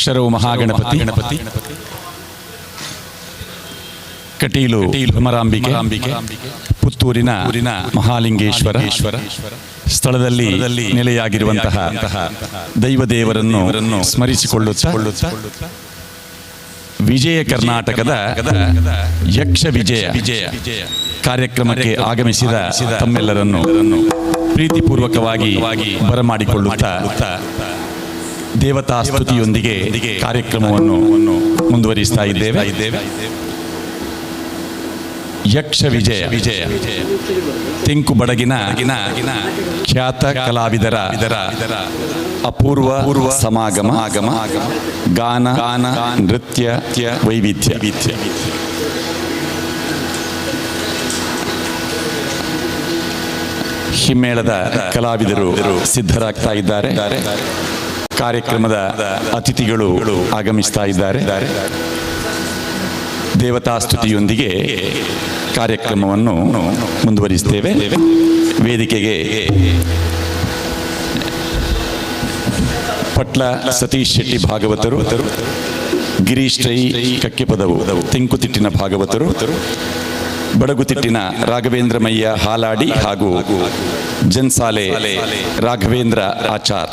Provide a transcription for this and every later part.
ಶರವು ಮಹಾಗಣಪತಿ ಕಟೀಲು ಭ್ರಮರಾಂಬಿಕೆ ಪುತ್ತೂರಿನ ಮಹಾಲಿಂಗೇಶ್ವರ ಸ್ಥಳದಲ್ಲಿ ನೆಲೆಯಾಗಿರುವಂತಹ ದೈವದೇವರನ್ನು ಸ್ಮರಿಸಿಕೊಳ್ಳುತ್ತಾ ವಿಜಯ ಕರ್ನಾಟಕದ ಯಕ್ಷ ವಿಜಯ ಕಾರ್ಯಕ್ರಮಕ್ಕೆ ಆಗಮಿಸಿದ ತಮ್ಮೆಲ್ಲರನ್ನು ಪ್ರೀತಿಪೂರ್ವಕವಾಗಿ ಬರಮಾಡಿಕೊಳ್ಳುತ್ತಾ ದೇವತಾ ಸ್ತುತಿಯೊಂದಿಗೆ ಕಾರ್ಯಕ್ರಮವನ್ನು ಮುಂದುವರಿಸ್ತಾ ಇದ್ದೇವೆ. ಯಕ್ಷ ವಿಜಯ ತೆಂಕು ಬಡಗಿನ ಖ್ಯಾತ ಕಲಾವಿದರ ಅಪೂರ್ವ ಸಮಾಗಮ ಗಾನ ನೃತ್ಯ ವೈವಿಧ್ಯ. ಹಿಮ್ಮೇಳದ ಕಲಾವಿದರು ಸಿದ್ಧರಾಗ್ತಾ ಇದ್ದಾರೆ. ಕಾರ್ಯಕ್ರಮದ ಅತಿಥಿಗಳು ಆಗಮಿಸ್ತಾ ಇದ್ದಾರೆ. ದೇವತಾ ಸ್ತುತಿಯೊಂದಿಗೆ ಕಾರ್ಯಕ್ರಮವನ್ನು ಮುಂದುವರಿಸುತ್ತೇವೆ. ವೇದಿಕೆಗೆ ಪಟ್ಲ ಸತೀಶ್ ಶೆಟ್ಟಿ ಭಾಗವತರು, ಗಿರೀಶ್ ರೈ ಕಕ್ಕೆಪದವು ತೆಂಕುತಿಟ್ಟಿನ ಭಾಗವತರು, ಬಡಗುತಿಟ್ಟಿನ ರಾಘವೇಂದ್ರಮಯ್ಯ ಹಾಲಾಡಿ ಹಾಗೂ ಜನ್ಸಾಲೆ ರಾಘವೇಂದ್ರ ಆಚಾರ್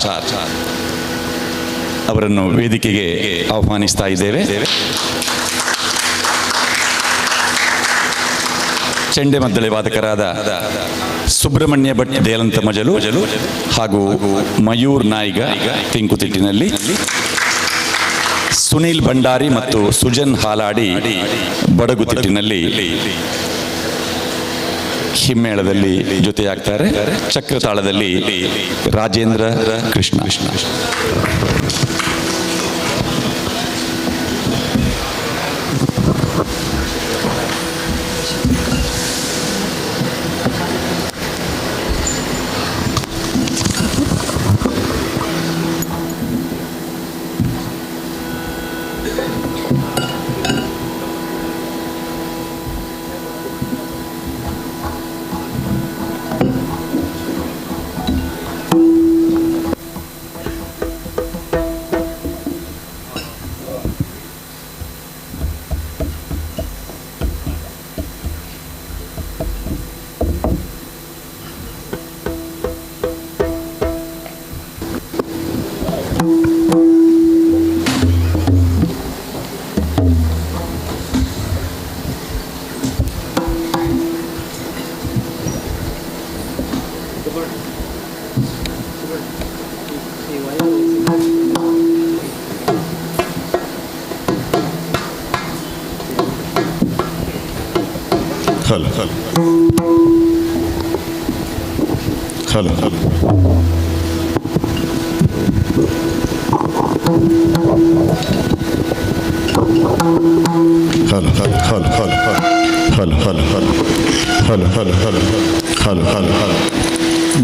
ಅವರನ್ನು ವೇದಿಕೆಗೆ ಆಹ್ವಾನಿಸ್ತಾ ಇದ್ದೇವೆ. ಚೆಂಡೆ ಮದ್ದಳೆ ವಾದಕರಾದ ಸುಬ್ರಹ್ಮಣ್ಯ ಭಟ್ ದೇಲಂತ ಮಜಲು ಹಾಗೂ ಮಯೂರ್ ನಾಯ್ಗ ತೆಂಕುತಿಟ್ಟಿನಲ್ಲಿ, ಸುನೀಲ್ ಭಂಡಾರಿ ಮತ್ತು Sujan Haladi ಬಡಗುತಿಟ್ಟಿನಲ್ಲಿ ಹಿಮ್ಮೇಳದಲ್ಲಿ ಜೊತೆಯಾಗ್ತಾರೆ. ಚಕ್ರತಾಳದಲ್ಲಿ Rajendra Krishna.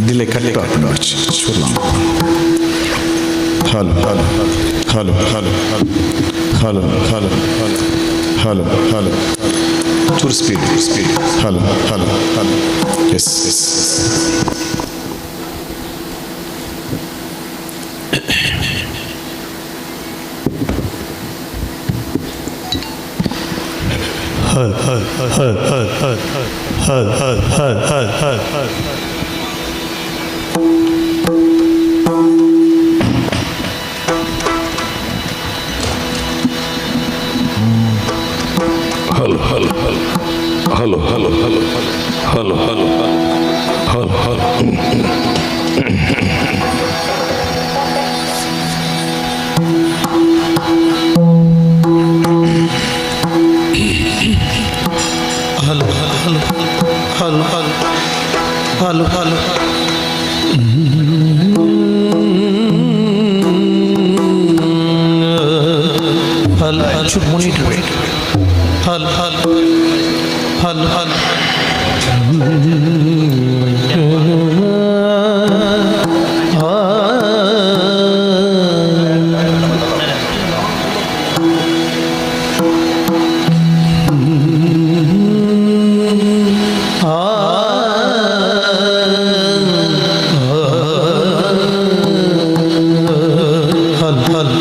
Dile carta noche sulam. Hello. Tour speed. Hello. Yes. hal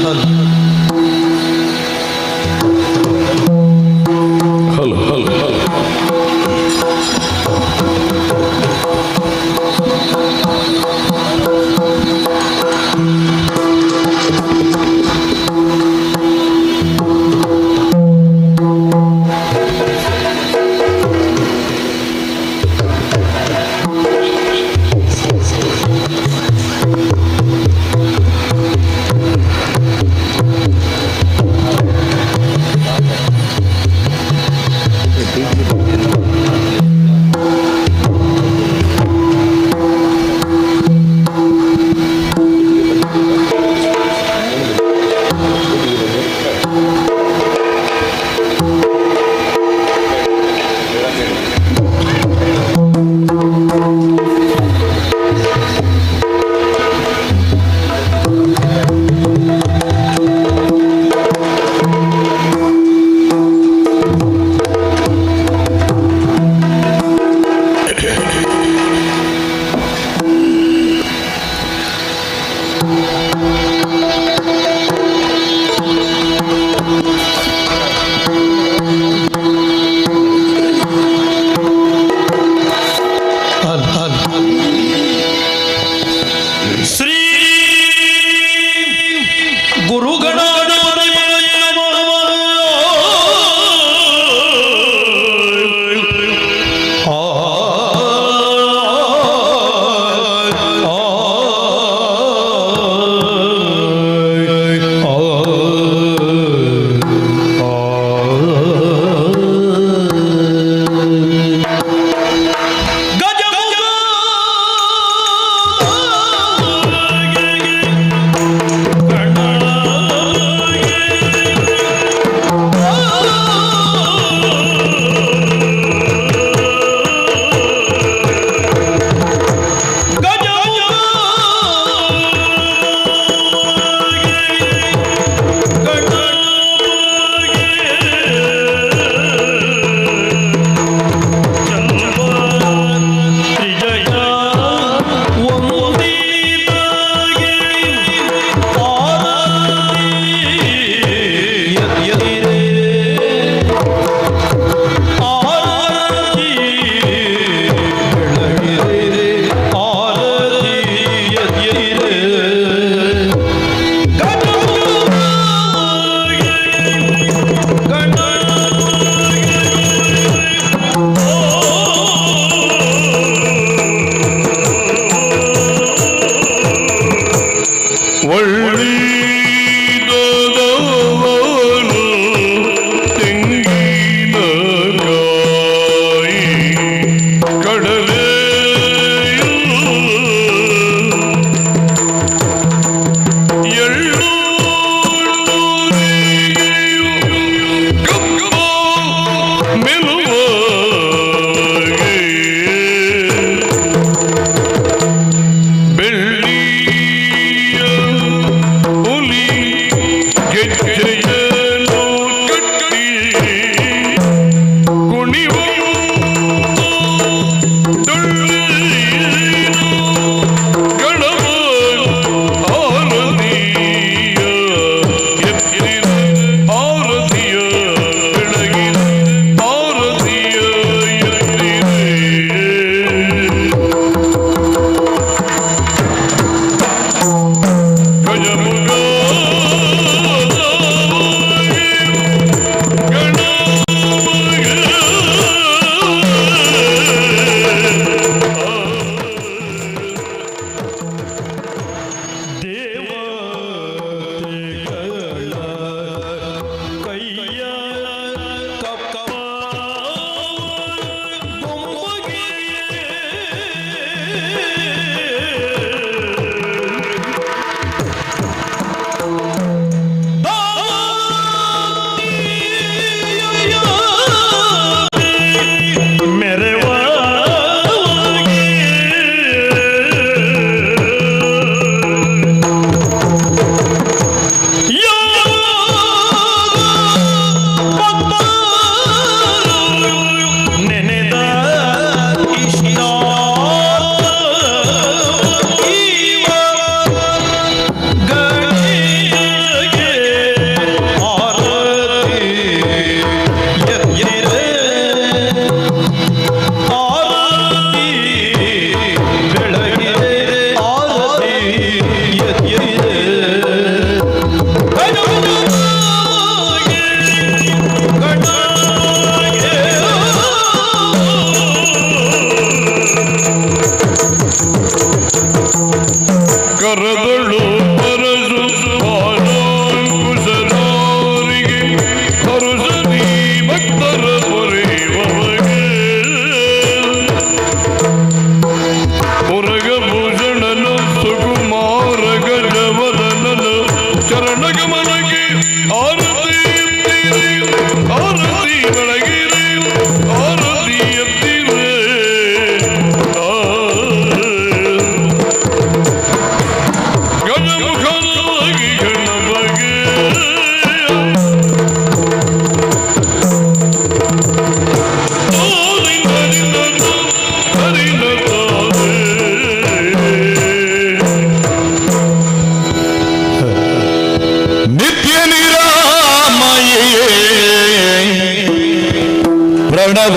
ಪ್ರಣವ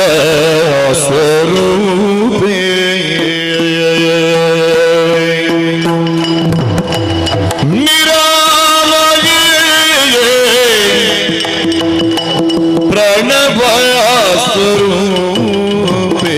ಸ್ವರೂಪೇ ನಿರಾಮಯೇ ಪ್ರಣವ ಸ್ವರೂಪೇ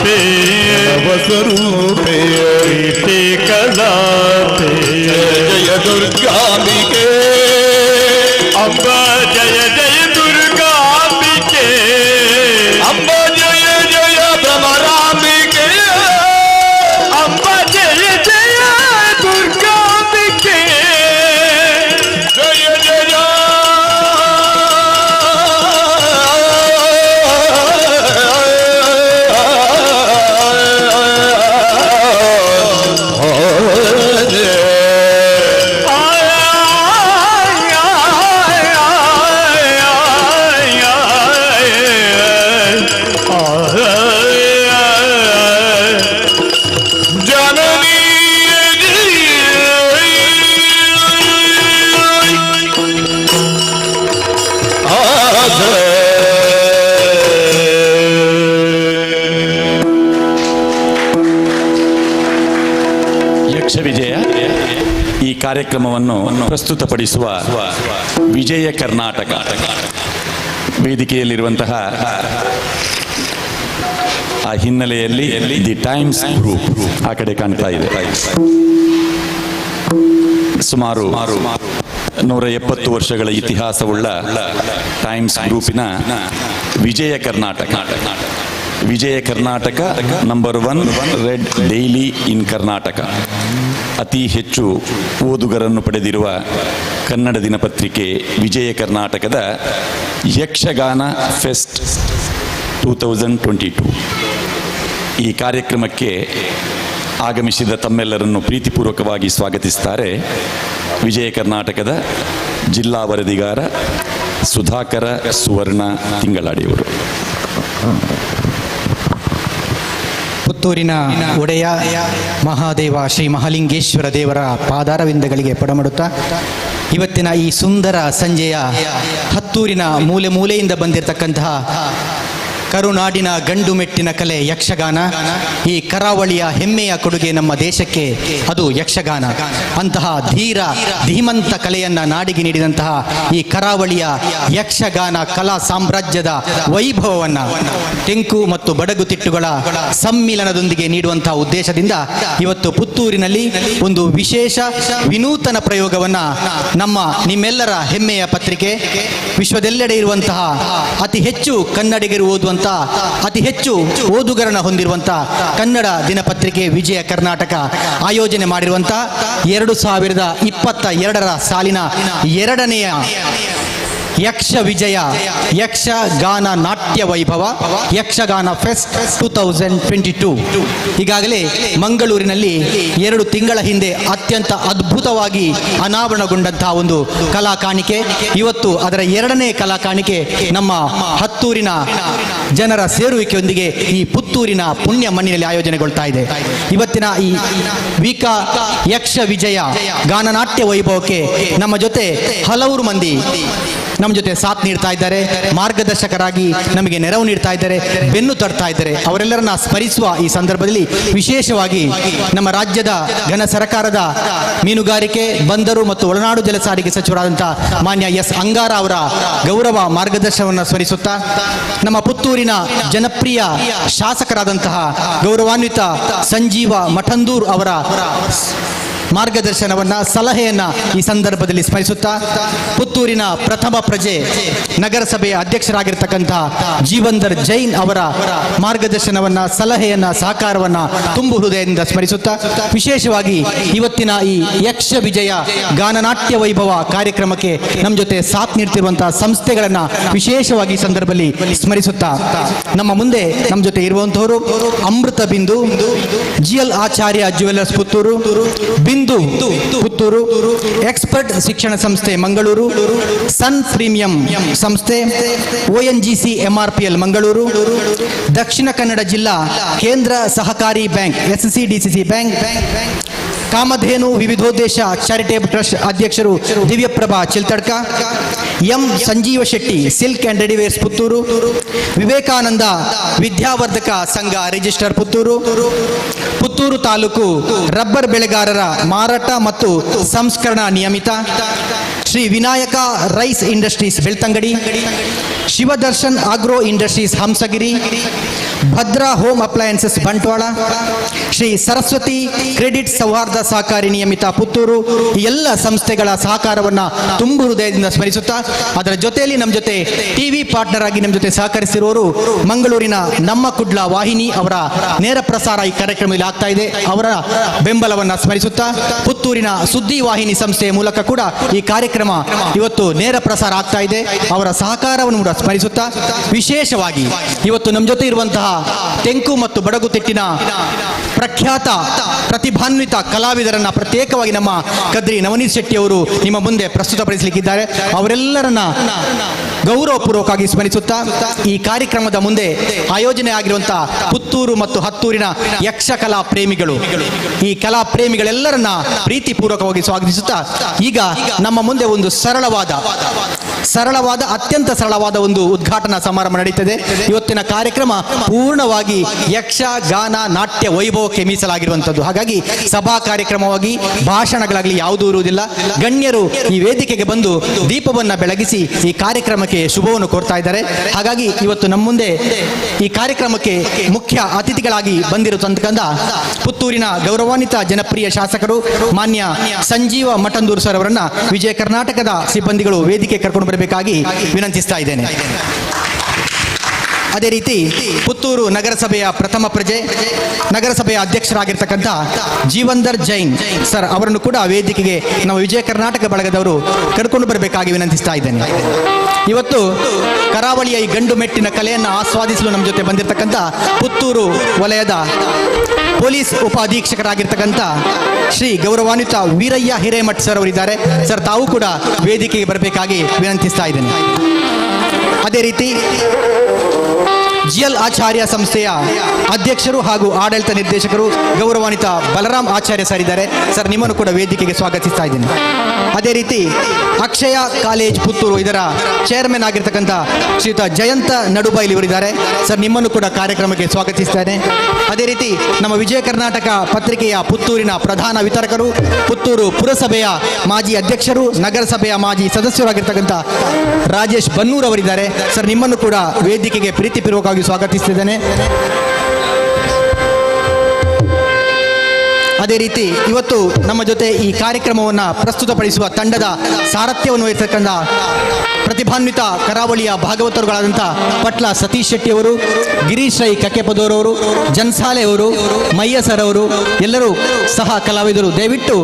ಕಲಾತೆ ಸ್ವರೂಪೇ ಪ್ರೀತಿ ಕಲಾತೆ ಜಯ ದುರ್ಗಾಂಬಿಕೆ ಅಂಬ ಜಯ ಜಯ ದುರ್ಗಾಂಬಿಕೆ ಅಂಬ ಜಯ ಜಯ ಭ್ರಮರಾಂಬಿಕೆ ಅಂಬ ಜಯ ಜಯ ದುರ್ಗಾಂಬಿಕೆ ಜಯ ಜಯ ಯಕ್ಷ ವಿಜಯ ಈ ಕಾರ್ಯಕ್ರಮವನ್ನು ಪ್ರಸ್ತುತಪಡಿಸುವ ವಿಜಯ ಕರ್ನಾಟಕ ವೇದಿಕೆಯಲ್ಲಿರುವಂತಹ ಆ ಹಿನ್ನೆಲೆಯಲ್ಲಿ ದಿ ಟೈಮ್ಸ್ ಗ್ರೂಪ್ ಆ ಕಡೆ ಕಾಣ್ತಾ ಇದೆ. ಸುಮಾರು 170 ವರ್ಷಗಳ ಇತಿಹಾಸವುಳ್ಳ times ಗ್ರೂಪಿನ Vijaya Karnataka number 1 red daily ಇನ್ ಕರ್ನಾಟಕ, ಅತಿ ಹೆಚ್ಚು ಓದುಗರನ್ನು ಪಡೆದಿರುವ ಕನ್ನಡ ದಿನಪತ್ರಿಕೆ ವಿಜಯ ಕರ್ನಾಟಕದ ಯಕ್ಷಗಾನ ಫೆಸ್ಟ್ 2022 ಈ ಕಾರ್ಯಕ್ರಮಕ್ಕೆ ಆಗಮಿಸಿದ ತಮ್ಮೆಲ್ಲರನ್ನು ಪ್ರೀತಿಪೂರ್ವಕವಾಗಿ ಸ್ವಾಗತಿಸುತ್ತಾರೆ ವಿಜಯ ಕರ್ನಾಟಕದ ಜಿಲ್ಲಾ ವರದಿಗಾರ ಸುಧಾಕರ ಸುವರ್ಣ ತಿಂಗಳಾಡಿಯವರು. ಪುತ್ತೂರಿನ ಒಡೆಯ ಮಹಾದೇವ ಶ್ರೀ ಮಹಾಲಿಂಗೇಶ್ವರ ದೇವರ ಪಾದಾರವಿಂದಗಳಿಗೆ ಪಡಮಡುತ್ತಾ ಇವತ್ತಿನ ಈ ಸುಂದರ ಸಂಜೆಯ ಹತ್ತೂರಿನ ಮೂಲೆ ಮೂಲೆಯಿಂದ ಬಂದಿರತಕ್ಕಂತಹ ಕರುನಾಡಿನ ಗಂಡು ಮೆಟ್ಟಿನ ಕಲೆ ಯಕ್ಷಗಾನ, ಈ ಕರಾವಳಿಯ ಹೆಮ್ಮೆಯ ಕೊಡುಗೆ ನಮ್ಮ ದೇಶಕ್ಕೆ ಅದು ಯಕ್ಷಗಾನ. ಅಂತಹ ಧೀಮಂತ ಕಲೆಯನ್ನ ನಾಡಿಗೆ ನೀಡಿದಂತಹ ಈ ಕರಾವಳಿಯ ಯಕ್ಷಗಾನ ಕಲಾ ಸಾಮ್ರಾಜ್ಯದ ವೈಭವವನ್ನ ಟೆಂಕು ಮತ್ತು ಬಡಗುತಿಟ್ಟುಗಳ ಸಮ್ಮಿಲನದೊಂದಿಗೆ ನೀಡುವಂತಹ ಉದ್ದೇಶದಿಂದ ಇವತ್ತು ಪುತ್ತೂರಿನಲ್ಲಿ ಒಂದು ವಿಶೇಷ ವಿನೂತನ ಪ್ರಯೋಗವನ್ನ ನಿಮ್ಮೆಲ್ಲರ ಹೆಮ್ಮೆಯ ಪತ್ರಿಕೆ, ವಿಶ್ವದೆಲ್ಲೆಡೆ ಇರುವಂತಹ ಅತಿ ಹೆಚ್ಚು ಕನ್ನಡಿಗರು ಓದುವಂತಹ ಅತಿ ಹೆಚ್ಚು ಓದುಗರನ್ನ ಹೊಂದಿರುವಂತಹ ಕನ್ನಡ ದಿನಪತ್ರಿಕೆ ವಿಜಯ ಕರ್ನಾಟಕ ಆಯೋಜನೆ ಮಾಡಿರುವಂತಹ 2022ರ ಸಾಲಿನ 2ನೆಯ ಯಕ್ಷ ವಿಜಯ ಯಕ್ಷಗಾನ ನಾಟ್ಯ ವೈಭವ ಯಕ್ಷಗಾನ ಫೆಸ್ಟ್ 2022 ಈಗಾಗಲೇ ಮಂಗಳೂರಿನಲ್ಲಿ 2 ತಿಂಗಳ ಹಿಂದೆ ಅತ್ಯಂತ ಅದ್ಭುತವಾಗಿ ಅನಾವರಣಗೊಂಡಂತಹ ಒಂದು ಕಲಾ ಕಾಣಿಕೆ. ಇವತ್ತು ಅದರ 2ನೇ ಕಲಾ ಕಾಣಿಕೆ ನಮ್ಮ ಹತ್ತೂರಿನ ಜನರ ಸೇರುವಿಕೆಯೊಂದಿಗೆ ಈ ಪುತ್ತೂರಿನ ಪುಣ್ಯ ಮಣ್ಣಿನಲ್ಲಿ ಆಯೋಜನೆಗೊಳ್ತಾ ಇದೆ. ಇವತ್ತಿನ ಈ ವಿಕಾ ಯಕ್ಷ ವಿಜಯ ಗಾನನಾಟ್ಯ ವೈಭವಕ್ಕೆ ನಮ್ಮ ಜೊತೆ ಹಲವರು ಮಂದಿ ನಮ್ಮ ಜೊತೆ ಸಾಥ್ ನೀಡ್ತಾ ಇದ್ದಾರೆ, ಮಾರ್ಗದರ್ಶಕರಾಗಿ ನಮಗೆ ನೆರವು ನೀಡ್ತಾ ಇದ್ದಾರೆ, ಬೆನ್ನು ತಡ್ತಾ ಇದ್ದಾರೆ. ಅವರೆಲ್ಲರನ್ನ ಸ್ಮರಿಸುವ ಈ ಸಂದರ್ಭದಲ್ಲಿ ವಿಶೇಷವಾಗಿ ನಮ್ಮ ರಾಜ್ಯದ ಘನ ಸರ್ಕಾರದ ಮೀನುಗಾರಿಕೆ, ಬಂದರು ಮತ್ತು ಒಳನಾಡು ಜಲಸಾರಿಗೆ ಸಚಿವರಾದಂತಹ ಮಾನ್ಯ ಎಸ್ ಅಂಗಾರ ಅವರ ಗೌರವ ಮಾರ್ಗದರ್ಶನವನ್ನು ಸ್ಮರಿಸುತ್ತಾ, ನಮ್ಮ ಪುತ್ತೂರಿನ ಜನಪ್ರಿಯ ಶಾಸಕರಾದಂತಹ ಗೌರವಾನ್ವಿತ ಸಂಜೀವ ಮಠಂದೂರ್ ಅವರ ಮಾರ್ಗದರ್ಶನವನ್ನ ಸಲಹೆಯನ್ನ ಈ ಸಂದರ್ಭದಲ್ಲಿ ಸ್ಮರಿಸುತ್ತಾ, ಪುತ್ತೂರಿನ ಪ್ರಥಮ ಪ್ರಜೆ ನಗರಸಭೆಯ ಅಧ್ಯಕ್ಷರಾಗಿರ್ತಕ್ಕಂತಹ ಜೀವಂದರ್ ಜೈನ್ ಅವರ ಮಾರ್ಗದರ್ಶನವನ್ನ ಸಲಹೆಯನ್ನ ಸಹಕಾರವನ್ನ ತುಂಬು ಹೃದಯದಿಂದ ಸ್ಮರಿಸುತ್ತಾ, ವಿಶೇಷವಾಗಿ ಇವತ್ತಿನ ಈ ಯಕ್ಷ ವಿಜಯ ಗಾನನಾಟ್ಯ ವೈಭವ ಕಾರ್ಯಕ್ರಮಕ್ಕೆ ನಮ್ಮ ಜೊತೆ ಸಾಥ್ ನೀಡ್ತಿರುವಂತಹ ಸಂಸ್ಥೆಗಳನ್ನ ವಿಶೇಷವಾಗಿ ಈ ಸಂದರ್ಭದಲ್ಲಿ ಸ್ಮರಿಸುತ್ತಾ, ನಮ್ಮ ಮುಂದೆ ನಮ್ಮ ಜೊತೆ ಇರುವಂತವರು ಅಮೃತ ಬಿಂದು, ಜಿಎಲ್ ಆಚಾರ್ಯ ಜ್ಯುವೆಲ್ಲರ್ಸ್ ಪುತ್ತೂರು, ಬಿಂದು ಪುತ್ತೂರು, ಎಕ್ಸ್ಪರ್ಟ್ ಶಿಕ್ಷಣ ಸಂಸ್ಥೆ ಮಂಗಳೂರು, ಸನ್ ಪ್ರೀಮಿಯಂ ಸಂಸ್ಥೆ, ONGC MRPL ಮಂಗಳೂರು, ದಕ್ಷಿಣ ಕನ್ನಡ ಜಿಲ್ಲಾ ಕೇಂದ್ರ ಸಹಕಾರಿ ಬ್ಯಾಂಕ್ SCDCC ಬ್ಯಾಂಕ್, ಕಾಮಧೇನು ವಿವಿಧೋದ್ದೇಶ ಚಾರಿಟೇಬಲ್ ಟ್ರಸ್ಟ್ ಅಧ್ಯಕ್ಷರು Divyaprabha Chiltadka, M Sanjeeva Shetty silk and readywears Puttur, Vivekananda Vidyavardhaka Sangha register Puttur, Puttur ತಾಲೂಕು ರಬ್ಬರ್ ಬೆಳೆಗಾರರ ಮಾರಾಟ ಮತ್ತು ಸಂಸ್ಕರಣಾ ನಿಯಮಿತ, Shri Vinayaka rice industries Belthangady, Shivadarshan agro industries Hamsagiri, Bhadra home appliances Bantwal, Shri Saraswati credit ಸೌಹಾರ್ದ ಸಹಕಾರಿ ನಿಯಮಿತ ಪುತ್ತೂರು, ಈ ಎಲ್ಲ ಸಂಸ್ಥೆಗಳ ಸಹಕಾರವನ್ನು ತುಂಬು ಹೃದಯದಿಂದ ಸ್ಮರಿಸುತ್ತಾ, ಅದರ ಜೊತೆಯಲ್ಲಿ ನಮ್ಮ ಜೊತೆ ಟಿವಿ ಪಾರ್ಟ್ನರ್ ಆಗಿ ನಮ್ಮ ಜೊತೆ ಸಹಕರಿಸಿರುವವರು ಮಂಗಳೂರಿನ ನಮ್ಮ ಕುಡ್ಲ ವಾಹಿನಿ ಅವರ ನೇರ ಪ್ರಸಾರ ಈ ಕಾರ್ಯಕ್ರಮದಲ್ಲಿ ಆಗ್ತಾ ಇದೆ. ಅವರ ಬೆಂಬಲವನ್ನು ಸ್ಮರಿಸುತ್ತಾ, ಪುತ್ತೂರಿನ ಸುದ್ದಿ ವಾಹಿನಿ ಸಂಸ್ಥೆಯ ಮೂಲಕ ಕೂಡ ಈ ಕಾರ್ಯಕ್ರಮ ಇವತ್ತು ನೇರ ಪ್ರಸಾರ ಆಗ್ತಾ ಇದೆ. ಅವರ ಸಹಕಾರವನ್ನು ಕೂಡ ಸ್ಮರಿಸುತ್ತಾ, ವಿಶೇಷವಾಗಿ ಇವತ್ತು ನಮ್ಮ ಜೊತೆ ಇರುವಂತಹ ತೆಂಕು ಮತ್ತು ಬಡಗುತಿಟ್ಟಿನ ಪ್ರಖ್ಯಾತ ಪ್ರತಿಭಾನ್ವಿತ ಕಲಾವಿದರನ್ನ ಪ್ರತ್ಯೇಕವಾಗಿ ನಮ್ಮ ಕದ್ರಿ ನವನೀತ್ ಶೆಟ್ಟಿ ಅವರು ನಿಮ್ಮ ಮುಂದೆ ಪ್ರಸ್ತುತಪಡಿಸಲಿಕ್ಕಿದ್ದಾರೆ. ಅವರೆಲ್ಲರನ್ನ ಗೌರವಪೂರ್ವಕವಾಗಿ ಸ್ಮರಿಸುತ್ತಾ, ಈ ಕಾರ್ಯಕ್ರಮದ ಮುಂದೆ ಆಯೋಜನೆ ಆಗಿರುವಂತಹ ಪುತ್ತೂರು ಮತ್ತು ಹತ್ತೂರಿನ ಯಕ್ಷ ಕಲಾ ಪ್ರೇಮಿಗಳು, ಈ ಕಲಾ ಪ್ರೇಮಿಗಳೆಲ್ಲರನ್ನ ಪ್ರೀತಿಪೂರ್ವಕವಾಗಿ ಸ್ವಾಗತಿಸುತ್ತಾ, ಈಗ ನಮ್ಮ ಮುಂದೆ ಒಂದು ಸರಳವಾದ ಅತ್ಯಂತ ಸರಳವಾದ ಒಂದು ಉದ್ಘಾಟನಾ ಸಮಾರಂಭ ನಡೀತದೆ. ಇವತ್ತಿನ ಕಾರ್ಯಕ್ರಮ ಪೂರ್ಣವಾಗಿ ಯಕ್ಷ ಗಾನ ನಾಟ್ಯ ವೈಭವಕ್ಕೆ ಮೀಸಲಾಗಿರುವಂಥದ್ದು. ಹಾಗಾಗಿ ಸಭಾ ಕಾರ್ಯಕ್ರಮವಾಗಿ ಭಾಷಣಗಳಾಗಲಿ ಯಾವುದೂ ಇರುವುದಿಲ್ಲ. ಗಣ್ಯರು ಈ ವೇದಿಕೆಗೆ ಬಂದು ದೀಪವನ್ನು ಬೆಳಗಿಸಿ ಈ ಕಾರ್ಯಕ್ರಮಕ್ಕೆ ಶುಭವನ್ನು ಕೋರ್ತಾ ಇದ್ದಾರೆ. ಹಾಗಾಗಿ ಇವತ್ತು ನಮ್ಮ ಮುಂದೆ ಈ ಕಾರ್ಯಕ್ರಮಕ್ಕೆ ಮುಖ್ಯ ಅತಿಥಿಗಳಾಗಿ ಬಂದಿರತಕ್ಕಂಥ ಪುತ್ತೂರಿನ ಗೌರವಾನ್ವಿತ ಜನಪ್ರಿಯ ಶಾಸಕರು ಮಾನ್ಯ ಸಂಜೀವ ಮಠಂದೂರು ಸರ್ ಅವರನ್ನ ವಿಜಯ ಕರ್ನಾಟಕದ ಸಿಬ್ಬಂದಿಗಳು ವೇದಿಕೆ ಕರ್ಕೊಂಡು ಬರಬೇಕಾಗಿ ವಿನಂತಿಸ್ತಾ ಇದ್ದೇನೆ. ಅದೇ ರೀತಿ ಪುತ್ತೂರು ನಗರಸಭೆಯ ಪ್ರಥಮ ಪ್ರಜೆ, ನಗರಸಭೆಯ ಅಧ್ಯಕ್ಷರಾಗಿರ್ತಕ್ಕಂಥ ಜೀವಂದರ್ ಜೈನ್ ಸರ್ ಅವರನ್ನು ಕೂಡ ವೇದಿಕೆಗೆ ನಮ್ಮ ವಿಜಯ ಕರ್ನಾಟಕ ಬಳಗದವರು ಕರ್ಕೊಂಡು ಬರಬೇಕಾಗಿ ವಿನಂತಿಸ್ತಾ ಇದ್ದೇನೆ. ಇವತ್ತು ಕರಾವಳಿಯ ಈ ಗಂಡು ಮೆಟ್ಟಿನ ಕಲೆಯನ್ನು ಆಸ್ವಾದಿಸಲು ನಮ್ಮ ಜೊತೆ ಬಂದಿರತಕ್ಕಂಥ ಪುತ್ತೂರು ವಲಯದ ಪೊಲೀಸ್ ಉಪ ಅಧೀಕ್ಷಕರಾಗಿರ್ತಕ್ಕಂಥ ಶ್ರೀ ಗೌರವಾನ್ವಿತ ವೀರಯ್ಯ ಹಿರೇಮಠ್ ಸರ್ ಅವರಿದ್ದಾರೆ. ಸರ್ ತಾವು ಕೂಡ ವೇದಿಕೆಗೆ ಬರಬೇಕಾಗಿ ವಿನಂತಿಸ್ತಾ ಇದ್ದೇನೆ. ಅದೇ ರೀತಿ ಜಿಎಲ್ ಆಚಾರ್ಯ ಸಂಸ್ಥೆಯ ಅಧ್ಯಕ್ಷರು ಹಾಗೂ ಆಡಳಿತ ನಿರ್ದೇಶಕರು ಗೌರವಾನ್ವಿತ ಬಲರಾಮ್ ಆಚಾರ್ಯ ಸರ್ ಇದ್ದಾರೆ. ಸರ್ ನಿಮ್ಮನ್ನು ಕೂಡ ವೇದಿಕೆಗೆ ಸ್ವಾಗತಿಸ್ತಾ ಇದ್ದೀನಿ. ಅದೇ ರೀತಿ ಅಕ್ಷಯ ಕಾಲೇಜ್ ಪುತ್ತೂರು ಇದರ ಚೇರ್ಮನ್ ಆಗಿರ್ತಕ್ಕಂಥ ಶ್ರೀಯುತ ಜಯಂತ ನಡುಬೈಲ್ ಇವರಿದ್ದಾರೆ. ಸರ್ ನಿಮ್ಮನ್ನು ಕೂಡ ಕಾರ್ಯಕ್ರಮಕ್ಕೆ ಸ್ವಾಗತಿಸ್ತೇನೆ. ಅದೇ ರೀತಿ ನಮ್ಮ ವಿಜಯ ಕರ್ನಾಟಕ ಪತ್ರಿಕೆಯ ಪುತ್ತೂರಿನ ಪ್ರಧಾನ ವಿತರಕರು, ಪುತ್ತೂರು ಪುರಸಭೆಯ ಮಾಜಿ ಅಧ್ಯಕ್ಷರು, ನಗರಸಭೆಯ ಮಾಜಿ ಸದಸ್ಯರಾಗಿರ್ತಕ್ಕಂಥ ರಾಜೇಶ್ ಬನ್ನೂರ್ ಅವರಿದ್ದಾರೆ. ಸರ್ ನಿಮ್ಮನ್ನು ಕೂಡ ವೇದಿಕೆಗೆ ಪ್ರೀತಿಪೂರ್ವಕವಾಗಿ ಸ್ವಾಗತಿಸ್ತಿದ್ದೇನೆ. ಅದೇ ರೀತಿ ಇವತ್ತು ನಮ್ಮ ಜೊತೆ ಈ ಕಾರ್ಯಕ್ರಮವನ್ನು ಪ್ರಸ್ತುತಪಡಿಸುವ ತಂಡದ ಸಾರಥ್ಯವನ್ನು ವಹಿಸತಕ್ಕಂಥ ಪ್ರತಿಭಾನ್ವಿತ ಕರಾವಳಿಯ ಭಾಗವತರುಗಳಾದಂಥ ಪಟ್ಲ ಸತೀಶ್ ಶೆಟ್ಟಿ ಅವರು, ಗಿರೀಶ್ ರೈ ಕಕ್ಕೆಪದೂರವರು, ಜನ್ಸಾಲೆ ಅವರು, ಮಯ್ಯ ಸರ್ ಅವರು ಎಲ್ಲರೂ ಸಹ ಕಲಾವಿದರು ದಯವಿಟ್ಟು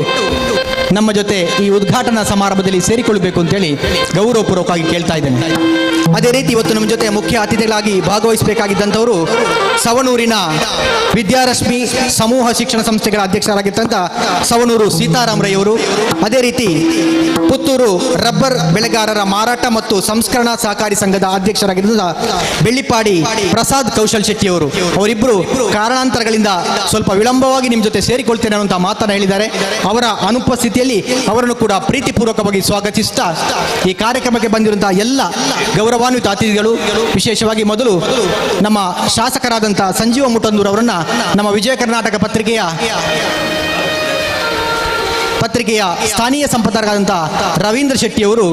ನಮ್ಮ ಜೊತೆ ಈ ಉದ್ಘಾಟನಾ ಸಮಾರಂಭದಲ್ಲಿ ಸೇರಿಕೊಳ್ಳಬೇಕು ಅಂತೇಳಿ ಗೌರವಪೂರ್ವಕವಾಗಿ ಕೇಳ್ತಾ ಇದ್ದೇನೆ. ಅದೇ ರೀತಿ ಇವತ್ತು ನಮ್ಮ ಜೊತೆ ಮುಖ್ಯ ಅತಿಥಿಗಳಾಗಿ ಭಾಗವಹಿಸಬೇಕಾಗಿದ್ದಂಥವರು ಸವಣೂರಿನ ವಿದ್ಯಾರಶ್ಮಿ ಸಮೂಹ ಶಿಕ್ಷಣ ಸಂಸ್ಥೆಗಳ ಅಧ್ಯಕ್ಷರಾಗಿದ್ದಂಥ ಸವಣೂರು ಸೀತಾರಾಮ್ ರೈ ಅವರು, ಅದೇ ರೀತಿ ಪುತ್ತೂರು ರಬ್ಬರ್ ಬೆಳೆಗಾರರ ಮಾರಾಟ ಮತ್ತು ಸಂಸ್ಕರಣಾ ಸಹಕಾರಿ ಸಂಘದ ಅಧ್ಯಕ್ಷರಾಗಿದ್ದ ಬೆಳ್ಳಿಪಾಡಿ ಪ್ರಸಾದ್ ಕೌಶಲ್ ಶೆಟ್ಟಿ ಅವರು, ಅವರಿಬ್ಬರು ಕಾರಣಾಂತರಗಳಿಂದ ಸ್ವಲ್ಪ ವಿಳಂಬವಾಗಿ ನಿಮ್ಮ ಜೊತೆ ಸೇರಿಕೊಳ್ತೇನೆ ಅನ್ನುವಂಥ ಮಾತನ್ನು ಹೇಳಿದ್ದಾರೆ. ಅವರ ಅನುಪಸ್ಥಿತಿಯಲ್ಲಿ ಅವರನ್ನು ಕೂಡ ಪ್ರೀತಿಪೂರ್ವಕವಾಗಿ ಸ್ವಾಗತಿಸುತ್ತಾ, ಈ ಕಾರ್ಯಕ್ರಮಕ್ಕೆ ಬಂದಿರುವಂತಹ ಎಲ್ಲ ಗೌರವಾನ್ವಿತ ಅತಿಥಿಗಳು, ವಿಶೇಷವಾಗಿ ಮೊದಲು ನಮ್ಮ ಶಾಸಕರಾದಂಥ ಸಂಜೀವ ಮುಟಂದೂರ್ ಅವರನ್ನ ನಮ್ಮ ವಿಜಯ ಕರ್ನಾಟಕ ಪತ್ರಿಕೆಯ ಸ್ಥಾನೀಯ ಸಂಪಾದಕರಾದಂಥ ರವೀಂದ್ರ ಶೆಟ್ಟಿ ಅವರು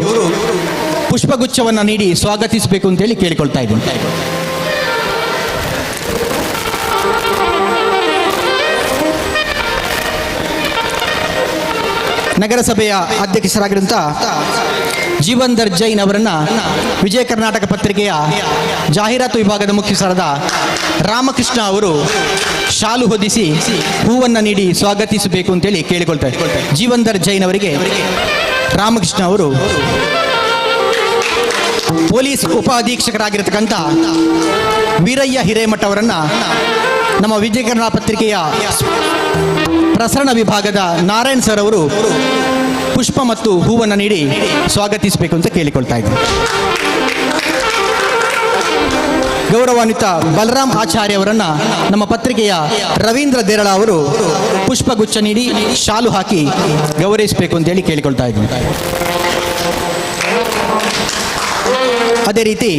ಪುಷ್ಪಗುಚ್ಛವನ್ನು ನೀಡಿ ಸ್ವಾಗತಿಸಬೇಕು ಅಂತೇಳಿ ಕೇಳಿಕೊಳ್ತಾ ಇದ್ದೀನಿ. ನಗರಸಭೆಯ ಅಧ್ಯಕ್ಷರಾಗಿರುವಂಥ ಜೀವಂದರ್ ಜೈನ್ ಅವರನ್ನ ವಿಜಯ ಕರ್ನಾಟಕ ಪತ್ರಿಕೆಯ ಜಾಹೀರಾತು ವಿಭಾಗದ ಮುಖ್ಯಸ್ಥರಾದ ರಾಮಕೃಷ್ಣ ಅವರು ಶಾಲು ಹೊದಿಸಿ ಹೂವನ್ನು ನೀಡಿ ಸ್ವಾಗತಿಸಬೇಕು ಅಂತೇಳಿ ಕೇಳಿಕೊಳ್ತಾರೆ. ಜೀವಂದರ್ ಜೈನ್ ಅವರಿಗೆ ರಾಮಕೃಷ್ಣ ಅವರು ಪೊಲೀಸ್ ಉಪ ಅಧೀಕ್ಷಕರಾಗಿರ್ತಕ್ಕಂಥ ವೀರಯ್ಯ ಹಿರೇಮಠ್ ಅವರನ್ನ ನಮ್ಮ ವಿಜಯ ಕರ್ನಾಟಕ ಪತ್ರಿಕೆಯ ಪ್ರಸರಣ ವಿಭಾಗದ ನಾರಾಯಣ್ ಸರ್ ಅವರು ಪುಷ್ಪ ಮತ್ತು ಹೂವನ್ನು ನೀಡಿ ಸ್ವಾಗತಿಸಬೇಕು ಅಂತ ಕೇಳಿಕೊಳ್ತಾ ಇದ್ದೀನಿ. ಗೌರವಾನ್ವಿತ ಬಲರಾಮ್ ಆಚಾರ್ಯ ಅವರನ್ನ ನಮ್ಮ ಪತ್ರಿಕೆಯ ರವೀಂದ್ರ ದೇರಳ ಅವರು ಪುಷ್ಪಗುಚ್ಛ ನೀಡಿ ಶಾಲು ಹಾಕಿ ಗೌರವಿಸಬೇಕು ಅಂತೇಳಿ ಕೇಳಿಕೊಳ್ತಾ ಇದ್ದೀನಿ. ಅದೇ ರೀತಿ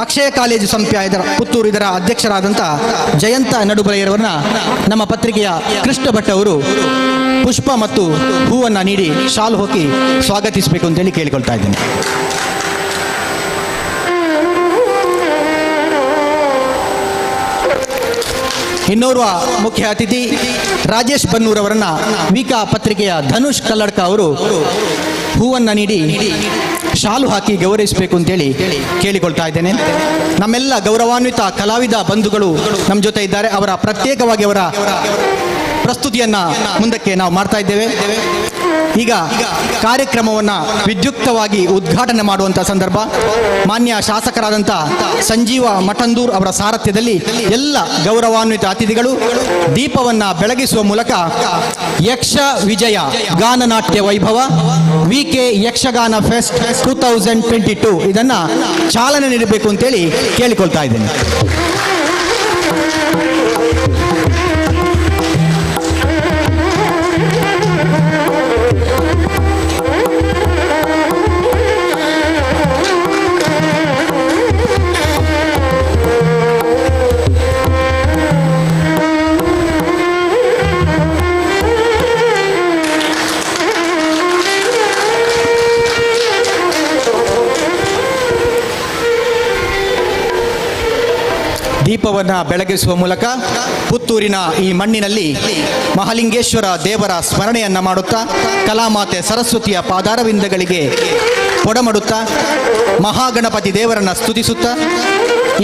ಅಕ್ಷಯ ಕಾಲೇಜು ಸಂಸ್ಥೆ ಪುತ್ತೂರು ಇದರ ಅಧ್ಯಕ್ಷರಾದಂಥ ಜಯಂತ ನಡುಬರೆಯವರನ್ನ ನಮ್ಮ ಪತ್ರಿಕೆಯ ಕೃಷ್ಣ ಭಟ್ ಅವರು ಪುಷ್ಪ ಮತ್ತು ಹೂವನ್ನು ನೀಡಿ ಶಾಲು ಹೋಗಿ ಸ್ವಾಗತಿಸಬೇಕು ಅಂತೇಳಿ ಕೇಳಿಕೊಳ್ತಾ ಇದ್ದೇನೆ. ಇನ್ನೋರ್ವ ಮುಖ್ಯ ಅತಿಥಿ ರಾಜೇಶ್ ಬನ್ನೂರ್ ಅವರನ್ನ ವಿಕಾ ಪತ್ರಿಕೆಯ ಧನುಷ್ ಕಲ್ಲಡ್ಕ ಅವರು ಹೂವನ್ನು ನೀಡಿ ಶಾಲು ಹಾಕಿ ಗೌರವಿಸಬೇಕು ಅಂತೇಳಿ ಕೇಳಿಕೊಳ್ತಾ ಇದ್ದೇನೆ. ನಮ್ಮೆಲ್ಲ ಗೌರವಾನ್ವಿತ ಕಲಾವಿದ ಬಂಧುಗಳು ನಮ್ಮ ಜೊತೆ ಇದ್ದಾರೆ. ಅವರ ಪ್ರತ್ಯೇಕವಾಗಿ ಅವರ ಪ್ರಸ್ತುತಿಯನ್ನ ಮುಂದಕ್ಕೆ ನಾವು ಮಾಡ್ತಾ ಇದ್ದೇವೆ. ಈಗ ಕಾರ್ಯಕ್ರಮವನ್ನು ವಿದ್ಯುಕ್ತವಾಗಿ ಉದ್ಘಾಟನೆ ಮಾಡುವಂಥ ಸಂದರ್ಭ ಮಾನ್ಯ ಶಾಸಕರಾದಂಥ ಸಂಜೀವ ಮಠಂದೂರ್ ಅವರ ಸಾರಥ್ಯದಲ್ಲಿ ಎಲ್ಲ ಗೌರವಾನ್ವಿತ ಅತಿಥಿಗಳು ದೀಪವನ್ನು ಬೆಳಗಿಸುವ ಮೂಲಕ ಯಕ್ಷ ವಿಜಯ ಗಾನನಾಟ್ಯ ವೈಭವ VK ಯಕ್ಷಗಾನ ಫೆಸ್ಟ್ 2022 ಇದನ್ನು ಚಾಲನೆ ನೀಡಬೇಕು ಅಂತೇಳಿ ಕೇಳಿಕೊಳ್ತಾ ಇದ್ದೇನೆ. ದೀಪವನ್ನು ಬೆಳಗಿಸುವ ಮೂಲಕ ಪುತ್ತೂರಿನ ಈ ಮಣ್ಣಿನಲ್ಲಿ ಮಹಾಲಿಂಗೇಶ್ವರ ದೇವರ ಸ್ಮರಣೆಯನ್ನು ಮಾಡುತ್ತಾ ಕಲಾಮಾತೆ ಸರಸ್ವತಿಯ ಪಾದಾರವಿಂದಗಳಿಗೆ ಕೊಡಮಡುತ್ತಾ ಮಹಾಗಣಪತಿ ದೇವರನ್ನು ಸ್ತುತಿಸುತ್ತಾ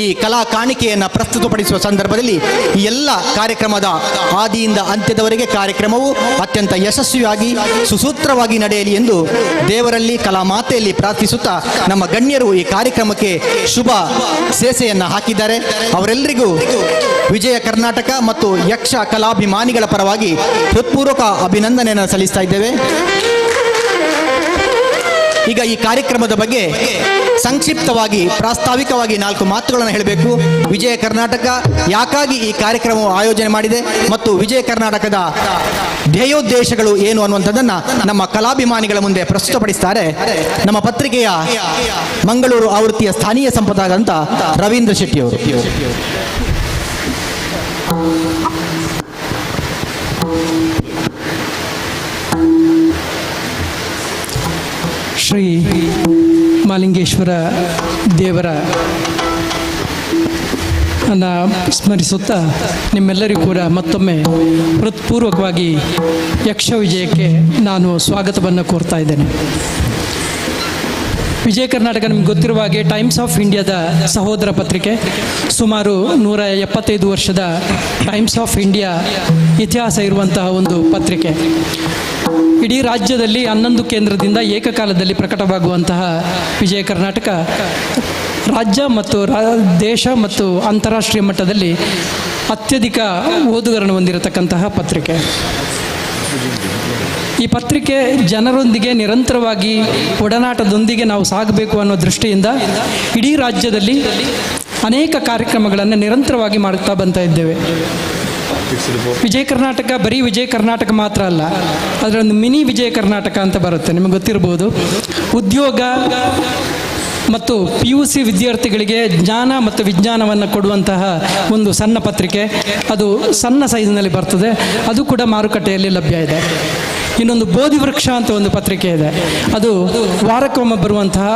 ಈ ಕಲಾ ಕಾಣಿಕೆಯನ್ನು ಪ್ರಸ್ತುತಪಡಿಸುವ ಸಂದರ್ಭದಲ್ಲಿ ಈ ಎಲ್ಲ ಕಾರ್ಯಕ್ರಮದ ಆದಿಯಿಂದ ಅಂತ್ಯದವರೆಗೆ ಕಾರ್ಯಕ್ರಮವು ಅತ್ಯಂತ ಯಶಸ್ವಿಯಾಗಿ ಸುಸೂತ್ರವಾಗಿ ನಡೆಯಲಿ ಎಂದು ದೇವರಲ್ಲಿ ಕಲಾಮಾತೆಯಲ್ಲಿ ಪ್ರಾರ್ಥಿಸುತ್ತಾ ನಮ್ಮ ಗಣ್ಯರು ಈ ಕಾರ್ಯಕ್ರಮಕ್ಕೆ ಶುಭ ಸೇಸೆಯನ್ನು ಹಾಕಿದ್ದಾರೆ. ಅವರೆಲ್ಲರಿಗೂ ವಿಜಯ ಕರ್ನಾಟಕ ಮತ್ತು ಯಕ್ಷ ಕಲಾಭಿಮಾನಿಗಳ ಪರವಾಗಿ ಹೃತ್ಪೂರ್ವಕ ಅಭಿನಂದನೆಯನ್ನು ಸಲ್ಲಿಸ್ತಾ ಇದ್ದೇವೆ. ಈಗ ಈ ಕಾರ್ಯಕ್ರಮದ ಬಗ್ಗೆ ಸಂಕ್ಷಿಪ್ತವಾಗಿ ಪ್ರಾಸ್ತಾವಿಕವಾಗಿ 4 ಮಾತುಗಳನ್ನು ಹೇಳಬೇಕು. ವಿಜಯ ಕರ್ನಾಟಕ ಯಾಕಾಗಿ ಈ ಕಾರ್ಯಕ್ರಮವು ಆಯೋಜನೆ ಮಾಡಿದೆ ಮತ್ತು ವಿಜಯ ಕರ್ನಾಟಕದ ಧ್ಯೇಯೋದ್ದೇಶಗಳು ಏನು ಅನ್ನುವಂಥದ್ದನ್ನು ನಮ್ಮ ಕಲಾಭಿಮಾನಿಗಳ ಮುಂದೆ ಪ್ರಸ್ತುತಪಡಿಸ್ತಾರೆ ನಮ್ಮ ಪತ್ರಿಕೆಯ ಮಂಗಳೂರು ಆವೃತ್ತಿಯ ಸ್ಥಾನೀಯ ಸಂಪಾದಕರಾದಂಥ ರವೀಂದ್ರ ಶೆಟ್ಟಿ ಅವರು. ಶ್ರೀ ಮಹಾಲಿಂಗೇಶ್ವರ ದೇವರ ಸ್ಮರಿಸುತ್ತಾ ನಿಮ್ಮೆಲ್ಲರಿಗೂ ಕೂಡ ಮತ್ತೊಮ್ಮೆ ಹೃತ್ಪೂರ್ವಕವಾಗಿ ಯಕ್ಷ ವಿಜಯಕ್ಕೆ ನಾನು ಸ್ವಾಗತವನ್ನು ಕೋರ್ತಾ ಇದ್ದೇನೆ. ವಿಜಯ ಕರ್ನಾಟಕ ನಿಮ್ಗೆ ಗೊತ್ತಿರುವ ಹಾಗೆ ಟೈಮ್ಸ್ ಆಫ್ ಇಂಡಿಯಾದ ಸಹೋದರ ಪತ್ರಿಕೆ. ಸುಮಾರು 175 ವರ್ಷದ ಟೈಮ್ಸ್ ಆಫ್ ಇಂಡಿಯಾ ಇತಿಹಾಸ ಇರುವಂತಹ ಒಂದು ಪತ್ರಿಕೆ. ಇಡೀ ರಾಜ್ಯದಲ್ಲಿ 11 ಕೇಂದ್ರದಿಂದ ಏಕಕಾಲದಲ್ಲಿ ಪ್ರಕಟವಾಗುವಂತಹ ವಿಜಯ ಕರ್ನಾಟಕ ರಾಜ್ಯ ಮತ್ತು ದೇಶ ಮತ್ತು ಅಂತಾರಾಷ್ಟ್ರೀಯ ಮಟ್ಟದಲ್ಲಿ ಅತ್ಯಧಿಕ ಓದುಗರನ್ನು ಹೊಂದಿರತಕ್ಕಂತಹ ಪತ್ರಿಕೆ. ಈ ಪತ್ರಿಕೆ ಜನರೊಂದಿಗೆ ನಿರಂತರವಾಗಿ ಒಡನಾಟದೊಂದಿಗೆ ನಾವು ಸಾಗಬೇಕು ಅನ್ನೋ ದೃಷ್ಟಿಯಿಂದ ಇಡೀ ರಾಜ್ಯದಲ್ಲಿ ಅನೇಕ ಕಾರ್ಯಕ್ರಮಗಳನ್ನು ನಿರಂತರವಾಗಿ ಮಾಡುತ್ತಾ ಬರ್ತಾ ಇದ್ದೇವೆ. ವಿಜಯ ಕರ್ನಾಟಕ ಬರೀ ವಿಜಯ ಕರ್ನಾಟಕ ಮಾತ್ರ ಅಲ್ಲ, ಅದರೊಂದು ಮಿನಿ ವಿಜಯ ಕರ್ನಾಟಕ ಅಂತ ಬರುತ್ತೆ, ನಿಮಗೆ ಗೊತ್ತಿರ್ಬೋದು. ಉದ್ಯೋಗ ಮತ್ತು PUC ವಿದ್ಯಾರ್ಥಿಗಳಿಗೆ ಜ್ಞಾನ ಮತ್ತು ವಿಜ್ಞಾನವನ್ನು ಕೊಡುವಂತಹ ಒಂದು ಸಣ್ಣ ಪತ್ರಿಕೆ. ಅದು ಸಣ್ಣ ಸೈಜ್ನಲ್ಲಿ ಬರ್ತದೆ, ಅದು ಕೂಡ ಮಾರುಕಟ್ಟೆಯಲ್ಲಿ ಲಭ್ಯ ಇದೆ. ಇನ್ನೊಂದು ಬೋಧಿ ವೃಕ್ಷ ಅಂತ ಒಂದು ಪತ್ರಿಕೆ ಇದೆ, ಅದು ವಾರಕ್ಕೊಮ್ಮೆ ಬರುವಂತಹ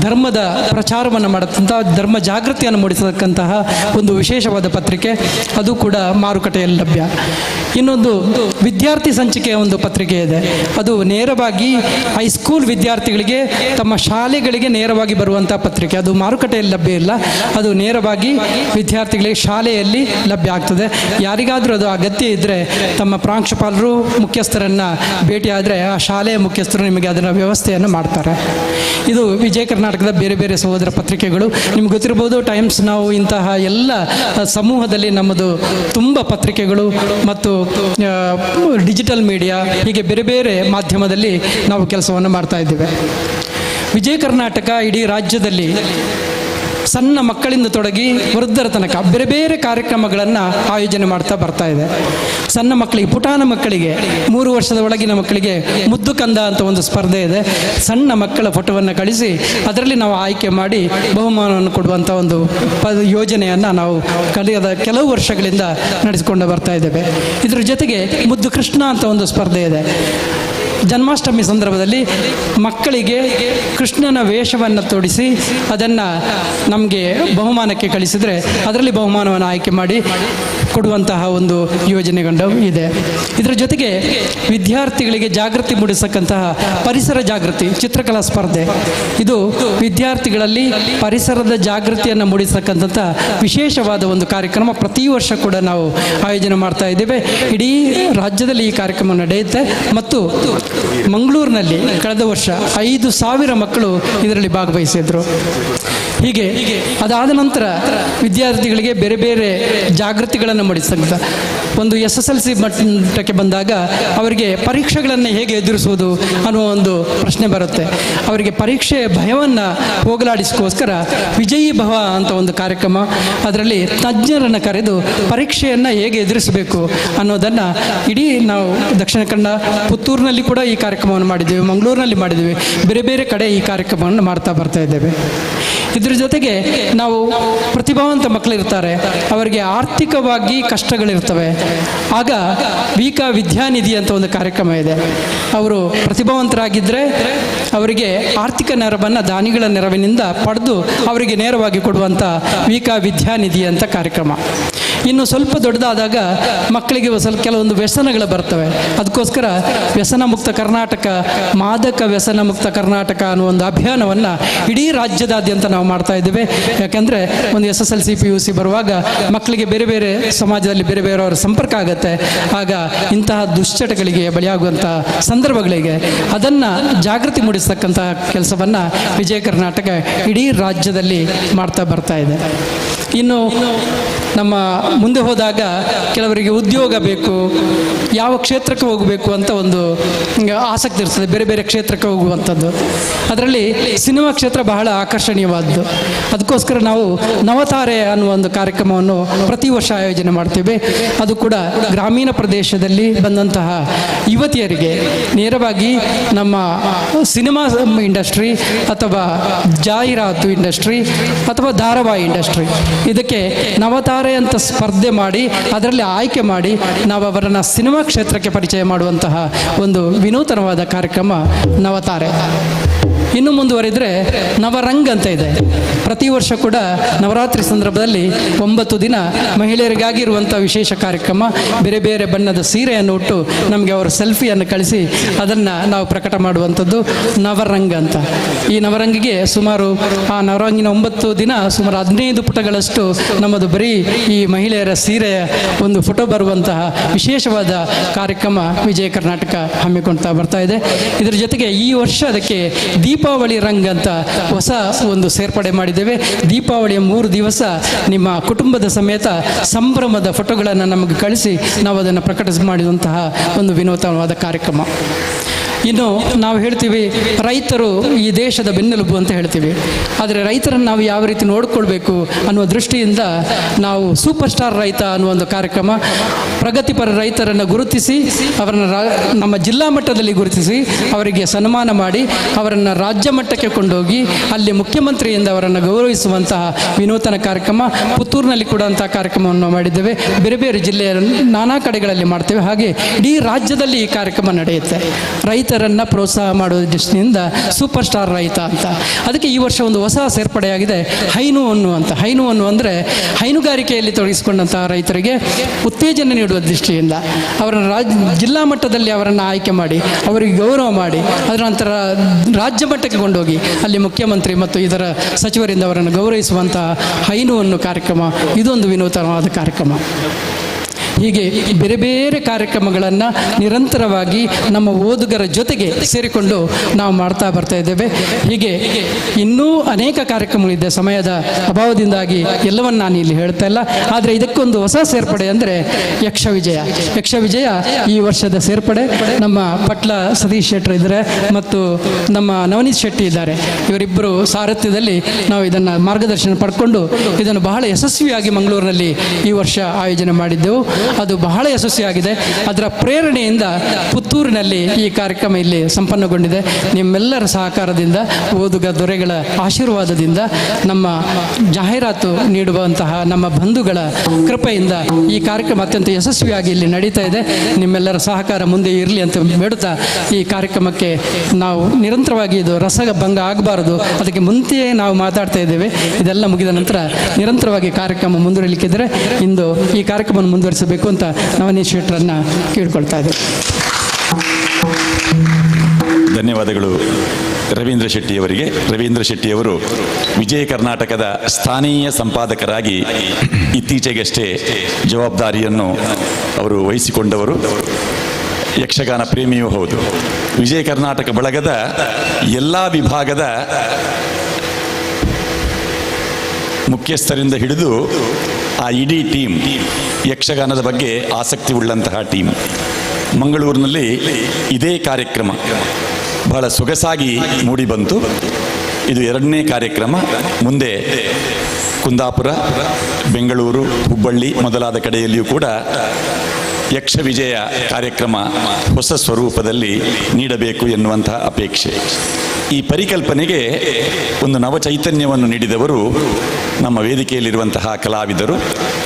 ಧರ್ಮದ ಪ್ರಚಾರವನ್ನು ಮಾಡತಕ್ಕಂತಹ ಧರ್ಮ ಜಾಗೃತಿಯನ್ನು ಮೂಡಿಸತಕ್ಕಂತಹ ಒಂದು ವಿಶೇಷವಾದ ಪತ್ರಿಕೆ, ಅದು ಕೂಡ ಮಾರುಕಟ್ಟೆಯಲ್ಲಿ ಲಭ್ಯ. ಇನ್ನೊಂದು ವಿದ್ಯಾರ್ಥಿ ಸಂಚಿಕೆಯ ಒಂದು ಪತ್ರಿಕೆ ಇದೆ, ಅದು ನೇರವಾಗಿ ಹೈಸ್ಕೂಲ್ ವಿದ್ಯಾರ್ಥಿಗಳಿಗೆ ತಮ್ಮ ಶಾಲೆಗಳಿಗೆ ನೇರವಾಗಿ ಬರುವಂತಹ ಪತ್ರಿಕೆ. ಅದು ಮಾರುಕಟ್ಟೆಯಲ್ಲಿ ಲಭ್ಯ ಇಲ್ಲ, ಅದು ನೇರವಾಗಿ ವಿದ್ಯಾರ್ಥಿಗಳಿಗೆ ಶಾಲೆಯಲ್ಲಿ ಲಭ್ಯ ಆಗ್ತದೆ. ಯಾರಿಗಾದರೂ ಅದು ಅಗತ್ಯ ಇದ್ದರೆ ತಮ್ಮ ಪ್ರಾಂಶುಪಾಲರು ಮುಖ್ಯಸ್ಥರನ್ನು ಭೇಟಿಯಾದರೆ ಆ ಶಾಲೆಯ ಮುಖ್ಯಸ್ಥರು ನಿಮಗೆ ಅದರ ವ್ಯವಸ್ಥೆಯನ್ನು ಮಾಡ್ತಾರೆ. ಇದು ವಿಜಯ ಕರ್ನಾಟಕದ ಬೇರೆ ಬೇರೆ ಸಹೋದರ ಪತ್ರಿಕೆಗಳು. ನಿಮ್ಗೆ ಗೊತ್ತಿರ್ಬೋದು, ಟೈಮ್ಸ್ ನಾವು ಇಂತಹ ಎಲ್ಲ ಸಮೂಹದಲ್ಲಿ ನಮ್ಮದು ತುಂಬ ಪತ್ರಿಕೆಗಳು ಮತ್ತು ಡಿಜಿಟಲ್ ಮೀಡಿಯಾ ಹೀಗೆ ಬೇರೆ ಬೇರೆ ಮಾಧ್ಯಮದಲ್ಲಿ ನಾವು ಕೆಲಸವನ್ನು ಮಾಡ್ತಾ ಇದ್ದೇವೆ. ವಿಜಯ ಕರ್ನಾಟಕ ಇಡೀ ರಾಜ್ಯದಲ್ಲಿ ಸಣ್ಣ ಮಕ್ಕಳಿಂದ ತೊಡಗಿ ವೃದ್ಧರ ತನಕ ಬೇರೆ ಬೇರೆ ಕಾರ್ಯಕ್ರಮಗಳನ್ನು ಆಯೋಜನೆ ಮಾಡ್ತಾ ಬರ್ತಾ ಇದೆ. ಸಣ್ಣ ಮಕ್ಕಳಿಗೆ, ಪುಟಾಣ ಮಕ್ಕಳಿಗೆ, 3 ವರ್ಷದ ಒಳಗಿನ ಮಕ್ಕಳಿಗೆ ಮುದ್ದು ಕಂದ ಅಂತ ಒಂದು ಸ್ಪರ್ಧೆ ಇದೆ. ಸಣ್ಣ ಮಕ್ಕಳ ಫೋಟೋವನ್ನು ಕಳಿಸಿ ಅದರಲ್ಲಿ ನಾವು ಆಯ್ಕೆ ಮಾಡಿ ಬಹುಮಾನವನ್ನು ಕೊಡುವಂಥ ಒಂದು ಯೋಜನೆಯನ್ನು ನಾವು ಕಳೆದ ಕೆಲವು ವರ್ಷಗಳಿಂದ ನಡೆಸಿಕೊಂಡು ಬರ್ತಾ ಇದ್ದೇವೆ. ಇದರ ಜೊತೆಗೆ ಮುದ್ದು ಕೃಷ್ಣ ಅಂತ ಒಂದು ಸ್ಪರ್ಧೆ ಇದೆ. ಜನ್ಮಾಷ್ಟಮಿ ಸಂದರ್ಭದಲ್ಲಿ ಮಕ್ಕಳಿಗೆ ಕೃಷ್ಣನ ವೇಷವನ್ನು ತೊಡಿಸಿ ಅದನ್ನು ನಮಗೆ ಬಹುಮಾನಕ್ಕೆ ಕಳಿಸಿದರೆ ಅದರಲ್ಲಿ ಬಹುಮಾನವನ್ನು ಆಯ್ಕೆ ಮಾಡಿ ಕೊಡುವಂತಹ ಒಂದು ಯೋಜನೆಗಳು ಇದೆ. ಇದರ ಜೊತೆಗೆ ವಿದ್ಯಾರ್ಥಿಗಳಿಗೆ ಜಾಗೃತಿ ಮೂಡಿಸಕ್ಕಂತಹ ಪರಿಸರ ಜಾಗೃತಿ ಚಿತ್ರಕಲಾ ಸ್ಪರ್ಧೆ, ಇದು ವಿದ್ಯಾರ್ಥಿಗಳಲ್ಲಿ ಪರಿಸರದ ಜಾಗೃತಿಯನ್ನು ಮೂಡಿಸಕ್ಕಂಥ ವಿಶೇಷವಾದ ಒಂದು ಕಾರ್ಯಕ್ರಮ. ಪ್ರತಿ ವರ್ಷ ಕೂಡ ನಾವು ಆಯೋಜನೆ ಮಾಡ್ತಾ ಇದ್ದೇವೆ. ಇಡೀ ರಾಜ್ಯದಲ್ಲಿ ಈ ಕಾರ್ಯಕ್ರಮ ನಡೆಯುತ್ತೆ ಮತ್ತು ಮಂಗಳೂರಿನಲ್ಲಿ ಕಳೆದ ವರ್ಷ 5,000 ಮಕ್ಕಳು ಇದರಲ್ಲಿ ಭಾಗವಹಿಸಿದ್ರು. ಹೀಗೆ ಅದಾದ ನಂತರ ವಿದ್ಯಾರ್ಥಿಗಳಿಗೆ ಬೇರೆ ಬೇರೆ ಜಾಗೃತಿಗಳನ್ನು ಮೂಡಿಸಂತ ಒಂದು SSLC ಮಟ್ಟಕ್ಕೆ ಬಂದಾಗ ಅವರಿಗೆ ಪರೀಕ್ಷೆಗಳನ್ನು ಹೇಗೆ ಎದುರಿಸುವುದು ಅನ್ನುವ ಒಂದು ಪ್ರಶ್ನೆ ಬರುತ್ತೆ. ಅವರಿಗೆ ಪರೀಕ್ಷೆಯ ಭಯವನ್ನು ಹೋಗಲಾಡಿಸೋಸ್ಕರ ವಿಜಯೀ ಭವ ಅಂತ ಒಂದು ಕಾರ್ಯಕ್ರಮ, ಅದರಲ್ಲಿ ತಜ್ಞರನ್ನು ಕರೆದು ಪರೀಕ್ಷೆಯನ್ನು ಹೇಗೆ ಎದುರಿಸಬೇಕು ಅನ್ನೋದನ್ನು ಇಡೀ ನಾವು ದಕ್ಷಿಣ ಕನ್ನಡ ಪುತ್ತೂರಿನಲ್ಲಿ ಕೂಡ ಈ ಕಾರ್ಯಕ್ರಮವನ್ನು ಮಾಡಿದ್ದೇವೆ, ಮಂಗಳೂರಿನಲ್ಲಿ ಮಾಡಿದ್ದೇವೆ, ಬೇರೆ ಬೇರೆ ಕಡೆ ಈ ಕಾರ್ಯಕ್ರಮವನ್ನು ಮಾಡ್ತಾ ಬರ್ತಾ ಇದ್ದೇವೆ. ಇದರ ಜೊತೆಗೆ ನಾವು ಪ್ರತಿಭಾವಂತ ಮಕ್ಕಳಿರ್ತಾರೆ, ಅವರಿಗೆ ಆರ್ಥಿಕವಾಗಿ ಕಷ್ಟಗಳಿರ್ತವೆ. ಆಗ ವಿದ್ಯಾನಿಧಿ ಅಂತ ಒಂದು ಕಾರ್ಯಕ್ರಮ ಇದೆ. ಅವರು ಪ್ರತಿಭಾವಂತರಾಗಿದ್ದರೆ ಅವರಿಗೆ ಆರ್ಥಿಕ ನೆರವನ್ನು ದಾನಿಗಳ ನೆರವಿನಿಂದ ಪಡೆದು ಅವರಿಗೆ ನೇರವಾಗಿ ಕೊಡುವಂಥ ವಿದ್ಯಾನಿಧಿ ಅಂತ ಕಾರ್ಯಕ್ರಮ. ಇನ್ನು ಸ್ವಲ್ಪ ದೊಡ್ಡದಾದಾಗ ಮಕ್ಕಳಿಗೆ ಕೆಲವೊಂದು ವ್ಯಸನಗಳು ಬರ್ತವೆ. ಅದಕ್ಕೋಸ್ಕರ ವ್ಯಸನ ಮುಕ್ತ ಕರ್ನಾಟಕ, ಮಾದಕ ವ್ಯಸನ ಮುಕ್ತ ಕರ್ನಾಟಕ ಅನ್ನೋ ಒಂದು ಅಭಿಯಾನವನ್ನು ಇಡೀ ರಾಜ್ಯದಾದ್ಯಂತ ನಾವು ಮಾಡ್ತಾ ಇದ್ದೇವೆ. ಯಾಕೆಂದರೆ ಒಂದು SSLC PUC ಬರುವಾಗ ಮಕ್ಕಳಿಗೆ ಬೇರೆ ಬೇರೆ ಸಮಾಜದಲ್ಲಿ ಬೇರೆ ಬೇರೆಯವರ ಸಂಪರ್ಕ ಆಗುತ್ತೆ. ಆಗ ಇಂತಹ ದುಶ್ಚಟಗಳಿಗೆ ಬಲಿಯಾಗುವಂಥ ಸಂದರ್ಭಗಳಿಗೆ ಅದನ್ನು ಜಾಗೃತಿ ಮೂಡಿಸ್ತಕ್ಕಂಥ ಕೆಲಸವನ್ನು ವಿಜಯ ಕರ್ನಾಟಕ ಇಡೀ ರಾಜ್ಯದಲ್ಲಿ ಮಾಡ್ತಾ ಬರ್ತಾ ಇದೆ. ಇನ್ನು ನಮ್ಮ ಮುಂದೆ ಹೋದಾಗ ಕೆಲವರಿಗೆ ಉದ್ಯೋಗ ಬೇಕು, ಯಾವ ಕ್ಷೇತ್ರಕ್ಕೆ ಹೋಗಬೇಕು ಅಂತ ಒಂದು ಆಸಕ್ತಿ ಇರ್ತದೆ, ಬೇರೆ ಬೇರೆ ಕ್ಷೇತ್ರಕ್ಕೆ ಹೋಗುವಂಥದ್ದು. ಅದರಲ್ಲಿ ಸಿನಿಮಾ ಕ್ಷೇತ್ರ ಬಹಳ ಆಕರ್ಷಣೀಯವಾದ್ದು. ಅದಕ್ಕೋಸ್ಕರ ನಾವು ನವತಾರೆ ಅನ್ನುವ ಒಂದು ಕಾರ್ಯಕ್ರಮವನ್ನು ಪ್ರತಿ ವರ್ಷ ಆಯೋಜನೆ ಮಾಡ್ತೇವೆ. ಅದು ಕೂಡ ಗ್ರಾಮೀಣ ಪ್ರದೇಶದಲ್ಲಿ ಬಂದಂತಹ ಯುವತಿಯರಿಗೆ ನೇರವಾಗಿ ನಮ್ಮ ಸಿನಿಮಾ ಇಂಡಸ್ಟ್ರಿ ಅಥವಾ ಜಾಹೀರಾತು ಇಂಡಸ್ಟ್ರಿ ಅಥವಾ ಧಾರಾವಾಹಿ ಇಂಡಸ್ಟ್ರಿ, ಇದಕ್ಕೆ ನವತಾರೆ ಅಂತ ಸ್ಪರ್ಧೆ ಮಾಡಿ ಅದರಲ್ಲಿ ಆಯ್ಕೆ ಮಾಡಿ ನಾವು ಅವರನ್ನು ಸಿನಿಮಾ ಕ್ಷೇತ್ರಕ್ಕೆ ಪರಿಚಯ ಮಾಡುವಂತಹ ಒಂದು ವಿನೂತನವಾದ ಕಾರ್ಯಕ್ರಮ ನವತಾರೆ. ಇನ್ನು ಮುಂದುವರಿದರೆ ನವರಂಗ್ ಅಂತ ಇದೆ. ಪ್ರತಿ ವರ್ಷ ಕೂಡ ನವರಾತ್ರಿ ಸಂದರ್ಭದಲ್ಲಿ 9 ದಿನ ಮಹಿಳೆಯರಿಗಾಗಿ ಇರುವಂಥ ವಿಶೇಷ ಕಾರ್ಯಕ್ರಮ. ಬೇರೆ ಬೇರೆ ಬಣ್ಣದ ಸೀರೆಯನ್ನು ಉಟ್ಟು ನಮಗೆ ಅವರ ಸೆಲ್ಫಿಯನ್ನು ಕಳಿಸಿ ಅದನ್ನು ನಾವು ಪ್ರಕಟ ಮಾಡುವಂಥದ್ದು ನವರಂಗ್ ಅಂತ. ಈ ನವರಂಗಿಗೆ ಸುಮಾರು ಆ ನವರಂಗಿನ 9 ದಿನ ಸುಮಾರು 15 ಪುಟಗಳಷ್ಟು ನಮ್ಮದು ಬರೀ ಈ ಮಹಿಳೆಯರ ಸೀರೆಯ ಒಂದು ಫೋಟೋ ಬರುವಂತಹ ವಿಶೇಷವಾದ ಕಾರ್ಯಕ್ರಮ ವಿಜಯ ಕರ್ನಾಟಕ ಹಮ್ಮಿಕೊಳ್ತಾ ಬರ್ತಾ ಇದೆ. ಇದರ ಜೊತೆಗೆ ಈ ವರ್ಷ ಅದಕ್ಕೆ ದೀಪಾವಳಿ ರಂಗ್ ಅಂತ ಹೊಸ ಒಂದು ಸೇರ್ಪಡೆ ಮಾಡಿದ್ದೇವೆ. ದೀಪಾವಳಿಯ 3 ದಿವಸ ನಿಮ್ಮ ಕುಟುಂಬದ ಸಮೇತ ಸಂಭ್ರಮದ ಫೋಟೋಗಳನ್ನು ನಮಗೆ ಕಳಿಸಿ ನಾವು ಅದನ್ನು ಪ್ರಕಟ ಮಾಡಿದಂತಹ ಒಂದು ವಿನೂತನವಾದ ಕಾರ್ಯಕ್ರಮ. ಇನ್ನು ನಾವು ಹೇಳ್ತೀವಿ ರೈತರು ಈ ದೇಶದ ಬೆನ್ನೆಲುಬು ಅಂತ ಹೇಳ್ತೀವಿ. ಆದರೆ ರೈತರನ್ನು ನಾವು ಯಾವ ರೀತಿ ನೋಡಿಕೊಳ್ಬೇಕು ಅನ್ನುವ ದೃಷ್ಟಿಯಿಂದ ನಾವು ಸೂಪರ್ ಸ್ಟಾರ್ ರೈತ ಅನ್ನುವ ಒಂದು ಕಾರ್ಯಕ್ರಮ, ಪ್ರಗತಿಪರ ರೈತರನ್ನು ಗುರುತಿಸಿ ಅವರನ್ನು ನಮ್ಮ ಜಿಲ್ಲಾ ಮಟ್ಟದಲ್ಲಿ ಗುರುತಿಸಿ ಅವರಿಗೆ ಸನ್ಮಾನ ಮಾಡಿ ಅವರನ್ನು ರಾಜ್ಯ ಮಟ್ಟಕ್ಕೆ ಕೊಂಡೋಗಿ ಅಲ್ಲಿ ಮುಖ್ಯಮಂತ್ರಿಯಿಂದ ಅವರನ್ನು ಗೌರವಿಸುವಂತಹ ವಿನೂತನ ಕಾರ್ಯಕ್ರಮ. ಪುತ್ತೂರಿನಲ್ಲಿ ಕೂಡ ಅಂತಹ ಕಾರ್ಯಕ್ರಮವನ್ನು ಮಾಡಿದ್ದೇವೆ. ಬೇರೆ ಬೇರೆ ಜಿಲ್ಲೆಯ ನಾನಾ ಕಡೆಗಳಲ್ಲಿ ಮಾಡ್ತೇವೆ. ಹಾಗೆ ಇಡೀ ರಾಜ್ಯದಲ್ಲಿ ಈ ಕಾರ್ಯಕ್ರಮ ನಡೆಯುತ್ತೆ. ರೈತರನ್ನು ಪ್ರೋತ್ಸಾಹ ಮಾಡುವ ದೃಷ್ಟಿಯಿಂದ ಸೂಪರ್ ಸ್ಟಾರ್ ರೈತ ಅಂತ. ಅದಕ್ಕೆ ಈ ವರ್ಷ ಒಂದು ಹೊಸ ಸೇರ್ಪಡೆಯಾಗಿದೆ ಹೈನು ಅನ್ನುವಂಥ. ಹೈನು ಅಂದರೆ ಹೈನುಗಾರಿಕೆಯಲ್ಲಿ ತೊಡಗಿಸಿಕೊಂಡಂತಹ ರೈತರಿಗೆ ಉತ್ತೇಜನ ನೀಡುವ ದೃಷ್ಟಿಯಿಂದ ಅವರನ್ನು ಜಿಲ್ಲಾ ಮಟ್ಟದಲ್ಲಿ ಅವರನ್ನು ಆಯ್ಕೆ ಮಾಡಿ ಅವರಿಗೆ ಗೌರವ ಮಾಡಿ ಅದರ ನಂತರ ರಾಜ್ಯ ಮಟ್ಟಕ್ಕೆ ಕೊಂಡೋಗಿ ಅಲ್ಲಿ ಮುಖ್ಯಮಂತ್ರಿ ಮತ್ತು ಇದರ ಸಚಿವರಿಂದ ಅವರನ್ನು ಗೌರವಿಸುವಂತಹ ಹೈನು ಅನ್ನೋ ಕಾರ್ಯಕ್ರಮ ಇದೊಂದು ವಿನೂತನವಾದ ಕಾರ್ಯಕ್ರಮ. ಹೀಗೆ ಬೇರೆ ಬೇರೆ ಕಾರ್ಯಕ್ರಮಗಳನ್ನು ನಿರಂತರವಾಗಿ ನಮ್ಮ ಓದುಗರ ಜೊತೆಗೆ ಸೇರಿಕೊಂಡು ನಾವು ಮಾಡ್ತಾ ಬರ್ತಾ ಇದ್ದೇವೆ. ಹೀಗೆ ಇನ್ನೂ ಅನೇಕ ಕಾರ್ಯಕ್ರಮಗಳಿದೆ. ಸಮಯದ ಅಭಾವದಿಂದಾಗಿ ಎಲ್ಲವನ್ನು ನಾನು ಇಲ್ಲಿ ಹೇಳ್ತಾ ಇಲ್ಲ. ಆದರೆ ಇದಕ್ಕೊಂದು ಹೊಸ ಸೇರ್ಪಡೆ ಅಂದರೆ ಯಕ್ಷ ವಿಜಯ ಈ ವರ್ಷದ ಸೇರ್ಪಡೆ. ನಮ್ಮ ಪಟ್ಲ ಸತೀಶ್ ಶೆಟ್ಟರ್ ಇದ್ದಾರೆ ಮತ್ತು ನಮ್ಮ ನವನೀತ್ ಶೆಟ್ಟಿ ಇದ್ದಾರೆ. ಇವರಿಬ್ಬರು ಸಾರಥ್ಯದಲ್ಲಿ ನಾವು ಇದನ್ನು ಮಾರ್ಗದರ್ಶನ ಪಡ್ಕೊಂಡು ಇದನ್ನು ಬಹಳ ಯಶಸ್ವಿಯಾಗಿ ಮಂಗಳೂರಿನಲ್ಲಿ ಈ ವರ್ಷ ಆಯೋಜನೆ ಮಾಡಿದ್ದೆವು. ಅದು ಬಹಳ ಯಶಸ್ವಿಯಾಗಿದೆ. ಅದರ ಪ್ರೇರಣೆಯಿಂದ ಪುತ್ತೂರಿನಲ್ಲಿ ಈ ಕಾರ್ಯಕ್ರಮ ಇಲ್ಲಿ ಸಂಪನ್ನಗೊಂಡಿದೆ. ನಿಮ್ಮೆಲ್ಲರ ಸಹಕಾರದಿಂದ, ಓದುಗ ದೊರೆಗಳ ಆಶೀರ್ವಾದದಿಂದ, ನಮ್ಮ ಜಾಹೀರಾತು ನೀಡುವಂತಹ ನಮ್ಮ ಬಂಧುಗಳ ಕೃಪೆಯಿಂದ ಈ ಕಾರ್ಯಕ್ರಮ ಅತ್ಯಂತ ಯಶಸ್ವಿಯಾಗಿ ಇಲ್ಲಿ ನಡೀತಾ ಇದೆ. ನಿಮ್ಮೆಲ್ಲರ ಸಹಕಾರ ಮುಂದೆ ಇರಲಿ ಅಂತ ಬೇಡುತ್ತಾ ಈ ಕಾರ್ಯಕ್ರಮಕ್ಕೆ ನಾವು ನಿರಂತರವಾಗಿ ಇದು ರಸಭಂಗ ಆಗಬಾರದು, ಅದಕ್ಕೆ ಮುಂಚೆಯೇ ನಾವು ಮಾತಾಡ್ತಾ ಇದ್ದೇವೆ. ಇದೆಲ್ಲ ಮುಗಿದ ನಂತರ ನಿರಂತರವಾಗಿ ಕಾರ್ಯಕ್ರಮ ಮುಂದುವರಿಲಿಕ್ಕಿದ್ರೆ ಇಂದು ಈ ಕಾರ್ಯಕ್ರಮವನ್ನು ಮುಂದುವರಿಸಬೇಕು ಅಂತ ನವನೀತ್ ಶೆಟ್ಟರನ್ನು ಕೇಳ್ಕೊಳ್ತಾ ಇದ್ದೇವೆ. ಧನ್ಯವಾದಗಳು ರವೀಂದ್ರ ಶೆಟ್ಟಿಯವರಿಗೆ. ರವೀಂದ್ರ ಶೆಟ್ಟಿಯವರು ವಿಜಯ ಕರ್ನಾಟಕದ ಸ್ಥಾನೀಯ ಸಂಪಾದಕರಾಗಿ ಇತ್ತೀಚೆಗಷ್ಟೇ ಜವಾಬ್ದಾರಿಯನ್ನು ಅವರು ವಹಿಸಿಕೊಂಡವರು. ಯಕ್ಷಗಾನ ಪ್ರೇಮಿಯೂ ಹೌದು. ವಿಜಯ ಕರ್ನಾಟಕ ಬಳಗದ ಎಲ್ಲ ವಿಭಾಗದ ಮುಖ್ಯಸ್ಥರಿಂದ ಹಿಡಿದು ಆ ಇಡೀ ಟೀಮ್ ಯಕ್ಷಗಾನದ ಬಗ್ಗೆ ಆಸಕ್ತಿ ಉಳ್ಳಂತಹ ಟೀಮ್. ಮಂಗಳೂರಿನಲ್ಲಿ ಇದೇ ಕಾರ್ಯಕ್ರಮ ಬಹಳ ಸೊಗಸಾಗಿ ಮೂಡಿಬಂತು. ಇದು 2ನೇ ಕಾರ್ಯಕ್ರಮ. ಮುಂದೆ ಕುಂದಾಪುರ, ಬೆಂಗಳೂರು, ಹುಬ್ಬಳ್ಳಿ ಮೊದಲಾದ ಕಡೆಯಲ್ಲಿಯೂ ಕೂಡ ಯಕ್ಷ ವಿಜಯ ಕಾರ್ಯಕ್ರಮ ಹೊಸ ಸ್ವರೂಪದಲ್ಲಿ ನೀಡಬೇಕು ಎನ್ನುವಂತಹ ಅಪೇಕ್ಷೆ. ಈ ಪರಿಕಲ್ಪನೆಗೆ ಒಂದು ನವಚೈತನ್ಯವನ್ನು ನೀಡಿದವರು ನಮ್ಮ ವೇದಿಕೆಯಲ್ಲಿರುವಂತಹ ಕಲಾವಿದರು.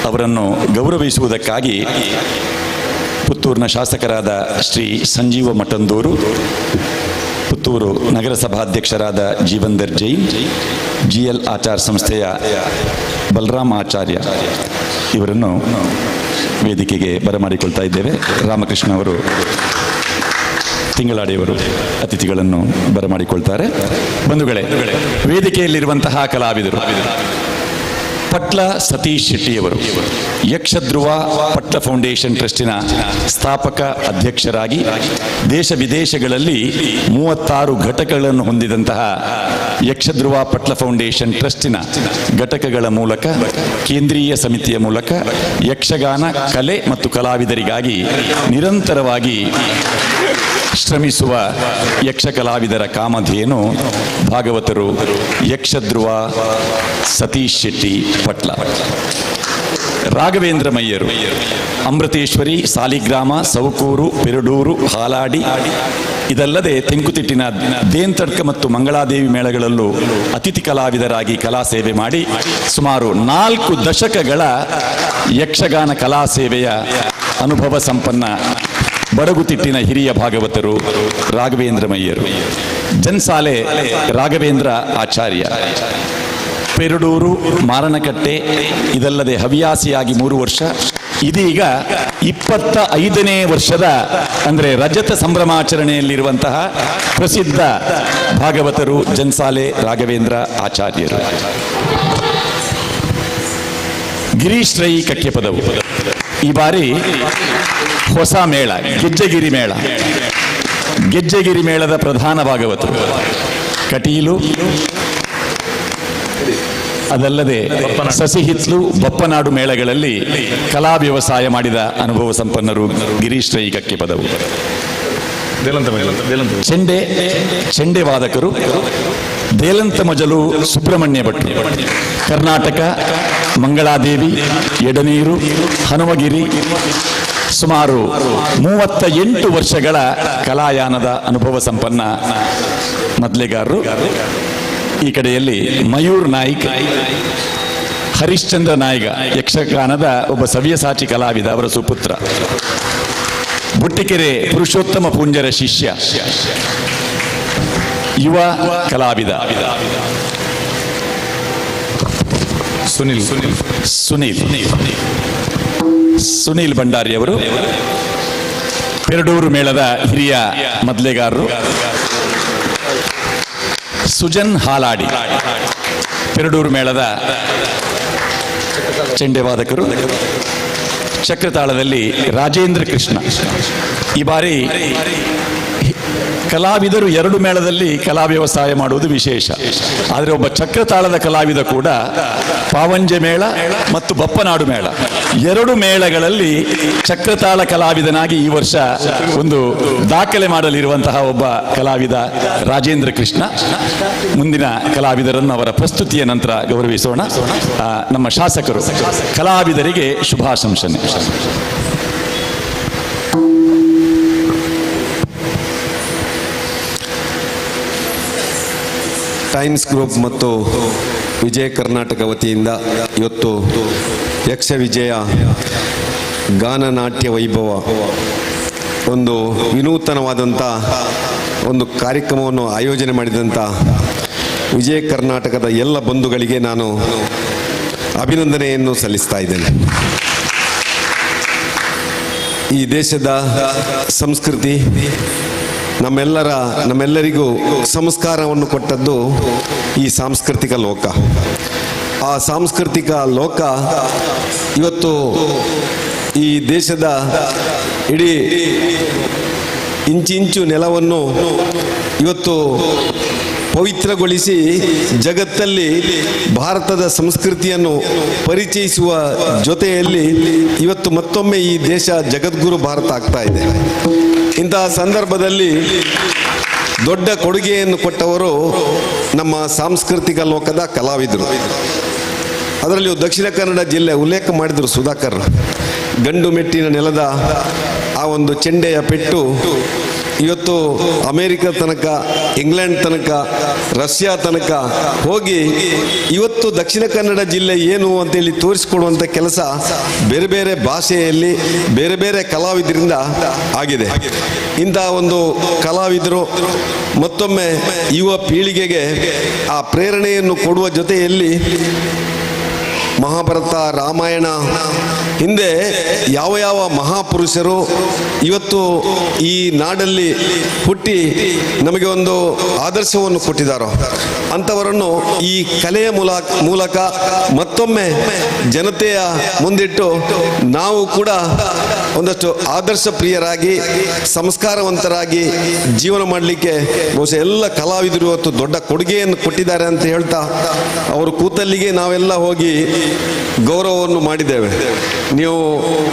ಅವರನ್ನು ಗೌರವಿಸುವುದಕ್ಕಾಗಿ ಪುತ್ತೂರಿನ ಶಾಸಕರಾದ ಶ್ರೀ ಸಂಜೀವ ಮಠಂದೂರು, ಪುತ್ತೂರು ನಗರಸಭಾಧ್ಯಕ್ಷರಾದ ಜೀವಂದರ್ ಜೈನ್, GL ಆಚಾರ್ ಸಂಸ್ಥೆಯ ಬಲರಾಮ್ ಆಚಾರ್ಯ ಇವರನ್ನು ವೇದಿಕೆಗೆ ಬರಮಾಡಿಕೊಳ್ತಾ ಇದ್ದೇವೆ. ರಾಮಕೃಷ್ಣ ಅವರು, ತಿಂಗಳಾಡಿಯವರು ಅತಿಥಿಗಳನ್ನು ಬರಮಾಡಿಕೊಳ್ತಾರೆ. ಬಂಧುಗಳೇ, ವೇದಿಕೆಯಲ್ಲಿರುವಂತಹ ಕಲಾವಿದರು ಪಟ್ಲ ಸತೀಶ್ ಶೆಟ್ಟಿಯವರು ಯಕ್ಷಧ್ರುವ ಪಟ್ಲ ಫೌಂಡೇಶನ್ ಟ್ರಸ್ಟಿನ ಸ್ಥಾಪಕ ಅಧ್ಯಕ್ಷರಾಗಿ ದೇಶ ವಿದೇಶಗಳಲ್ಲಿ 36 ಘಟಕಗಳನ್ನು ಹೊಂದಿದಂತಹ ಯಕ್ಷಧ್ರುವ ಪಟ್ಲ ಫೌಂಡೇಶನ್ ಟ್ರಸ್ಟಿನ ಘಟಕಗಳ ಮೂಲಕ, ಕೇಂದ್ರೀಯ ಸಮಿತಿಯ ಮೂಲಕ ಯಕ್ಷಗಾನ ಕಲೆ ಮತ್ತು ಕಲಾವಿದರಿಗಾಗಿ ನಿರಂತರವಾಗಿ ಶ್ರಮಿಸುವ ಯಕ್ಷ ಕಲಾವಿದರ ಕಾಮಧೇನು ಭಾಗವತರು ಯಕ್ಷಧ್ರುವ ಸತೀಶ್ ಶೆಟ್ಟಿ ಪಟ್ಲ. ರಾಘವೇಂದ್ರ ಮಯ್ಯರು ಅಮೃತೇಶ್ವರಿ, ಸಾಲಿಗ್ರಾಮ, ಸೌಕೂರು, ಪೆರಡೂರು, ಹಾಲಾಡಿ, ಇದಲ್ಲದೆ ತೆಂಕುತಿಟ್ಟಿನ ದೇಂತಡ್ಕ ಮತ್ತು ಮಂಗಳಾದೇವಿ ಮೇಳಗಳಲ್ಲೂ ಅತಿಥಿ ಕಲಾವಿದರಾಗಿ ಕಲಾ ಸೇವೆ ಮಾಡಿ ಸುಮಾರು 4 ದಶಕಗಳ ಯಕ್ಷಗಾನ ಕಲಾ ಸೇವೆಯ ಅನುಭವ ಸಂಪನ್ನ ಬಡಗುತಿಟ್ಟಿನ ಹಿರಿಯ ಭಾಗವತರು ರಾಘವೇಂದ್ರ ಮಯ್ಯರು. ಜನ್ಸಾಲೆ ರಾಘವೇಂದ್ರ ಆಚಾರ್ಯ, ಪೆರಡೂರು, ಮಾರಣಕಟ್ಟೆ, ಇದಲ್ಲದೆ ಹವ್ಯಾಸಿಯಾಗಿ 3 ವರ್ಷ, ಇದೀಗ 25ನೇ ವರ್ಷದ ಅಂದರೆ ರಜತ ಸಂಭ್ರಮಾಚರಣೆಯಲ್ಲಿರುವಂತಹ ಪ್ರಸಿದ್ಧ ಭಾಗವತರು ಜನ್ಸಾಲೆ ರಾಘವೇಂದ್ರ ಆಚಾರ್ಯರು. ಗಿರೀಶ್ ರೈ ಕಕ್ಕೆಪದವು ಈ ಬಾರಿ ಹೊಸ ಮೇಳ ಗೆಜ್ಜೆಗಿರಿ ಮೇಳ. ಗೆಜ್ಜೆಗಿರಿ ಮೇಳದ ಪ್ರಧಾನ ಭಾಗವತರು ಕಟೀಲು, ಅದಲ್ಲದೆ ಸಸಿಹಿತ್ಲು, ಬಪ್ಪನಾಡು ಮೇಳಗಳಲ್ಲಿ ಕಲಾ ವ್ಯವಸಾಯ ಮಾಡಿದ ಅನುಭವ ಸಂಪನ್ನರು ಗಿರೀಶ್ ರೈ ಕಕ್ಕೆಪದವು. ಚೆಂಡೆ ವಾದಕರು ದೇಲಂತ ಮೊಜಲು ಸುಬ್ರಹ್ಮಣ್ಯ ಭಟ್. ಕರ್ನಾಟಕ, ಮಂಗಳಾದೇವಿ, ಎಡನೀರು, ಹನುಮಗಿರಿ, ಸುಮಾರು 38 ವರ್ಷಗಳ ಕಲಾಯಾನದ ಅನುಭವ ಸಂಪನ್ನ ಮೊದಲೆಗಾರರು. ಈ ಕಡೆಯಲ್ಲಿ ಮಯೂರ್ ನಾಯ್ಕ್, ಹರಿಶ್ಚಂದ್ರ ನಾಯ್ಕ, ಯಕ್ಷಗಾನದ ಒಬ್ಬ ಸವ್ಯಸಾಚಿ ಕಲಾವಿದ, ಅವರ ಸುಪುತ್ರ. ಬುಟ್ಟಿಕೆರೆ ಪುರುಷೋತ್ತಮ ಪೂಂಜರ ಶಿಷ್ಯ, ಯುವ ಕಲಾವಿದ. ಸುನೀಲ್ ಭಂಡಾರಿ ಅವರು ಪೆರಡೂರು ಮೇಳದ ಹಿರಿಯ ಮೊದಲೆಗಾರರು. ಸುಜನ್ ಹಾಲಾಡಿ ಪೆರಡೂರು ಮೇಳದ ಚೆಂಡೆ ವಾದಕರು. ಚಕ್ರತಾಳದಲ್ಲಿ ರಾಜೇಂದ್ರ ಕೃಷ್ಣ. ಈ ಬಾರಿ ಕಲಾವಿದರು ಎರಡು ಮೇಳದಲ್ಲಿ ಕಲಾ ವ್ಯವಸಾಯ ಮಾಡುವುದು ವಿಶೇಷ. ಆದರೆ ಒಬ್ಬ ಚಕ್ರತಾಳದ ಕಲಾವಿದ ಕೂಡ ಪಾವಂಜೆ ಮೇಳ ಮತ್ತು ಬಪ್ಪನಾಡು ಮೇಳ ಎರಡು ಮೇಳಗಳಲ್ಲಿ ಚಕ್ರತಾಳ ಕಲಾವಿದನಾಗಿ ಈ ವರ್ಷ ಒಂದು ದಾಖಲೆ ಮಾಡಲಿರುವಂತಹ ಒಬ್ಬ ಕಲಾವಿದ ರಾಜೇಂದ್ರ ಕೃಷ್ಣ. ಮುಂದಿನ ಕಲಾವಿದರನ್ನು ಅವರ ಪ್ರಸ್ತುತಿಯ ನಂತರ ಗೌರವಿಸೋಣ. ನಮ್ಮ ಶಾಸಕರು ಕಲಾವಿದರಿಗೆ ಶುಭಾಶಂಸನೆ. ಟೈಮ್ಸ್ ಗ್ರೂಪ್ ಮತ್ತು ವಿಜಯ ಕರ್ನಾಟಕ ವತಿಯಿಂದ ಇವತ್ತು ಯಕ್ಷ ವಿಜಯ ಗಾನ ನಾಟ್ಯ ವೈಭವ ಒಂದು ವಿನೂತನವಾದಂಥ ಒಂದು ಕಾರ್ಯಕ್ರಮವನ್ನು ಆಯೋಜನೆ ಮಾಡಿದಂಥ ವಿಜಯ ಕರ್ನಾಟಕದ ಎಲ್ಲ ಬಂಧುಗಳಿಗೆ ನಾನು ಅಭಿನಂದನೆಯನ್ನು ಸಲ್ಲಿಸ್ತಾ ಇದ್ದೇನೆ. ಈ ದೇಶದ ಸಂಸ್ಕೃತಿ ನಮ್ಮೆಲ್ಲರಿಗೂ ಸಂಸ್ಕಾರವನ್ನು ಕೊಟ್ಟದ್ದು ಈ ಸಾಂಸ್ಕೃತಿಕ ಲೋಕ. ಆ ಸಾಂಸ್ಕೃತಿಕ ಲೋಕ ಇವತ್ತು ಈ ದೇಶದ ಇಡೀ ಇಂಚಿಂಚು ನೆಲವನ್ನು ಇವತ್ತು ಪವಿತ್ರಗೊಳಿಸಿ ಜಗತ್ತಲ್ಲಿ ಭಾರತದ ಸಂಸ್ಕೃತಿಯನ್ನು ಪರಿಚಯಿಸುವ ಜೊತೆಯಲ್ಲಿ ಇವತ್ತು ಮತ್ತೊಮ್ಮೆ ಈ ದೇಶ ಜಗದ್ಗುರು ಭಾರತ ಆಗ್ತಾ ಇದೆ. ಇಂತಹ ಸಂದರ್ಭದಲ್ಲಿ ದೊಡ್ಡ ಕೊಡುಗೆಯನ್ನು ಕೊಟ್ಟವರು ನಮ್ಮ ಸಾಂಸ್ಕೃತಿಕ ಲೋಕದ ಕಲಾವಿದರು. ಅದರಲ್ಲಿಯೂ ದಕ್ಷಿಣ ಕನ್ನಡ ಜಿಲ್ಲೆ ಉಲ್ಲೇಖ ಮಾಡಿದರು ಸುಧಾಕರ್. ಗಂಡು ಮೆಟ್ಟಿನ ನೆಲದ ಆ ಒಂದು ಚೆಂಡೆಯ ಪೆಟ್ಟು ಇವತ್ತು ಅಮೇರಿಕ ತನಕ, ಇಂಗ್ಲೆಂಡ್ ತನಕ, ರಷ್ಯಾ ತನಕ ಹೋಗಿ ಇವತ್ತು ದಕ್ಷಿಣ ಕನ್ನಡ ಜಿಲ್ಲೆ ಏನು ಅಂತೇಳಿ ತೋರಿಸಿಕೊಡುವಂಥ ಕೆಲಸ ಬೇರೆ ಬೇರೆ ಭಾಷೆಯಲ್ಲಿ ಬೇರೆ ಬೇರೆ ಕಲಾವಿದರಿಂದ ಆಗಿದೆ. ಇಂತಹ ಒಂದು ಕಲಾವಿದರು ಮತ್ತೊಮ್ಮೆ ಯುವ ಪೀಳಿಗೆಗೆ ಆ ಪ್ರೇರಣೆಯನ್ನು ಕೊಡುವ ಜೊತೆಯಲ್ಲಿ ಮಹಾಭಾರತ, ರಾಮಾಯಣ ಹಿಂದೆ ಯಾವ ಯಾವ ಮಹಾಪುರುಷರು ಇವತ್ತು ಈ ನಾಡಲ್ಲಿ ಹುಟ್ಟಿ ನಮಗೆ ಒಂದು ಆದರ್ಶವನ್ನು ಕೊಟ್ಟಿದ್ದಾರೋ ಅಂಥವರನ್ನು ಈ ಕಲೆಯ ಮೂಲಕ ಮತ್ತೊಮ್ಮೆ ಜನತೆಯ ಮುಂದಿಟ್ಟು ನಾವು ಕೂಡ ಒಂದಷ್ಟು ಆದರ್ಶ ಪ್ರಿಯರಾಗಿ ಸಂಸ್ಕಾರವಂತರಾಗಿ ಜೀವನ ಮಾಡಲಿಕ್ಕೆ ಬಹುಶಃ ಎಲ್ಲ ಕಲಾವಿದರು ಇವತ್ತು ದೊಡ್ಡ ಕೊಡುಗೆಯನ್ನು ಕೊಟ್ಟಿದ್ದಾರೆ ಅಂತ ಹೇಳ್ತಾ ಅವರು ಕೂತಲ್ಲಿಗೆ ನಾವೆಲ್ಲ ಹೋಗಿ ಗೌರವವನ್ನು ಮಾಡಿದ್ದೇವೆ. ನೀವು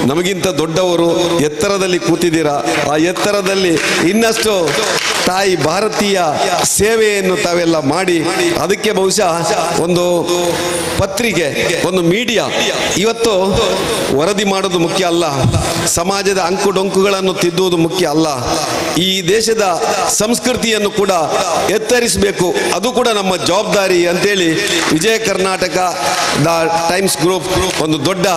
ನಮಗಿಂತ ದೊಡ್ಡವರು ಎತ್ತರದಲ್ಲಿ ಕೂತಿದ್ದೀರಾ. ಆ ಎತ್ತರದಲ್ಲಿ ಇನ್ನಷ್ಟು ತಾಯಿ ಭಾರತೀಯ ಸೇವೆಯನ್ನು ತಾವೆಲ್ಲ ಮಾಡಿ ಅದಕ್ಕೆ ಬಹುಶಃ ಒಂದು ಪತ್ರಿಕೆ, ಒಂದು ಮೀಡಿಯಾ ಇವತ್ತು ವರದಿ ಮಾಡೋದು ಮುಖ್ಯ ಅಲ್ಲ, ಸಮಾಜದ ಅಂಕುಡೊಂಕುಗಳನ್ನು ತಿದ್ದುವುದು ಮುಖ್ಯ ಅಲ್ಲ, ಈ ದೇಶದ ಸಂಸ್ಕೃತಿಯನ್ನು ಕೂಡ ಎತ್ತರಿಸಬೇಕು, ಅದು ಕೂಡ ನಮ್ಮ ಜವಾಬ್ದಾರಿ ಅಂತೇಳಿ Vijaya Karnataka the times group ಒಂದು ದೊಡ್ಡ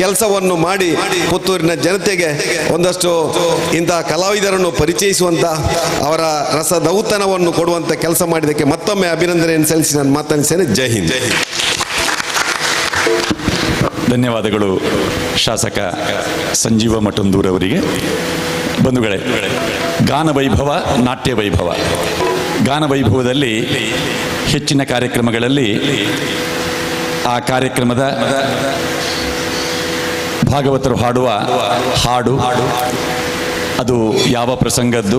ಕೆಲಸವನ್ನು ಮಾಡಿ ಪುತ್ತೂರಿನ ಜನತೆಗೆ ಒಂದಷ್ಟು ಇಂತಹ ಕಲಾವಿದರನ್ನು ಪರಿಚಯಿಸುವಂತ ಅವರ ರಸದೌತಣವನ್ನು ಕೊಡುವಂತ ಕೆಲಸ ಮಾಡಿದ್ದಕ್ಕೆ ಮತ್ತೊಮ್ಮೆ ಅಭಿನಂದನೆಯನ್ನು ಸಲ್ಲಿಸಿ ನಾನು ಮಾತನಾಡಿದ್ದೇನೆ. ಜೈ ಹಿಂದ್. ಧನ್ಯವಾದಗಳು ಶಾಸಕ ಸಂಜೀವ ಮಠಂದೂರ್ ಅವರಿಗೆ. ಬಂಧುಗಳೇ, ಗಾನ ವೈಭವ, ನಾಟ್ಯ ವೈಭವ. ಗಾನ ವೈಭವದಲ್ಲಿ ಹೆಚ್ಚಿನ ಕಾರ್ಯಕ್ರಮಗಳಲ್ಲಿ ಆ ಕಾರ್ಯಕ್ರಮದ ಭಾಗವತರು ಹಾಡುವ ಹಾಡು, ಅದು ಯಾವ ಪ್ರಸಂಗದ್ದು,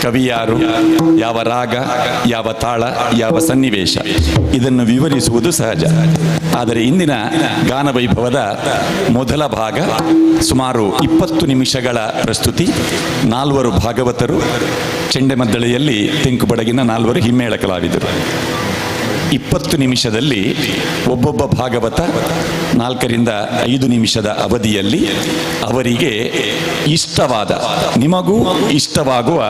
ಕವಿ ಯಾರು, ಯಾವ ರಾಗ, ಯಾವ ತಾಳ, ಯಾವ ಸನ್ನಿವೇಶ, ಇದನ್ನು ವಿವರಿಸುವುದು ಸಹಜ. ಆದರೆ ಇಂದಿನ ಗಾನ ವೈಭವದ ಮೊದಲ ಭಾಗ ಸುಮಾರು 20 ನಿಮಿಷಗಳ ಪ್ರಸ್ತುತಿ. 4 ಭಾಗವತರು, ಚೆಂಡೆಮದ್ದಳೆಯಲ್ಲಿ ತೆಂಕುಬಡಗಿನ 4 ಹಿಮ್ಮೇಳ ಕಲಾವಿದರು. 20 ನಿಮಿಷದಲ್ಲಿ ಒಬ್ಬೊಬ್ಬ ಭಾಗವತ 4 ರಿಂದ 5 ನಿಮಿಷದ ಅವಧಿಯಲ್ಲಿ ಅವರಿಗೆ ಇಷ್ಟವಾದ, ನಿಮಗೂ ಇಷ್ಟವಾಗುವ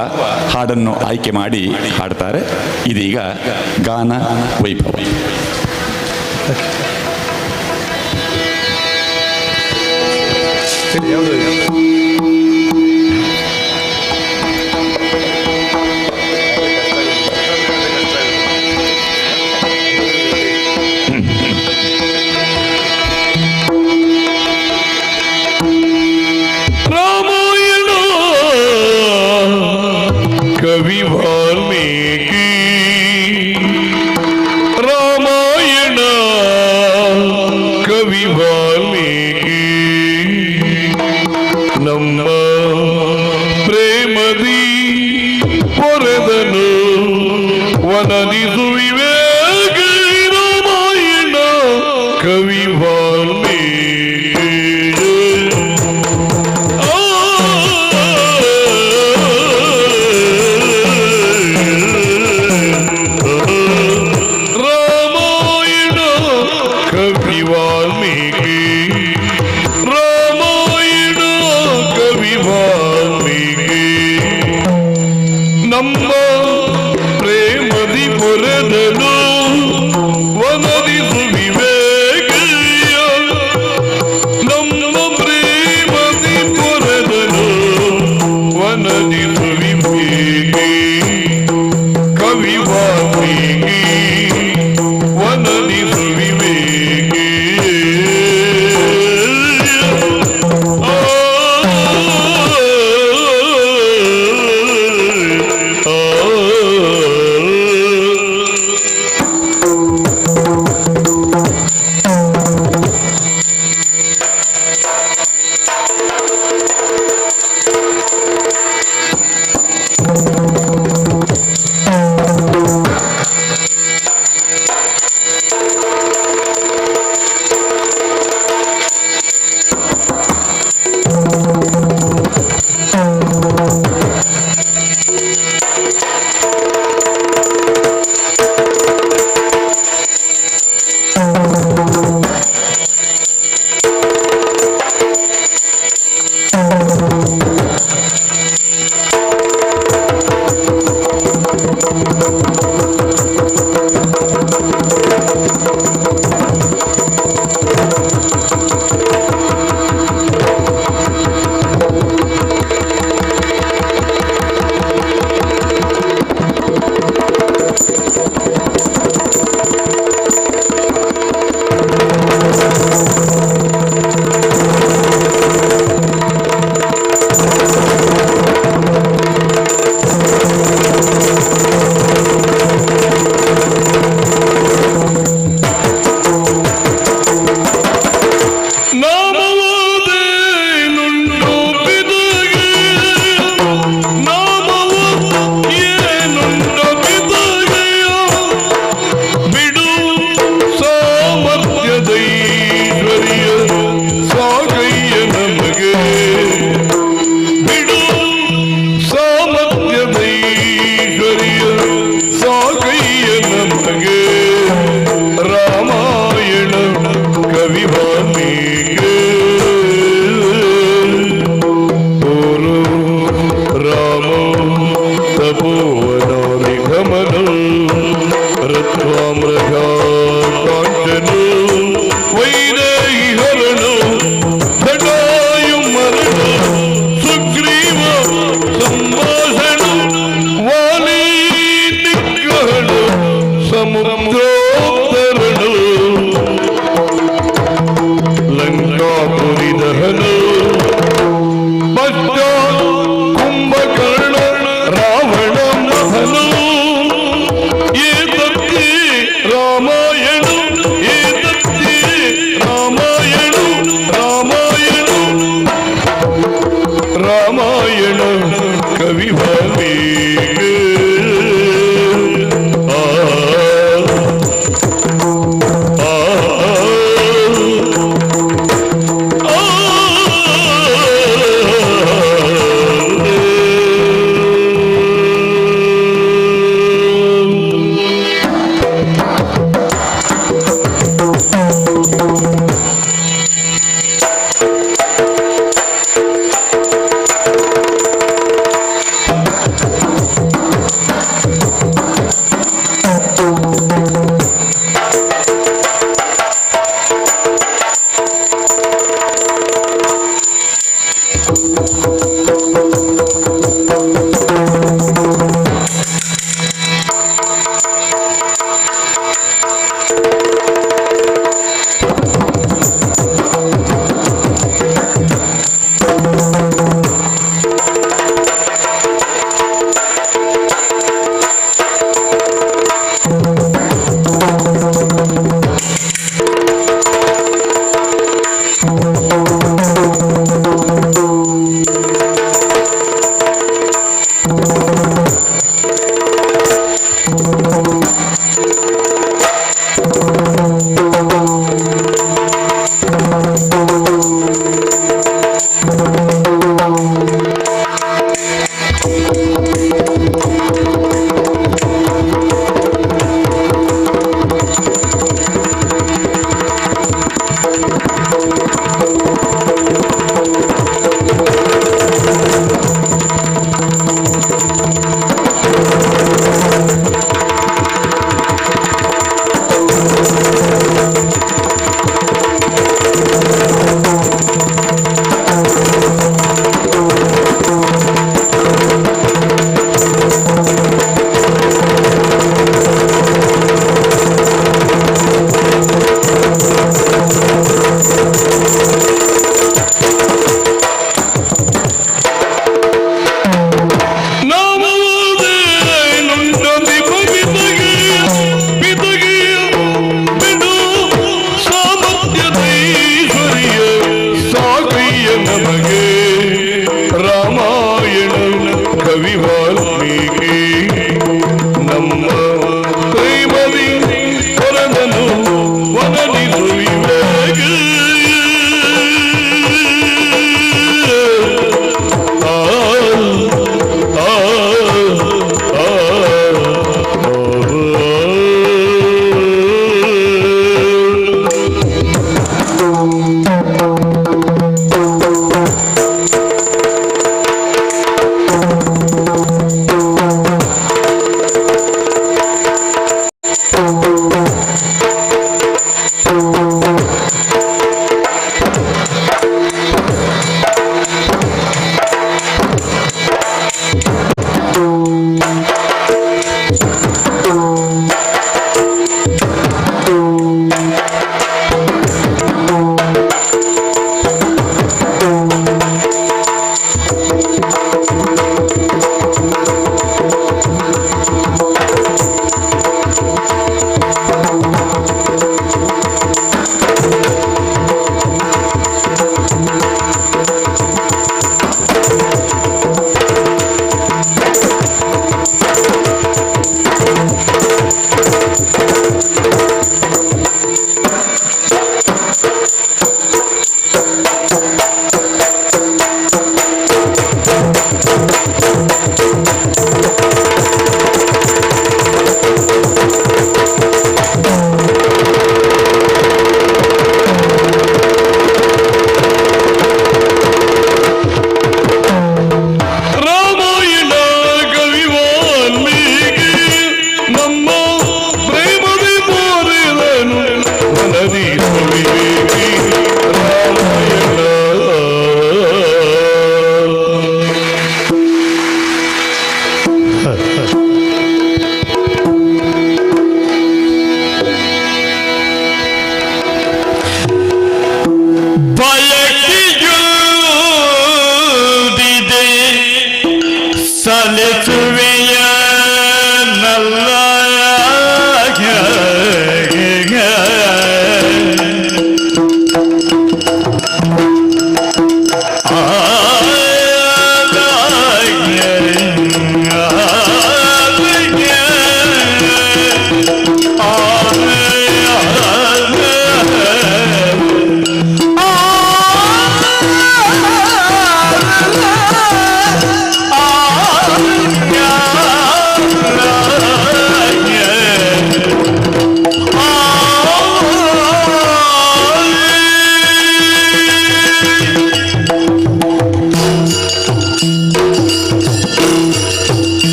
ಹಾಡನ್ನು ಆಯ್ಕೆ ಮಾಡಿ ಹಾಡ್ತಾರೆ. ಇದೀಗ ಗಾನ ವೈಭವ. कवि वाल्मीकि रामायण कवि वाल्मीकि ನಮ್ಮ ಪ್ರೇಮದಿ ಪೊರೆದನು ವನದಿಸು ವಿವೇಕ ರಾಮಾಯಣ ಕವಿ ವಾಲ್ಮೀಕಿ. ರಾಮಾಯಣ ಕವಿ ವಾಲ್ಮೀಕಿ, ರಾಮಾಯಣ ಕವಿ ವಾಲ್ಮೀಕಿ. ನಮ್ಮ ಪ್ರೇಮದಿ ಪೊರೆದನು ವನದಿಸು ವಿವೇಕಿಯ. ನಮ್ಮ ಪ್ರೇಮದಿ ಪೊರೆದನು ವನದಿಸು ವಿವೇಕಿ ಕವಿ ವಾಲ್ಮೀಕಿ, ವನದಿಸು ವಿವೇಕಿ.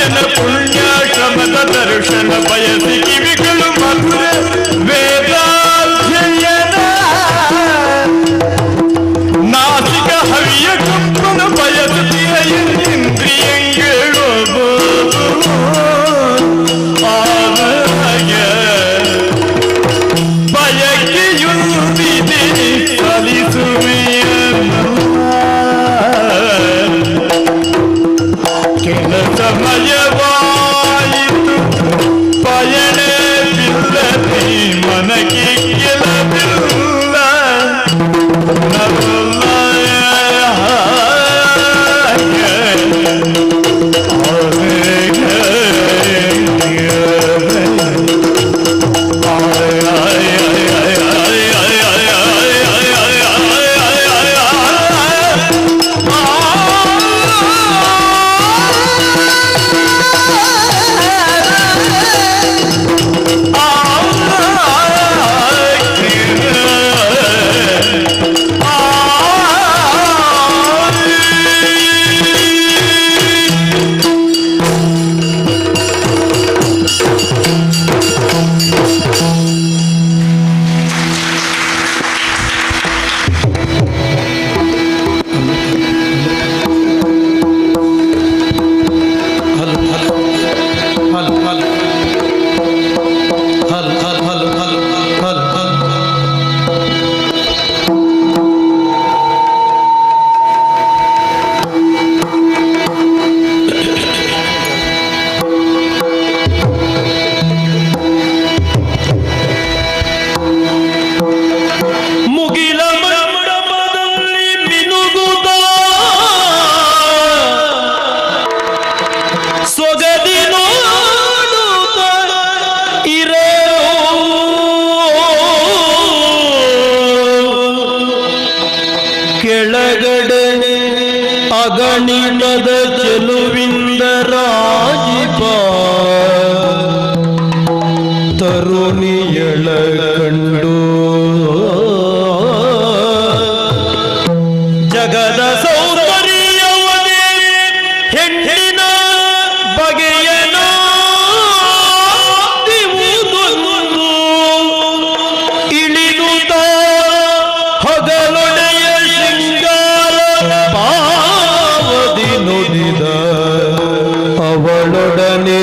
ಭಜನ ಪುಣ್ಯ ಶ್ರಮದ ದರ್ಶನ ಬಯಸಿ ಕಿವಿಗಳು ಮಧುರ ವೇದಾಧ್ಯಯನ ನಾಸಿಕ ಹವಿಯ ಕಪ್ಪನ ಬಯಸುತ್ತಿಯ ಇಂದ್ರಿಯಂಗಳು ಬಯಕೆಯುಂದಿದೆ ಸಲಿಸುವೆಯನ್ನು ಸಮಯವಾಯಿತು ಪಯಣ ಬಿಲ್ಲದೆ ಮನಕ್ಕೆ ಗೆಲವಿಲ್ಲ ಕೆಳಗಡೆ ಅಗಣಿತದ ಚೆಲುವಿಂದ ರಾಜಿಪ ತರುಣಿಯಳ ಕಂಡು ಜಗದ ಸೌಂದರ್ಯವನೇ ಹೆಣ್ಣಿನ ಬಗೆಯನ ಇಳಿದುತ್ತ ಹಗಲೊಡೆಯ ಶೃಂಗಾರ ಪಾವದಿ ನುಡಿದ ಅವಳೊಡನೆ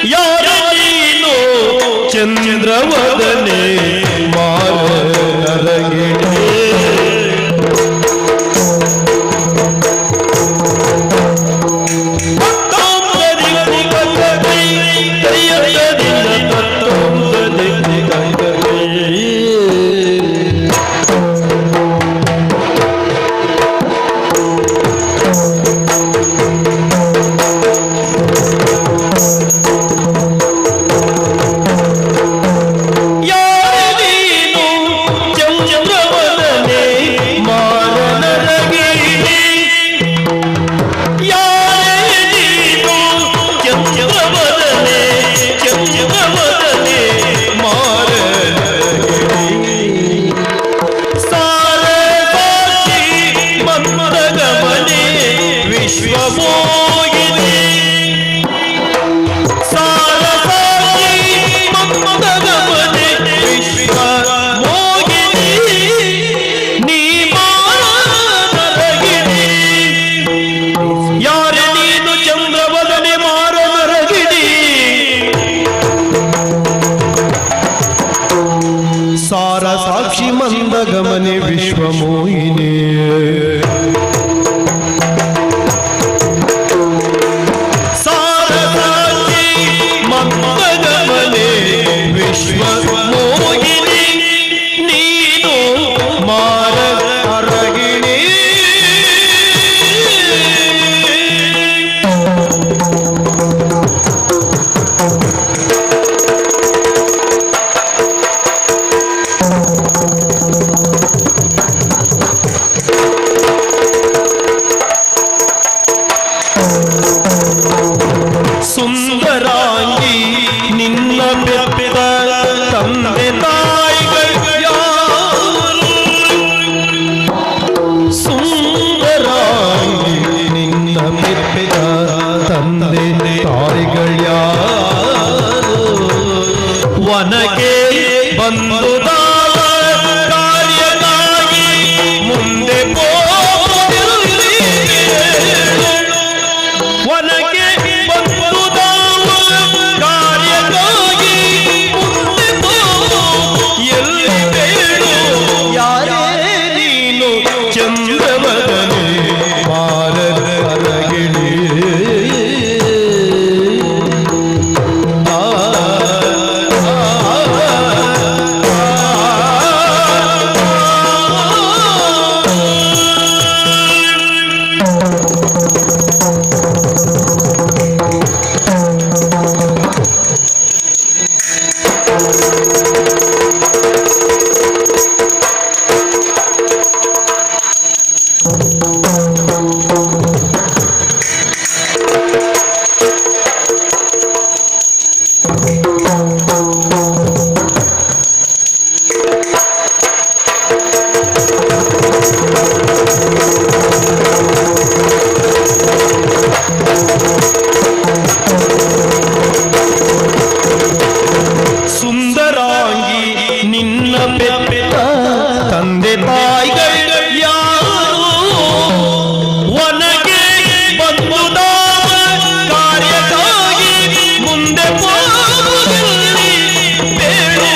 ಯಾರ ನೀನು ಚಂದ್ರವದನೆ ಮಾರನರಗಿಣಿ ಸಾಕ್ಷಿ ಮಂದಗಮನೆ ವಿಶ್ವಮೋಹಿನಿ ಸಾರಸಾಕ್ಷಿ ಮಂದಗಮನೆ ವಿಶ್ವಮೋಹಿನಿ ನೀನು ಮಾರ ಅರಗಿಣಿ ಬಂದುದಾವ ಕಾರ್ಯಕ್ಕಾಗಿ ಮುಂದೆ ಹೋಗುತ್ತಿರಲಿ. ಒನಗೆ ಬಂದುದಾವ ಕಾರ್ಯಕ್ಕಾಗಿ ಮುಂದೆ ಹೋಗು ಎಲ್ಲಿ ಬೇಡು. ಯಾರೇ ನೀನು ಚಂದ್ರವದನೆ ಮಾರಗಿಣಿ. ಸುಂದರಾಂಗಿ ನಿನ್ನ ಬೆತ್ತ ತಂದೆ ತಾಯಿಗಳು ಯಾರು? ಒನಗೆ ಬಂದುದಾವ ಕಾರ್ಯಕ್ಕಾಗಿ ಮುಂದೆ ಹೋಗುವುದಿರಲಿ ಬೇಡು.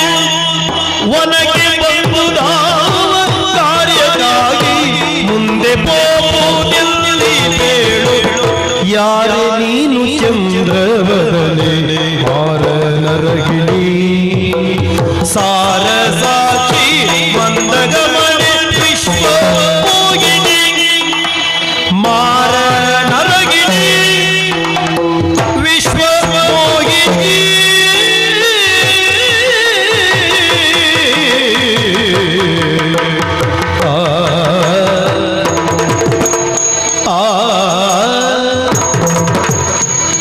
ಒನಗೆ ಬಂದುದಾವ ಕಾರ್ಯಕ್ಕಾಗಿ ಮುಂದೆ ಹೋಗುವುದಿರಲಿ ಬೇಡು. ಯಾರೇ ನೀನು ಚಂದ್ರವದನೆ ಮಾರನರಗಿಣಿ. ಸಾರ ಸಾಕ್ಷಿ ಮಂದಗಮನೆ ವಿಶ್ವ ಮೋಗಿನಿ. ಮಾರನರಗಿಣಿ ವಿಶ್ವ ಮೋಗಿನಿ. ಆ ಆ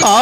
ಆ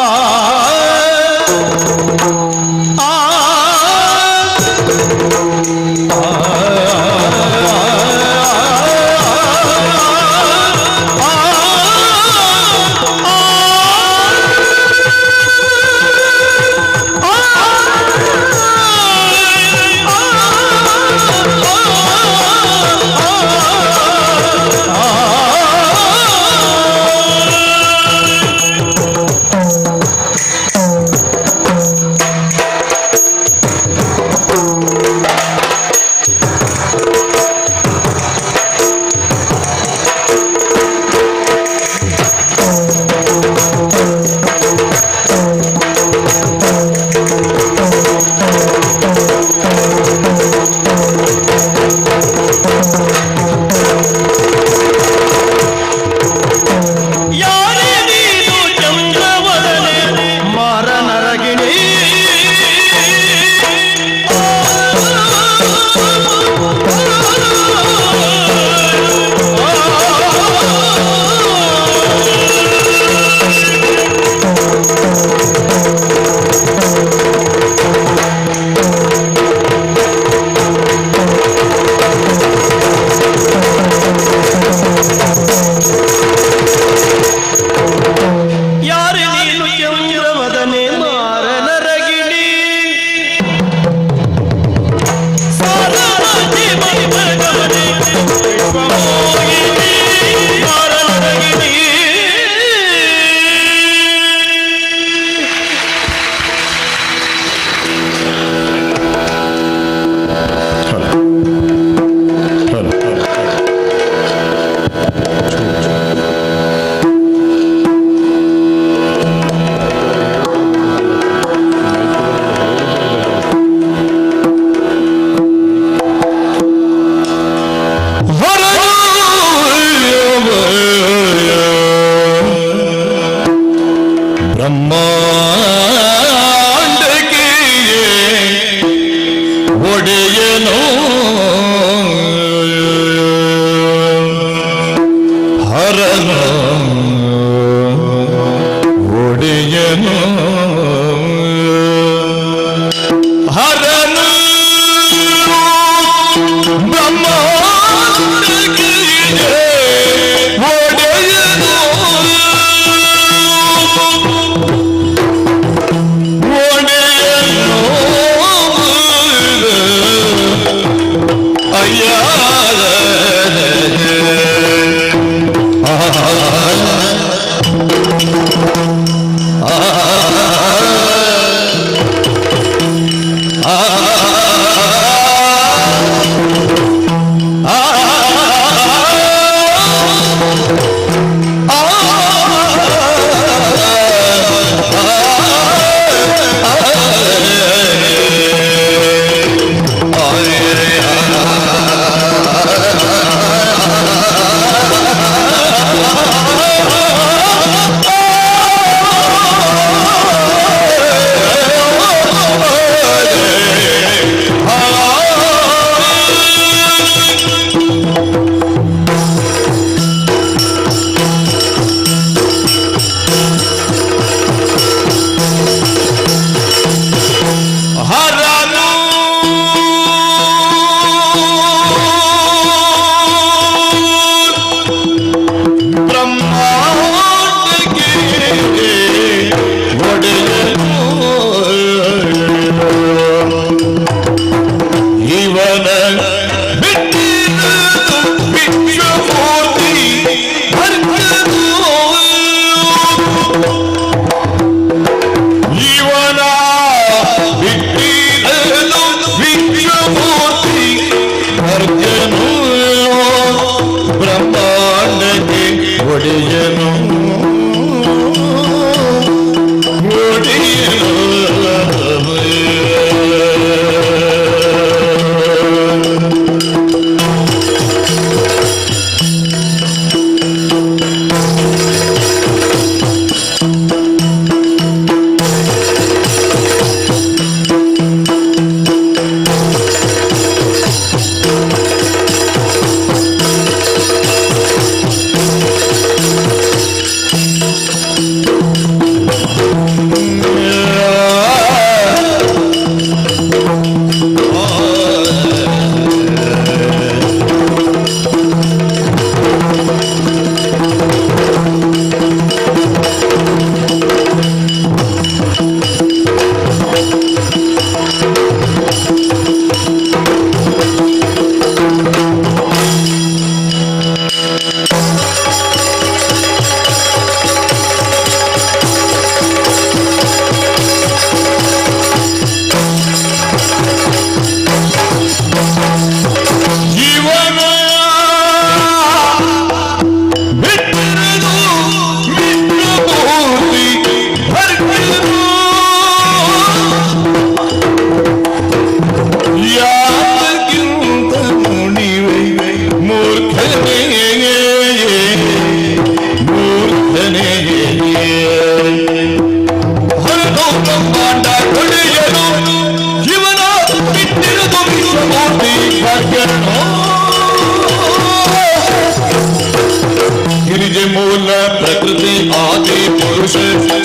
ಗಿರಿಜೆ ಮೂಲ ಪ್ರಕೃತಿ ಆದಿ ಪುರುಷ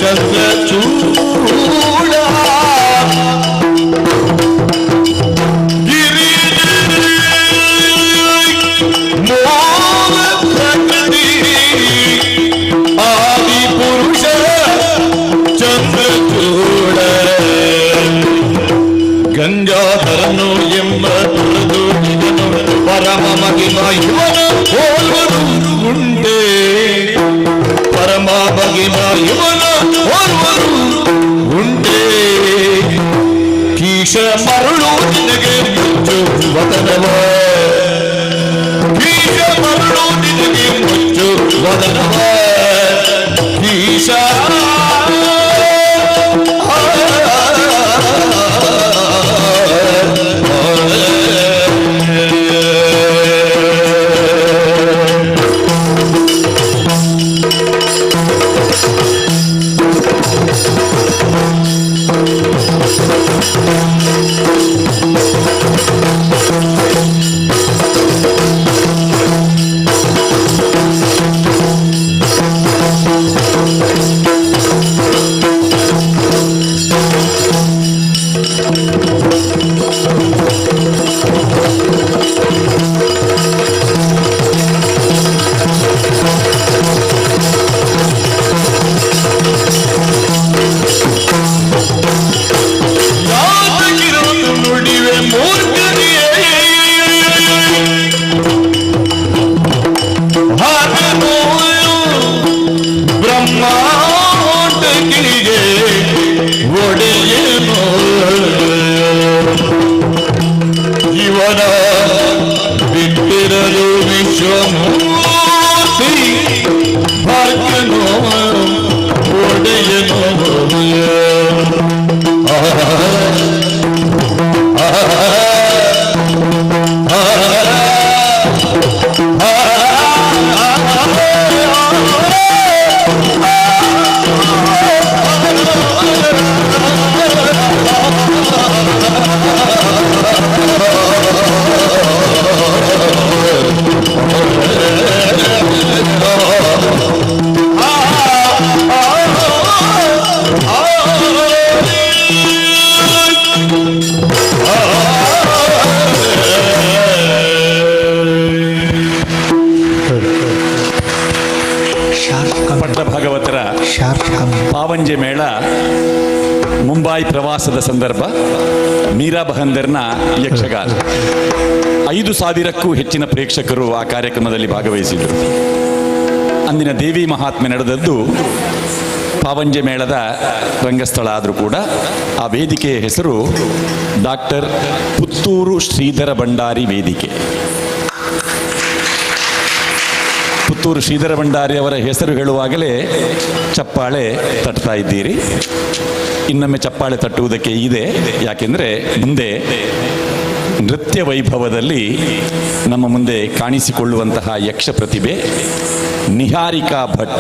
ಚಂದ್ರ ಚೂಡ ಗಿರಿಜೆ ಮೂಲ ಪ್ರಕೃತಿ ಆದಿ ಪುರುಷ ಚಂದ್ರ ಚೂಡ ಗಂಗಾಧರನು ಎಂಬ ತುಳಿದು ನಿಜನು ಪರಮ ಮಹಿಮ ಇವನು ಹೋಲ್ವರು ಉಂಟೆ ಪರಮ ಮಹಿಮ ಇವನು ಹೋಲ್ವರು ಉಂಟೆ ಕೀಶ ಮರಳು ನಿನಗೆ ಮುಚ್ಚು ವದನವ ಕೀಶ ಮರಳು ನಿನಗೆ ಮುಚ್ಚು ವದನವ ಕೀಶ ವನ ಬಿಟ್ಟಿರಲು ವಿಶ್ವಮೂರ್ತಿ ಭಾಗ್ಯನೋ ಒಡೆಯನೋ ಪಟ್ಟ ಭಾಗವತರ ಪಾವಂಜೆ ಮೇಳ ಮುಂಬೈ ಪ್ರವಾಸದ ಸಂದರ್ಭ ಮೀರಾ ಬಹಂದರ್ನ ಯಕ್ಷಗಾನ 5,000ಕ್ಕೂ ಹೆಚ್ಚಿನ ಪ್ರೇಕ್ಷಕರು ಆ ಕಾರ್ಯಕ್ರಮದಲ್ಲಿ ಭಾಗವಹಿಸಿದರು. ಅಂದಿನ ದೇವಿ ಮಹಾತ್ಮೆ ನಡೆದದ್ದು ಪಾವಂಜೆ ಮೇಳದ ರಂಗಸ್ಥಳ ಆದರೂ ಕೂಡ ಆ ವೇದಿಕೆಯ ಹೆಸರು ಡಾಕ್ಟರ್ ಪುತ್ತೂರು ಶ್ರೀಧರ ಭಂಡಾರಿ ವೇದಿಕೆ. ಪುತ್ತೂರು ಶ್ರೀಧರ ಭಂಡಾರಿ ಅವರ ಹೆಸರು ಹೇಳುವಾಗಲೇ ಚಪ್ಪಾಳೆ ತಟ್ತಾ ಇದ್ದೀರಿ. ಇನ್ನೊಮ್ಮೆ ಚಪ್ಪಾಳೆ ತಟ್ಟುವುದಕ್ಕೆ ಇದೆ, ಯಾಕೆಂದರೆ ಮುಂದೆ ನೃತ್ಯ ವೈಭವದಲ್ಲಿ ನಮ್ಮ ಮುಂದೆ ಕಾಣಿಸಿಕೊಳ್ಳುವಂತಹ ಯಕ್ಷ ಪ್ರತಿಭೆ ನಿಹಾರಿಕಾ ಭಟ್.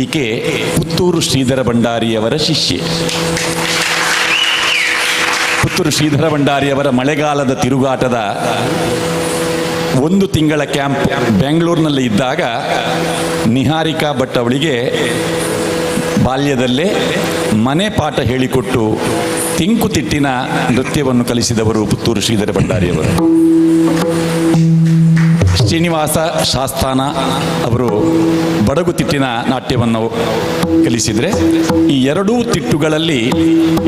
ಈಕೆ ಪುತ್ತೂರು ಶ್ರೀಧರ ಭಂಡಾರಿಯವರ ಶಿಷ್ಯೆ. ಪುತ್ತೂರು ಶ್ರೀಧರ ಭಂಡಾರಿಯವರ ಮಳೆಗಾಲದ ತಿರುಗಾಟದ 1 ತಿಂಗಳ ಕ್ಯಾಂಪ್ ಬೆಂಗಳೂರಿನಲ್ಲಿ ಇದ್ದಾಗ ನಿಹಾರಿಕಾ ಭಟ್ ಅವಳಿಗೆ ಬಾಲ್ಯದಲ್ಲೇ ಮನೆ ಪಾಠ ಹೇಳಿಕೊಟ್ಟು ತಿಂಕುತಿಟ್ಟಿನ ನೃತ್ಯವನ್ನು ಕಲಿಸಿದವರು ಪುತ್ತೂರು ಶ್ರೀಧರ ಭಂಡಾರಿಯವರು. ಶ್ರೀನಿವಾಸ ಶಾಸ್ತಾನ ಅವರು ಬಡಗುತಿಟ್ಟಿನ ನಾಟ್ಯವನ್ನು ಕಲಿಸಿದರೆ, ಈ ಎರಡೂ ತಿಟ್ಟುಗಳಲ್ಲಿ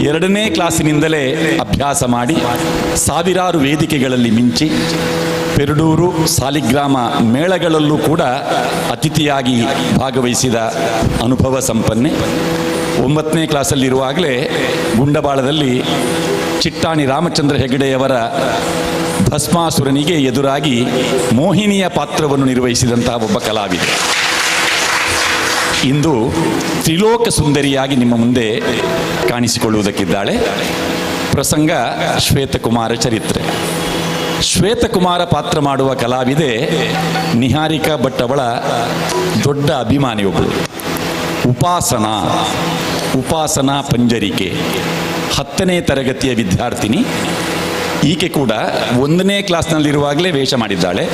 2ನೇ ಕ್ಲಾಸಿನಿಂದಲೇ ಅಭ್ಯಾಸ ಮಾಡಿ ಸಾವಿರಾರು ವೇದಿಕೆಗಳಲ್ಲಿ ಮಿಂಚಿ ಪೆರಡೂರು ಸಾಲಿಗ್ರಾಮ ಮೇಳಗಳಲ್ಲೂ ಕೂಡ ಅತಿಥಿಯಾಗಿ ಭಾಗವಹಿಸಿದ ಅನುಭವ ಸಂಪನ್ನೆ. 9ನೇ ಕ್ಲಾಸಲ್ಲಿರುವಾಗಲೇ ಗುಂಡಬಾಳದಲ್ಲಿ ಚಿಟ್ಟಾಣಿ ರಾಮಚಂದ್ರ ಹೆಗಡೆಯವರ ಭಸ್ಮಾಸುರನಿಗೆ ಎದುರಾಗಿ ಮೋಹಿನಿಯ ಪಾತ್ರವನ್ನು ನಿರ್ವಹಿಸಿದಂತಹ ಒಬ್ಬ ಕಲಾವಿದ. ಇಂದು ತ್ರಿಲೋಕ ಸುಂದರಿಯಾಗಿ ನಿಮ್ಮ ಮುಂದೆ ಕಾಣಿಸಿಕೊಳ್ಳುವುದಕ್ಕಿದ್ದಾಳೆ. ಪ್ರಸಂಗ ಶ್ವೇತಕುಮಾರ ಚರಿತ್ರೆ. ಶ್ವೇತಕುಮಾರ ಪಾತ್ರ ಮಾಡುವ ಕಲಾವಿದೆ ನಿಹಾರಿಕಾ ಭಟ್ ಅವಳ ದೊಡ್ಡ ಅಭಿಮಾನಿಯೊಬ್ಬಳು. ಉಪಾಸನಾ ಪಂಜರಿಕೆ 10ನೇ ತರಗತಿಯ ವಿದ್ಯಾರ್ಥಿನಿ. ಈಕೆ ಕೂಡ 1ನೇ ಕ್ಲಾಸ್ನಲ್ಲಿರುವಾಗಲೇ ವೇಷ ಮಾಡಿದ್ದಾಳೆ.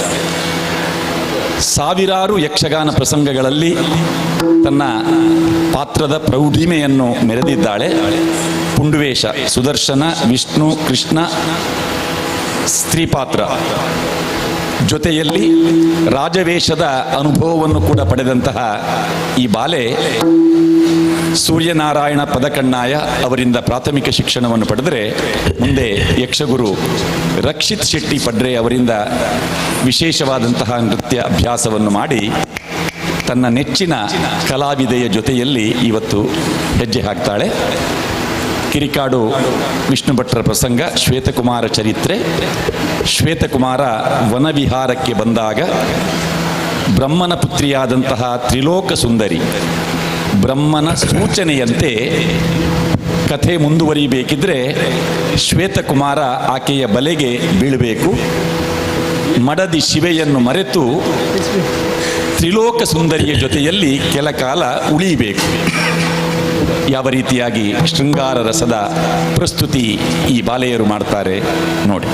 ಸಾವಿರಾರು ಯಕ್ಷಗಾನ ಪ್ರಸಂಗಗಳಲ್ಲಿ ತನ್ನ ಪಾತ್ರದ ಪ್ರೌಢಿಮೆಯನ್ನು ಮೆರೆದಿದ್ದಾಳೆ. ಪುಂಡುವೇಷ, ಸುದರ್ಶನ, ವಿಷ್ಣು, ಕೃಷ್ಣ, ಸ್ತ್ರೀ ಪಾತ್ರ ಜೊತೆಯಲ್ಲಿ ರಾಜವೇಷದ ಅನುಭವವನ್ನು ಕೂಡ ಪಡೆದಂತಹ ಈ ಬಾಲೆ ಸೂರ್ಯನಾರಾಯಣ ಪದಕಣ್ಣಾಯ ಅವರಿಂದ ಪ್ರಾಥಮಿಕ ಶಿಕ್ಷಣವನ್ನು ಪಡೆದರೆ ಮುಂದೆ ಯಕ್ಷಗುರು ರಕ್ಷಿತ್ ಶೆಟ್ಟಿ ಪಡ್ರೆ ಅವರಿಂದ ವಿಶೇಷವಾದಂತಹ ನೃತ್ಯ ಅಭ್ಯಾಸವನ್ನು ಮಾಡಿ ತನ್ನ ನೆಚ್ಚಿನ ಕಲಾವಿದೆಯ ಜೊತೆಯಲ್ಲಿ ಇವತ್ತು ಹೆಜ್ಜೆ ಹಾಕ್ತಾಳೆ. ಕಿರಿಕಾಡು ವಿಷ್ಣು ಭಟ್ರ ಪ್ರಸಂಗ ಶ್ವೇತಕುಮಾರ ಚರಿತ್ರೆ. ಶ್ವೇತಕುಮಾರ ವನವಿಹಾರಕ್ಕೆ ಬಂದಾಗ ಬ್ರಹ್ಮನ ಪುತ್ರಿಯಾದಂತಹ ತ್ರಿಲೋಕ ಸುಂದರಿ ಬ್ರಹ್ಮನ ಸೂಚನೆಯಂತೆ ಕಥೆ ಮುಂದುವರಿಬೇಕಿದ್ರೆ ಶ್ವೇತಕುಮಾರ ಆಕೆಯ ಬಲೆಗೆ ಬೀಳಬೇಕು. ಮಡದಿ ಶಿವೆಯನ್ನು ಮರೆತು ತ್ರಿಲೋಕ ಸುಂದರಿಯ ಜೊತೆಯಲ್ಲಿ ಕೆಲ ಕಾಲ ಉಳಿಯಬೇಕು. ಯಾವ ರೀತಿಯಾಗಿ ಶೃಂಗಾರ ರಸದ ಪ್ರಸ್ತುತಿ ಈ ಬಾಲೆಯರು ಮಾಡ್ತಾರೆ ನೋಡಿ.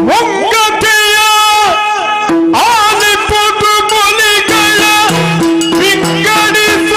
ಮುಂಗತೆಯ ಆಲಿಪುದು ಕೊಲಿಗಳ ವಿಂಗಡಿಸ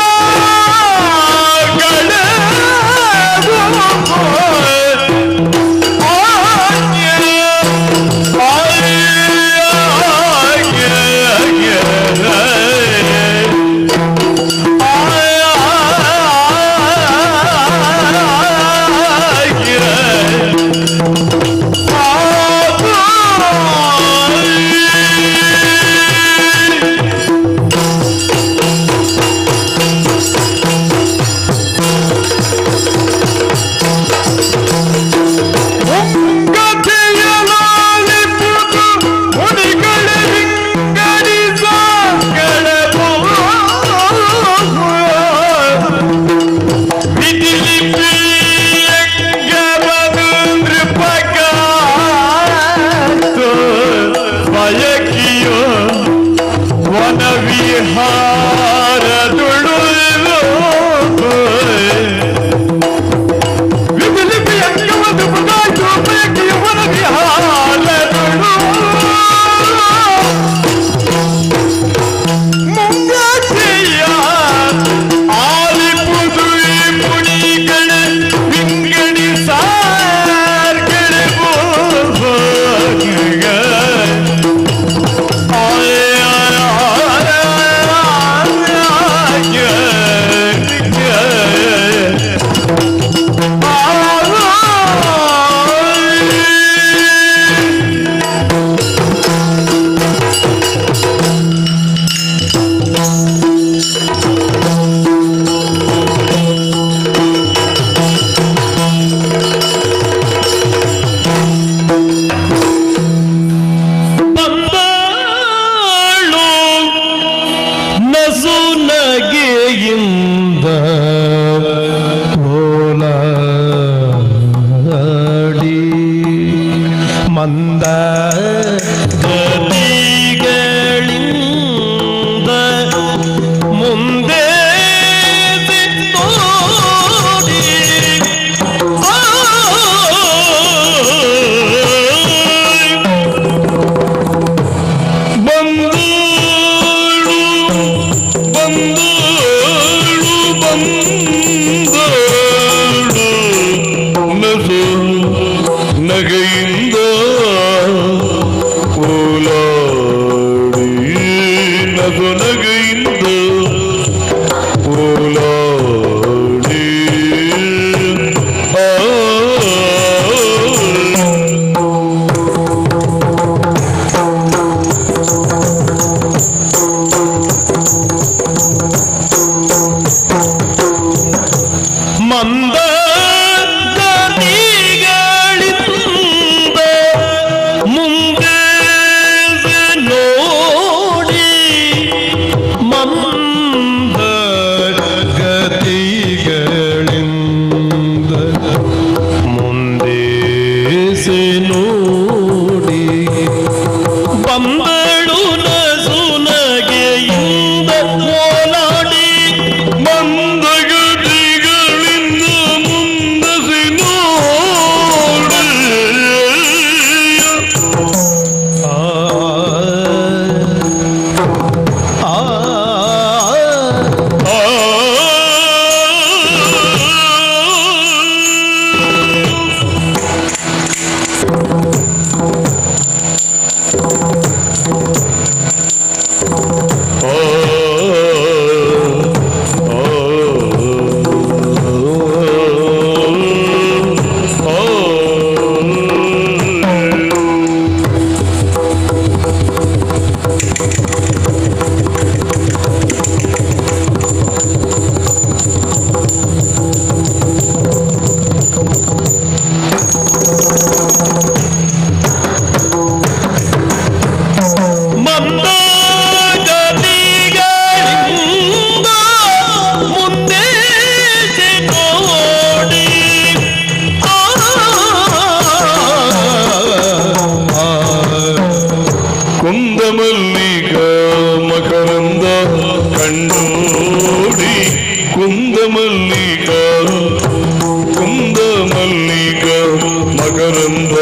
ಮಕರಂದ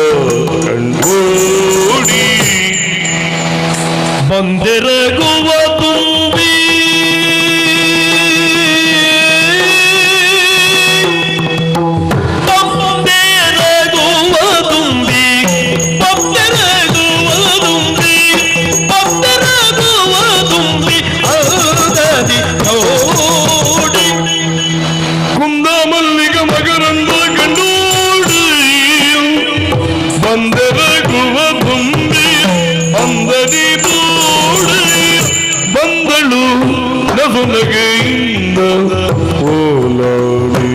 ಕಂಡೋಡಿ ಬಂದೆರಗುವ ತುಂಬಿ ನಗೆಯಿಂದ ಓಲಾಡಿ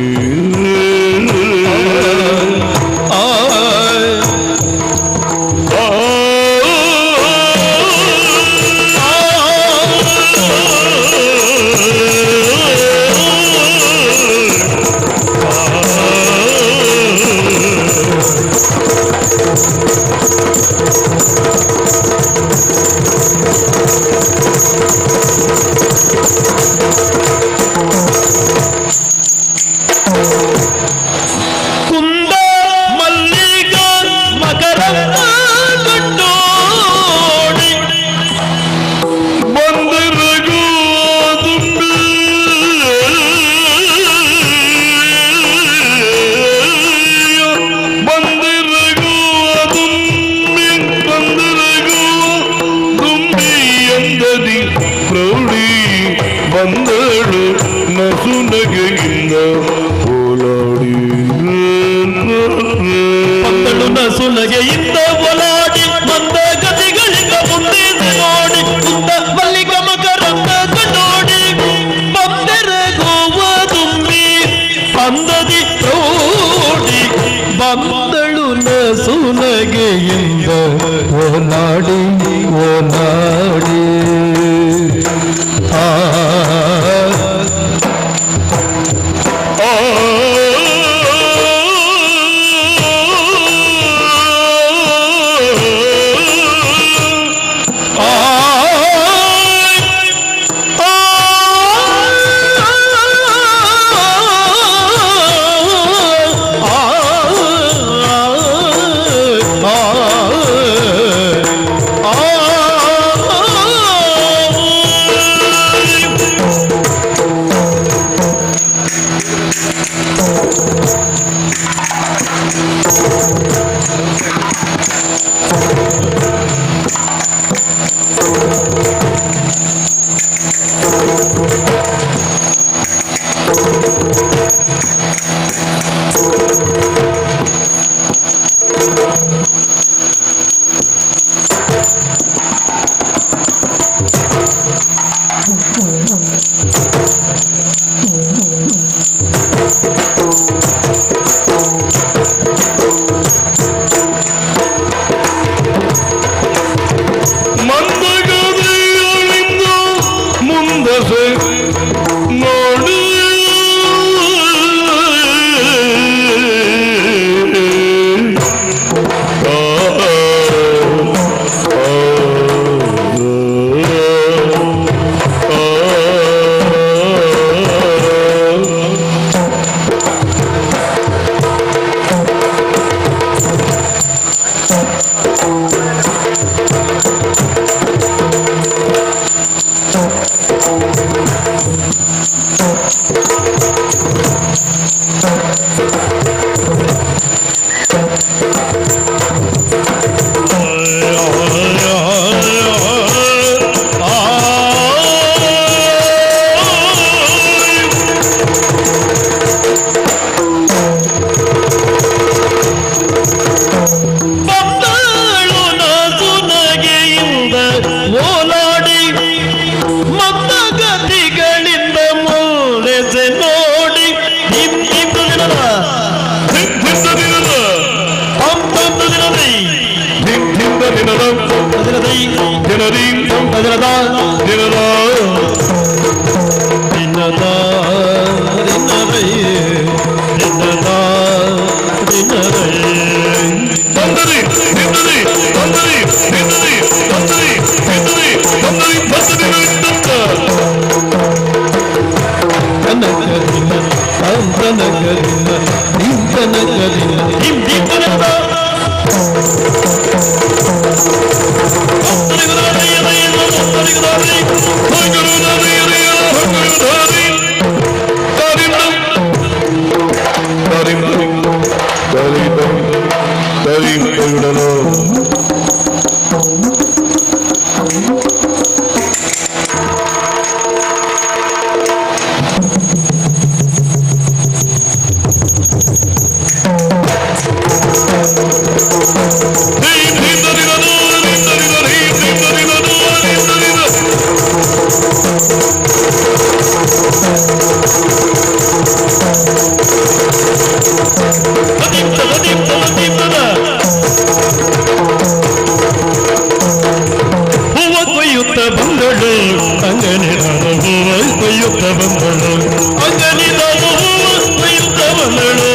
ಬಂದಳು ನಸುನಗೆಯಿಂದ ಓಲಾಡಿ ಬಂದಳು ನಸುನಗೆಯಿಂದ ಓಲಾಡಿ ಮಂದ ಗತಿಗಳಿಂದ ಮುಂದೆ ನೋಡಿ ಉದ್ದ ಮಲ್ಲಿಕ ಮಕರಂದ ಕಂಡೋಡಿ ಬಂದೆರಗುವ ತುಂಬಿ ಅಂದದಿ ಪ್ರೌಢಿ ಬಂದಳು ನಸುನಗೆಯಿಂದ ಓಲಾಡಿ ಓಲಾಡಿ Him ಬಂದಳು ಅಂಗನಿದಾನು ಕೊಯ್ಯುತ್ತ ಬಂದಳು ಅಂಗನಿದಾನು ಕೊಯ್ಯುತ್ತ ಬಂದಳು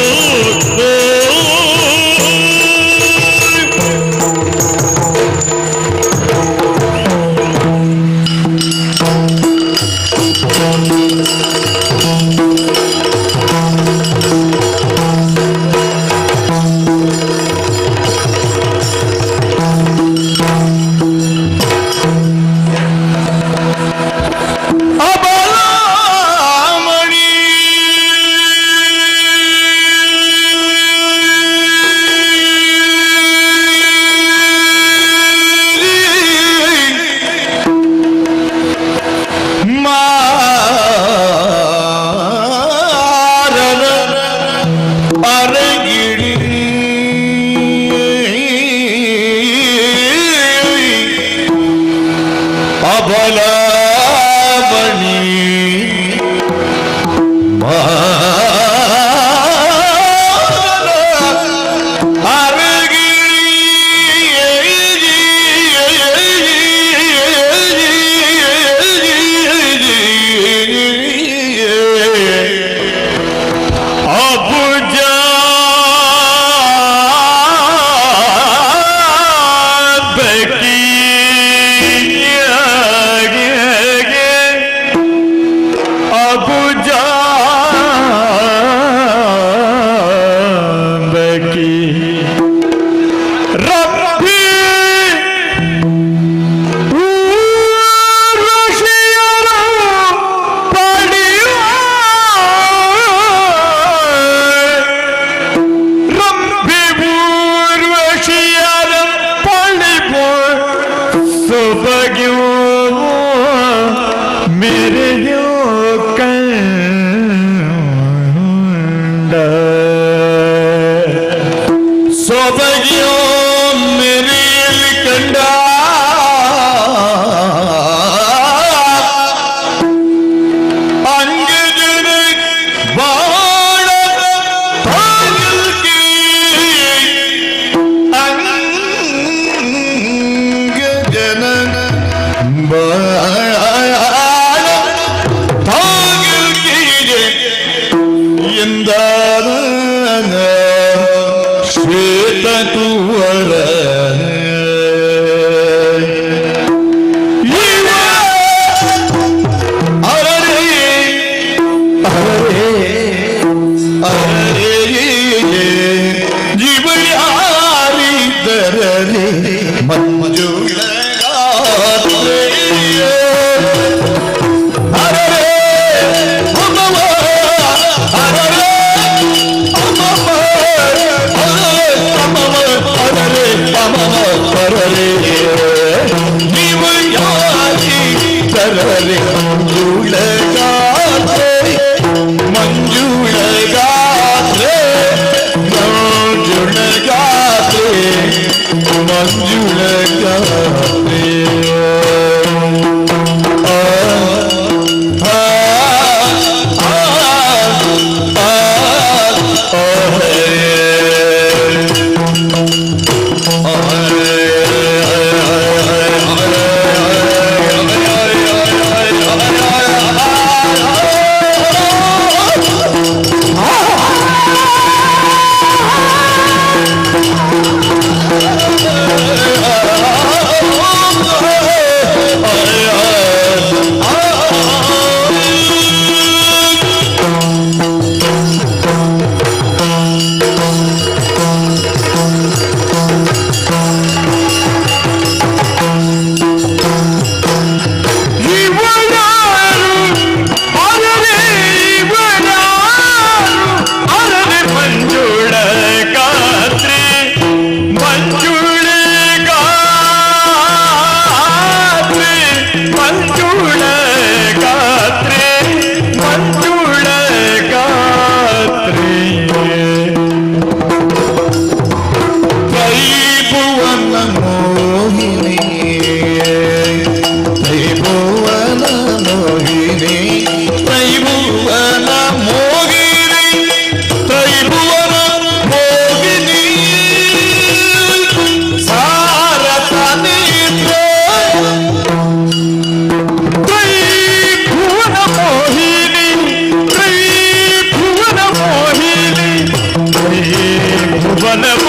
Oh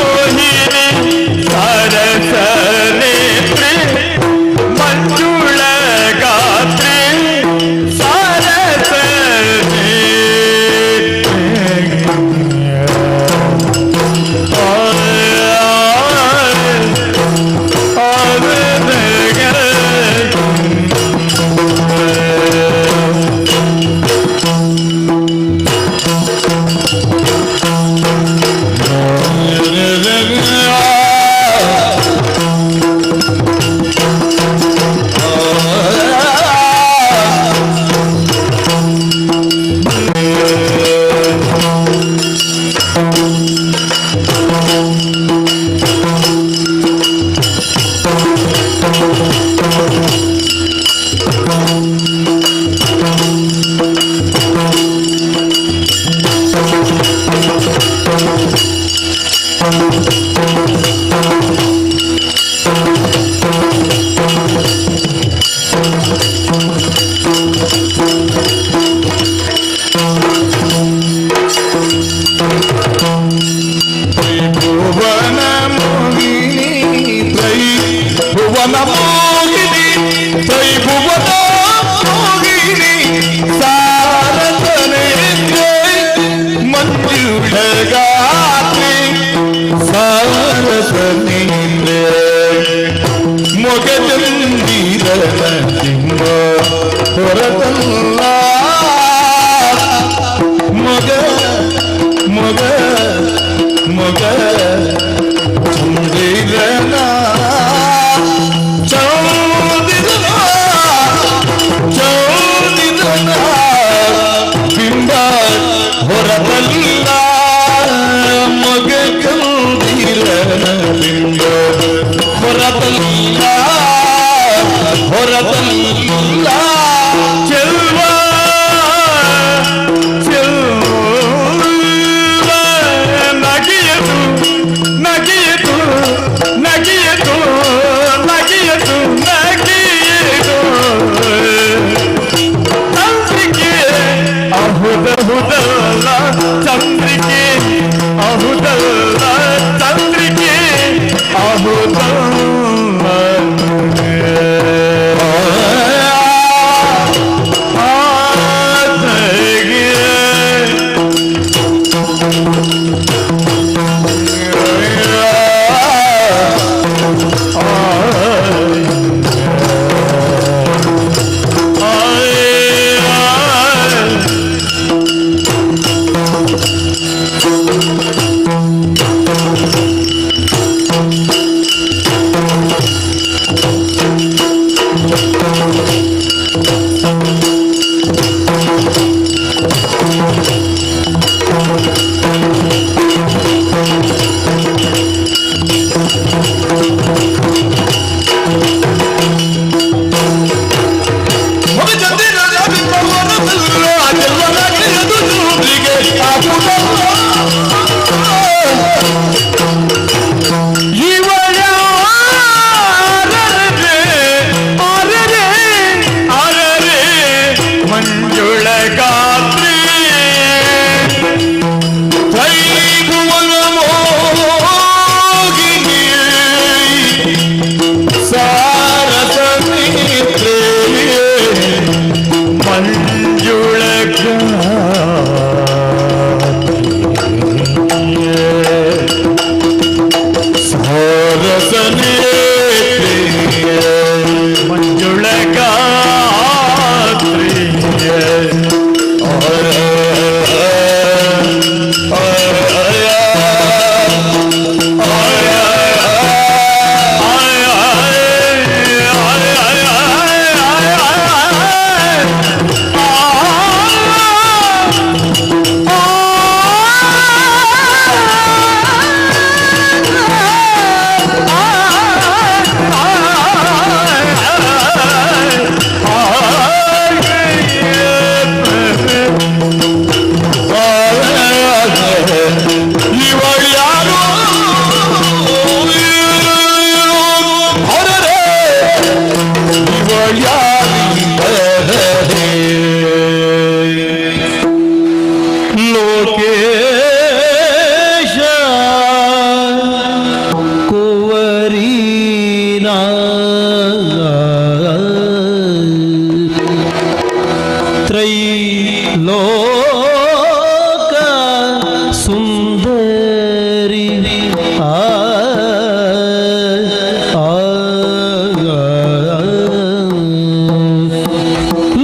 ಮೋಹಿನಿ ಸರಸ ನೇತ್ರಿ ಮಂಜುಳ ಗಾತ್ರಿ ಸರಸ ಭುವನ ಮೋಹಿನಿ ತ್ರೈಭುವನ ಮೋಹಿನಿ ತ್ರೈಭುವನ ಮೋಹಿನಿ ಸಾರಸನೆ ಮಂಜುಳ ಗಾತ್ರಿ ಸಾರಸನೆ ಮೊಗಜಂದಿರನ ಸಿಂಹ ಹೊರತಲ್ಲ ಮೊಗ ಮೊಗ ಮೊಗ ಚಂದಿರನ ಚೌದಿರನ ಚೌದಿರನ ಬಿಂಬ ಹೊರತಲ್ಲ ಮೊಗ ಚಂದಿರನ ಬಿಂಬ ಹೊರತಲ್ಲ ಹೊರತಲ್ಲ ಚೆಲ್ವ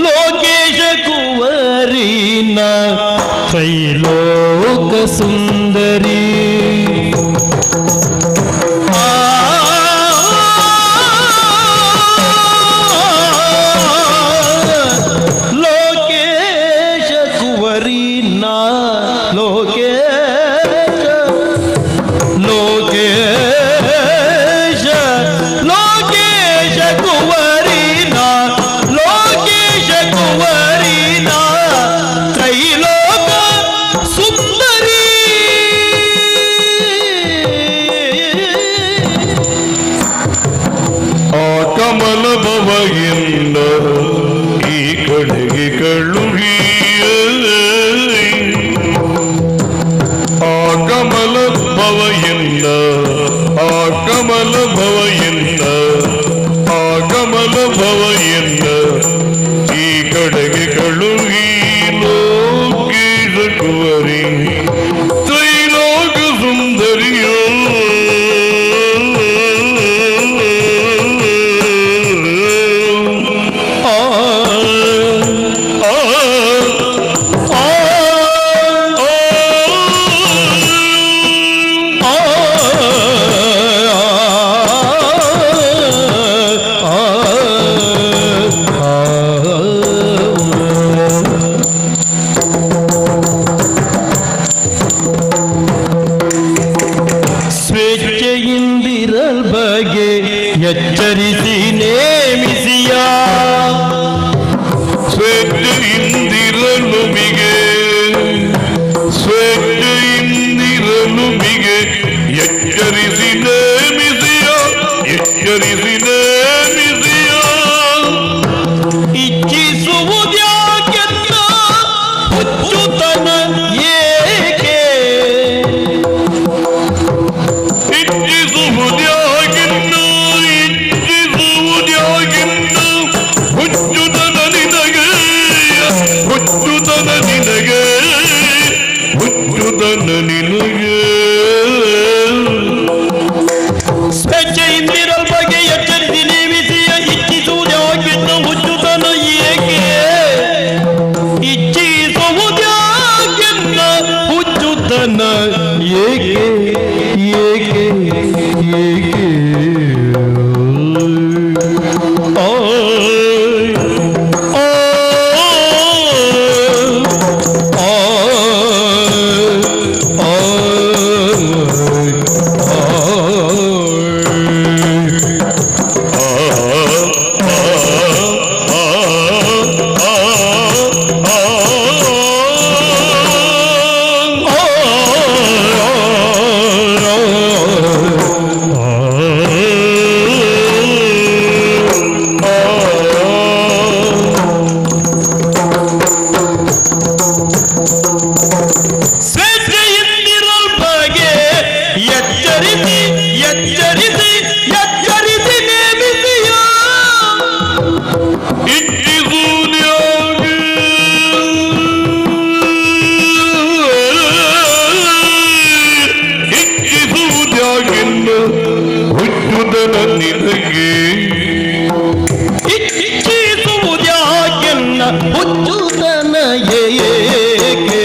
ಲೋಕೇಶ ಕುವರಿನ ತ್ರೈಲೋಕ ಸುಂದರಿ ಲೋಕೇಶ ಕುವರಿನ ಲೋಕೇಶ ಲೋಕೇಶ ಲೋಕೇಶ ಕುವರಿನ ಲೋಕೇಶ ಕುವರಿನ ತ್ರೈಲೋಕ ಸುಂದರಿ ಆ ಕಮಲ ಭವಗಿಂದ ಈ ಕಡೆಗೆ ಕಳುಹಿ ಆ ಕಮಲ ಭವಯಿಂದ ಆ ಕಮಲ ಭವಯಿಂದ ಆ ಕಮಲ ಭವಯಿಂದ ಈ ಕಡೆಗೆ ಕಳುಹಿ ಲೋಕೇಶ ಕುವರಿ ತ್ರೈಲೋಕ ಸುಂದರಿಯೋ ಸ್ವೇಚ್ಛೆಯಿಂದಿರಲ್ ಬಗೆ ಎಚ್ಚರಿಸಿ ನೇಮಿಸಿಯ ಸ್ವೇಚ್ಛೆಯಿಂದಿರಲು ಬಿಗೆ ಸ್ವೇಚ್ಛೆಯಿಂದಿರಲು ಬಿಗೆ ಎಚ್ಚರಿಸಿ ನೇಮಿಸಿಯ ಎಚ್ಚರಿಸಿ ನೇಮಿಸಿಯ ಇಚ್ಛಿಸುವುದ್ಯಾಕೆಂದ ಹುಚ್ಚುತನ ಏಕೆ ಇಚ್ಛಿಸುವುದ್ಯಾಗಿನ್ನು ಇಚ್ಛಿಸುವುದ್ಯಾಗಿನ್ನು ಹುಚ್ಚುತನ ನಿನಗೆ ಹುಚ್ಚುತನ ನಿನಗೆ ಹುಚ್ಚುತನ ನಿನಗೆ ಸ್ವೇಚ್ಛೆಯಿಂದಿರಲ್ ಬಗ್ಗೆ ಎಚ್ಚರಿಸಿ ನೇಮಿಸಿಯ ಇಚ್ಛಿಸುವುದ್ಯಾಕೆಂದ ಹುಚ್ಚುತನ ಏಕೆ ಇಚ್ಛಿಸುವುದ್ಯಾಕೆಂದ ಹುಚ್ಚುತನ ಏಕೆ ಏಕೆ ಏಕೆ ಓಯ್ ಸ್ವೇಚ್ಛೆಯಿಂದಿರಲ್ ಬಗೆ ಎಚ್ಚರಿಸಿ ಎಚ್ಚರಿಸಿ ಎಚ್ಚರಿಸಿ ನೇಮಿಸಿಯ ಇಚ್ಛಿಸುವುದ್ಯಾಗೆ ಇಚ್ಛಿಸುವುದ್ಯಾಗಿನ್ನು ಹುಚ್ಚುತನ ನಿನಗೆ ಇಚ್ಛಿಸುವುದ್ಯಾಕೆನ್ನ ಹುಚ್ಚುತನ ಏಕೆ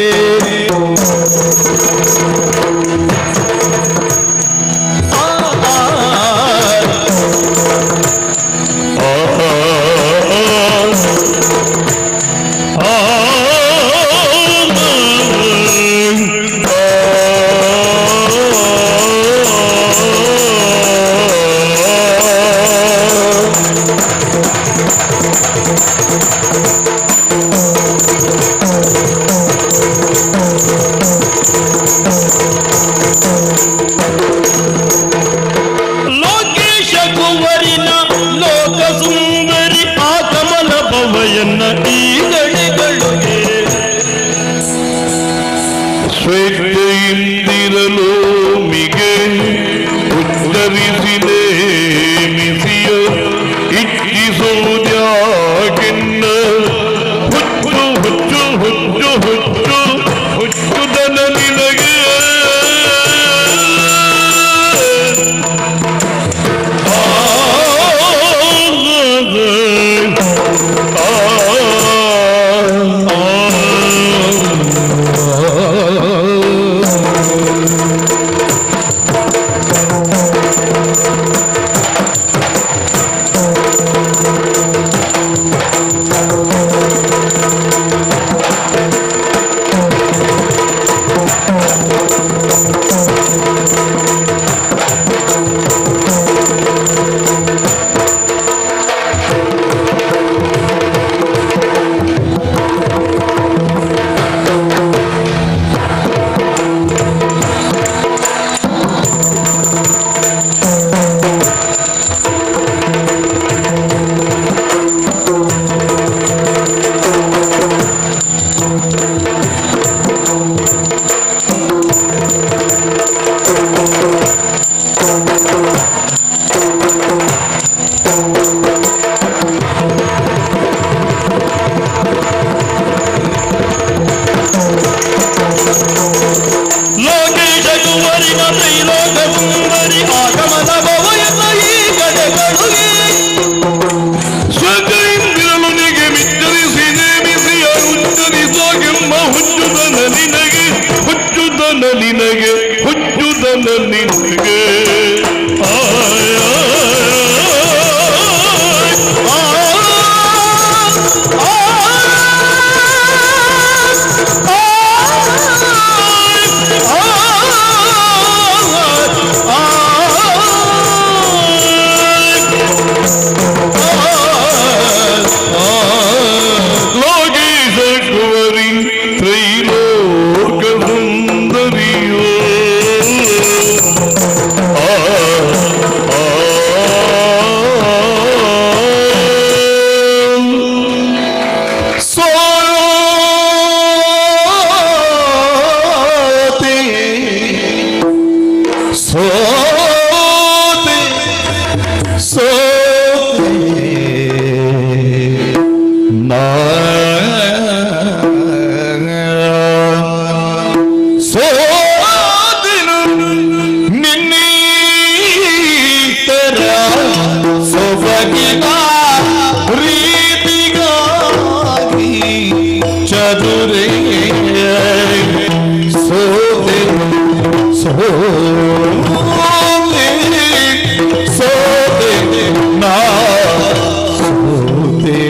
ಲೋಕೇಶ ಕುವರಿನ ಲೋಕ ಸುಂದರಿ ಆ ಕಮಲ ಭವಯನ್ನ ಈ ಗಣಿಗಳಿಗೆ ಸ್ವೇಚ್ಛೆಯಿಂದಿರಲು ಮಿಗೆ ಉತ್ತರಿಸಿ ನೇಮಿಸಿಯ ಇಚ್ಛಿಸುವುದ್ಯಾಗಿನ್ನ ಹುಚ್ಚು ಹುಚ್ಚು ಹುಚ್ಚು ಹುಚ್ಚು ಹುಚ್ಚುತನ ನಿನಗೆ ಲೋಕೇಶ ಕುವರಿನ ತ್ರೈಲೋಕ ಸುಂದರಿ ಆಗಮನ ಭವಯತ ಈ ಕಡೆಗಳಿಗೆ ಸ್ವಜರಿಂದಿರಲುನಿಗೆ ವಿಚ್ಚರಿಸಿ ನೇಮಿಸಿ ಅನುಚ್ಚರಿಸೋಗೆಂಬ ಹುಚ್ಚುದನ ನಿನಗೆ ಹುಚ್ಚುದನ ನಿನಗೆ ಹುಚ್ಚುದನ ನಿನಗೆ ಲೋಕೇಶ ಕುವರಿ ತ್ರೈಲೋಕ ಸುಂದರಿಯೋ ನಿನ್ನೀತರ ಸೊಬಗಿನ ರೀತಿಗಾಗಿ ಚದುರೆ ಸೋದೆ ಸೋದೆ ಸೋದೆ ನಾ ಸೋದೆ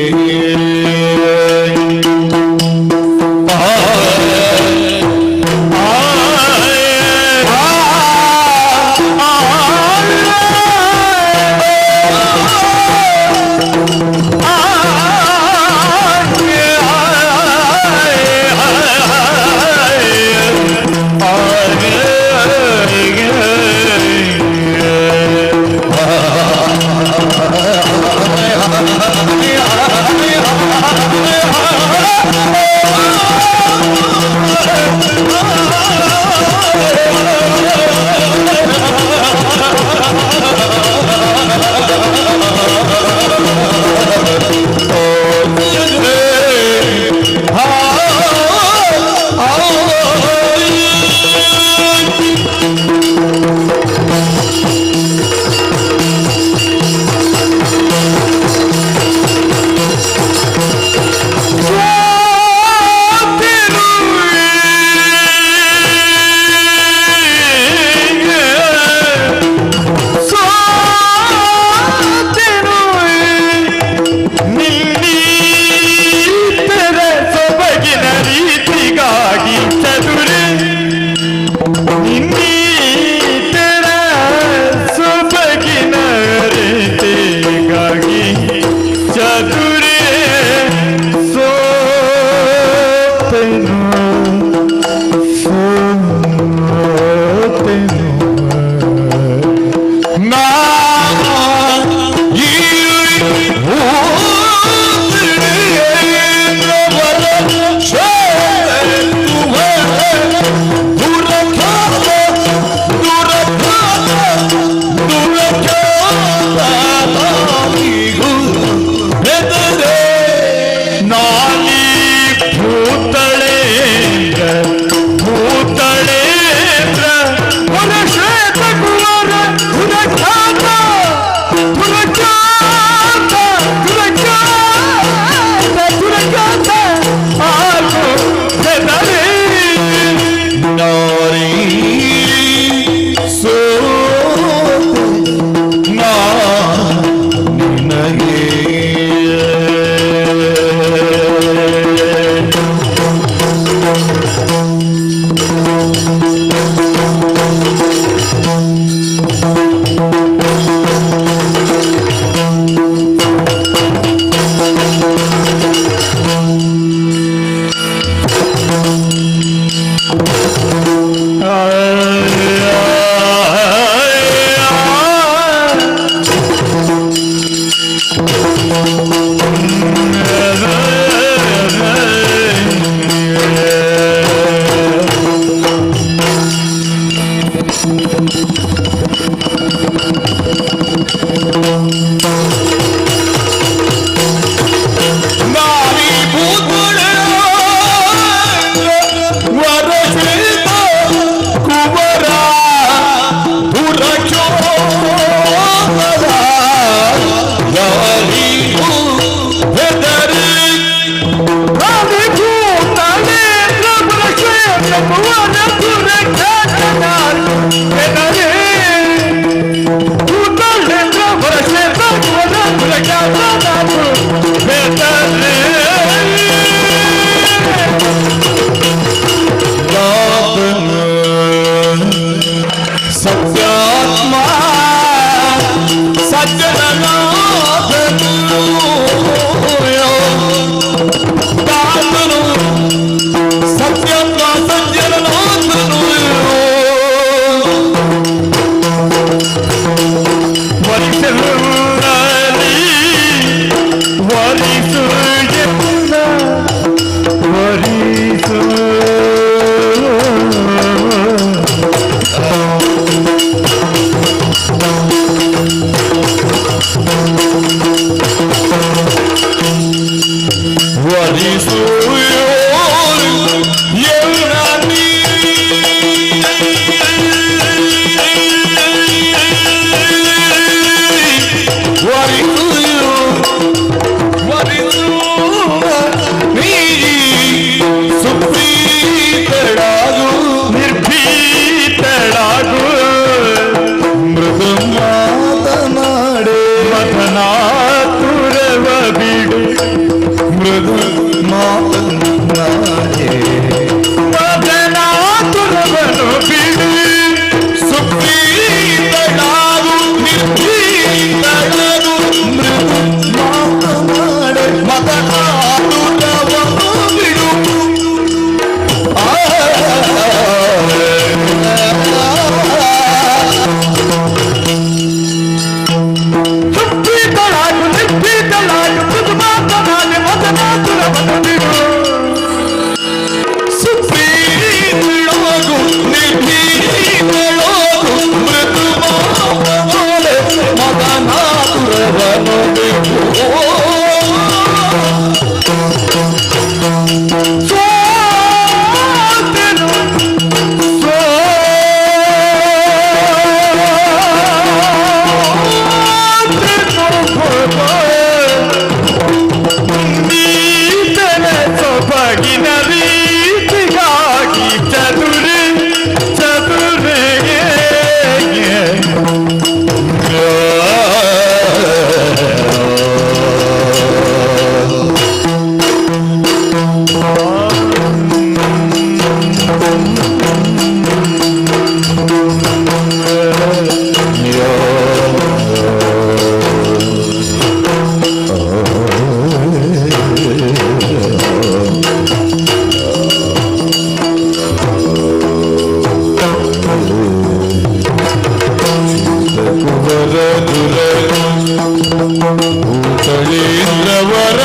ಭೂತಳಿಲ್ಲವರ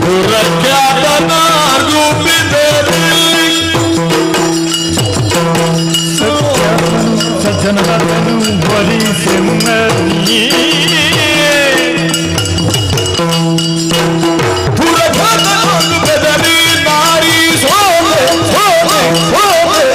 ದುರಖ್ಯಾತನಾರ್ಗು ಬಿದರಿ ಸಜ್ಜನರನ್ನು ಬಲಿಸೆನ್ನೀ ದುರಖ್ಯಾತನಾರ್ಗು ಬಿದರಿ ನಾರಿ ಸೋಲೆ ಸೋಲೆ ಸೋಲೆ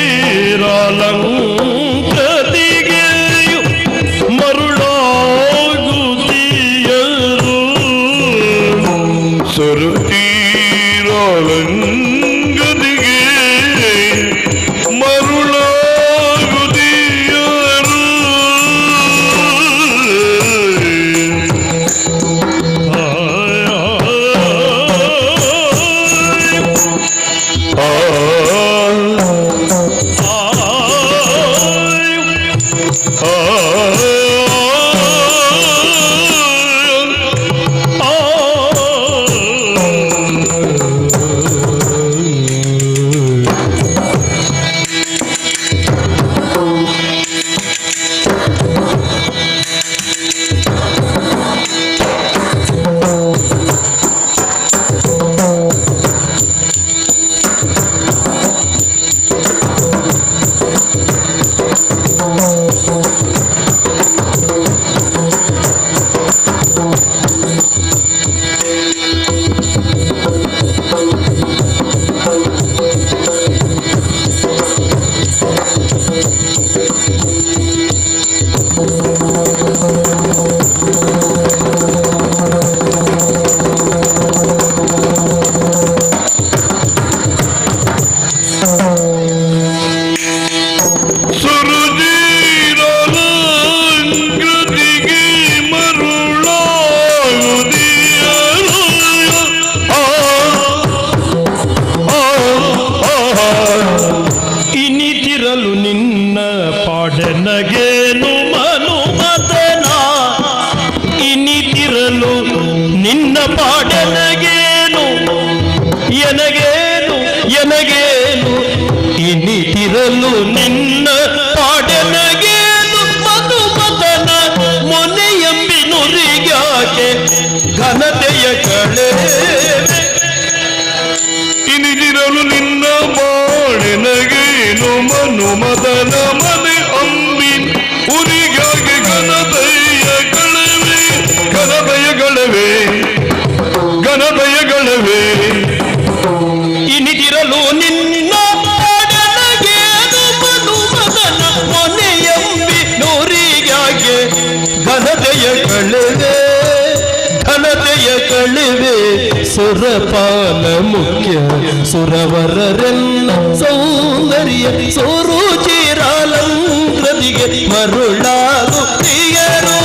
ಸುರುಚಿರಾಲಂಗ ಇನಿದಿರಲು ನಿನ್ನ ಪಾಡೆನಗೇನು ಮಧುಮತನ ಮೊನೆಯಂಬಿ ನುರಿಗಾಕೆ ಘನತೆಯ ಕಳೆ ಇನಿದಿರಲು ನಿನ್ನ ಪಾಡೆನಗೇನು ಮನುಮತನ ಮನೆ ಅಂಬಿ ಉರಿಗಾಗೆ ಘನತೆಯ ಕಳವೆ ಘನತೆಯಗಳವೆ ಘನತೆಯಗಳವೆ ಇನಿದಿರಲು ನಿನ್ನ ಪಾಡನಗೇನು ಮನುಮತನ ಮೊನೆಯಂಬಿ ನುರಿಗಾಗೆ ಘನತೆಯ ಕಳೆವೆ ಘನತೆಯ ಕಳೆವೆ ಸುರಪಾಲ ಮುಖ್ಯ ಸುರವರರೆಲ್ಲ ಸೌಂದರ್ಯ ಸುರುಚಿರಾಲಂಕೃತಿಗೆ ಮರುಳಾಗು ಪ್ರಿಯರು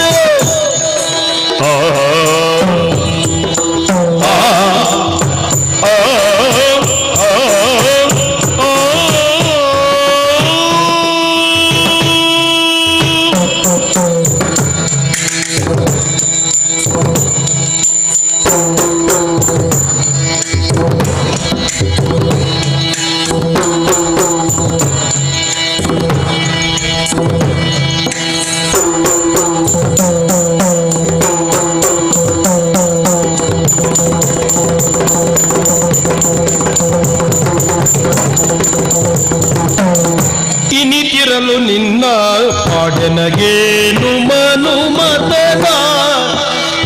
ಇನಿತಿರಲು ನಿನ್ನ ಪಾಡನಗೇನು ಮನುಮತನ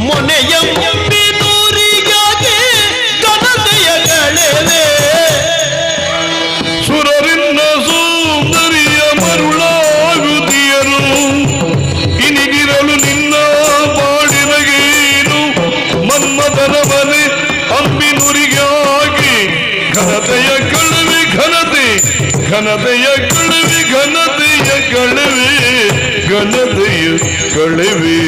ಮೊನೆಯಂಬಿ ನೂರಿಗಾಗೆ ಘನತೆಯ ಕಳೆವೆ ಸುರರಿಂದ ಸೌಂದರ್ಯ ಮರುಳಾಗುತ್ತಿಯರು ಇನಿಗಿರಲು ನಿನ್ನ ಪಾಡಿನಗೇನು ಮನ್ಮಥನ ಮನೆ ಅಂಬಿ ನುರಿಗಾಗಿ ಘನತೆಯ ಕಳವೆ ಘನತೆ ಘನತೆಯ ಕಳವೆ ಘನತೆಯ ಕಳವೆ ಘನತೆಯ ಕಳವೆ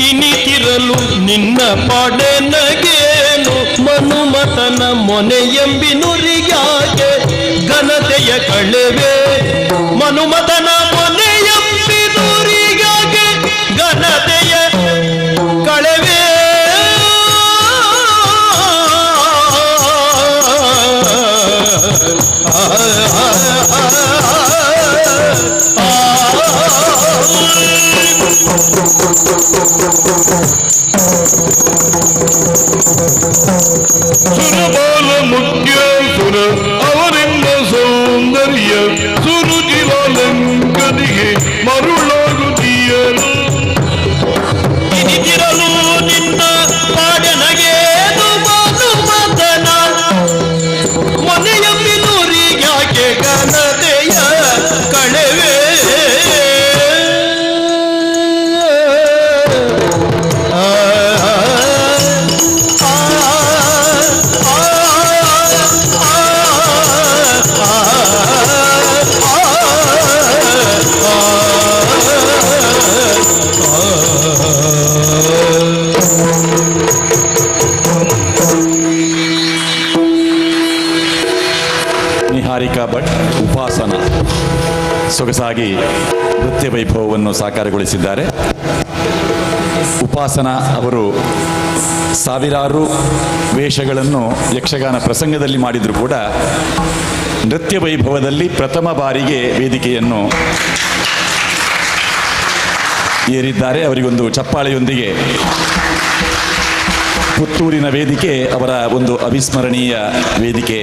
ಇನಿತಿರಲು ನಿನ್ನ ಪಾಡೆನಗೇನು ಮನುಮತನ ಮೊನೆಯಂಬಿ ನುರಿಗಾಗೆ ಘನತೆಯ ಕಳೆವೆ ಮನುಮತನ ಮೊನೆಯಂಬಿ ನುರಿಗಾಗೆ ಘನತೆಯ ಕಳೆವೆ ಸುರಬಾಲ ಮುಖ್ಯ ಸುರ ಅವರಿಂದ ಸೌಂದರ್ಯ ಸುರುಚಿರಾಲಂಕದಿಗೆ ಮರುಳಾಗುತ್ತೀಯರು ಇನಿತಿರಲು ನಿನ್ನ ಪಾಡನಗೇನು ಮನುಮತನ ಮೊನೆಯಂಬಿ ನುರಿಗಾಗೆ ಘನತೆಯ ಕಳೆವೆ ನಿಹಾರಿಕಾ ಭಟ್ ಉಪಾಸನ ಸೊಗಸಾಗಿ ನೃತ್ಯ ವೈಭವವನ್ನು ಸಾಕಾರಗೊಳಿಸಿದ್ದಾರೆ. ಉಪಾಸನ ಅವರು ಸಾವಿರಾರು ವೇಷಗಳನ್ನು ಯಕ್ಷಗಾನ ಪ್ರಸಂಗದಲ್ಲಿ ಮಾಡಿದರೂ ಕೂಡ ನೃತ್ಯ ವೈಭವದಲ್ಲಿ ಪ್ರಥಮ ಬಾರಿಗೆ ವೇದಿಕೆಯನ್ನು ಏರಿದ್ದಾರೆ. ಅವರಿಗೊಂದು ಚಪ್ಪಾಳೆಯೊಂದಿಗೆ ಪುತ್ತೂರಿನ ವೇದಿಕೆ ಅವರ ಒಂದು ಅವಿಸ್ಮರಣೀಯ ವೇದಿಕೆ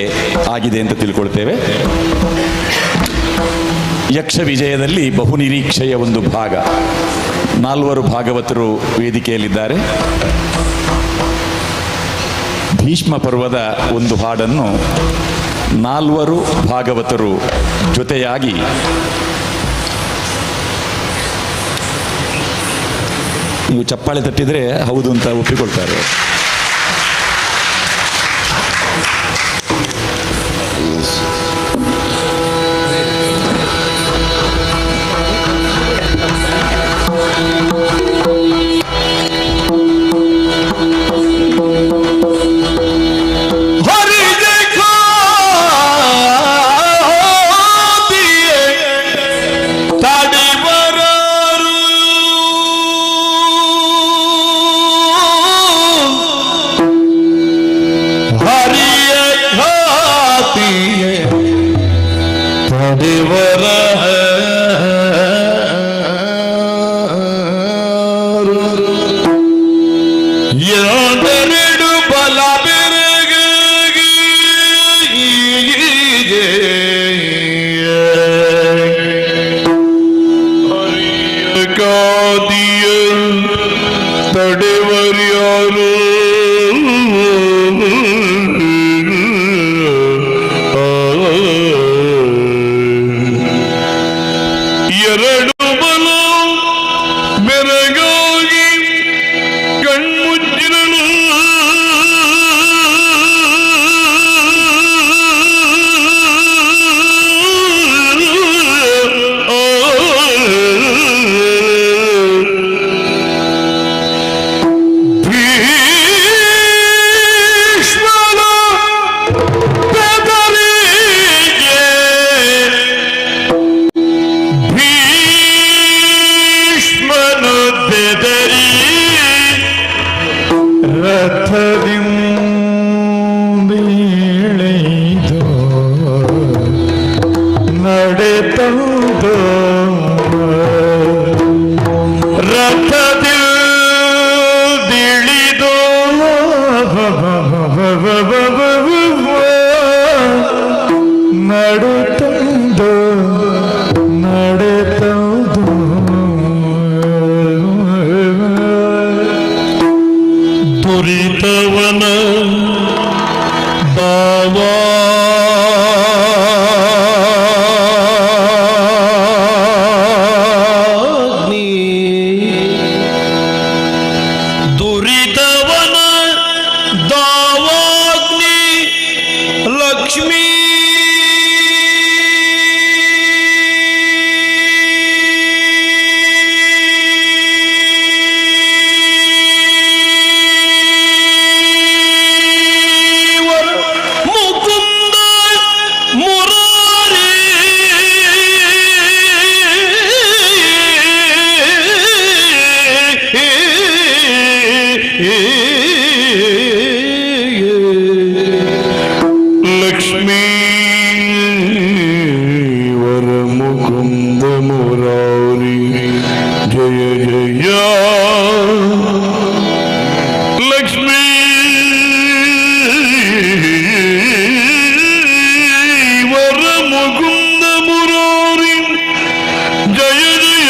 ಆಗಿದೆ ಅಂತ ತಿಳ್ಕೊಳ್ತೇವೆ. ಯಕ್ಷ ವಿಜಯದಲ್ಲಿ ಬಹುನಿರೀಕ್ಷೆಯ ಒಂದು ಭಾಗ, 4 ಭಾಗವತರು ವೇದಿಕೆಯಲ್ಲಿದ್ದಾರೆ. ಭೀಷ್ಮ ಪರ್ವದ ಒಂದು ಹಾಡನ್ನು 4 ಭಾಗವತರು ಜೊತೆಯಾಗಿ ನೀವು ಚಪ್ಪಾಳೆ ತಟ್ಟಿದ್ರೆ ಹೌದು ಅಂತ ಒಪ್ಪಿಕೊಳ್ತಾರೆ. ತಡೆವರ ಎರಡೆರಡು ಬಲ ಬೆರಗಾಗಿ ಕಾದಿಯ ತಡೆವರ್ಯಾರು ಎರಡು ಬಲ ಬೆರಗಾಗಿ ಕಣ್ಮುಚ್ಚಿರಲು ಭೀಷ್ಮನ ಬೆದರಿಗೆ ಭೀಷ್ಮನ ಬೆದರಿ ರಥದಿಂದಿಳಿದು ನಡೆತಂದು ರಥದಿಂದಿಳಿದು ನಡೆತಂದು ನಡೆತಂದು ದುರಿತವನ ದಾವಾಗ್ನಿ ದುರಿತವನ ದಾವಾಗ್ನಿ ಲಕ್ಷ್ಮೀ ಮುಕುಂದ ಮುರಾರಿ ಲಕ್ಷ್ಮೀ ವರ ಮುಕುಂದ ಮುರಾರಿ ಜಯ ಜಯ ಲಕ್ಷ್ಮೀ ವರ ಮುಕುಂದ ಮುರಾರಿ ಜಯ ಜಯ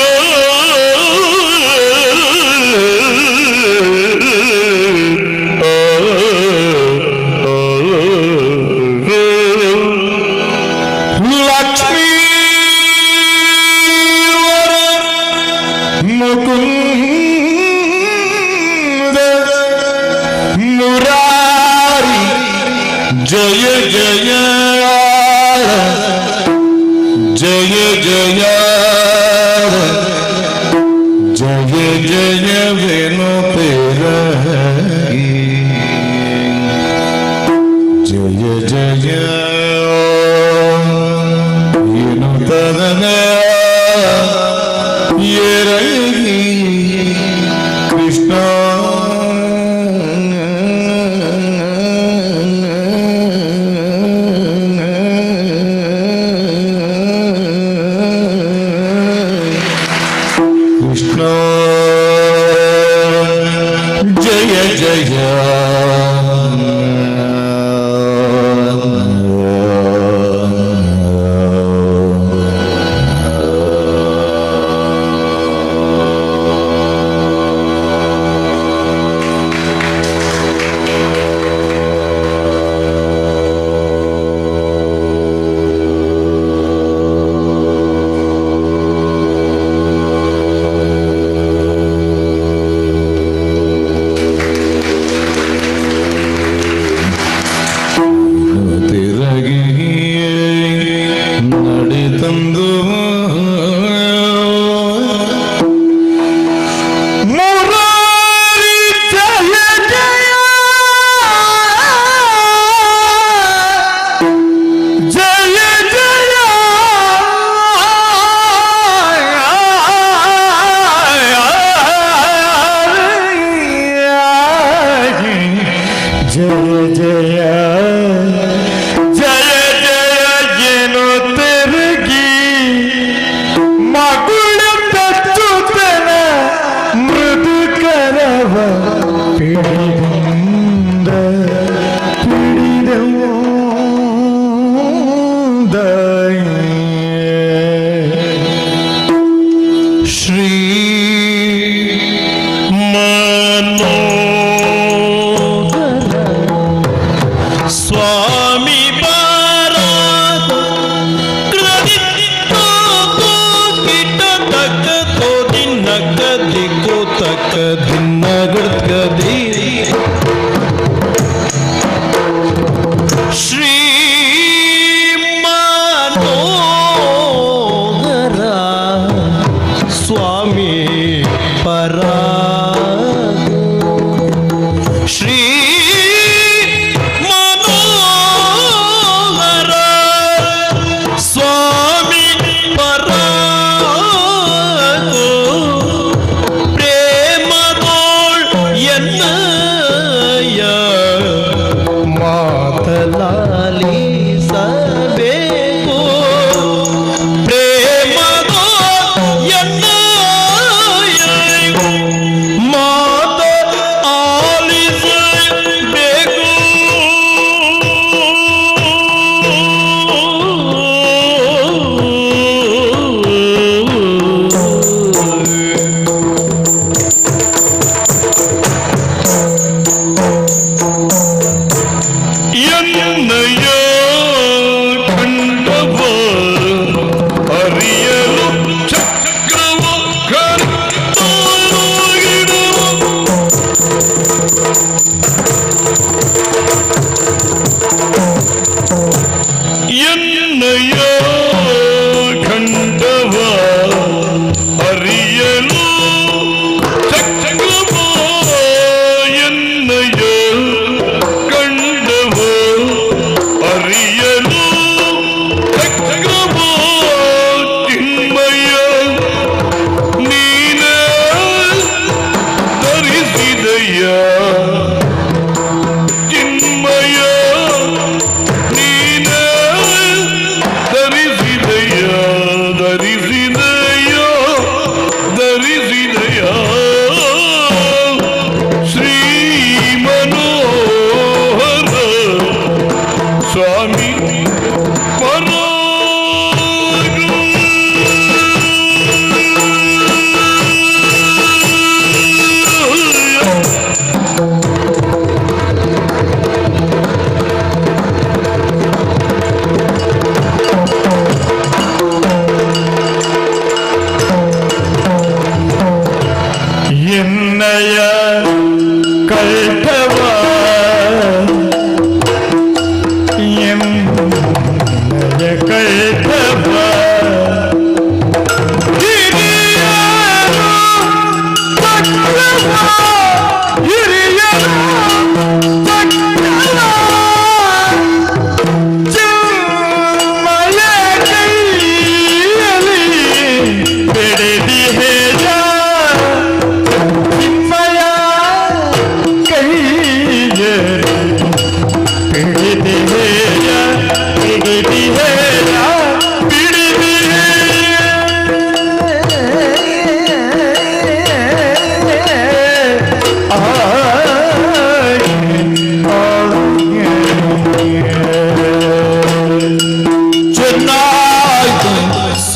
ಲಕ್ಷ್ಮೀ ವರ ಮುಕುಂದ ಮುರಾರಿ ಜಯ ಜಯ ಜಯ ಜಯ ಜಯ ಜಯ ವೇಣುಪೇರ ಜಯ ಜಯ ಏನು ತದನ ಎರಗಿ ಕೃಷ್ಣ ಕೃಷ್ಣ ಜಯ ಜಯ ಜಯ ಜಯ ಜಯ ಏನು ತೆರಗಿ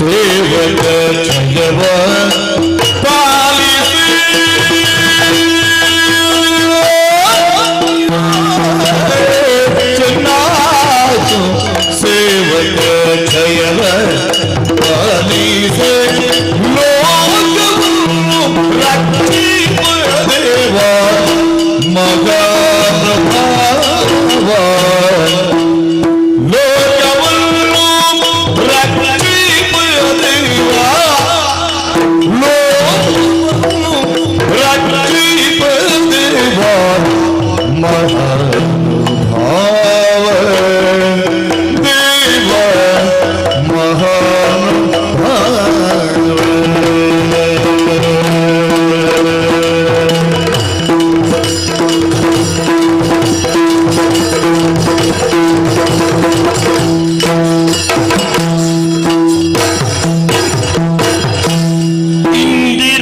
ಸೇವಕ ಜಯವ ಪಾಲಿಸಿ ಚೆನ್ನಾಗಿ ಸೇವಕ ಜಯವ ಪಾಲಿಸಿ ಲೋಕವನ್ನು ರಕ್ಷಿಸುವ ದೇವ ಮಹಾನುಭಾವ ಲೋಕವನ್ನು ರಕ್ಷಿಸುವ ದೇವ ಲೋಕವನ್ನು ರಕ್ಷಿಸುವ ದೇವ ಮಹಾನುಭಾವ ದೇವ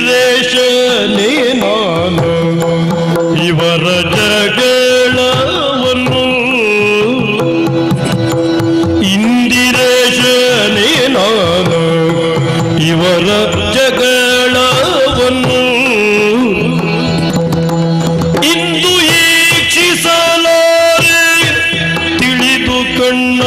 ಇಂದಿರೇಶನೇ ನಾನು ಇವರ ಜಗಳವನ್ನು ಇಂದಿರೇಶನೇ ನಾನು ಇವರ ಜಗಳವನ್ನು ಇಂದು ಈಕ್ಷಿಸಲಾರೆ ತಿಳಿದು ಕಣ್ಣ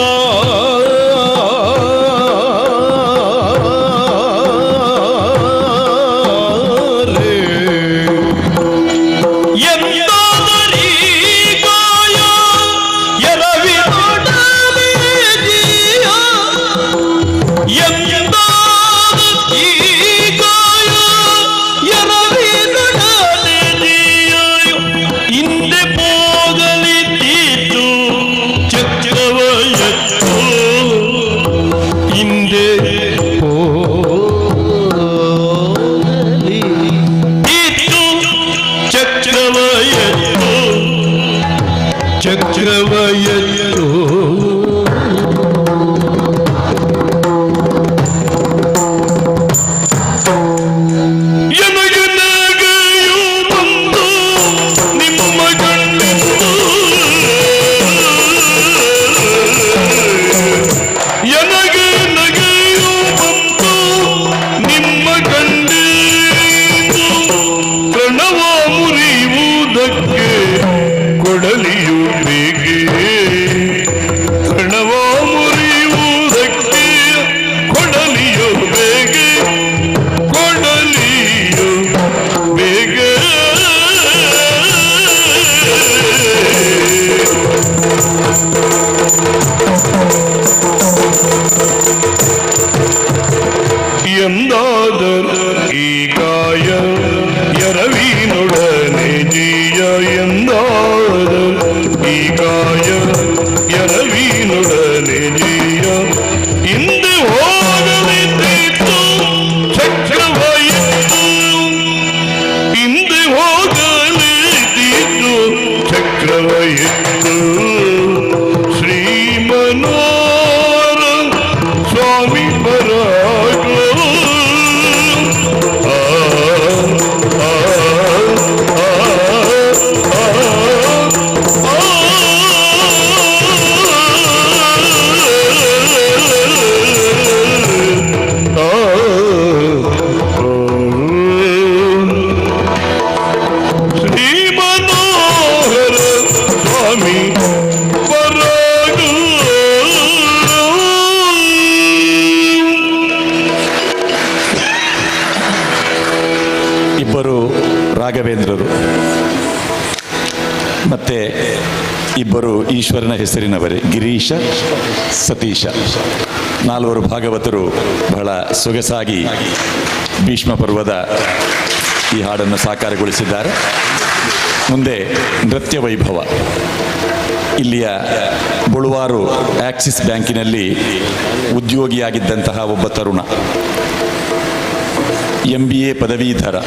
ಚಕ್ರವಯತ್ತು ಎನಗನಗೆಯು ಬಂದು ನಿಮ್ಮ ಗಂಡೆಂದು ಎನಗನಗೆಯು ಬಂದು ನಿಮ್ಮ ಗಂಡೆಂದು ಪ್ರಣವ ಮುರಿಯುವುದಕ್ಕೆ ಕೊಡಲಿಯು ಬೇಗೆ ಪ್ರಣವ ಮುರಿಯುವುದಕ್ಕೆ ಕೊಡಲಿಯು ಬೇಗೆ ಕೊಡಲಿಯು ಬೇಗೆ ಎಂದಾದರೂ ಈ ಕಾಯ ಎರವಿನೊಡನೆ ಜೀಯ ಎಂದಾದರೂ ಈ ಕಾಯ ಎರವಿನೊಡನೆ ಜೀಯ ಹಿಂದೆ ಹೋಗಲಿದ್ದೀತು ಚಕ್ರವಯಿತು ಹಿಂದೆ ಹೋಗಲಿದ್ದೀತು ಚಕ್ರವಯಿತು ಶ್ರೀಮನೋರ ಸ್ವಾಮಿ ಪರಾಗ ಶ್ರೀಮನೋಹರ ಸ್ವಾಮಿ ಪರಾಗ ಇಬ್ಬರು ರಾಘವೇಂದ್ರರು ಮತ್ತೆ ಇಬ್ಬರು ಈಶ್ವರನ ಹೆಸರಿನವರೇ, ಗಿರೀಶ ಸತೀಶ. ನಾಲ್ವರು ಭಾಗವತರು ಬಹಳ ಸೊಗಸಾಗಿ ಭೀಷ್ಮ ಪರ್ವದ ಈ ಹಾಡನ್ನು ಸಾಕಾರಗೊಳಿಸಿದ್ದಾರೆ. ಮುಂದೆ ನೃತ್ಯ ವೈಭವ. ಇಲ್ಲಿಯ ಬುಳುವಾರು ಆಕ್ಸಿಸ್ ಬ್ಯಾಂಕಿನಲ್ಲಿ ಉದ್ಯೋಗಿಯಾಗಿದ್ದಂತಹ ಒಬ್ಬ ತರುಣ, MBA ಪದವೀಧರ,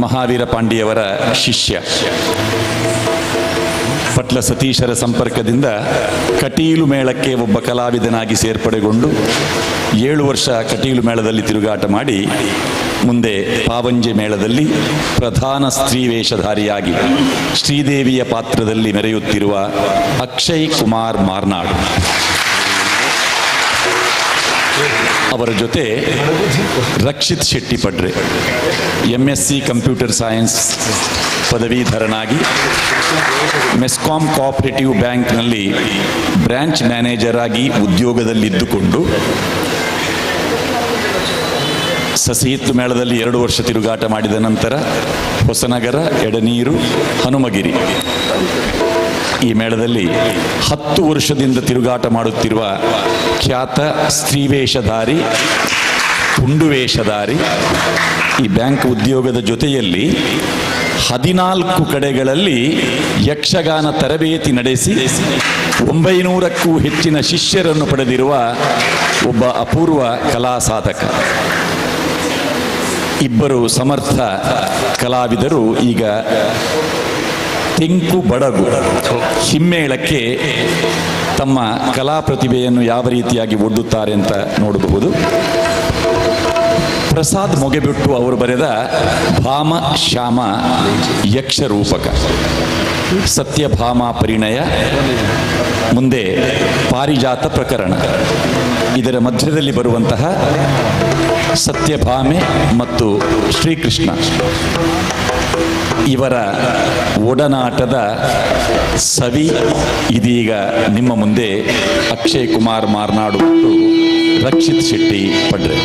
ಮಹಾವೀರ ಪಾಂಡಿಯವರ ಶಿಷ್ಯ. ಪಟ್ಲ ಸತೀಶರ ಸಂಪರ್ಕದಿಂದ ಕಟೀಲು ಮೇಳಕ್ಕೆ ಒಬ್ಬ ಕಲಾವಿದನಾಗಿ ಸೇರ್ಪಡೆಗೊಂಡು 7 ವರ್ಷ ಕಟೀಲು ಮೇಳದಲ್ಲಿ ತಿರುಗಾಟ ಮಾಡಿ ಮುಂದೆ ಪಾವಂಜೆ ಮೇಳದಲ್ಲಿ ಪ್ರಧಾನ ಸ್ತ್ರೀ ವೇಷಧಾರಿಯಾಗಿ ಶ್ರೀದೇವಿಯ ಪಾತ್ರದಲ್ಲಿ ಮೆರೆಯುತ್ತಿರುವ ಅಕ್ಷಯ್ ಕುಮಾರ್ ಮಾರ್ನಾಡ್. ಅವರ ಜೊತೆ Rakshith Shetty Padre MSc computer science ಪದವೀಧರನಾಗಿ ಮೆಸ್ಕಾಂ ಕೋಆಪರೇಟಿವ್ ಬ್ಯಾಂಕ್ನಲ್ಲಿ ಬ್ರಾಂಚ್ ಮ್ಯಾನೇಜರ್ ಆಗಿ ಉದ್ಯೋಗದಲ್ಲಿದ್ದುಕೊಂಡು ಸಸಿಹಿತ್ತು ಮೇಳದಲ್ಲಿ 2 ವರ್ಷ ತಿರುಗಾಟ ಮಾಡಿದ ನಂತರ ಹೊಸನಗರ, ಎಡನೀರು, ಹನುಮಗಿರಿ ಈ ಮೇಳದಲ್ಲಿ 10 ವರ್ಷದಿಂದ ತಿರುಗಾಟ ಮಾಡುತ್ತಿರುವ ಖ್ಯಾತ ಸ್ತ್ರೀವೇಷಧಾರಿ, ಪುಂಡುವೇಷಧಾರಿ. ಈ ಬ್ಯಾಂಕ್ ಉದ್ಯೋಗದ ಜೊತೆಯಲ್ಲಿ 14 ಕಡೆಗಳಲ್ಲಿ ಯಕ್ಷಗಾನ ತರಬೇತಿ ನಡೆಸಿ 900ಕ್ಕೂ ಹೆಚ್ಚಿನ ಶಿಷ್ಯರನ್ನು ಪಡೆದಿರುವ ಒಬ್ಬ ಅಪೂರ್ವ ಕಲಾ ಸಾಧಕ. ಇಬ್ಬರು ಸಮರ್ಥ ಕಲಾವಿದರು ಈಗ ತೆಂಕು ಬಡಗು ಹಿಮ್ಮೇಳಕ್ಕೆ ತಮ್ಮ ಕಲಾ ಪ್ರತಿಭೆಯನ್ನು ಯಾವ ರೀತಿಯಾಗಿ ಒಡ್ಡುತ್ತಾರೆ ಅಂತ ನೋಡಬಹುದು. ಪ್ರಸಾದ್ ಮೊಗೆಬಿಟ್ಟು ಅವರು ಬರೆದ ಭಾಮ ಶ್ಯಾಮ ಯಕ್ಷರೂಪಕ, ಸತ್ಯಭಾಮ ಪರಿಣಯ, ಮುಂದೆ ಪಾರಿಜಾತ ಪ್ರಕರಣ, ಇದರ ಮಧ್ಯದಲ್ಲಿ ಬರುವಂತಹ ಸತ್ಯಭಾಮೆ ಮತ್ತು ಶ್ರೀಕೃಷ್ಣ ಇವರ ಒಡನಾಟದ ಸವಿ ಇದೀಗ ನಿಮ್ಮ ಮುಂದೆ ಅಕ್ಷಯ್ ಕುಮಾರ್ ಮಾರ್ನಾಡು ಮತ್ತು ರಕ್ಷಿತ್ ಶೆಟ್ಟಿ ಪಡ್ರೆ.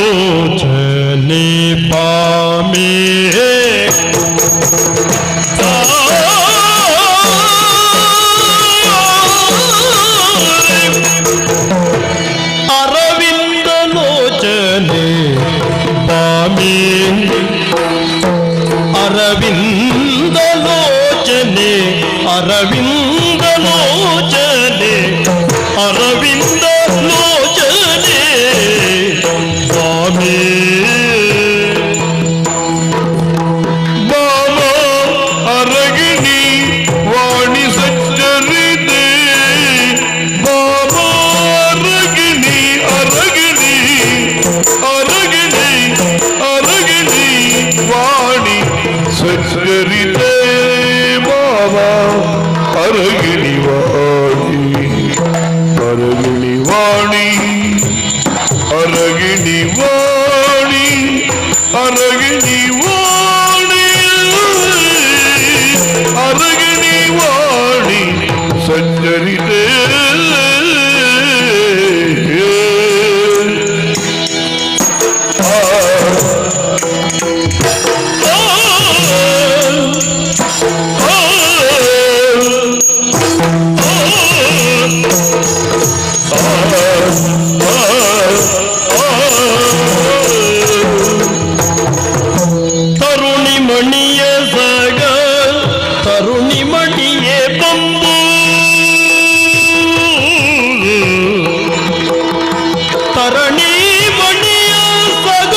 ಅರವಿಂದಲೋಚನೆ ಪಾಮೆ ಅರವಿಂದಲೋಚನೆ ಪಾಮೆ ಅರವಿಂದಲೋಚನೆ ಅರವಿಂದಲೋಚನೆ ಅರವಿಂದಲೋಚನೆ ಸ್ವಾಮಿ ಬಾಬಾ ಅರಗಿಣಿ ವಾಣಿ ಸಚ್ಚರಿದೆ ಬಾಬಾ ಅರಗಿಣಿ ಅರಗಿಣಿ ಅರಗಿಣಿ ಅರಗಿಣಿ ವಾಣಿ ಸಚ್ಚರಿದೆ ಬಾಬಾ ಅರಗಿಣಿ ವಾಣಿ ಅರಗಿಣಿ ವಾಣಿ ಅರಗಿಣಿ ವಾಣಿ ಅರಗಿಣಿ ವಾಣಿ ಅರಗಿಣಿ ವಾಣಿ ಸಚ್ಚರಿದೆ ತರುಣಿ ಮಣಿಯ ಸಗ ತರುಣಿ ಮಣಿಯೇ ಬಂಬು ತರಣಿ ಮಣಿಯ ಸಗ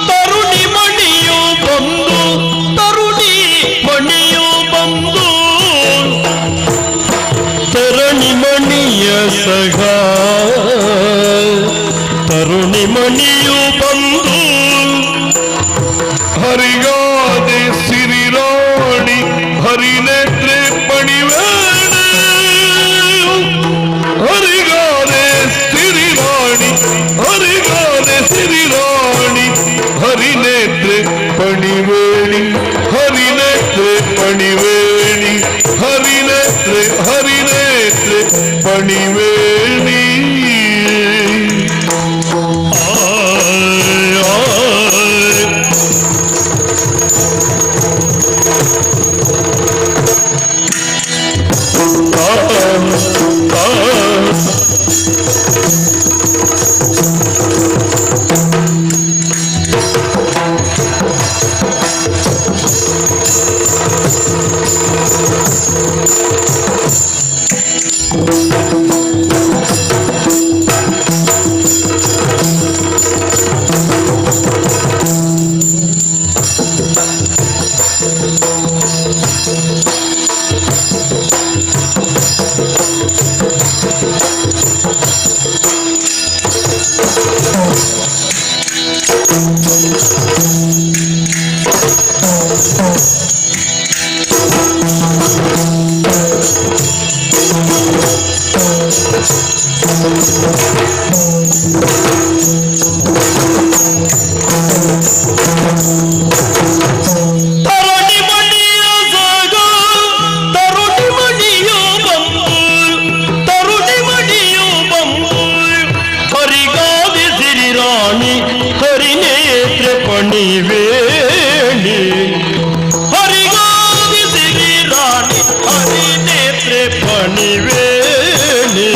ತರುಣಿ ಮಣಿಯು ಬಂದು ತರುಣಿ ಮಣಿಯು ಬಂದು ತರಣಿ ಮಣಿಯ ಸಗ ತರುಣಿ ಮಣಿಯು ಬಂದು ಹರಿಗಾದೆ ಸಿರಿರಾಣಿ ಹರಿನೇತ್ರೆ ಪಣಿವೇಣ ಹರಿಗಾದೆ ಸಿರಿರಾಣಿ ಹರಿಗಾದೆ ಸಿರಿರಾಣಿ ಹರಿನೇತ್ರೆ ಪಣಿವೇಣಿ ಹರಿನೇತ್ರೆ ಪಣಿವೇಣಿ ಹರಿನೇತ್ರೆ ಹರಿನೇತ್ರೆ ಪಣಿವೇಣಿ ಪಣಿವೇಣಿ ಹರಿಗೋದಿಸಿರಿ ರಾಣಿ ಹರಿನೇತ್ರೆ ಪಣಿವೇಣಿ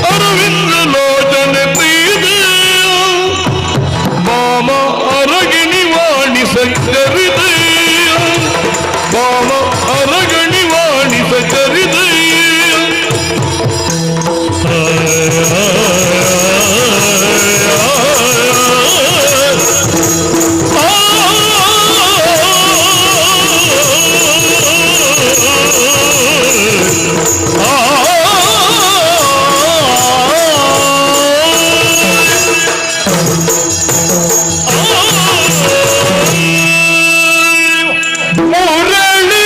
ಅರವಿಂದ ಲೋಚನೆ ಪ್ರೀತಿ ಬಾಮ ಅರಗಿಣಿ ವಾಣಿ ಸಕ್ಕರಿದ ಬಾಮ ಅರಗಣಿ ವಾಣಿ ಸಕ್ಕರಿದ ಮುರಳಿ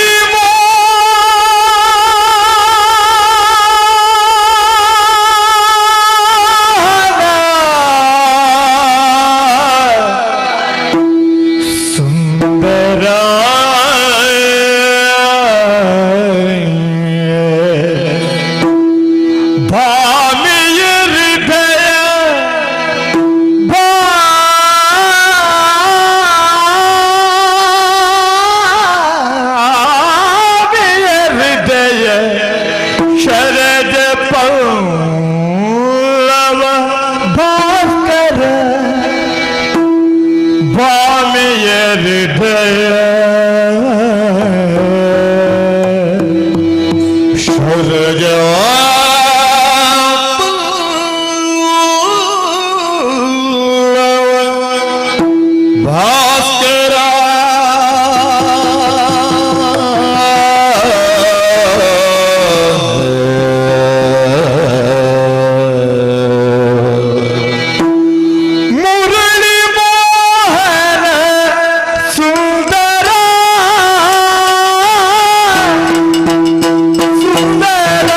ಸುಂದರ ಭಾಮಿಯ ಹೃದಯ ಭಾಮಿಯ ಹೃದಯ ಶರಜ ಪಲ್ಲವ ಭಾಸ್ಕರ ಭಾಮಿಯ ಹೃದಯ ಶರಜ ಭಾಸ್ಕರ ಮುರಳಿ ಮೋಹನ ಸುಂದರ ಸುಂದರ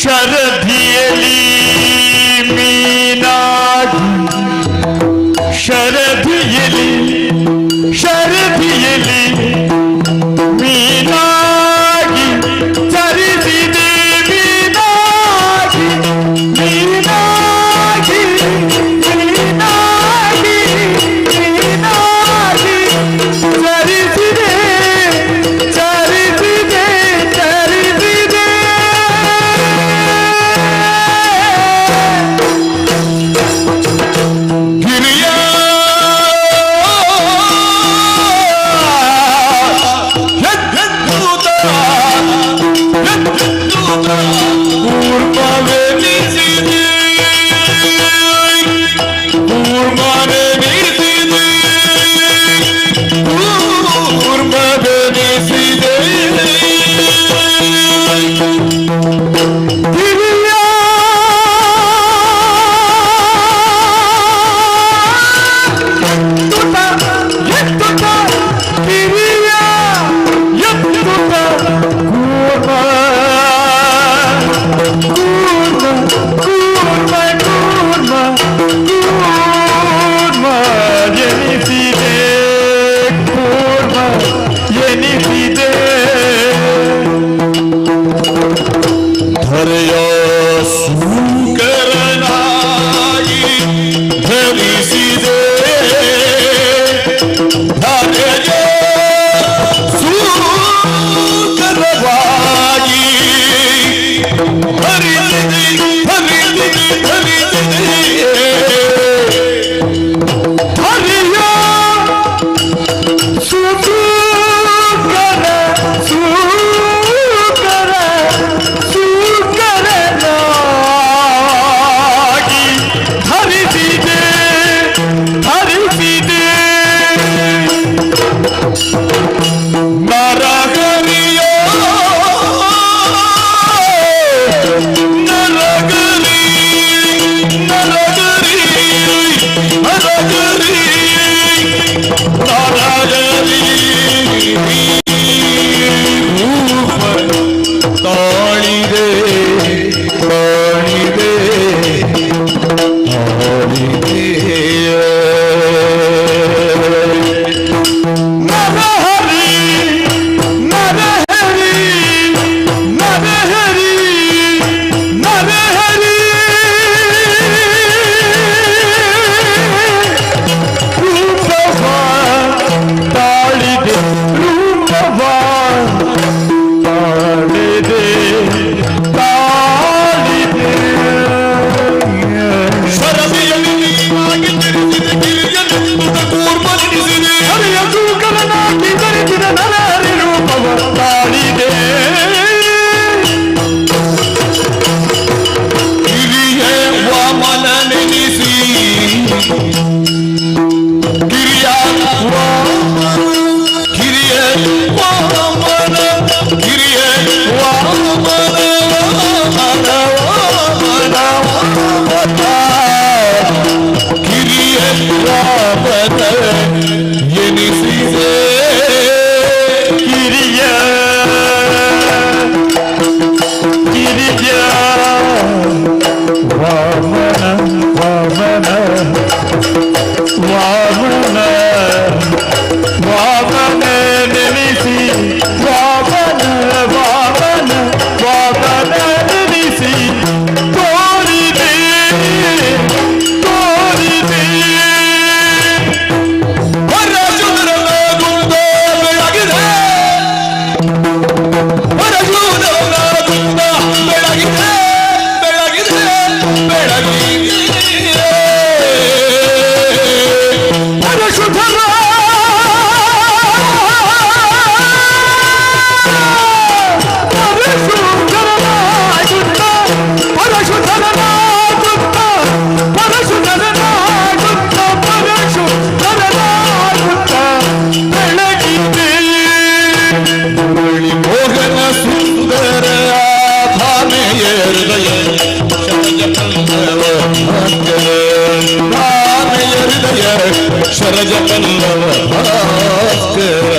ಶರಧಿಯಲಿ ಮೀನಾಗಿ ಶರಧಿಯಲಿ ಶರಧಿಯಲಿ ಮೀನಾಗಿ ಚರಿಸಿದೆ ಮೀನಾಗಿ ಮೀನಾಗಿ ಮೀನಾಗಿ ಮೀನಾಗಿ ಚರಿಸಿದೆ ಚರಿಸಿದೆ ಚರಿಸಿದೆ ಗಿರಿಯ ಕೂರ್ಮವೆನಿಸಿದೆ ಕೂರ್ಮವೆನಿಸಿದೆ ಕೂರ್ಮವೆನಿಸಿದೆ ಗಿರಿಯ ಎತ್ತುತ್ತ ಗಿರಿಯ ಎತ್ತುತ್ತ ಕೂರ್ಮ ಕೂರ್ಮ ಕೂರ್ಮ ಕೂರ್ಮ ಎನಿಸಿದೆ ಕೂರ್ಮ ಎನಿಸಿದೆ ಧರೆಯ ಸೂಕರನಾಗಿ ಧರಿಸಿದೆ ಧರೆಯ ಸೂಕರವಾಗಿ ಧರಿಸಿದೆ ಧರಿಸಿದೆ ಧರಿಸಿದೆ ಧರೆಯ ಸೂಕರ ಸೂಕರ ಸೂಕರನಾಗಿ ಧರಿಸಿದೆ ಧರಿಸಿದೆ ನರಗರಿಯ ನರಗರಿ ನರಗರಿ ನರಗರಿ ನರಗರಿ ತಾಳಿದೆ ತಾಳಿದೆ ನರಹರಿ ನರಹರಿ ನರಹರಿ ನರಹರಿ ಎನಿಸಿದೆ ಗಿರಿಯ ಗಿರಿಜ ವಾಮನ ವಾಮನ ವಾಮನ ವಾಮನ ನೆನೆಸಿ ವಾಮನ ವಾಮನ ವಾಮನ ನೆನೆಸಿ ತೋರಿದೆ ತೋರಿದೆ ಪರಶುಧರನ ಗುಂಡ ಬೆಳಗಿದೆ ಪರಶುಧರನ ಗುಂಡ ಬೆಳಗಿದೆ ಬೆಳಗಿದೆ ಬೆಳಗಿದೆ ಪರಶುಧರ ಮೋಹನ ಸುಂದರ ಭಾಮೆಯ ಹೃದಯ ಭಾಮೆಯ ಹೃದಯ ಶರಜ ಪಲ್ಲವ ಭಾಸ್ಕರ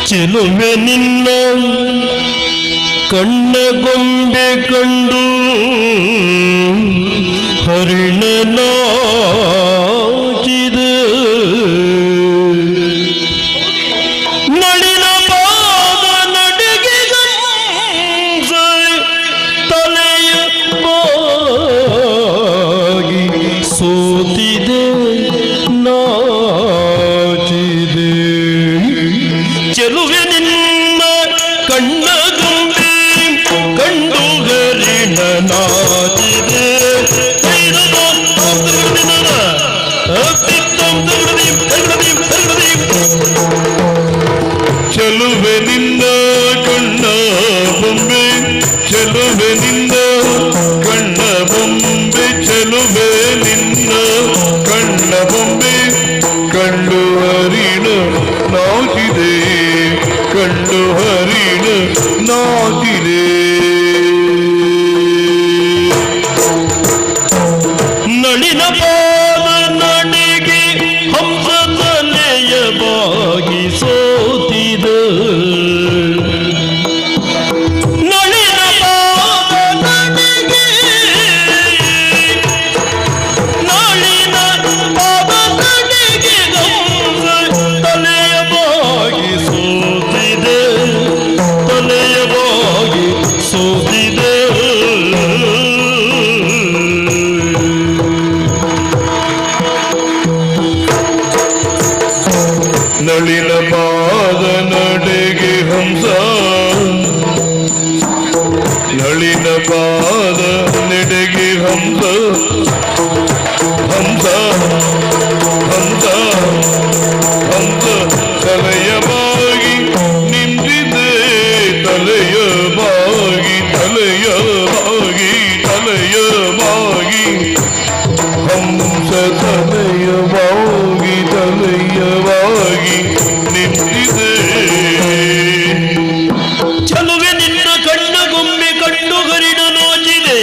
ಚೆಲುವೆ ನಿನ್ನ ಕಣ್ಣ ಗೊಂಬೆ ಕಂಡು ಹರಿಣನಾಚಿದೆ ನಳಿನ ಪಾದ ನಡಿಗೆ ತಲೆಯ ಬಾಗಿ ಸೋತಿದೆ ನಾಚಿದೆ ಚೆಲುವೆ ನಿನ್ನ ಕಣ್ಣ ಗೊಂಬೆ ಕಂಡು ಹರಿಣನಾಚಿದೆ ಚೆಲುವೆ ನಿನ್ನ ಕಣ್ಣ ಬೊಂಬೆ ಚೆಲುವೆ ನಿನ್ನ ಕಣ್ಣ ಬೊಂಬೆ ಚೆಲುವೆ ನಿನ್ನ ಕಣ್ಣ ಬೊಂಬೆ ಕಂಡು ಹರಿಣ ನಾಚಿದೆ ಕಂಡು ಹರಿಣ ನಾಚಿದೆ ನಳಿನ ಪಾದ ನಡಿಗೆ ಹಂಸ ತಲೆಯ ಬಾಗಿ ಸೋತಿದೆ ನಳಿನ ಪಾದ ನಡಿಗೆ ನಳಿನ ಪಾದ ನಡಿಗೆ ಹಂಸ ತಲೆಯ ಬಾಗಿ ಸೋತಿದೆ ತಲೆಯ ಬಾಗಿ ಸೋತಿದೆ ನಳಿನ ಪಾದ ನಡೆಗೆ ಹಂಸ ನಳಿನ ಪಾದ ನಡೆಗೆ ಹಂಸ ಹಂಸ ಹಂಸ ಹಂಸ ತಲೆಯ ಬಾಗಿ ನಿಂತಿದೆ ತಲೆಯ ಬಾಗಿ ತಲೆಯ ಬಾಗಿ ತಲೆಯ ಬಾಗಿ ಹಂಸ ತಲೆಯ ಬಾಗಿ ತಲೆಯವಾಗಿ ನಿಂತಿದೆ ಚೆಲುವೆ ನಿನ್ನ ಕಣ್ಣ ಗೊಂಬೆ ಕಂಡು ಹರಿಣ ನಾಚಿದೆ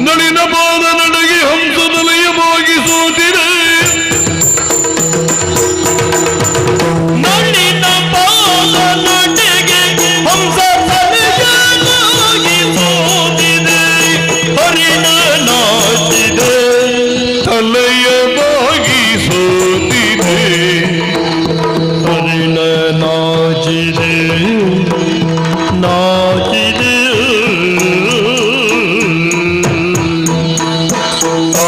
ನಳಿನ ಪಾದ ನಡಗೆ ಹಂಸ ತಲೆಯ ಬಾಗಿ ಸೋತಿದೆ ನಳಿನ ಪಾದ ನಡಗೆ ಹಂಸ ತಲೆಯ ಬಾಗಿ ಸೋತಿದೆ ಹರಿಣ ನಾಚಿದೆ ತಲೆಯ ಬಾಗಿ ಸೋತಿದೆ ಹರಿಣ ನಾಚಿದೆ ನಾಚಿದೆ ಆ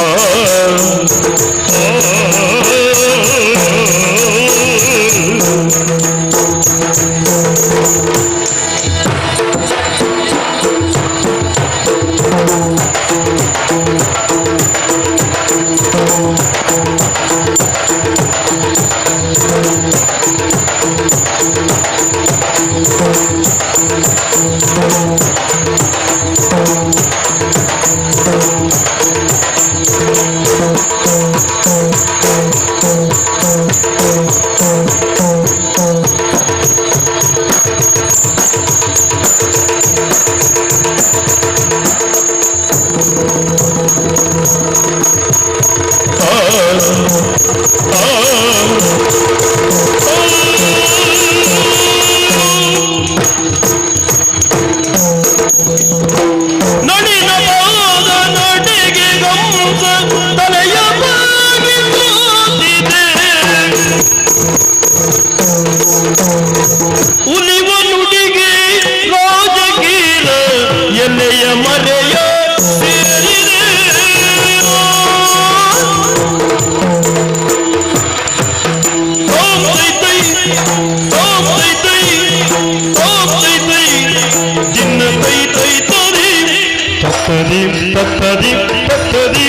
ತತ್ತದಿ ತತ್ತದಿ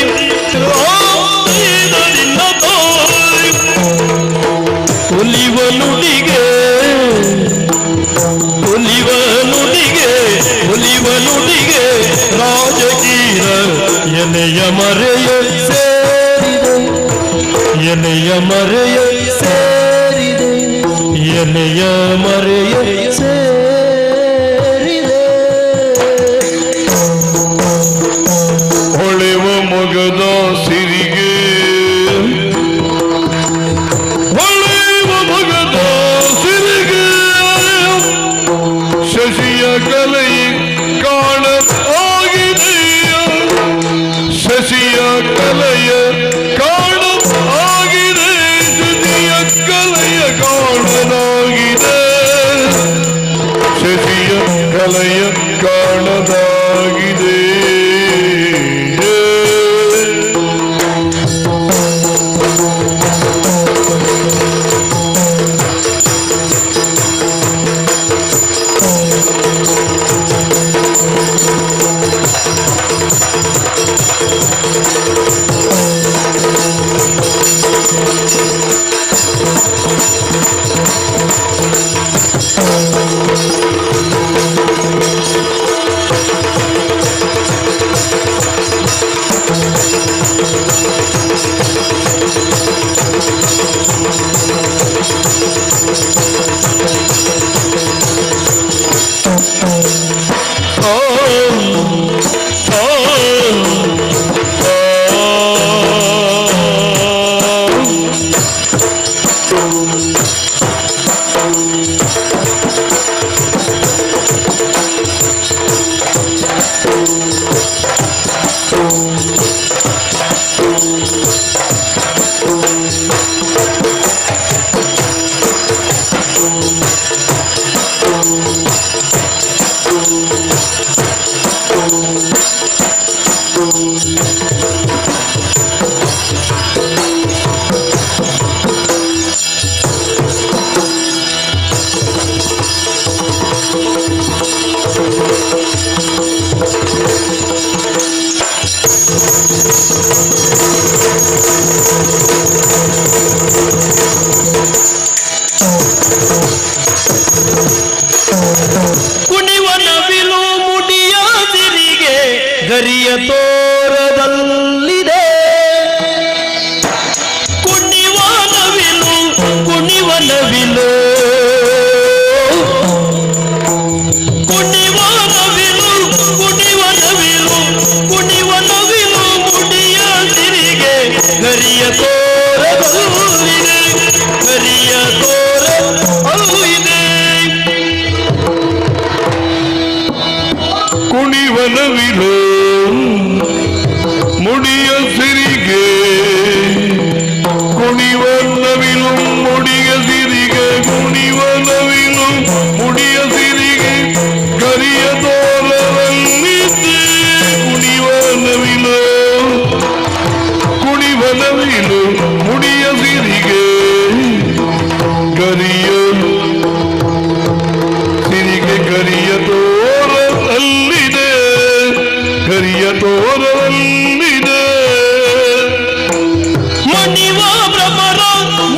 ತತ್ತದಿ ಒಲಿವನುಡಿಗೆ ಒಲಿವನುಡಿಗೆ ಒಲಿವನುಡಿಗೆ ರಾಜಕೀಯ ಎಲೆಯ ಮರೆಯ ಸೇರಿದೆ ಎಲೆಯ ಮರೆಯ ಸೇರಿದೆ ಎಲೆಯ ಮರೆಯ ಸೇರಿದೆ ಹೊಳೆವ ಮೊಗದ ಸಿರಿಗೆ ಹೊಳೆವ ಮೊಗದ ಸಿರಿಗೆ ಶಶಿಯ ಕಲೆ ಕಾಣ ಆಗಿದೆ ಶಶಿಯ ಕಲೆಯ ಕಾಣ ಆಗಿದೆ ಶಶಿಯ ಕಲೆಯ ಕಾಣದಾಗಿದೆ ಶಶಿಯ ಕಲೆಯ ಕಾಣದಾಗಿದೆ ಕುಣಿವ ನವಿಲು ಮುಡಿಯ ಸಿರಿಗೆ ಗರಿಯ ತೋರದಲ್ಲಿದೆ ಕುಣಿವ ನವಿಲು ಕುಣಿವ ನವಿಲು ಕುಣಿವ ನವಿಲು ಕುಣಿವ ನವಿಲು ಕುಣಿವ ನವಿಲು ಮುಡಿಯ ಸಿರಿಗೆ ಗರಿಯ ತೋರದಲ್ಲಿದೆ ಗರಿಯ ತೋರ ಅಲ್ಲಿದೆ ಕುಣಿವನವಿಲು ಮುಡಿಯ ಸಿರಿಗೆ ಕುಣಿವನವಿಲು ಮುಡಿಯ ಸಿರಿಗೆ ಕುಣಿವನವಿಲು ಮುಡಿಯ ಸಿರಿಗೆ ಕರಿಯ ತೋರದಲ್ಲಿದೆ ಕುಣಿವನವಿಲು ಕುಣಿವನವಿಲು ಮುಡಿಯ ಸಿರಿಗೆ ಕರಿಯ ಸಿರಿಗೆ ಕರಿಯ ತೋರದಲ್ಲಿದೆ ಕರಿಯ ತೋರದಲ್ಲಿದೆ ಮಣಿವ ಭ್ರಮರ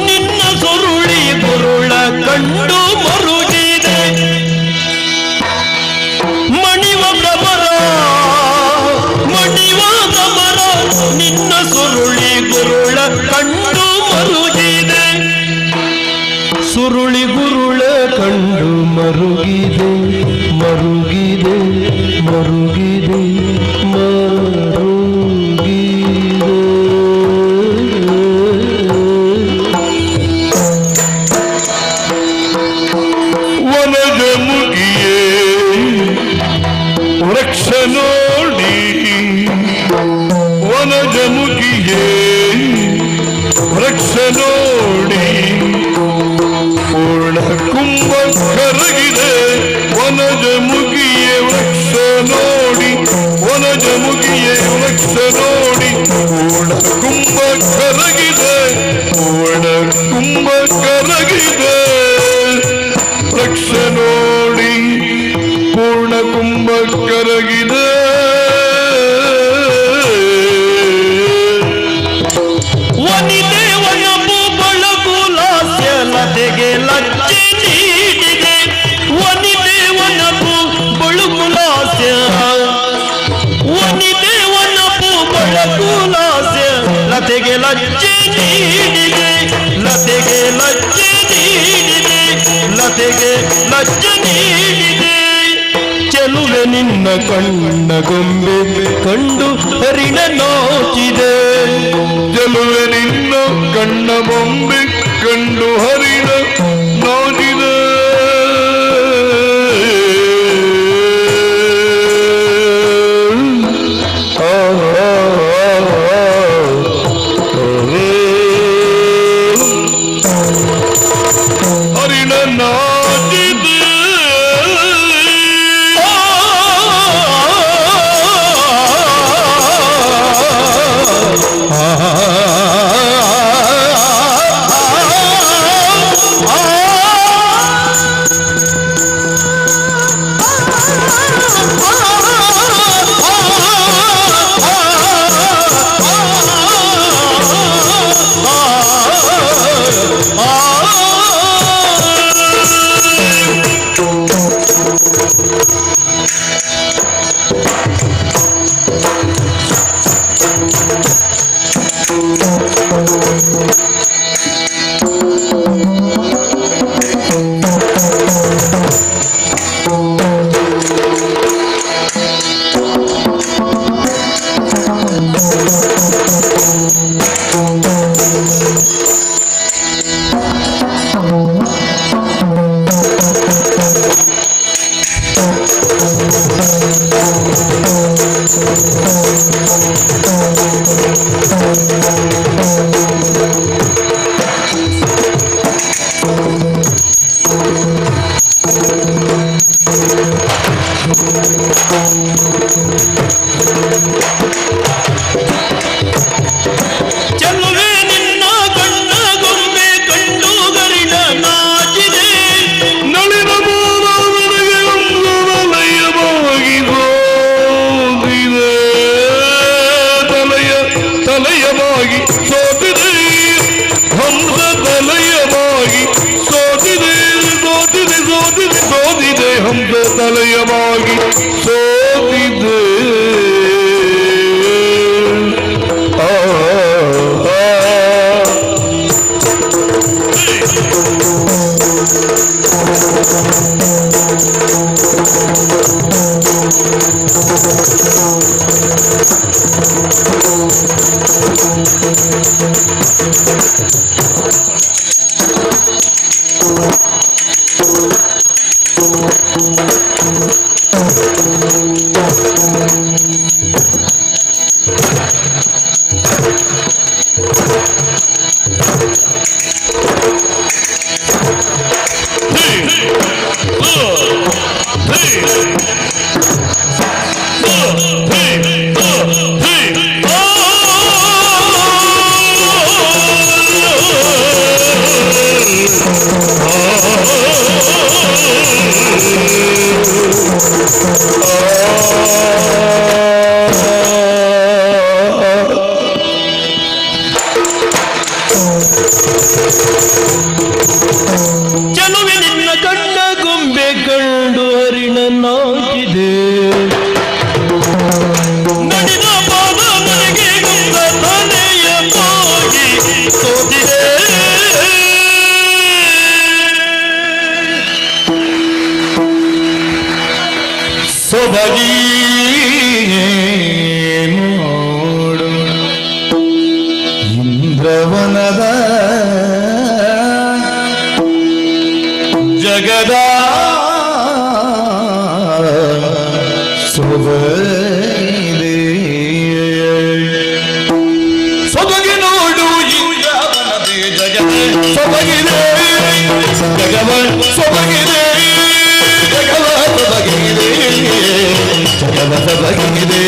ನಿನ್ನ ಸುರುಳಿ ಗುರುಳ ಕಂಡು ಮರುಗಿದೆ ಮಣಿವ ಭ್ರಮರ ಮಣಿವ ಭ್ರಮರ ನಿನ್ನ ಸುರುಳಿ ಗುರುಳ ಕಂಡು ಮರುಗಿದೆ ಸುರುಳಿ ಗುರುಳ ಕಂಡು ಮರುಗಿದೆ ಮರುಗಿದೆ ಮರುಗಿದೆ ವನಜ ಮುಗಿಯೇ ವೃಕ್ಷ ನೋಡಿ ವನಜ ಮುಗಿಯೇ ವೃಕ್ಷ ನೋಡಿ ಪೂರ್ಣ ಕುಂಭ ಕರಗಿದೆ ವನಜ ಮುಗಿಯೇ ವೃಕ್ಷ ನೋಡಿ ವನಜ ಮುಗಿಯೇ ವೃಕ್ಷ ನೋಡಿ ಪೂರ್ಣ ಕುಂಭ ಕರಗಿದೆ ಪೂರ್ಣ ಕುಂಭ ಕರಗಿದೆ ವೃಕ್ಷ ನೋಡಿ ಪೂರ್ಣ ಕುಂಭ ಕರಗಿದೆ ನೀಡಿದೆ ಲತೆಗೆ ಲಜ್ಜೆ ನೀಡಿದೆ ಲತೆಗೆ ಲಜ್ಜೆ ನೀಡಿದೆ ಚೆಲುವೆ ನಿನ್ನ ಕಣ್ಣ ಗೊಂಬೆ ಕಂಡು ಹರಿಣ ನಾಚಿದೆ ಚೆಲುವೆ ನಿನ್ನ ಕಣ್ಣ ಬೊಂಬೆ ಕಂಡು ಹರಿದ ನಾಚಿದೆ ಹರಿಣ ನಾಚಿದೆ ಚೆಲುವೆ ನಿನ್ನ ಕಣ್ಣ ಗೊಂಬೆ ಕಂಡು ಗರಿಣ ನಾಚಿದೆ ನಳಿನ ನನಗೆ ತಲೆಯವಾಗಿ ಸೋತಿದೆ ಹಂಸ ತಲೆಯವಾಗಿ ಸೋತಿದೆ ಸೋತಿದೆ ಸೋತಿದೆ ಸೋತಿದೆ ಹಂಸ ತಲೆಯವಾಗಿ ಸೋತಿದೆ ಚೆಲುವೆ ನಿನ್ನ ಕಣ್ಣ ಗೊಂಬೆ ಕಂಡು ಹರಿಣ ನಾಚಿದೆ ನಡೆದ ಪಾದ ನನಗೆ ಗುಂಗ ತಲೆಯ ಹೋಗಿ ಸೋತಿದೆ ಸೊಬಗಿ ನೋಡು ಇಂದ್ರವನದ ಜಗದ ಸೊಬಗಿದೆ ಸೊಬಗಿ ನೋಡು ಇಂದ್ರವನದೇ ಜಗದ ಸೊಬಗಿದೆ ಜಗವ ಸೊಬಗಿದೆ ಜಗವ ಸೊಬಗಿದೆ ಜಗವ ಸೊಬಗಿದೆ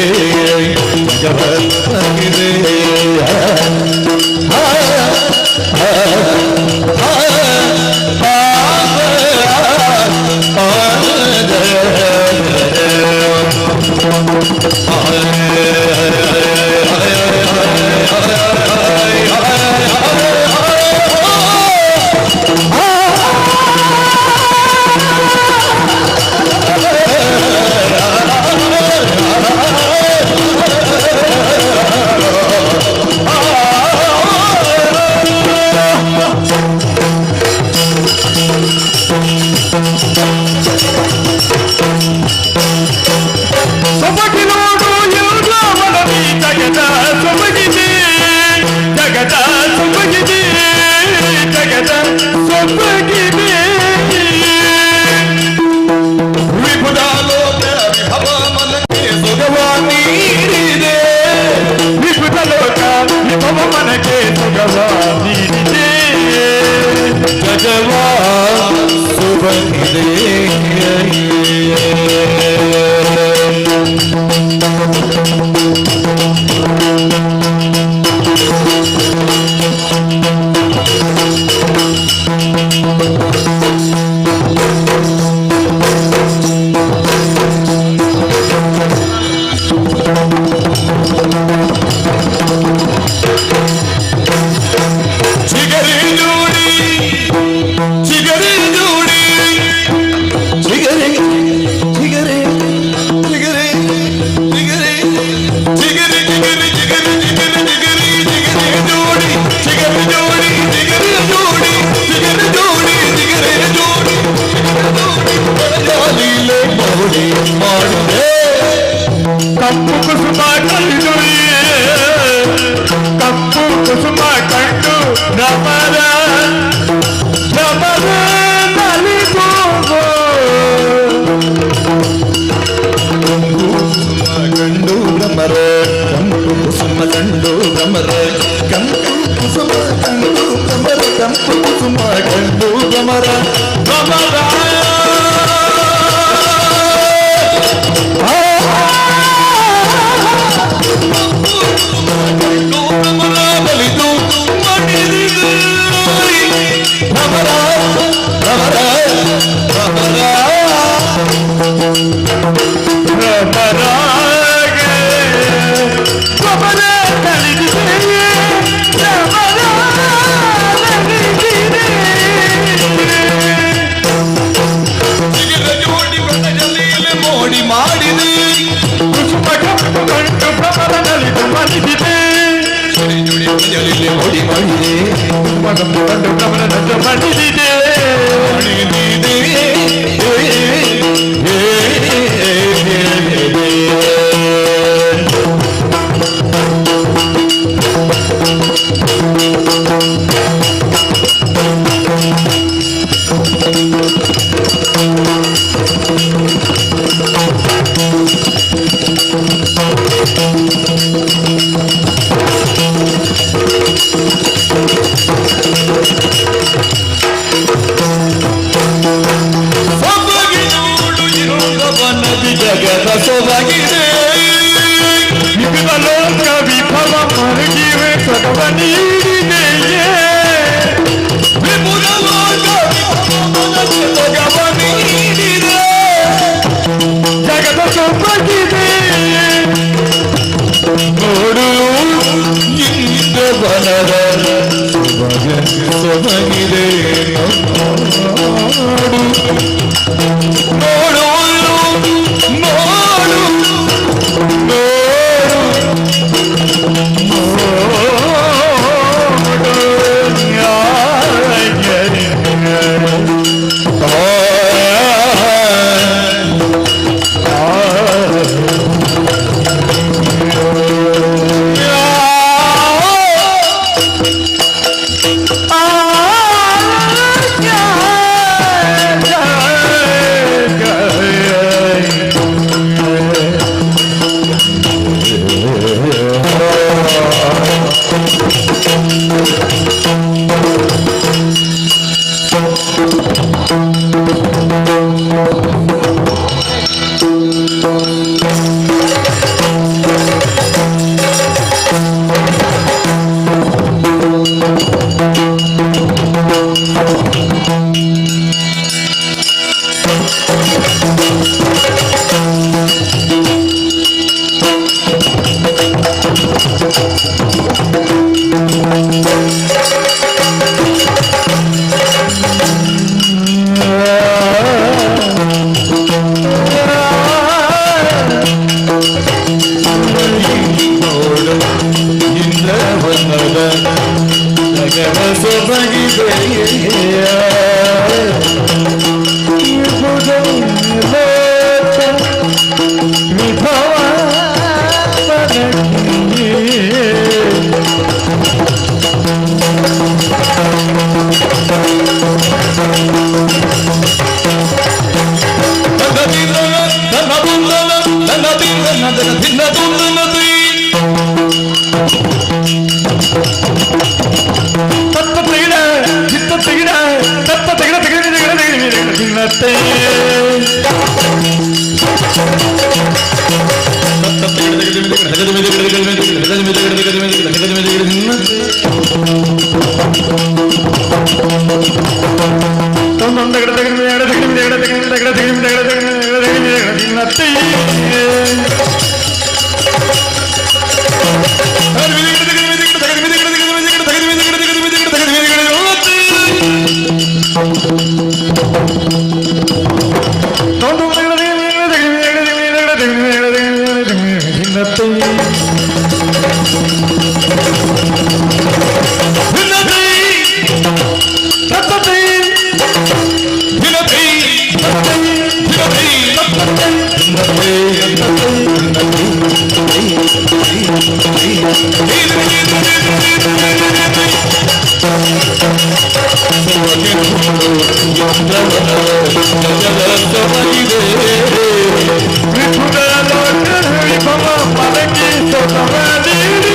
ಜಗವ ಸೊಬಗಿದೆ ಪ್ರಭರಾಗ ಪ್ರಭರ ನಲಿದಿದೆ ಪ್ರಭರ ನಲಿದಿದೆ ಜೋಡಿ ಬಂದಲ್ಲಿ ಮೋಡಿ ಮಾಡಿದೆ ಕುಸುಮ ಕಪ್ಪು ಗಂಟು ಪ್ರಭರ ನಲಿದು ಮಲಿದಿದೆ ಜೋಡಿ ಬಂದಲ್ಲಿ ಮೋಡಿ ಮಾಡಿದೆ ಕುಸುಮ ಕಪ್ಪು ಗಂಟು ಪ್ರಭರ ನಲಿದು ಮಲಿದಿದೆ ಜಗದ ಸೊಬಗಿದೆ ವಿವಿಧ ಲೋಕ ವಿಭವ ಮರುಗಿವೆ ಸದವ ನೀಡಿದೆಯೇ ವಿಪುಲ ಲೋಕ ಸೊಗವ ನೀಡಿದೆ ಜಗದ ಸೊಬಗಿದೆ ನೋಡು ಇಂದ ಬನದ ಸೊಬಗಿದೆ ನೋಡು ನೋಡು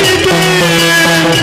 ವಿಠುಲ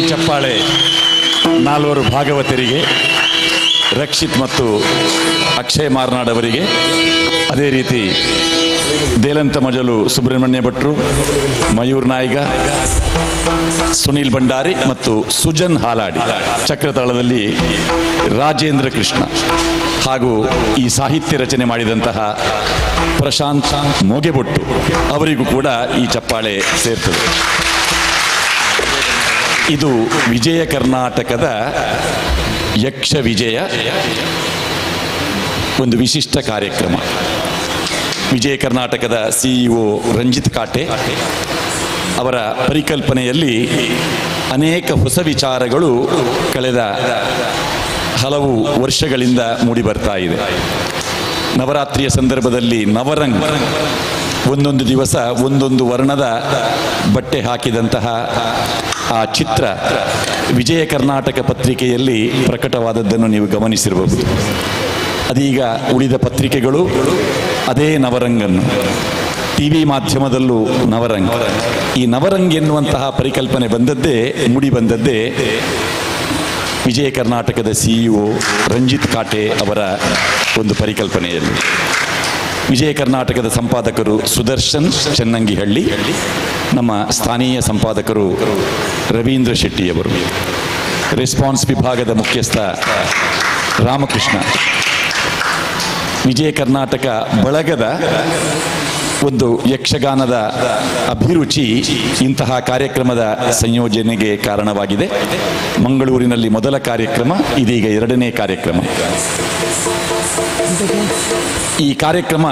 ಚಪ್ಪಾಳೆ ನಾಲ್ವರು ಭಾಗವತರಿಗೆ, ರಕ್ಷಿತ್ ಮತ್ತು ಅಕ್ಷಯ್ ಮಾರ್ನಾಡ್ ಅವರಿಗೆ, ಅದೇ ರೀತಿ ದೇಲಂತ ಮಜಲು ಸುಬ್ರಹ್ಮಣ್ಯ ಭಟ್ರು, ಮಯೂರ್ ನಾಯ್ಗ, ಸುನೀಲ್ ಭಂಡಾರಿ ಮತ್ತು ಸುಜನ್ ಹಾಲಾಡಿ. ಚಕ್ರತಾಳದಲ್ಲಿ ರಾಜೇಂದ್ರ ಕೃಷ್ಣ ಹಾಗೂ ಈ ಸಾಹಿತ್ಯ ರಚನೆ ಮಾಡಿದಂತಹ ಪ್ರಶಾಂತ್ ಮೊಗೆಬೊಟ್ಟು ಅವರಿಗೂ ಕೂಡ ಈ ಚಪ್ಪಾಳೆ ಸೇರ್ತದೆ. ಇದು ವಿಜಯ ಕರ್ನಾಟಕದ ಯಕ್ಷ ವಿಜಯ ಒಂದು ವಿಶಿಷ್ಟ ಕಾರ್ಯಕ್ರಮ. ವಿಜಯ ಕರ್ನಾಟಕದ ಸಿಇಒ ರಂಜಿತ್ ಕಾಟೆ ಅವರ ಪರಿಕಲ್ಪನೆಯಲ್ಲಿ ಅನೇಕ ಹೊಸ ವಿಚಾರಗಳು ಕಳೆದ ಹಲವು ವರ್ಷಗಳಿಂದ ಮೂಡಿ ಬರ್ತಾ ಇದೆ. ನವರಾತ್ರಿಯ ಸಂದರ್ಭದಲ್ಲಿ ನವರಂಗ್, ಒಂದೊಂದು ದಿವಸ ಒಂದೊಂದು ವರ್ಣದ ಬಟ್ಟೆ ಹಾಕಿದಂತಹ ಆ ಚಿತ್ರ ವಿಜಯ ಕರ್ನಾಟಕ ಪತ್ರಿಕೆಯಲ್ಲಿ ಪ್ರಕಟವಾದದ್ದನ್ನು ನೀವು ಗಮನಿಸಿರಬಹುದು. ಅದೀಗ ಉಳಿದ ಪತ್ರಿಕೆಗಳು ಅದೇ ನವರಂಗನ್ನು, ಟಿವಿ ಮಾಧ್ಯಮದಲ್ಲೂ ನವರಂಗ್, ಈ ನವರಂಗ್ ಎನ್ನುವಂತಹ ಪರಿಕಲ್ಪನೆ ಬಂದದ್ದೇ, ಮೂಡಿ ಬಂದದ್ದೇ ವಿಜಯ ಕರ್ನಾಟಕದ ಸಿಇಒ ರಂಜಿತ್ ಕಾಟೆ ಅವರ ಒಂದು ಪರಿಕಲ್ಪನೆಯಲ್ಲಿ. ವಿಜಯ ಕರ್ನಾಟಕದ ಸಂಪಾದಕರು ಸುದರ್ಶನ್ ಚೆನ್ನಂಗಿಹಳ್ಳಿ, ನಮ್ಮ ಸ್ಥಾನೀಯ ಸಂಪಾದಕರು ರವೀಂದ್ರ ಶೆಟ್ಟಿಯವರು, ರೆಸ್ಪಾನ್ಸ್ ವಿಭಾಗದ ಮುಖ್ಯಸ್ಥ ರಾಮಕೃಷ್ಣ. ವಿಜಯ ಕರ್ನಾಟಕ ಬಳಗದ ಒಂದು ಯಕ್ಷಗಾನದ ಅಭಿರುಚಿ ಇಂತಹ ಕಾರ್ಯಕ್ರಮದ ಸಂಯೋಜನೆಗೆ ಕಾರಣವಾಗಿದೆ. ಮಂಗಳೂರಿನಲ್ಲಿ ಮೊದಲ ಕಾರ್ಯಕ್ರಮ, ಇದೀಗ ಎರಡನೇ ಕಾರ್ಯಕ್ರಮ. ಈ ಕಾರ್ಯಕ್ರಮ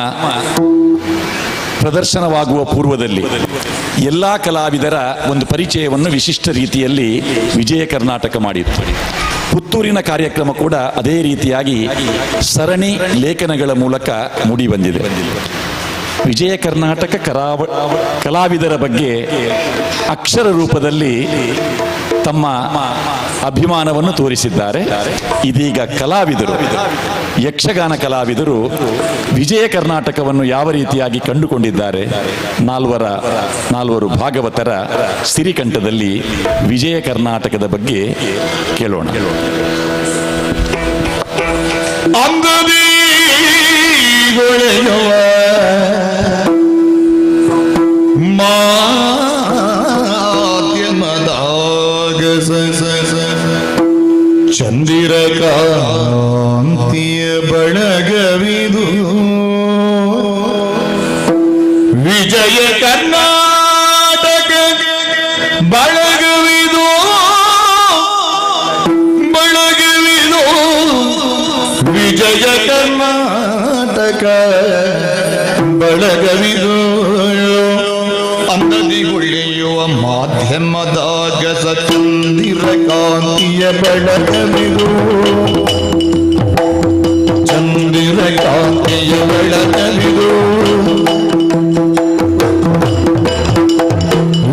ಪ್ರದರ್ಶನವಾಗುವ ಪೂರ್ವದಲ್ಲಿ ಎಲ್ಲ ಕಲಾವಿದರ ಒಂದು ಪರಿಚಯವನ್ನು ವಿಶಿಷ್ಟ ರೀತಿಯಲ್ಲಿ ವಿಜಯ ಕರ್ನಾಟಕ ಮಾಡಿತ್ತು. ಪುತ್ತೂರಿನ ಕಾರ್ಯಕ್ರಮ ಕೂಡ ಅದೇ ರೀತಿಯಾಗಿ ಸರಣಿ ಲೇಖನಗಳ ಮೂಲಕ ಮೂಡಿ ಬಂದಿದೆ. ವಿಜಯ ಕರ್ನಾಟಕ ಕಲಾವಿದರ ಬಗ್ಗೆ ಅಕ್ಷರ ರೂಪದಲ್ಲಿ ತಮ್ಮ ಅಭಿಮಾನವನ್ನು ತೋರಿಸಿದ್ದಾರೆ. ಇದೀಗ ಕಲಾವಿದರು, ಯಕ್ಷಗಾನ ಕಲಾವಿದರು ವಿಜಯ ಕರ್ನಾಟಕವನ್ನು ಯಾವ ರೀತಿಯಾಗಿ ಕಂಡುಕೊಂಡಿದ್ದಾರೆ, ನಾಲ್ವರು ಭಾಗವತರ ಸಿರಿಕಂಠದಲ್ಲಿ ವಿಜಯ ಕರ್ನಾಟಕದ ಬಗ್ಗೆ ಕೇಳೋಣ. ಮಾಧ್ಯಮದಾಗ ಚಂದಿರ ಕಾಂತಿಯ ಬಳಗವಿದು ವಿಜಯ ಕರ್ನಾಟಕ ಬಳಗವಿದು ಬಳಗವಿದು ಕರ್ನಾಟಕ ಬಳಗವಿದು ಅಂದದಿ ಉಳಿಯುವ ಮಾಧ್ಯಮದಾಗ ಚಂದಿರ ಕಾಂತಿಯ ಬೆಳಗವಿದು ಚಂದಿರ ಕಾಂತಿಯ ಬೆಳಗವಿದು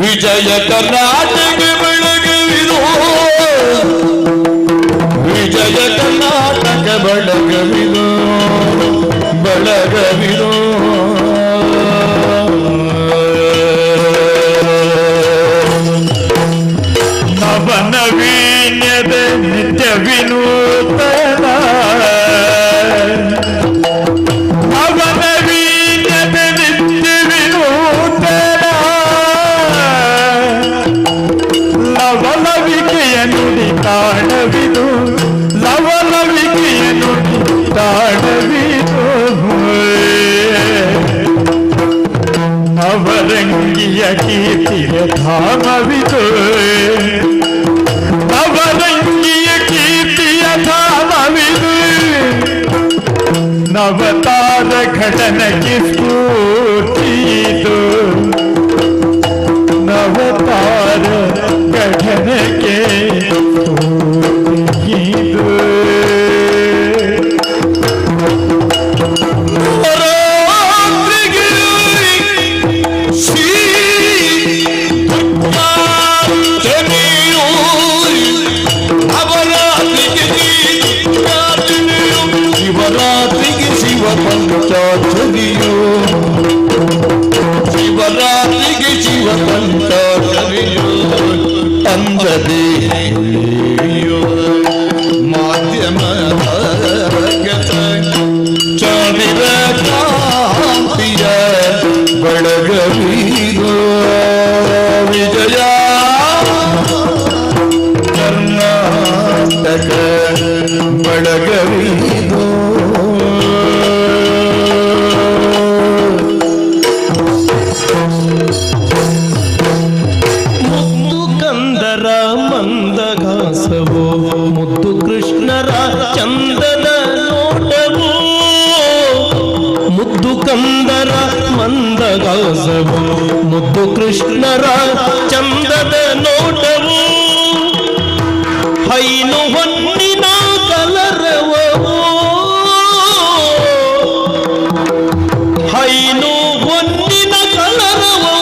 ವಿಜಯ ಕರ್ನಾಟಕ ಬೆಳಗವಿದು ವಿಜಯ ಕರ್ನಾಟಕ ಬೆಳಗವಿದು ಬೆಳಗವಿದು ನವನವೀನ್ಯದ ನಿತ್ಯ ವಿನೂತನ ನವನವೀನ್ಯದ ನಿತ್ಯ ವಿನೂತನ ಲವಲವಿಕೆಯ ನುಡಿ ತಾಣವಿದು ಲವಲವಿಕೆಯ ನುಡಿ ತಾಣವಿದು ನವರಂಗಿಯ ಕೀರ್ತಿಯ ಧಾಮವಿದು ನವರಂಗಿಯ ಕೀರ್ತಿಯ ಧಾಮವಿದು ನವತಾರ ಘಟನೆಗೆ ಸ್ಫೂರ್ತಿಯಿದು ನವತಾರ ಘಟನೆಗೆ ಸ್ಫೂರ್ತಿಯಿದು ಶಿವರಾತ್ರಿಗೆ ಶಿವ ಪಂಚಾಕ್ಷರಿಯೋ ಶಿವರಾತ್ರಿಗೆ ಶಿವ ಪಂಚಾಕ್ಷರಿಯೋ ಅಂದದೇ ಮಾಧ್ಯಮ ಚಾದಿರ ಕಾಂತಿಯ ಬೆಳಗವಿದು ವಿಜಯ ಕರ್ನಾಟಕ ಬೆಳಗವಿದು ಮುದ್ದು ಕಂದರ ಮಂದಗಾಸವು ಮುದ್ದು ಕೃಷ್ಣರ ಚಂದನ ನೋಟವು ಮುದ್ದು ಕಂದರ ಮಂದಗಾಸವು ಮುದ್ದು ಕೃಷ್ಣರ ಚಂದದ ನೋಟವು ಹೈನು ಹೊನ್ನಿನ ಕಲರವೋ ಹೈನು ಹೊನ್ನಿನ ಕಲರವೋ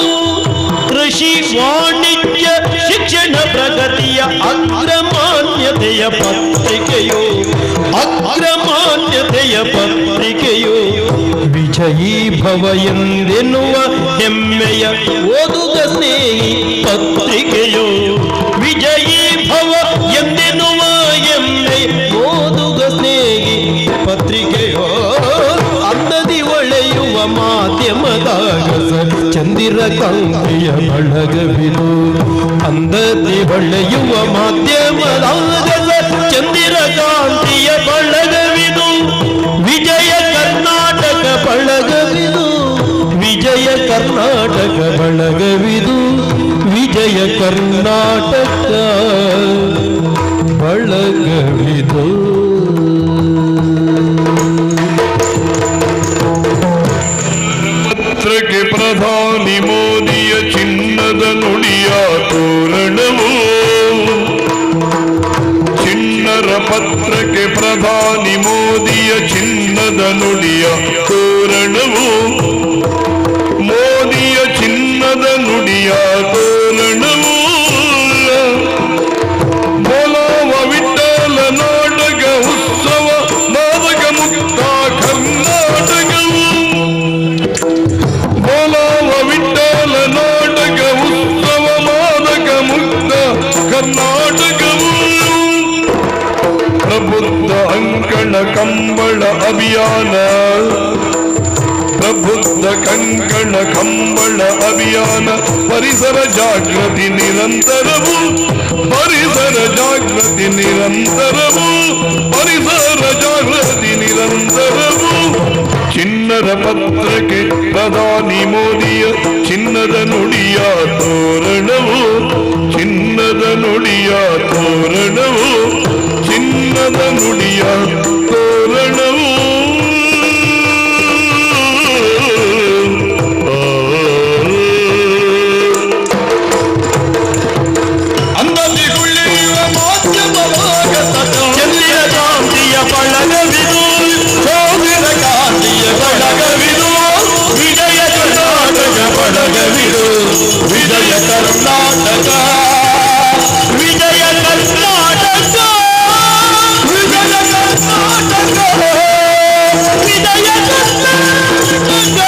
ಕೃಷಿ ವಾಣಿಜ್ಯ ಶಿಕ್ಷಣ ಪ್ರಗತಿಯ ಅಗ್ರಮಾನ್ಯತೆಯ ಪತ್ರಿಕೆಯೋ ಅಗ್ರಮಾನ್ಯತೆಯ ಪತ್ರಿಕೆಯೋ ವಿಜಯೀ ಭವ ಎಂದೆನ್ನುವ ಹೆಮ್ಮೆಯ ಓದುಗ ಸ್ನೇಹಿ ಪತ್ರಿಕೆಯೋ ವಿಜಯೀ ಭವ ಎಂದೆನ್ನುವ ಹೆಮ್ಮೆ ಓದುಗ ಸ್ನೇಹಿ ಪತ್ರಿಕೆಯೋ ಅಂದದಿ ಒಳೆಯುವ ಮಾಧ್ಯಮದಾಗ ಚಂದಿರ ಕಾಂತಿಯ ಬಳಗವಿದು ಅಂದದಿ ಒಳೆಯುವ ಮಾಧ್ಯಮದಾಗ ಚಂದಿರ ಕಾಂತಿಯ ಬಳಗವಿದು ವಿಜಯ ಕರ್ನಾಟಕ ಬಳಗವಿದು ವಿಜಯ ಕರ್ನಾಟಕ ಬಳಗವಿದು ವಿಜಯ ಕರ್ನಾಟಕ ಬಳಗವಿದು ಪತ್ರಕ್ಕೆ ಪ್ರಧಾನಿ ಮೋದಿಯ ಚಿನ್ನದ ನುಡಿಯ ತೋರಣವು ಚಿನ್ನರ ಪತ್ರಕ್ಕೆ ಪ್ರಧಾನಿ ಮೋದಿಯ ಚಿನ್ನದ ನುಡಿಯ ತೋರಣವು ಮೋದಿಯ ಚಿನ್ನದ ನುಡಿಯ ತೋರಣವು ಬೋಲವ ವಿಠಲ ನಾಟಕ ಉತ್ಸವ ನಾಟಕ ಮುಕ್ತ ಕರ್ನಾಟಕವು ಬೋಲವ ವಿಠಲ ನಾಟಕ ಉತ್ಸವ ನಾಟಕ ಮುಕ್ತ ಕರ್ನಾಟಕವು ಪ್ರಬುದ್ಧ ಅಂಕಣ ಕಂಬಳ ಅಭಿಯಾನ ಪ್ರಬುದ್ಧ ಕಂಕಣ ಕಂಬಳ ಅಭಿಯಾನ ಪರಿಸರ ಜಾಗೃತಿ ನಿರಂತರವು ಪರಿಸರ ಜಾಗೃತಿ ನಿರಂತರವು ಪರಿಸರ ಜಾಗೃತಿ ನಿರಂತರವು ಚಿನ್ನದ ಪತ್ರಕ್ಕೆ ಪ್ರಧಾನಿ ಮೋದಿಯ ಚಿನ್ನದ ನುಡಿಯ ತೋರಣವು ಚಿನ್ನದ ನುಡಿಯ ತೋರಣವು ಚಿನ್ನದ ನುಡಿಯ ತೋರಣವು ವಿಜಯ ಕರ್ನಾಟಕ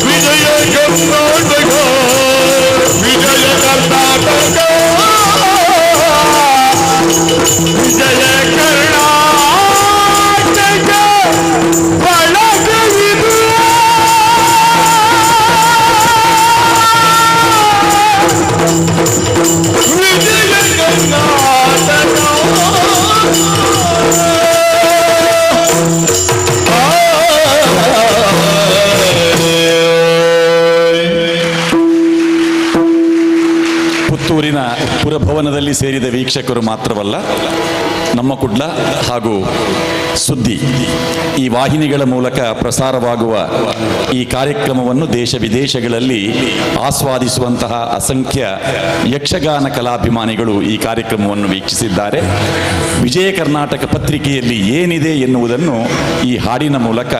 ವಿಜಯ ಕರ್ನಾಟಕ ವಿಜಯ ಕರ್ನಾಟಕ ವಿಜಯ ಕರ್ನಾಟಕ ಬಳಗವಿದು ವಿಜಯ ಕರ್ನಾಟಕ ಪುತ್ತೂರಿನ ಪುರಭವನದಲ್ಲಿ ಸೇರಿದ ವೀಕ್ಷಕರು ಮಾತ್ರವಲ್ಲ, ನಮ್ಮ ಕುಡ್ಲ ಹಾಗೂ ಸುದ್ದಿ ಈ ವಾಹಿನಿಗಳ ಮೂಲಕ ಪ್ರಸಾರವಾಗುವ ಈ ಕಾರ್ಯಕ್ರಮವನ್ನು ದೇಶ ವಿದೇಶಗಳಲ್ಲಿ ಆಸ್ವಾದಿಸುವಂತಹ ಅಸಂಖ್ಯ ಯಕ್ಷಗಾನ ಕಲಾಭಿಮಾನಿಗಳು ಈ ಕಾರ್ಯಕ್ರಮವನ್ನು ವೀಕ್ಷಿಸಿದ್ದಾರೆ. ವಿಜಯ ಕರ್ನಾಟಕ ಪತ್ರಿಕೆಯಲ್ಲಿ ಏನಿದೆ ಎನ್ನುವುದನ್ನು ಈ ಹಾಡಿನ ಮೂಲಕ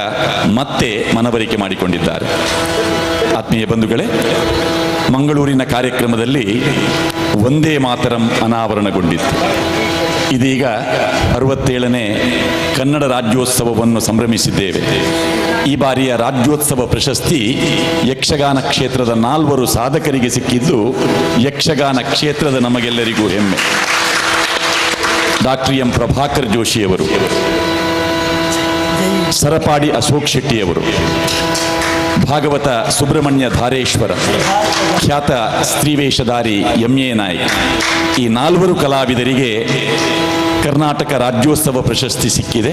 ಮತ್ತೆ ಮನವರಿಕೆ ಮಾಡಿಕೊಂಡಿದ್ದಾರೆ. ಆತ್ಮೀಯ ಬಂಧುಗಳೇ, ಮಂಗಳೂರಿನ ಕಾರ್ಯಕ್ರಮದಲ್ಲಿ ವಂದೇ ಮಾತರಂ ಅನಾವರಣಗೊಂಡಿತ್ತು. ಇದೀಗ 67ನೇ ಕನ್ನಡ ರಾಜ್ಯೋತ್ಸವವನ್ನು ಸಂಭ್ರಮಿಸಿದ್ದೇವೆ. ಈ ಬಾರಿಯ ರಾಜ್ಯೋತ್ಸವ ಪ್ರಶಸ್ತಿ ಯಕ್ಷಗಾನ ಕ್ಷೇತ್ರದ 4 ಸಾಧಕರಿಗೆ ಸಿಕ್ಕಿದ್ದು ಯಕ್ಷಗಾನ ಕ್ಷೇತ್ರದ ನಮಗೆಲ್ಲರಿಗೂ ಹೆಮ್ಮೆ. ಡಾಕ್ಟರ್ ಎಂ ಪ್ರಭಾಕರ್ ಜೋಶಿಯವರು, ಸರಪಾಡಿ ಅಶೋಕ್ ಶೆಟ್ಟಿಯವರು, ಭಾಗವತ ಸುಬ್ರಹ್ಮಣ್ಯ ಧಾರೇಶ್ವರ, ಖ್ಯಾತ ಸ್ತ್ರೀವೇಷಧಾರಿ ಎಂ.ಎ. ನಾಯ್ಕ್, ಈ 4 ಕಲಾವಿದರಿಗೆ ಕರ್ನಾಟಕ ರಾಜ್ಯೋತ್ಸವ ಪ್ರಶಸ್ತಿ ಸಿಕ್ಕಿದೆ.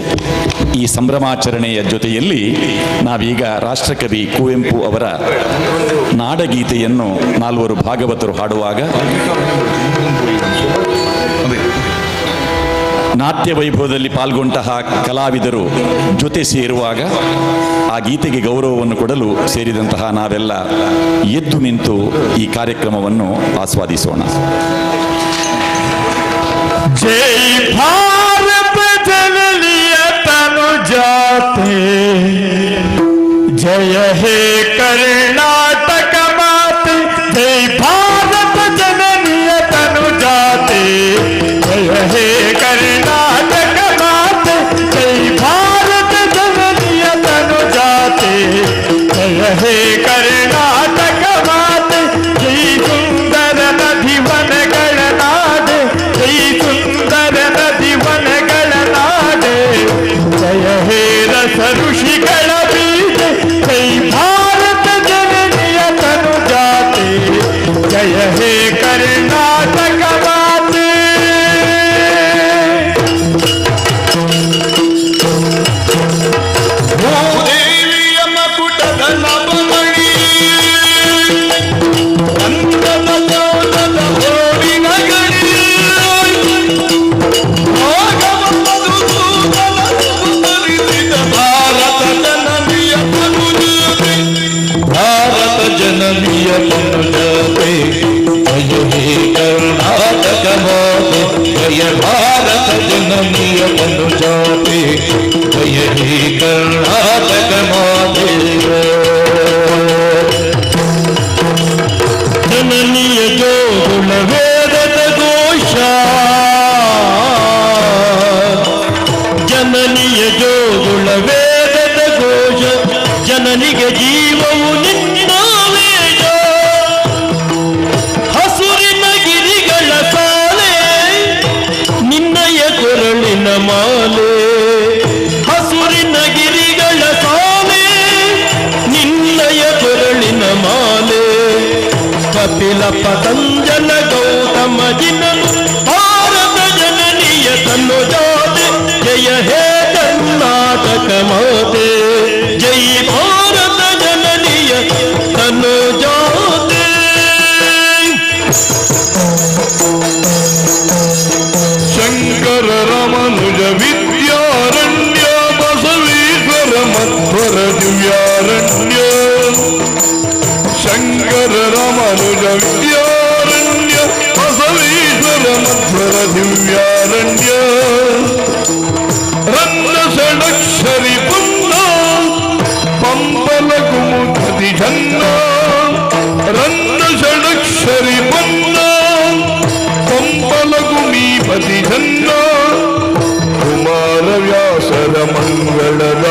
ಈ ಸಂಭ್ರಮಾಚರಣೆಯ ಜೊತೆಯಲ್ಲಿ ನಾವೀಗ ರಾಷ್ಟ್ರಕವಿ ಕುವೆಂಪು ಅವರ ನಾಡಗೀತೆಯನ್ನು 4 ಭಾಗವತರು ಹಾಡುವಾಗ ನಾಟ್ಯ ವೈಭವದಲ್ಲಿ ಪಾಲ್ಗೊಂಡಂತಹ ಕಲಾವಿದರು ಜೊತೆ ಸೇರುವಾಗ ಆ ಗೀತೆಗೆ ಗೌರವವನ್ನು ಕೊಡಲು ಸೇರಿದಂತಹ ನಾವೆಲ್ಲ ಎದ್ದು ನಿಂತು ಈ ಕಾರ್ಯಕ್ರಮವನ್ನು ಆಸ್ವಾದಿಸೋಣ. ಜೈ ಭಾರತ ಜನನಿಯ ತನು ಜಾತೆ, ಜಯ ಹೇ ಕರ್ನಾಟಕ ಮಾತೆ. ಜೈ ಭಾರತ ಜನನಿಯ ತನು ಜಾತೆ, ಜಯ ಹೇ ಕರ್ನಾಟಕ ಮಾತೆ. ಜೈ ಭಾರತ ಜನನಿಯ ತನು ಜಾತೆ, ಜಯ ಹೇ ಕರ್ನಾಟಕ ಮಾತೆ. ಜೈ ಸುಂದರ ನದಿ ವನಗಳ ನಾಡೆ, ಜೈ ಸುಂದರ ನದಿ ವನಗಳ ನಾಡೆ. ಜಯ ಹೇ ರಸ ಋಷಿಗಳ ಬೀಜೆ, ಜೈ ಭಾರತ ಜನನಿಯ ತನು ಜಾತೆ, ಜಯ ಹೇ ಕರ್ನಾಟಕ ಮಾತೆ. ಭೂದೇವಿಯ ಮಕುಟದ ನವಮಣಿ, ಅಂದದ ಚೌದದ ಹೋರಿನ ಗಣಿ, ಭಾಗವ ಮಧುಸೂದನ ಸುಧರಿಸಿದ ಭಾರತ ಜನನಿಯ ತನು ಜಾತೆ, ಭಾರತ ಜನನಿಯ ತನು ಜಾತೆ. ಜಯ ಹೇ ಕರ್ನಾಟಕ ಮಾತೆ, ಜಯ ಭಾರತ ಜನನಿಯ ತನು ಜಾತೆ, ಜಯ ಹೇ ಕರ್ನಾಟಕ ಮಾತೆ. ಜನನಿಯ ಜೋಗುಳ ವೇದದ ಘೋಷ, ಜನನಿಯ ಜೋಗುಳ ವೇದದ ಘೋಷ. ಜನನಿಗೆ ಜೀವವು ನಿನ್ನ ವೇಷ, ಹಸುರಿನ ಗಿರಿಗಳ ಸಾಲೆ, ನಿನ್ನಯ ಕೊರಳಿನ ಮಾಲೆ. ಹಸುರಿನ ಗಿರಿಗಳ ಸಾಲೆ, ನಿನ್ನಯ ಕೊರಳಿನ ಮಾಲೆ. ಕಪಿಲ ಪತಂಜಲ ಗೌತಮ ಜಿನನು ಭಾರತ ಜನನಿಯ ತನು ಜಾತೆ, ಜಯ ಹೇ ಕರ್ನಾಟಕ ಮಾತೆ. ಜೈ ಭಾರತ ಜನನಿಯ ತನು ಜಾತೆ. ಶಂಕರ ರಮನುಜ ವಿದ್ಯಾರಣ್ಯ, ಬಸವೀಶ್ವರ ಮಧ್ವರ ದಿವ್ಯಾರಣ್ಯ. ಶಂಕರ ರಮನುಜ ವಿದ್ಯಾರಣ್ಯ, ಬಸವೀಶ್ವರ ಮಧ್ವರ ದಿವ್ಯಾರಣ್ಯ. ರನ್ನ ಷಡಕ್ಷರಿ ಪುನ್ನ, ಪಂಪಲ ಕುಮುಖದಿ ಝನ್ನ. ರನ್ನ ಷಡಕ್ಷರಿ ಪುನ್ನ, ಪಂಪಲ ಕುಮೀಪತಿ ಝನ್ನ. ಕುಮಾರ ವ್ಯಾಸರ ಮಂಗಳದ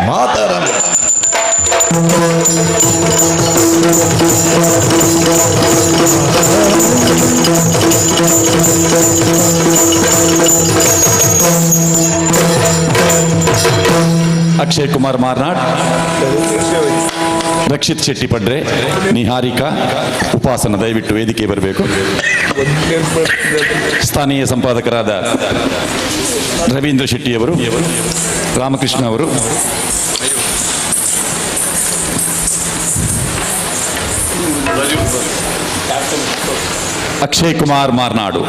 ಮಾತರಂ. ಅಕ್ಷಯ್ ಕುಮಾರ್ ಮಾರ್ನಾಡ್, ರಕ್ಷಿತ್ ಶೆಟ್ಟಿ ಪಡ್ರೆ, ನಿಹಾರಿಕಾ, ಉಪಾಸನ ದಯವಿಟ್ಟು ವೇದಿಕೆ ಬರಬೇಕು. ಸ್ಥಾನೀಯ ಸಂಪಾದಕರಾದ ರವೀಂದ್ರ ಶೆಟ್ಟಿಯವರು, ರಾಮಕೃಷ್ಣ ಅವರು, ಅಕ್ಷಯ್ ಕುಮಾರ್ ಮಾರ್ನಾಡು,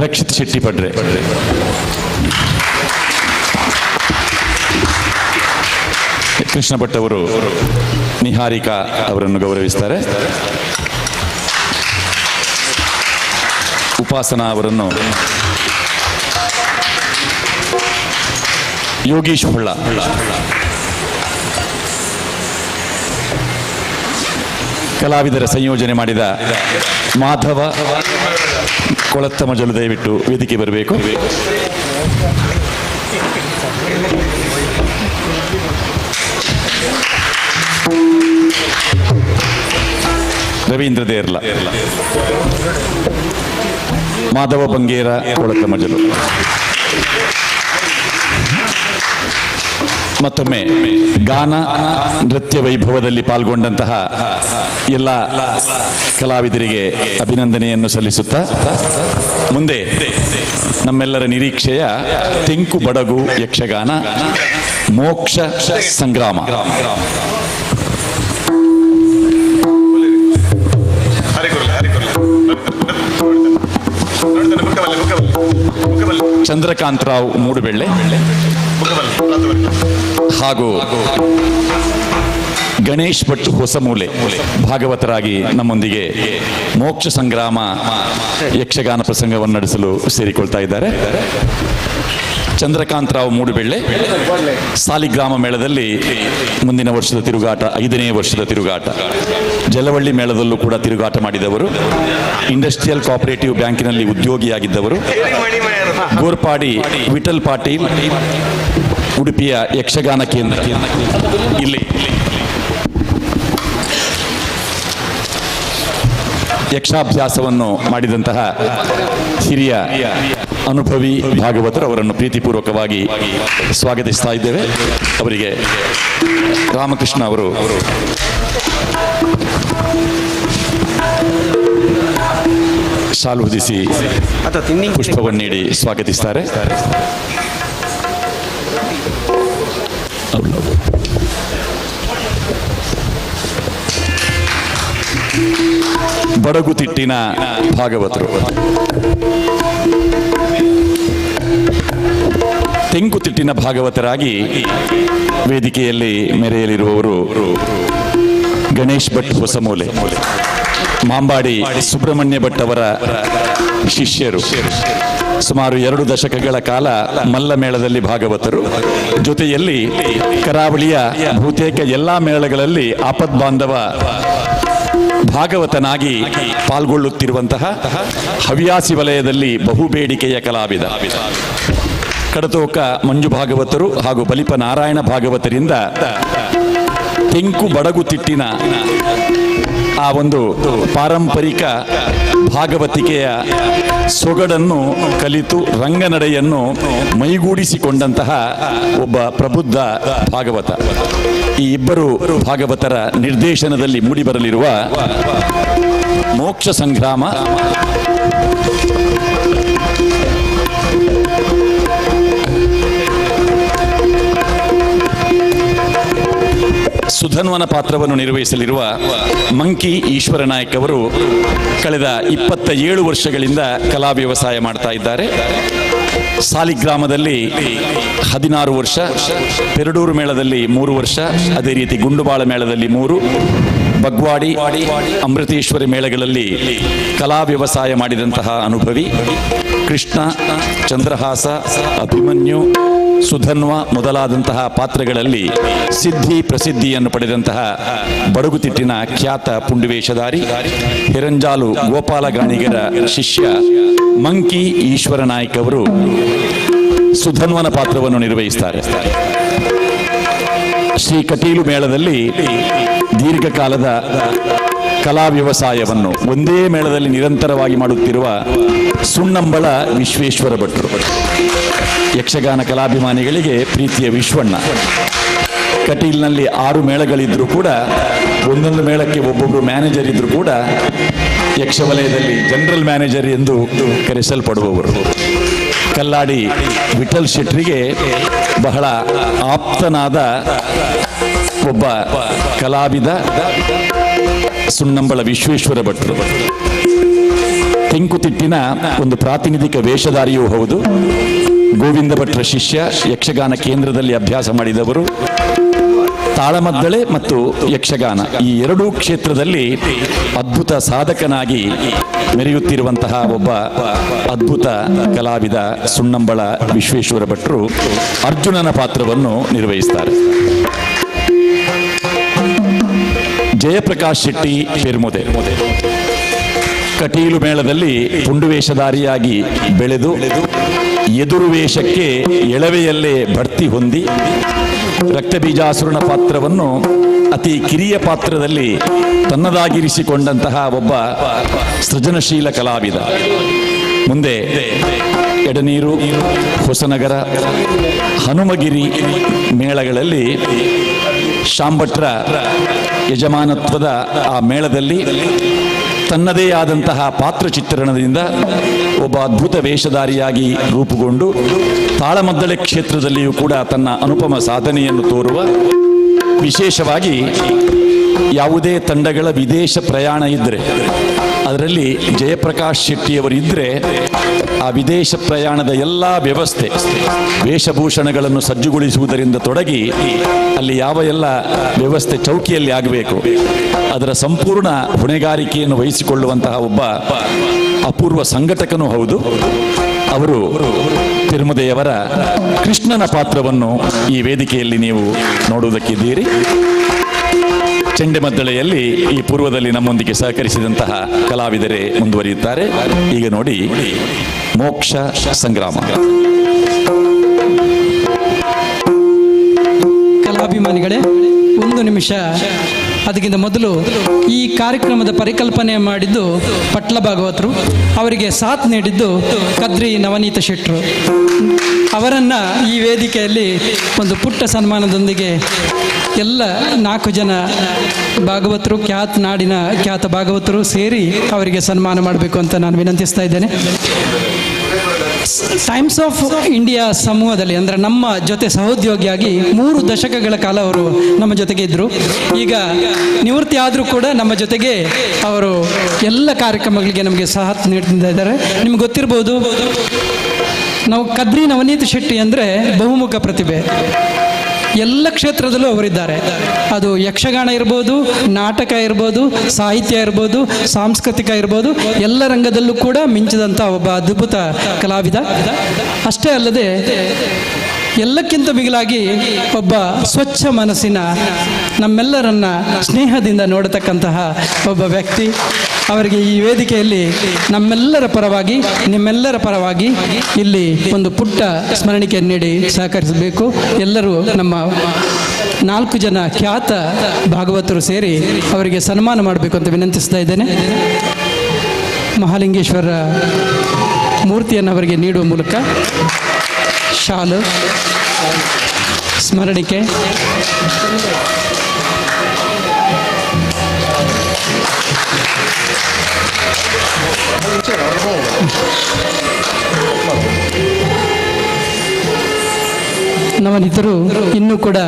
ರಕ್ಷಿತ್ ಶೆಟ್ಟಿ ಪಡ್ರೆ, ಕೃಷ್ಣ ಭಟ್ ಅವರು ನಿಹಾರಿಕಾ ಅವರನ್ನು ಗೌರವಿಸ್ತಾರೆ. ಉಪಾಸನಾ ಅವರನ್ನು ಯೋಗೀಶ್ ಹೊಳ್ಳ, ಕಲಾವಿದರ ಸಂಯೋಜನೆ ಮಾಡಿದ ಮಾಧವ ಕೊಳತ್ತ ಮಜಲು ದಯವಿಟ್ಟು ವೇದಿಕೆ ಬರಬೇಕು. ರವೀಂದ್ರ ದೇರ್ಲ, ಮಾಧವ ಬಂಗೇರ ಕೊಳತ್ತ ಮಜಲು. ಮತ್ತೊಮ್ಮೆ ಗಾನ ನೃತ್ಯ ವೈಭವದಲ್ಲಿ ಪಾಲ್ಗೊಂಡಂತಹ ಎಲ್ಲ ಕಲಾವಿದರಿಗೆ ಅಭಿನಂದನೆಯನ್ನು ಸಲ್ಲಿಸುತ್ತಾ ಮುಂದೆ ನಮ್ಮೆಲ್ಲರ ನಿರೀಕ್ಷೆಯ ತೆಂಕು ಬಡಗು ಯಕ್ಷಗಾನ ಮೋಕ್ಷ ಸಂಗ್ರಾಮ. ಚಂದ್ರಕಾಂತರಾವ್ ಮೂಡುಬೆಳ್ಳೆ ಹಾಗೂ ಗಣೇಶ್ ಭಟ್ ಹೊಸಮೂಲೆ ಭಾಗವತರಾಗಿ ನಮ್ಮೊಂದಿಗೆ ಮೋಕ್ಷ ಸಂಗ್ರಾಮ ಯಕ್ಷಗಾನ ಪ್ರಸಂಗವನ್ನು ನಡೆಸಲು ಸೇರಿಕೊಳ್ತಾ ಇದ್ದಾರೆ. ಚಂದ್ರಕಾಂತರಾವ್ ಮೂಡುಬೆಳ್ಳೆ ಸಾಲಿಗ್ರಾಮ ಮೇಳದಲ್ಲಿ ಮುಂದಿನ ವರ್ಷದ ತಿರುಗಾಟ, 5ನೇ ವರ್ಷದ ತಿರುಗಾಟ, ಜಲವಳ್ಳಿ ಮೇಳದಲ್ಲೂ ಕೂಡ ತಿರುಗಾಟ ಮಾಡಿದವರು, ಇಂಡಸ್ಟ್ರಿಯಲ್ ಕೋಆಪರೇಟಿವ್ ಬ್ಯಾಂಕಿನಲ್ಲಿ ಉದ್ಯೋಗಿಯಾಗಿದ್ದವರು, ಗೋರ್ಪಾಡಿ ವಿಠಲ್ ಪಾಟೀಲ್ ಉಡುಪಿಯ ಯಕ್ಷಗಾನ ಕೇಂದ್ರ ಇಲ್ಲಿ ಯಕ್ಷಾಭ್ಯಾಸವನ್ನು ಮಾಡಿದಂತಹ ಹಿರಿಯ ಅನುಭವಿ ಭಾಗವತರು, ಅವರನ್ನು ಪ್ರೀತಿಪೂರ್ವಕವಾಗಿ ಸ್ವಾಗತಿಸ್ತಾ ಇದ್ದೇವೆ. ಅವರಿಗೆ ರಾಮಕೃಷ್ಣ ಅವರು ಶಾಲು ಹೊದಿಸಿ ಪುಷ್ಪವನ್ನು ನೀಡಿ ಸ್ವಾಗತಿಸ್ತಾರೆ. ಬಡಗುತಿಟ್ಟಿನ ಭಾಗವತರು, ತೆಂಕುತಿಟ್ಟಿನ ಭಾಗವತರಾಗಿ ವೇದಿಕೆಯಲ್ಲಿ ಮೆರೆಯಲಿರುವವರು ಗಣೇಶ್ ಭಟ್ ಹೊಸಮೂಲೆ, ಮಾಂಬಾಡಿ ಸುಬ್ರಹ್ಮಣ್ಯ ಭಟ್ ಅವರ ಶಿಷ್ಯರು. ಸುಮಾರು 2 ದಶಕಗಳ ಕಾಲ ಮಲ್ಲ ಮೇಳದಲ್ಲಿ ಭಾಗವತರು, ಜೊತೆಯಲ್ಲಿ ಕರಾವಳಿಯ ಬಹುತೇಕ ಎಲ್ಲಾ ಮೇಳಗಳಲ್ಲಿ ಆಪದ್ಬಾಂಧವ ಭಾಗವತನಾಗಿ ಪಾಲ್ಗೊಳ್ಳುತ್ತಿರುವಂತಹ ಹವ್ಯಾಸಿ ವಲಯದಲ್ಲಿ ಬಹುಬೇಡಿಕೆಯ ಕಲಾವಿದ ಕಡತೋಕ ಮಂಜು ಭಾಗವತರು ಹಾಗೂ ಬಲಿಪ ನಾರಾಯಣ ಭಾಗವತರಿಂದ ತೆಂಕು ಬಡಗುತಿಟ್ಟಿನ ಆ ಒಂದು ಪಾರಂಪರಿಕ ಭಾಗವತಿಕೆಯ ಸೊಗಡನ್ನು ಕಲಿತು ರಂಗನಡೆಯನ್ನು ಮೈಗೂಡಿಸಿಕೊಂಡಂತಹ ಒಬ್ಬ ಪ್ರಬುದ್ಧ ಭಾಗವತ. ಈ ಇಬ್ಬರು ಭಾಗವತರ ನಿರ್ದೇಶನದಲ್ಲಿ ಮೂಡಿಬರಲಿರುವ ಮೋಕ್ಷ ಸಂಗ್ರಾಮ ಸುಧನ್ವನ ಪಾತ್ರವನ್ನು ನಿರ್ವಹಿಸಲಿರುವ ಮಂಕಿ ಈಶ್ವರ ನಾಯಕ್ ಅವರು ಕಳೆದ 27 ವರ್ಷಗಳಿಂದ ಕಲಾ ವ್ಯವಸಾಯ ಮಾಡ್ತಾ ಇದ್ದಾರೆ. ಸಾಲಿಗ್ರಾಮದಲ್ಲಿ 16 ವರ್ಷ, ಪೆರಡೂರು ಮೇಳದಲ್ಲಿ 3 ವರ್ಷ, ಅದೇ ರೀತಿ ಗುಂಡುಬಾಳ ಮೇಳದಲ್ಲಿ 3, ಬಗ್ವಾಡಿ, ಅಮೃತೇಶ್ವರಿ ಮೇಳಗಳಲ್ಲಿ ಕಲಾ ವ್ಯವಸಾಯ ಮಾಡಿದಂತಹ ಅನುಭವಿ. ಕೃಷ್ಣ, ಚಂದ್ರಹಾಸ, ಅಭಿಮನ್ಯು, ಸುಧನ್ವ ಮೊದಲಾದಂತಹ ಪಾತ್ರಗಳಲ್ಲಿ ಸಿದ್ಧಿ ಪ್ರಸಿದ್ಧಿಯನ್ನು ಪಡೆದಂತಹ ಬಡಗುತಿಟ್ಟಿನ ಖ್ಯಾತ ಪುಂಡಿವೇಷಧಾರಿ ಹಿರಂಜಾಲು ಗೋಪಾಲ ಗಾಣಿಗರ ಶಿಷ್ಯ ಮಂಕಿ ಈಶ್ವರ ನಾಯ್ಕ್ ಅವರು ಸುಧನ್ವನ ಪಾತ್ರವನ್ನು ನಿರ್ವಹಿಸುತ್ತಾರೆ. ಶ್ರೀ ಕಟೀಲು ಮೇಳದಲ್ಲಿ ದೀರ್ಘಕಾಲದ ಕಲಾ ವ್ಯವಸಾಯವನ್ನು ಒಂದೇ ಮೇಳದಲ್ಲಿ ನಿರಂತರವಾಗಿ ಮಾಡುತ್ತಿರುವ ಸುಣ್ಣಂಬಳ ವಿಶ್ವೇಶ್ವರ ಭಟ್ರು, ಯಕ್ಷಗಾನ ಕಲಾಭಿಮಾನಿಗಳಿಗೆ ಪ್ರೀತಿಯ ವಿಶ್ವಣ್ಣ. ಕಟೀಲ್ನಲ್ಲಿ 6 ಮೇಳಗಳಿದ್ರೂ ಕೂಡ ಒಂದೊಂದು ಮೇಳಕ್ಕೆ ಒಬ್ಬೊಬ್ಬರು ಮ್ಯಾನೇಜರ್ ಇದ್ರೂ ಕೂಡ ಯಕ್ಷವಲಯದಲ್ಲಿ ಜನರಲ್ ಮ್ಯಾನೇಜರ್ ಎಂದು ಕರೆಸಲ್ಪಡುವವರು. ಕಲ್ಲಾಡಿ ವಿಠಲ್ ಶೆಟ್ರಿಗೆ ಬಹಳ ಆಪ್ತನಾದ ಒಬ್ಬ ಕಲಾವಿದ ಸುಣ್ಣಂಬಳ ವಿಶ್ವೇಶ್ವರ ಭಟ್ರು. ತೆಂಕುತಿಟ್ಟಿನ ಒಂದು ಪ್ರಾತಿನಿಧಿಕ ವೇಷಧಾರಿಯೂ ಹೌದು. ಗೋವಿಂದ ಭಟ್ರ ಶಿಷ್ಯ, ಯಕ್ಷಗಾನ ಕೇಂದ್ರದಲ್ಲಿ ಅಭ್ಯಾಸ ಮಾಡಿದವರು. ತಾಳಮದ್ದಳೆ ಮತ್ತು ಯಕ್ಷಗಾನ ಈ ಎರಡೂ ಕ್ಷೇತ್ರದಲ್ಲಿ ಅದ್ಭುತ ಸಾಧಕನಾಗಿ ಮೆರೆಯುತ್ತಿರುವಂತಹ ಒಬ್ಬ ಅದ್ಭುತ ಕಲಾವಿದ ಸುಣ್ಣಂಬಳ ವಿಶ್ವೇಶ್ವರ ಭಟ್ರು ಅರ್ಜುನನ ಪಾತ್ರವನ್ನು ನಿರ್ವಹಿಸುತ್ತಾರೆ. ಜಯಪ್ರಕಾಶ್ ಶೆಟ್ಟಿ ಪೆರ್ಮುದೆ ಕಟೀಲು ಮೇಳದಲ್ಲಿ ಪುಂಡುವೇಷಧಾರಿಯಾಗಿ ಬೆಳೆದು ಎದುರು ವೇಷಕ್ಕೆ ಎಳವೆಯಲ್ಲೇ ಭರ್ತಿ ಹೊಂದಿ ರಕ್ತಬೀಜಾಸುರನ ಪಾತ್ರವನ್ನು ಅತಿ ಕಿರಿಯ ಪಾತ್ರದಲ್ಲಿ ತನ್ನದಾಗಿರಿಸಿಕೊಂಡಂತಹ ಒಬ್ಬ ಸೃಜನಶೀಲ ಕಲಾವಿದ. ಮುಂದೆ ಎಡನೀರು, ಹೊಸನಗರ, ಹನುಮಗಿರಿ ಮೇಳಗಳಲ್ಲಿ ಶಾಂಭಟ್ರ ಯಜಮಾನತ್ವದ ಆ ಮೇಳದಲ್ಲಿ ತನ್ನದೇ ಆದಂತಹ ಪಾತ್ರ ಚಿತ್ರಣದಿಂದ ಒಬ್ಬ ಅದ್ಭುತ ವೇಷಧಾರಿಯಾಗಿ ರೂಪುಗೊಂಡು ತಾಳಮದ್ದಳೆ ಕ್ಷೇತ್ರದಲ್ಲಿಯೂ ಕೂಡ ತನ್ನ ಅನುಪಮ ಸಾಧನೆಯನ್ನು ತೋರುವ, ವಿಶೇಷವಾಗಿ ಯಾವುದೇ ತಂಡಗಳ ವಿದೇಶ ಪ್ರಯಾಣ ಇದ್ದರೆ ಅದರಲ್ಲಿ ಜಯಪ್ರಕಾಶ್ ಶೆಟ್ಟಿಯವರಿದ್ದರೆ ಆ ವಿದೇಶ ಪ್ರಯಾಣದ ಎಲ್ಲ ವ್ಯವಸ್ಥೆ, ವೇಷಭೂಷಣಗಳನ್ನು ಸಜ್ಜುಗೊಳಿಸುವುದರಿಂದ ತೊಡಗಿ ಅಲ್ಲಿ ಯಾವ ಎಲ್ಲ ವ್ಯವಸ್ಥೆ ಚೌಕಿಯಲ್ಲಿ ಆಗಬೇಕು ಅದರ ಸಂಪೂರ್ಣ ಹೊಣೆಗಾರಿಕೆಯನ್ನು ವಹಿಸಿಕೊಳ್ಳುವಂತಹ ಒಬ್ಬ ಅಪೂರ್ವ ಸಂಘಟಕನೂ ಹೌದು. ಅವರು ತಿರುಮದೆಯವರ ಕೃಷ್ಣನ ಪಾತ್ರವನ್ನು ಈ ವೇದಿಕೆಯಲ್ಲಿ ನೀವು ನೋಡುವುದಕ್ಕಿದ್ದೀರಿ. ಚೆಂಡೆಮದ್ದಳೆಯಲ್ಲಿ ಈ ಪೂರ್ವದಲ್ಲಿ ನಮ್ಮೊಂದಿಗೆ ಸಹಕರಿಸಿದಂತಹ ಕಲಾವಿದರೇ ಮುಂದುವರಿಯುತ್ತಾರೆ. ಈಗ ನೋಡಿ ಮೋಕ್ಷ ಸಂಗ್ರಾಮ. ಕಲಾಭಿಮಾನಿಗಳೇ, ಒಂದು ನಿಮಿಷ. ಅದಕ್ಕಿಂತ ಮೊದಲು ಈ ಕಾರ್ಯಕ್ರಮದ ಪರಿಕಲ್ಪನೆ ಮಾಡಿದ್ದು ಪಟ್ಲ ಭಾಗವತರು, ಅವರಿಗೆ ಸಾಥ್ ನೀಡಿದ್ದು ಕದ್ರಿ ನವನೀತ ಶೆಟ್ರು. ಅವರನ್ನು ಈ ವೇದಿಕೆಯಲ್ಲಿ ಒಂದು ಪುಟ್ಟ ಸನ್ಮಾನದೊಂದಿಗೆ ಎಲ್ಲ 4 ಜನ ಭಾಗವತರು, ನಾಡಿನ ಖ್ಯಾತ ಭಾಗವತರು ಸೇರಿ ಅವರಿಗೆ ಸನ್ಮಾನ ಮಾಡಬೇಕು ಅಂತ ನಾನು ವಿನಂತಿಸ್ತಾ ಇದ್ದೇನೆ. ಟೈಮ್ಸ್ ಆಫ್ ಇಂಡಿಯಾ ಸಮೂಹದಲ್ಲಿ, ಅಂದರೆ ನಮ್ಮ ಜೊತೆ ಸಹೋದ್ಯೋಗಿಯಾಗಿ 3 ದಶಕಗಳ ಕಾಲ ಅವರು ನಮ್ಮ ಜೊತೆಗೆ ಇದ್ದರು. ಈಗ ನಿವೃತ್ತಿ ಆದರೂ ಕೂಡ ನಮ್ಮ ಜೊತೆಗೆ ಅವರು ಎಲ್ಲ ಕಾರ್ಯಕ್ರಮಗಳಿಗೆ ನಮಗೆ ಸಾಥ್ ನೀಡ್ತಾ ಇದ್ದಾರೆ. ನಿಮ್ಗೆ ಗೊತ್ತಿರ್ಬೋದು, ನಾವು ಕದ್ರಿ ನವನೀತ ಶೆಟ್ಟಿ ಅಂದರೆ ಬಹುಮುಖ ಪ್ರತಿಭೆ. ಎಲ್ಲ ಕ್ಷೇತ್ರದಲ್ಲೂ ಅವರಿದ್ದಾರೆ. ಅದು ಯಕ್ಷಗಾನ ಇರ್ಬೋದು, ನಾಟಕ ಇರ್ಬೋದು, ಸಾಹಿತ್ಯ ಇರ್ಬೋದು, ಸಾಂಸ್ಕೃತಿಕ ಇರ್ಬೋದು, ಎಲ್ಲ ರಂಗದಲ್ಲೂ ಕೂಡ ಮಿಂಚಿದಂಥ ಒಬ್ಬ ಅದ್ಭುತ ಕಲಾವಿದ. ಅಷ್ಟೇ ಅಲ್ಲದೆ ಎಲ್ಲಕ್ಕಿಂತ ಮಿಗಿಲಾಗಿ ಒಬ್ಬ ಸ್ವಚ್ಛ ಮನಸ್ಸಿನ, ನಮ್ಮೆಲ್ಲರನ್ನ ಸ್ನೇಹದಿಂದ ನೋಡತಕ್ಕಂತಹ ಒಬ್ಬ ವ್ಯಕ್ತಿ. ಅವರಿಗೆ ಈ ವೇದಿಕೆಯಲ್ಲಿ ನಮ್ಮೆಲ್ಲರ ಪರವಾಗಿ, ನಿಮ್ಮೆಲ್ಲರ ಪರವಾಗಿ ಇಲ್ಲಿ ಒಂದು ಪುಟ್ಟ ಸ್ಮರಣಿಕೆಯನ್ನು ನೀಡಿ ಸಹಕರಿಸಬೇಕು. ಎಲ್ಲರೂ ನಮ್ಮ 4 ಜನ ಖ್ಯಾತ ಭಾಗವತರು ಸೇರಿ ಅವರಿಗೆ ಸನ್ಮಾನ ಮಾಡಬೇಕು ಅಂತ ವಿನಂತಿಸ್ತಾ ಇದ್ದೇನೆ. ಮಹಾಲಿಂಗೇಶ್ವರ ಮೂರ್ತಿಯನ್ನು ಅವರಿಗೆ ನೀಡುವ ಮೂಲಕ ಶಾಲು, ಸ್ಮರಣಿಕೆ, ನವನಿತರು ಇನ್ನೂ ಕೂಡ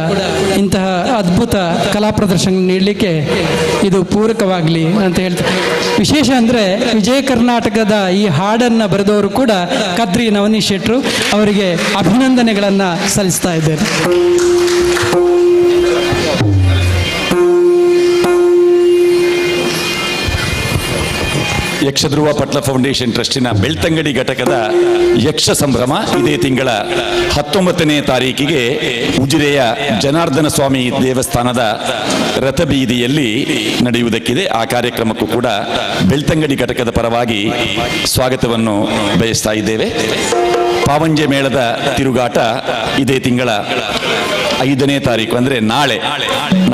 ಇಂತಹ ಅದ್ಭುತ ಕಲಾ ಪ್ರದರ್ಶನ ನೀಡಲಿಕ್ಕೆ ಇದು ಪೂರಕವಾಗಲಿ ಅಂತ ಹೇಳ್ತಾರೆ. ವಿಶೇಷ ಅಂದರೆ ವಿಜಯ ಕರ್ನಾಟಕದ ಈ ಹಾಡನ್ನು ಬರೆದವರು ಕೂಡ ಕದ್ರಿ ನವನೀತ ಶೆಟ್ರು. ಅವರಿಗೆ ಅಭಿನಂದನೆಗಳನ್ನು ಸಲ್ಲಿಸ್ತಾ ಇದ್ದೇನೆ. ಯಕ್ಷಧ್ರುವ ಪಟ್ಲ ಫೌಂಡೇಶನ್ ಟ್ರಸ್ಟಿನ ಬೆಳ್ತಂಗಡಿ ಘಟಕದ ಯಕ್ಷ ಸಂಭ್ರಮ ಇದೇ ತಿಂಗಳ 19ನೇ ತಾರೀಕಿಗೆ ಉಜಿರೆಯ ಜನಾರ್ದನ ಸ್ವಾಮಿ ದೇವಸ್ಥಾನದ ರಥಬೀದಿಯಲ್ಲಿ ನಡೆಯುವುದಕ್ಕಿದೆ. ಆ ಕಾರ್ಯಕ್ರಮಕ್ಕೂ ಕೂಡ ಬೆಳ್ತಂಗಡಿ ಘಟಕದ ಪರವಾಗಿ ಸ್ವಾಗತವನ್ನು ಬಯಸ್ತಾ ಇದ್ದೇವೆ. ಪಾವಂಜೆ ಮೇಳದ ತಿರುಗಾಟ ಇದೇ ತಿಂಗಳ 5ನೇ ತಾರೀಕು ಅಂದರೆ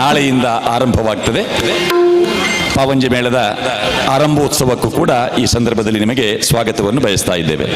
ನಾಳೆಯಿಂದ ಆರಂಭವಾಗ್ತದೆ. ಪಾವಂಜೆ ಮೇಳದ ಆರಂಭೋತ್ಸವಕ್ಕೂ ಕೂಡ ಈ ಸಂದರ್ಭದಲ್ಲಿ ನಿಮಗೆ ಸ್ವಾಗತವನ್ನು ಬಯಸ್ತಾ ಇದ್ದೇವೆ.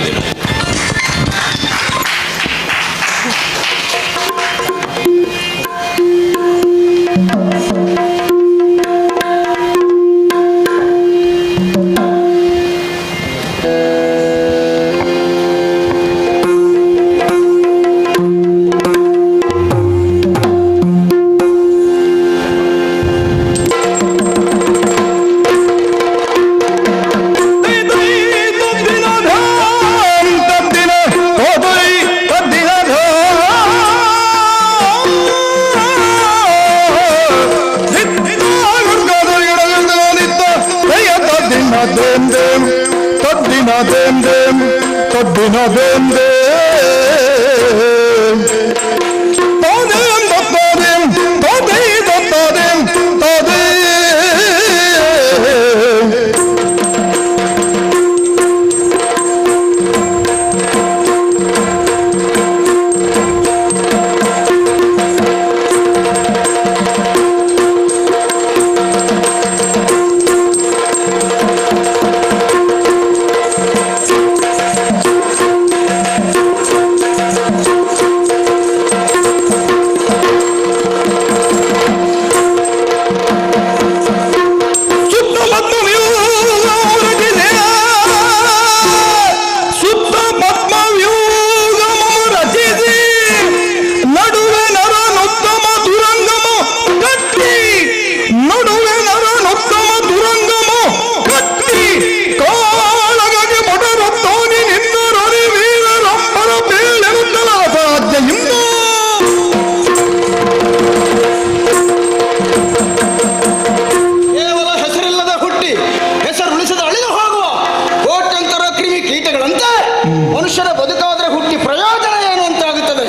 ಮನುಷ್ಯರ ಬದುಕಾದ್ರೆ ಹುಟ್ಟಿ ಪ್ರಯೋಜನ ಏನು ಅಂತಾಗುತ್ತದೆ.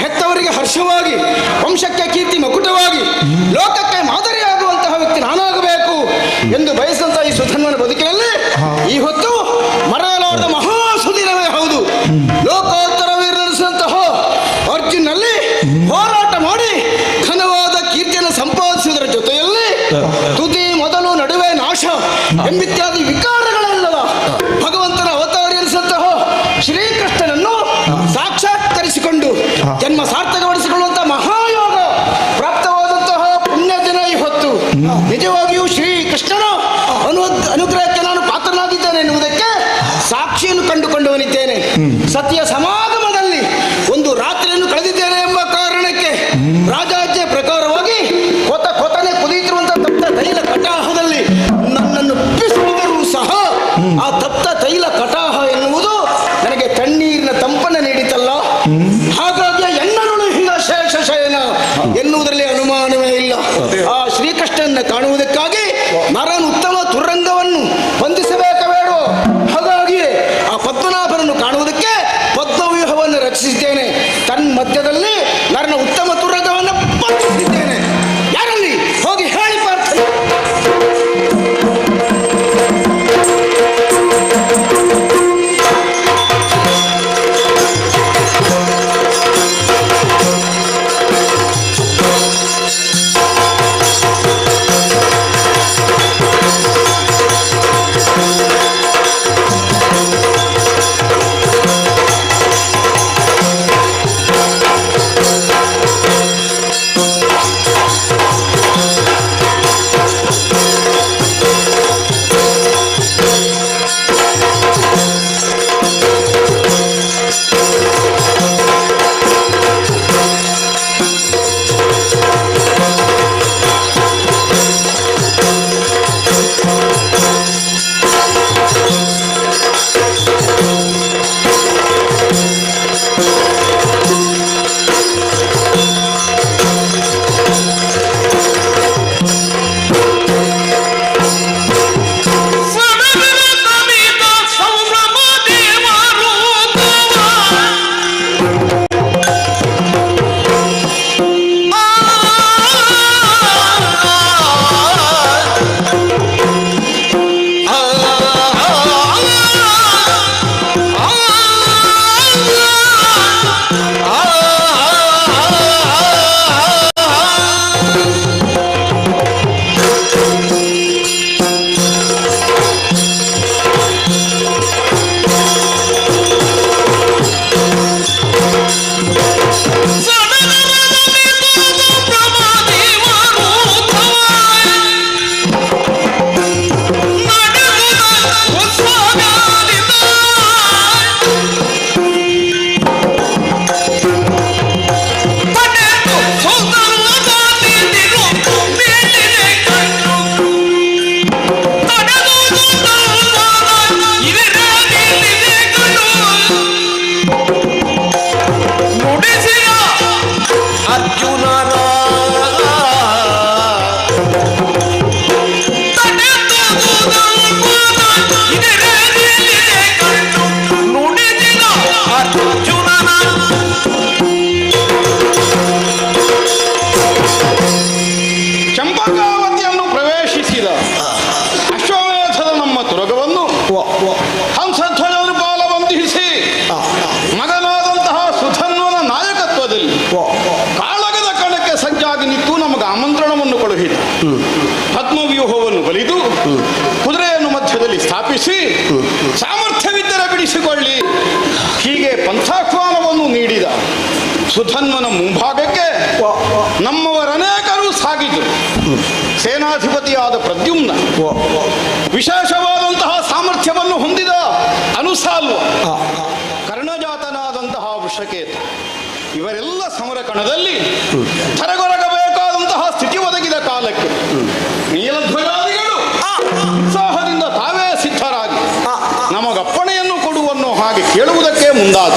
ಹೆತ್ತವರಿಗೆ ಹರ್ಷವಾಗಿ, ವಂಶಕ್ಕೆ ಕೀರ್ತಿ ಮಕುಟವಾಗಿ, ಲೋಕಕ್ಕೆ ಮಾದರಿಯಾಗುವಂತಹ ವ್ಯಕ್ತಿ ನಾನಾಗಬೇಕು ಎಂದು ಬಯಸಿದಂತಹ ಈ ಸುಧನ್ವನ ಬದುಕಿನಲ್ಲಿ ಈ ಹೊತ್ತು ಮರೆಯಲಾರದ ಮಹಾ ಸುದಿನವೇ ಹೌದು. ಲೋಕೋತ್ತರವೇ ನಡೆಸಿದಂತಹ ಅರ್ಜುನಲ್ಲಿ ಹೋರಾಟ ಮಾಡಿ ಘನವಾದ ಕೀರ್ತಿಯನ್ನು ಸಂಪಾದಿಸುವುದರ ಜೊತೆಯಲ್ಲಿ ತುದಿ ಮೊದಲು ನಡುವೆ ನಾಶ ಎಂಬಿತ್ಯಾದಿ ವಿಕಾರಗಳೆಲ್ಲದ ಭಗವಂತನ ಅವತಾರ ಎನಿಸಿದಂತಹ ಶ್ರೀಕೃಷ್ಣನನ್ನು ಸಾಕ್ಷಾತ್ಕರಿಸಿಕೊಂಡು ಜನ್ಮ ಸಾರ್ಥಕಪಡಿಸಿಕೊಳ್ಳುವಂತಹ ಮಹಾಯೋಗ ಪ್ರಾಪ್ತವಾದಂತಹ ಪುಣ್ಯ ದಿನ ಈ ಹೊತ್ತು. ನಿಜವಾಗಿಯೂ ಶ್ರೀಕೃಷ್ಣನ ಅನುಗ್ರಹಕ್ಕೆ ನಾನು ಪಾತ್ರನಾಗಿದ್ದೇನೆ ಎನ್ನುವುದಕ್ಕೆ ಸಾಕ್ಷಿಯನ್ನು ಕಂಡುಕೊಂಡವನಿದ್ದೇನೆ. ಸತ್ಯ ಸಮಾಗಮದಲ್ಲಿ ಒಂದು ರಾತ್ರಿಯನ್ನು ಕಳೆದಿದ್ದೇನೆ ಎಂಬ ಕಾರಣಕ್ಕೆ ರಾಜಾಜ್ಞೆ ಪ್ರಕಾರವಾಗಿ ಕೊತನೆ ಕುದಿಯುತ್ತಿರುವಂತಹ ತಪ್ತ ತೈಲ ಕಟಾಹದಲ್ಲಿ ನನ್ನನ್ನು ಬಿಸಿದರೂ ಸಹ ಆ ತಪ್ತ ತೈಲ ಕಟಾಹ ಎನ್ನುವುದು ನನಗೆ ತಣ್ಣೀರಿನ ತಂಪನ್ನು ನೀಡಿತಲ್ಲ. ಹಾಗಾಗಿ ಎನ್ನನುಳಿದ ಶೇಷಶಯನ ಎನ್ನುವುದರಲ್ಲಿ ಅನುಮಾನವೇ ಇಲ್ಲ. ಆ ಶ್ರೀಕೃಷ್ಣನ ಕಾಣುವುದಕ್ಕಾಗಿ ನರನು ಉತ್ತಮ ತುರಂಗವನ್ನು ಹೊಂದಿಸಬೇಕಬೇಡೋ. ಹಾಗಾಗಿ ಆ ಪದ್ಮನಾಭನನ್ನು ಕಾಣುವುದಕ್ಕೆ ಸ್ಥಾಪಿಸಿ ಸಾಮರ್ಥ್ಯವಿದ್ದರೆ ಬಿಡಿಸಿಕೊಳ್ಳಿ ಹೀಗೆ ಪಂಥಾಹ್ವಾನವನ್ನು ನೀಡಿದ ಸುಧನ್ವನ ಮುಂಭಾಗಕ್ಕೆ ನಮ್ಮವರನೇಕರು ಸಾಗಿದ್ರು. ಸೇನಾಧಿಪತಿಯಾದ ಪ್ರದ್ಯುಮ್ನ, ವಿಶೇಷವಾದಂತಹ ಸಾಮರ್ಥ್ಯವನ್ನು ಹೊಂದಿದ ಅನುಸಾಲ್ವ, ಕರ್ಣಜಾತನಾದಂತಹ ವೃಷಕೇತ, ಇವರೆಲ್ಲ ಸಮರ ಕಣದಲ್ಲಿ ಥರಗೊರಗಬೇಕಾದಂತಹ ಸ್ಥಿತಿ ಒದಗಿದ ಕಾಲಕ್ಕೆ ನೀಲಧ್ವಜಾದಿಗಳು ಉತ್ಸಾಹದಿಂದ ತಾವೇ ಸಿದ್ಧರಾಗಿ ನಮಗಪ್ಪಣೆಯನ್ನು ಕೊಡುವನ್ನೋ ಹಾಗೆ ಕೇಳುವುದಕ್ಕೆ ಮುಂದಾದ.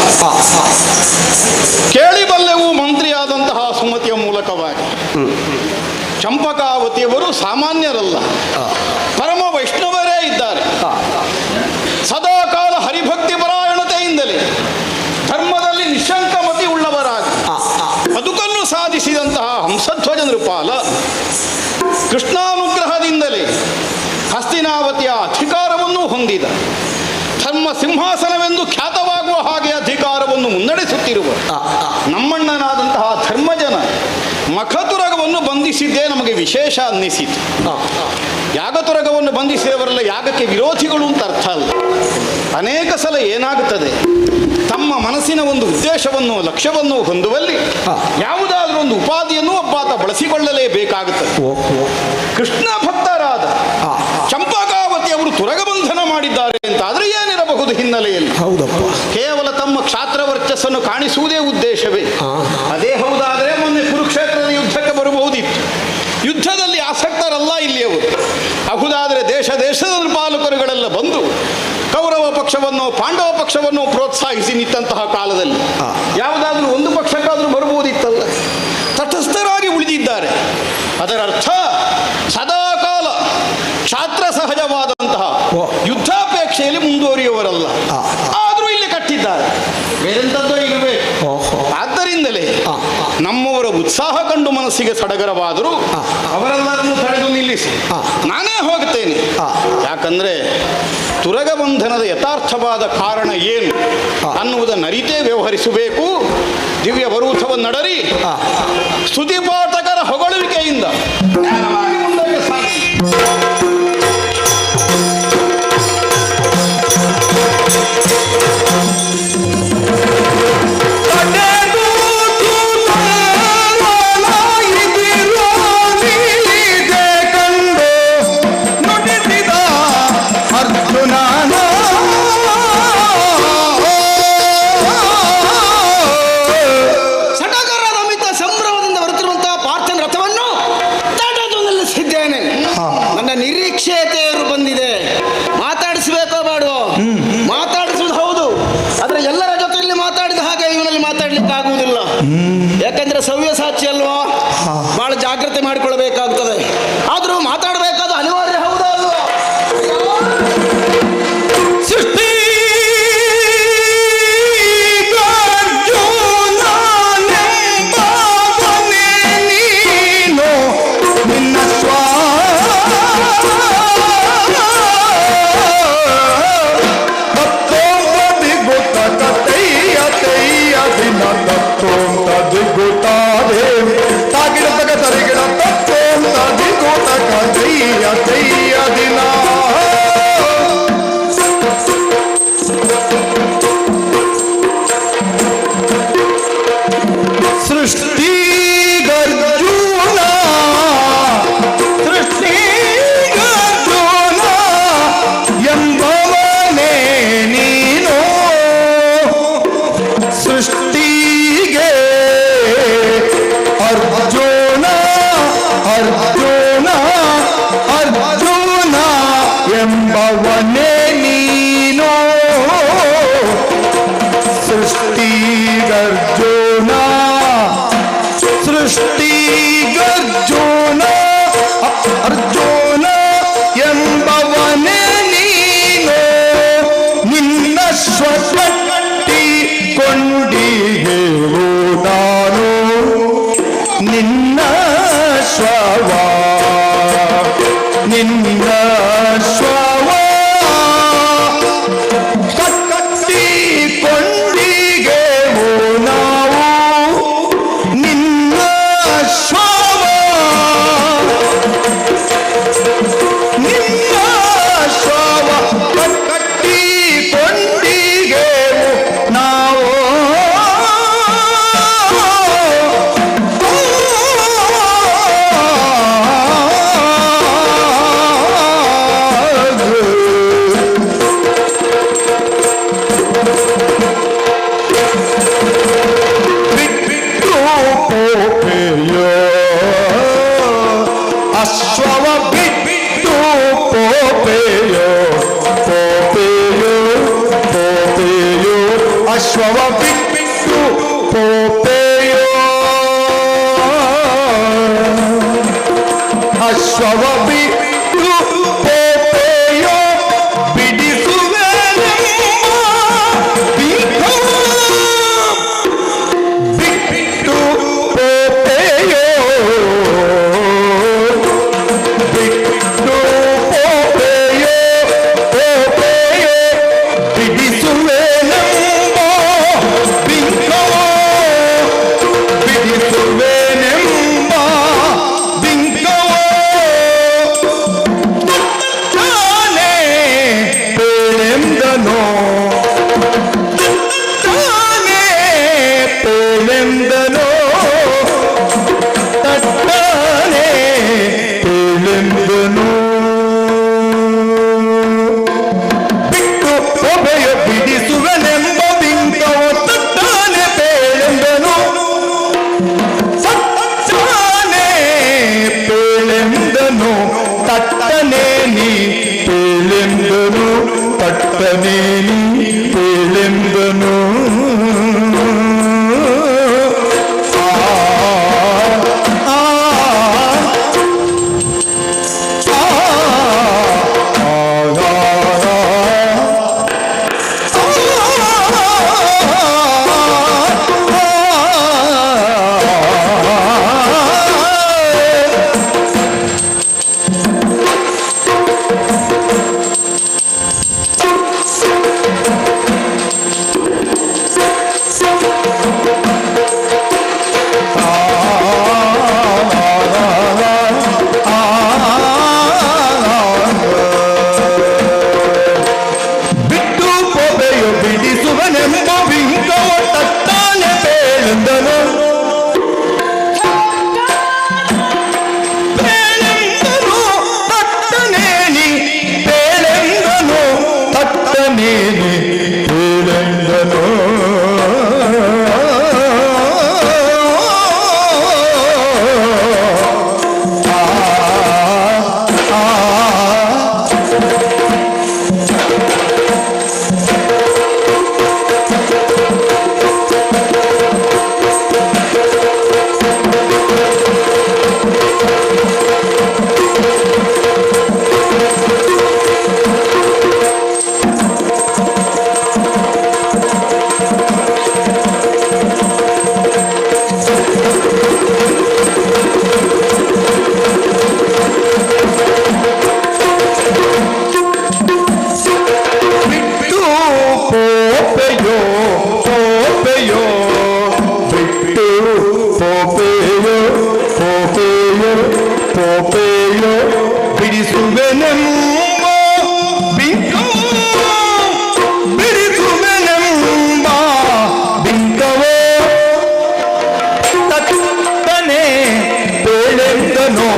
ಕೇಳಿಬಲ್ಲೆವು ಮಂತ್ರಿಯಾದಂತಹ ಸುಮತಿಯ ಮೂಲಕವಾಗಿ ಚಂಪಕಾವತಿಯವರು ಸಾಮಾನ್ಯರಲ್ಲ, ಪರಮ ವೈಷ್ಣವರೇ ಇದ್ದಾರೆ. ಸದಾಕಾಲ ಹರಿಭಕ್ತಿ ಪರಾಯಣತೆಯಿಂದಲೇ ಧರ್ಮದಲ್ಲಿ ನಿಶಂಕಮತಿ ಉಳ್ಳವರಾಗಿ ಬದುಕನ್ನು ಸಾಧಿಸಿದಂತಹ ಹಂಸಧ್ವಜ ನೃಪಾಲ ಕೃಷ್ಣಾನುಗ್ರಹದಿಂದಲೇ ಹಸ್ತಿನಾವತಿಯ ಅಧಿಕಾರವನ್ನು ಹೊಂದಿದ, ಧರ್ಮ ಸಿಂಹಾಸನವೆಂದು ಖ್ಯಾತವಾಗುವ ಹಾಗೆ ಅಧಿಕಾರವನ್ನು ಮುನ್ನಡೆಸುತ್ತಿರುವ ನಮ್ಮಣ್ಣನಾದಂತಹ ಧರ್ಮಜನ ಮಖತುರಗವನ್ನು ಬಂಧಿಸಿದ್ದೇ ನಮಗೆ ವಿಶೇಷ ಅನ್ನಿಸಿತು. ಯಾಗತುರಗವನ್ನು ಬಂಧಿಸಿದವರೆಲ್ಲ ಯಾಗಕ್ಕೆ ವಿರೋಧಿಗಳು ಅಂತ ಅರ್ಥ ಅಲ್ಲ. ಅನೇಕ ಸಲ ಏನಾಗುತ್ತದೆ, ತಮ್ಮ ಮನಸ್ಸಿನ ಒಂದು ಉದ್ದೇಶವನ್ನು ಲಕ್ಷ್ಯವನ್ನು ಹೊಂದುವಲ್ಲಿ ಯಾವುದಾದ್ರೂ ಒಂದು ಉಪಾಧಿಯನ್ನು ಒಬ್ಬಾತ ಬಳಸಿಕೊಳ್ಳಲೇಬೇಕಾಗುತ್ತದೆ. ಕೃಷ್ಣ ಭಕ್ತರಾದ ಚಂಪಕಾವತಿಯವರು ತುರಗಬಂಧನ ಮಾಡಿದ್ದಾರೆ ಅಂತಾದ್ರೆ ಏನಿರಬಹುದು ಹಿನ್ನೆಲೆಯಲ್ಲಿ? ಹೌದಪ್ಪ, ಕೇವಲ ತಮ್ಮ ಕ್ಷಾತ್ರ ವರ್ಚಸ್ಸನ್ನು ಕಾಣಿಸುವುದೇ ಉದ್ದೇಶವೇ? ಅದೇ ಹೌದಾದರೆ ಮೊನ್ನೆ ಕುರುಕ್ಷೇತ್ರದ ಯುದ್ಧಕ್ಕೆ ಬರಬಹುದಿತ್ತು. ಯುದ್ಧದಲ್ಲಿ ಆಸಕ್ತರಲ್ಲ ಇಲ್ಲಿಯವರು. ಹೌದಾದರೆ ದೇಶ ದೇಶದ ಪಾಲಕರುಗಳೆಲ್ಲ ಬಂದು ಕೌರವ ಪಕ್ಷವನ್ನು ಪಾಂಡವ ಪಕ್ಷವನ್ನು ಪ್ರೋತ್ಸಾಹಿಸಿ ನಿಂತಹ ಕಾಲದಲ್ಲಿ ಯಾವುದಾದ್ರೂ ಒಂದು ಪಕ್ಷಕ್ಕಾದ್ರೂ ಬರಬಹುದಿತ್ತಲ್ಲ. ತಟಸ್ಥರಾಗಿ ಉಳಿದಿದ್ದಾರೆ. ಅದರ ಅರ್ಥ ಸದಾಕಾಲ ಕ್ಷಾತ್ರ ಸಹಜವಾದಂತಹ ಯುದ್ಧಾಪೇಕ್ಷೆಯಲ್ಲಿ ಮುಂದುವರಿಯುವವರಲ್ಲ. ಆದರೂ ಇಲ್ಲಿ ಕಟ್ಟಿದ್ದಾರೆ, ಬೇರೆಂಥದ್ದೋ ಇಲ್ಲವೇ? ಆದ್ದರಿಂದಲೇ ನಮ್ಮವರ ಉತ್ಸಾಹ ಕಂಡು ಮನಸ್ಸಿಗೆ ಸಡಗರವಾದರೂ ಅವರೆಲ್ಲರನ್ನು ತಡೆದು ನಿಲ್ಲಿಸಿ ನಾನೇ ಹೋಗುತ್ತೇನೆ. ಯಾಕಂದ್ರೆ ತುರಗಬಂಧನದ ಯಥಾರ್ಥವಾದ ಕಾರಣ ಏನು ಅನ್ನುವುದನ್ನು ಅರಿತೇ ವ್ಯವಹರಿಸಬೇಕು. ದಿವ್ಯ ಬರೂಥವನ್ನಡರಿ ಸ್ತುತಿಪಾಠಕರ ಹೊಗಳುವಿಕೆಯಿಂದ ಮುಂದಕ್ಕೆ ಸಾಗಿ. ನನ್ನ ನಿರೀಕ್ಷೆಯರು ಬಂದಿದೆ. ಮಾತಾಡಿಸಬೇಕೋ ಬೇಡವೋ? ಮಾತಾಡಿಸುವುದು ಹೌದು, ಆದ್ರೆ ಎಲ್ಲರ ಜೊತೆಯಲ್ಲಿ ಮಾತಾಡಿದ ಹಾಗೆ ಇವನಲ್ಲಿ ಮಾತಾಡ್ಲಿಕ್ಕೆ ಆಗುವುದಿಲ್ಲ. ಯಾಕಂದ್ರೆ ಸವ್ಯಸಾಚಿ ಅಲ್ವಾ, ಬಹಳ ಜಾಗ್ರತೆ ಮಾಡಿಕೊಳ್ಬೇಕಾಗ್ತದೆ. ಆದ್ರೂ ಮಾತಾಡಬೇಕಾದ ಅನಿವಾರ್ಯ ಹೌದಾ ಅಲ್ವಾ? ಅಶ್ವವ ಬಿಟ್ಟು ಪೋಪೆಯೋ ಪೋಪೆಯೋ ಪೋಪೆಯೋ ಅಶ್ವವ ಬಿಟ್ಟು ಪೋಪೆಯೋ ಅಶ್ವವ ಬಿಟ್ಟು ಪೋಪೆಯೋ ಬಿಡಿಸುವೆ ಬಿಟ್ಟು ಪೋಪೆಯೋ ಬಿಟ್ಟು ಪೋಪೆಯೋ ಪೋಪೆಯೋ ಬಿಡಿಸುವೆ ಬಿಂಕವೋ ಬಿಡಿಸುವೆ ಬಿಂಕವೋ ತಾನೇ ಪೇಳೆಂದನೋ ತಾನೇ ಪೇಳೆಂದನೋ ತಟ್ಟಾನೆ ಪೇಳೆಂದನೋ ಬಿಟ್ಟು ಒಬ್ಬೆಯ ಬಿಡಿಸುವನೆಂಬ ಬಿಂಕವು ತಟ್ಟಾನೆ ಪೇಳೆಂದನು ಸತ್ತಾನೆ ಪೇಳೆಂದನು ತಟ್ಟನೆ ನೀ ಪೇಳೆಂದನು ತಟ್ಟನೆ ನೀ ಪೇಳೆಂದನು ಬಿಟ್ಟು ಪೋಬೆಯು ಬಿಡಿಸುವನೆಂಬ ಬಿಂಕವ ತಟ್ಟಾನೆ ಪೇಳೆಂದನು ಪೇಳೆಂದನು ತಟ್ಟನೇನಿ ಪೇಳೆಂದನು ತಟ್ಟನೇನಿ ಪೇಳೆಂದನು ಬಿಟ್ಟು ಪೋಪೆಯೋ ಪೋಪೆಯೋ ಬಿಟ್ಟು ಪೋಪೆಯೋ ಪೋಪೆಯೋ ಪೋಪೆಯೋ ಬಿಡಿಸುವೆನೆಂಬ ಬಿಂಕವೋ ಬಿಡಿಸುವೆನೆಂಬ ಬಿಂಕವೋ ತಟ್ಟನೆ ಪೇಳೆಂದನೋ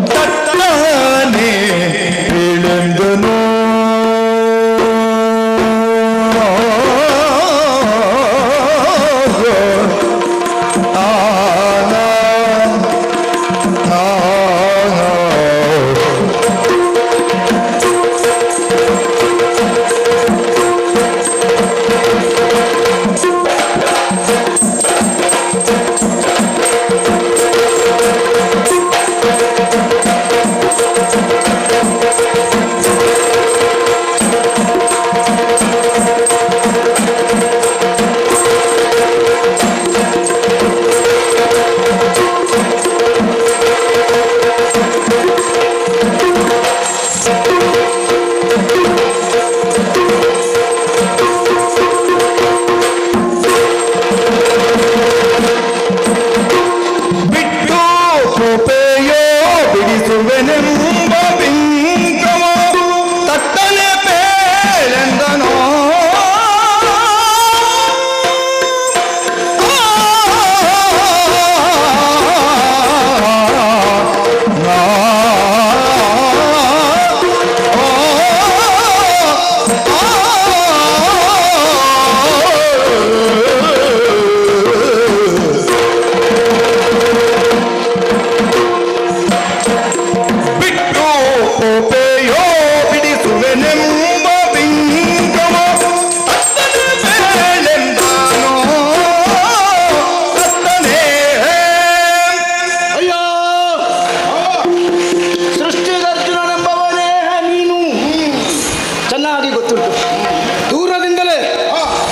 ತಟ್ಟನೆ ಪೇಳೆಂದನೋ ಆ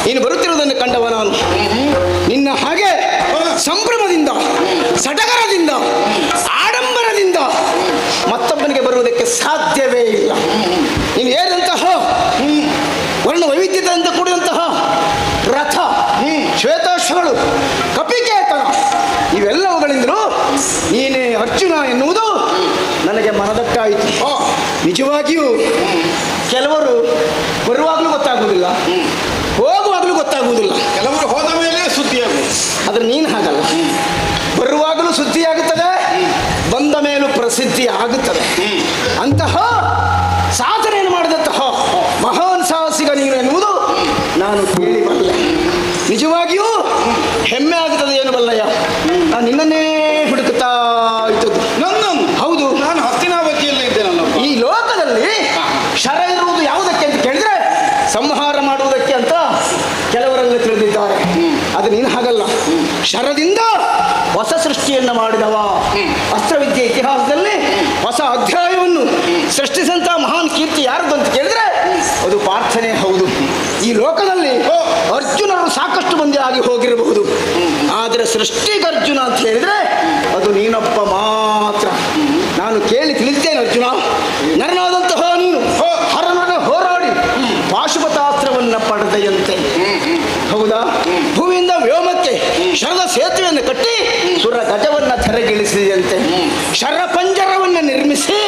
ನೀನು ಬರುತ್ತಿರುವುದನ್ನು ಕಂಡವ ನಾನು. ನಿನ್ನ ಹಾಗೆ ಸಂಭ್ರಮದಿಂದ, ಸಡಗರದಿಂದ, ಆಡಂಬರದಿಂದ ಮತ್ತೊಬ್ಬನಿಗೆ ಬರುವುದಕ್ಕೆ ಸಾಧ್ಯವೇ ಇಲ್ಲ. ನೀನು ಏರಿದಂತಹ ವರ್ಣ ವೈವಿಧ್ಯತೆಯಿಂದ ಕೂಡಿದಂತಹ ರಥ, ಶ್ವೇತಾಶ್ವಗಳು, ಕಪಿಕೇತನ, ಇವೆಲ್ಲವುಗಳಿಂದಲೂ ನೀನೇ ಅರ್ಜುನ ಎನ್ನುವುದು ನನಗೆ ಮನದಟ್ಟಾಯಿತು. ನಿಜವಾಗಿಯೂ ಕೆಲವರು ಬರುವಾಗಲೂ ಗೊತ್ತಾಗುವುದಿಲ್ಲ, ಹೋಗುವಾಗಲೂ ಗೊತ್ತಾಗುವುದಿಲ್ಲ. ಕೆಲವರು ಹೋದ ಮೇಲೆ ಸುದ್ದಿಯಾಗುವುದು. ಆದರೆ ನೀನು ಹಾಗಲ್ಲ. ಬರುವಾಗಲೂ ಸುದ್ದಿಯಾಗುತ್ತದೆ, ಬಂದ ಮೇಲೂ ಪ್ರಸಿದ್ಧಿ ಆಗುತ್ತದೆ. ಅಂತಹ ಸಾಧನೆಯನ್ನು ಮಾಡಿದಂತಹ ಮಹಾನ್ ಸಾಹಸಿಗ ನೀನು ಎನ್ನುವುದು ನಾನು ಕೇಳಿ ಬಲ್ಲ. ನಿಜವಾಗಿಯೂ ಹೆಮ್ಮೆ ಆಗುತ್ತದೆ ಏನು ಬಲ್ಲಯ್ಯ. ನಾನು ನಿನ್ನನ್ನೇ ಹುಡುಕುತ್ತಾ ಇದ್ದದ್ದು. ನನ್ನನ್ನು? ಹೌದು. ನಾನು ಹಸ್ತಿನಾವತಿಯಲ್ಲೇ ಇದ್ದೇನಲ್ಲ. ಈ ಲೋಕದಲ್ಲಿ ಶರ ಇರುವುದು ಯಾವುದಕ್ಕೆ ಅಂತ ಕೇಳಿದ್ರೆ ಸಂಹಾರ ಮಾಡುವುದಕ್ಕೆ ಅಂತ ಕೆಲವರೆಲ್ಲ ತಿಳಿದಿದ್ದಾರೆ. ಅದು ನೀನು ಹಾಗಲ್ಲ. ಶರದಿಂದ ಹೊಸ ಸೃಷ್ಟಿಯನ್ನು ಮಾಡಿದವ. ಅಸ್ತ್ರವಿದ್ಯೆ ಇತಿಹಾಸದಲ್ಲಿ ಹೊಸ ಅಧ್ಯಾಯವನ್ನು ಸೃಷ್ಟಿಸಿದಂತಹ ಮಹಾನ್ ಕೀರ್ತಿ ಯಾರದು ಅಂತ ಕೇಳಿದ್ರೆ ಅದು ಪಾರ್ಥನೇ ಹೌದು. ಈ ಲೋಕದಲ್ಲಿ ಅರ್ಜುನರು ಸಾಕಷ್ಟು ಮಂದಿ ಆಗಿ ಹೋಗಿರಬಹುದು, ಆದರೆ ಸೃಷ್ಟಿಗರ್ಜುನ ಅಂತ ಹೇಳಿದ್ರೆ ಅದು ನೀನೊಬ್ಬ ಮಾತ್ರ. ನಾನು ಕೇಳಿ ತಿಳಿದ್ದೇನೆ ಅರ್ಜುನ, ನರನಾದಂತಹ ನೀನು ಹರನರ ಹೋರಾಡಿ ಪಾಶುಪತಾಸ್ತ್ರವನ್ನು ಪಡೆದೆಯಂತೆ. ಹೌದಾ? ಭೂಮಿಯಿಂದ ವ್ಯೋಮಕ್ಕೆ ಶರದ ಸೇತುವೆಯನ್ನು ಕಟ್ಟಿ ಸುರ ಗಜವನ್ನ ಧರೆಗಿಳಿಸಿದೆಯಂತೆ. ಶರ ಪಂಜರವನ್ನು ನಿರ್ಮಿಸಿ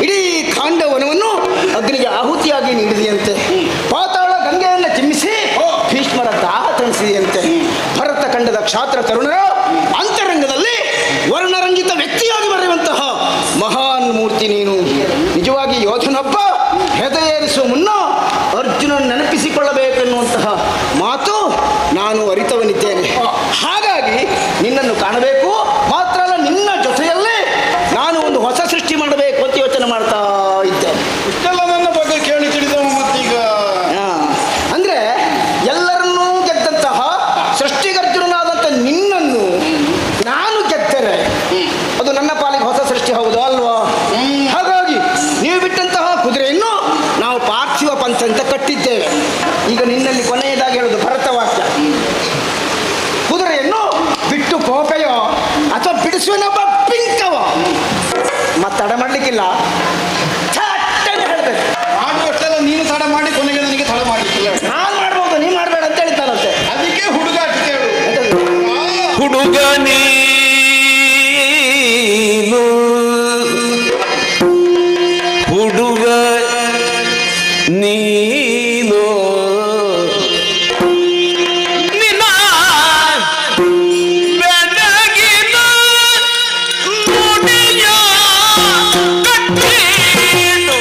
ಇಡೀ ಖಾಂಡವನವನ್ನು ಅಗ್ನಿಗೆ ಆಹುತಿಯಾಗಿ ನೀಡಿದೆಯಂತೆ. ಪಾತಾಳ ಗಂಗೆಯನ್ನು ಚಿಮ್ಮಿಸಿ ಭೀಷ್ಮರ ದಾಹ ತಣಿಸಿದೆಯಂತೆ. ಭರತ ಖಂಡದ ಕ್ಷಾತ್ರ ತರುಣರ ಅಂತರಂಗದಲ್ಲಿ ವರ್ಣರಂಜಿತ ವ್ಯಕ್ತಿಯಾಗಿ ಬರೆಯುವಂತಹ ಮಹಾನ್ ಮೂರ್ತಿ ನೀನು. ನಿಜವಾಗಿ ಯೋಧನೊಬ್ಬ ಹೆದೆಯೇರಿಸುವ ಮುನ್ನ ಅರ್ಜುನನ ನೆನಪಿಸಿಕೊಳ್ಳಬೇಕೆನ್ನುವಂತಹ ಮಾತು ನಾನು ಅರಿತವನಿದ್ದೇನೆ. ಹಾಗಾಗಿ ನಿನ್ನನ್ನು ಕಾಣಬೇಕು ಮಾತ್ರ ಅಲ್ಲ, ನಿನ್ನ ಜೊತೆಯಲ್ಲೇ ನಾನು ಒಂದು ಹೊಸ ಸೃಷ್ಟಿ ಮಾಡಬೇಕು ಅಂತ ಯೋಚನೆ ಮಾಡ್ತಾ ಇದ್ದೇನೆ. ಇಷ್ಟೆಲ್ಲ ನನ್ನ ಬಗ್ಗೆ ಕೇಳಿ ತಿಳಿದವ ಮತ್ತೀಗ ಅಂದ್ರೆ ಎಲ್ಲರನ್ನೂ ಗೆದ್ದಂತಹ ಸೃಷ್ಟಿಗರ್ಜುನನಾದಂಥ ನಿನ್ನನ್ನು ನಾನು ಗೆದ್ದರೆ ಅದು ನನ್ನ ಪಾಲಿಗೆ ಹೊಸ ಸೃಷ್ಟಿ ಹೌದು ಅಲ್ವಾ? ಹಾಗಾಗಿ ನೀವು ಬಿಟ್ಟಂತಹ ಕುದುರೆಯನ್ನು ನಾವು ಪಾರ್ಥಿವ ಪಂಥ ಅಂತ ಕಟ್ಟಿದ್ದೇವೆ. ಈಗ ನಿನ್ನಲ್ಲಿ ಕೊನೆಯದಾಗಿ ಹೇಳುದು ಭರತವಾಕ್ಯ. ಕುದುರೆಯನ್ನು ಬಿಟ್ಟು ಕೋಪೆಯೋ ಅಥವಾ ಬಿಡಿಸುವನೊಬ್ಬ ಪಿಂಕವ ಮತ್ತಡ ಮಾಡ್ಲಿಕ್ಕಿಲ್ಲ. ಹೇಳ್ಬೇಕು ಮಾಡುವಷ್ಟೆಲ್ಲ ನೀನು ತಡ ಮಾಡಿ ಕೊನೆಗೆ ನನಗೆ ತಡ ಮಾಡಲಿಕ್ಕಿಲ್ಲ. ನಾನು ಮಾಡ್ಬೋದು, ನೀ ಮಾಡಬೇಡ ಅಂತ ಹೇಳ್ತಾನಂತೆ. ಅದಕ್ಕೆ ಹುಡುಗಾಟ ಕೇಳು. ಹುಡುಗ ನೀನು ಹುಡುಗ ನೀನು ನಿನ್ನ ಬೆಳಗಿನ ನುಡಿಯ ಕಟ್ಟಿಡು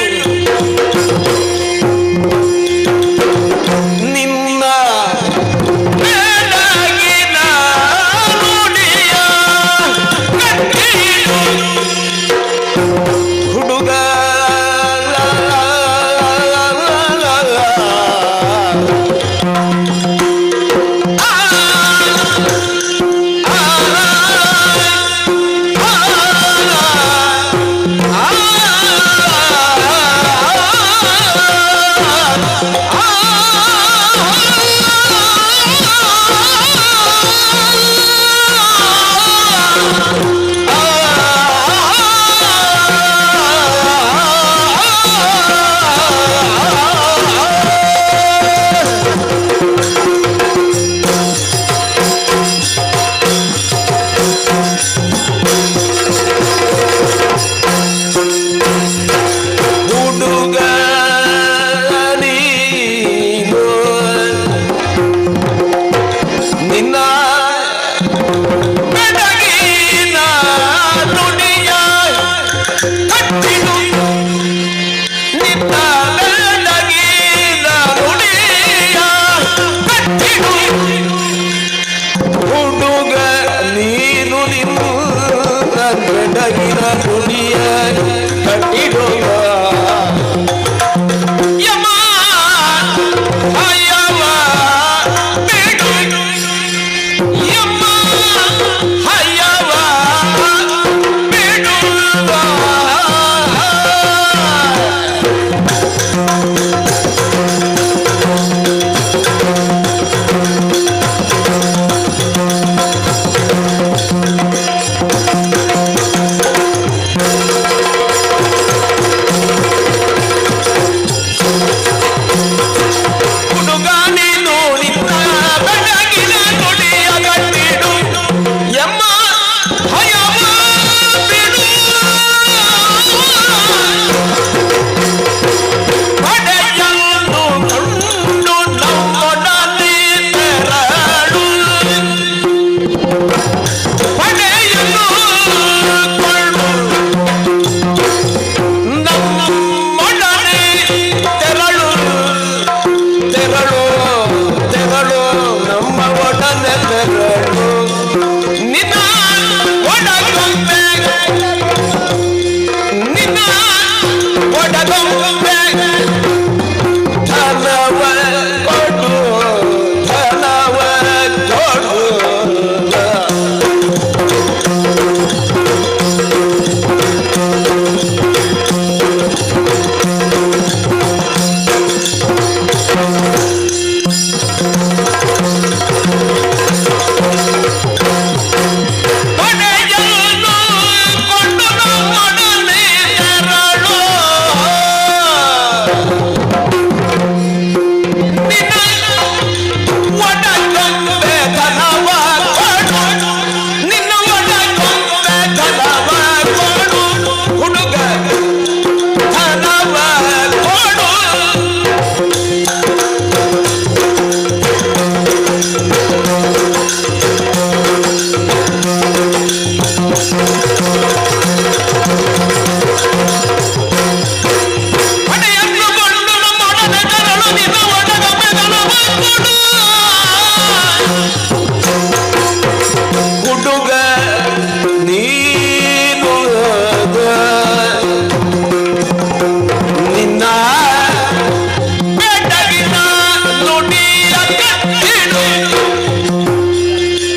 ಕಟ್ಟಿಡು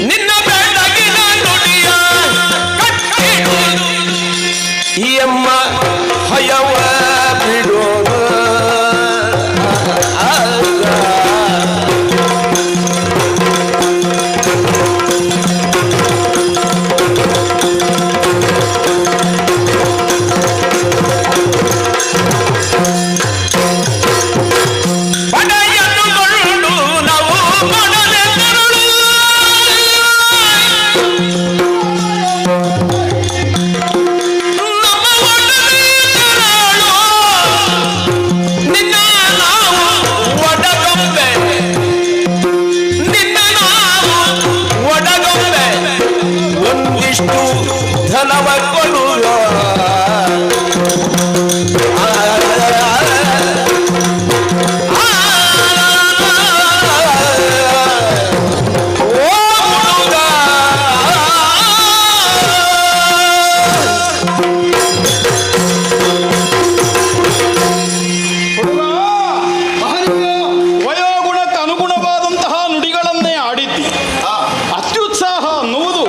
ನಿನ್ನ ಬೆಳಗಿನ ನುಡಿಯ ಕಟ್ಟಿಡು ಈ ಅಮ್ಮ ಹಯವ ಬಿಡೋದು ಧನವ ಕೊಡುವ ವಯೋಗುಣಕ್ಕೆ ಅನುಗುಣವಾದಂತಹ ನುಡಿಗಳನ್ನೇ ಆಡಿದ್ದಿ. ಅತ್ಯುತ್ಸಾಹ ಅನ್ನುವುದು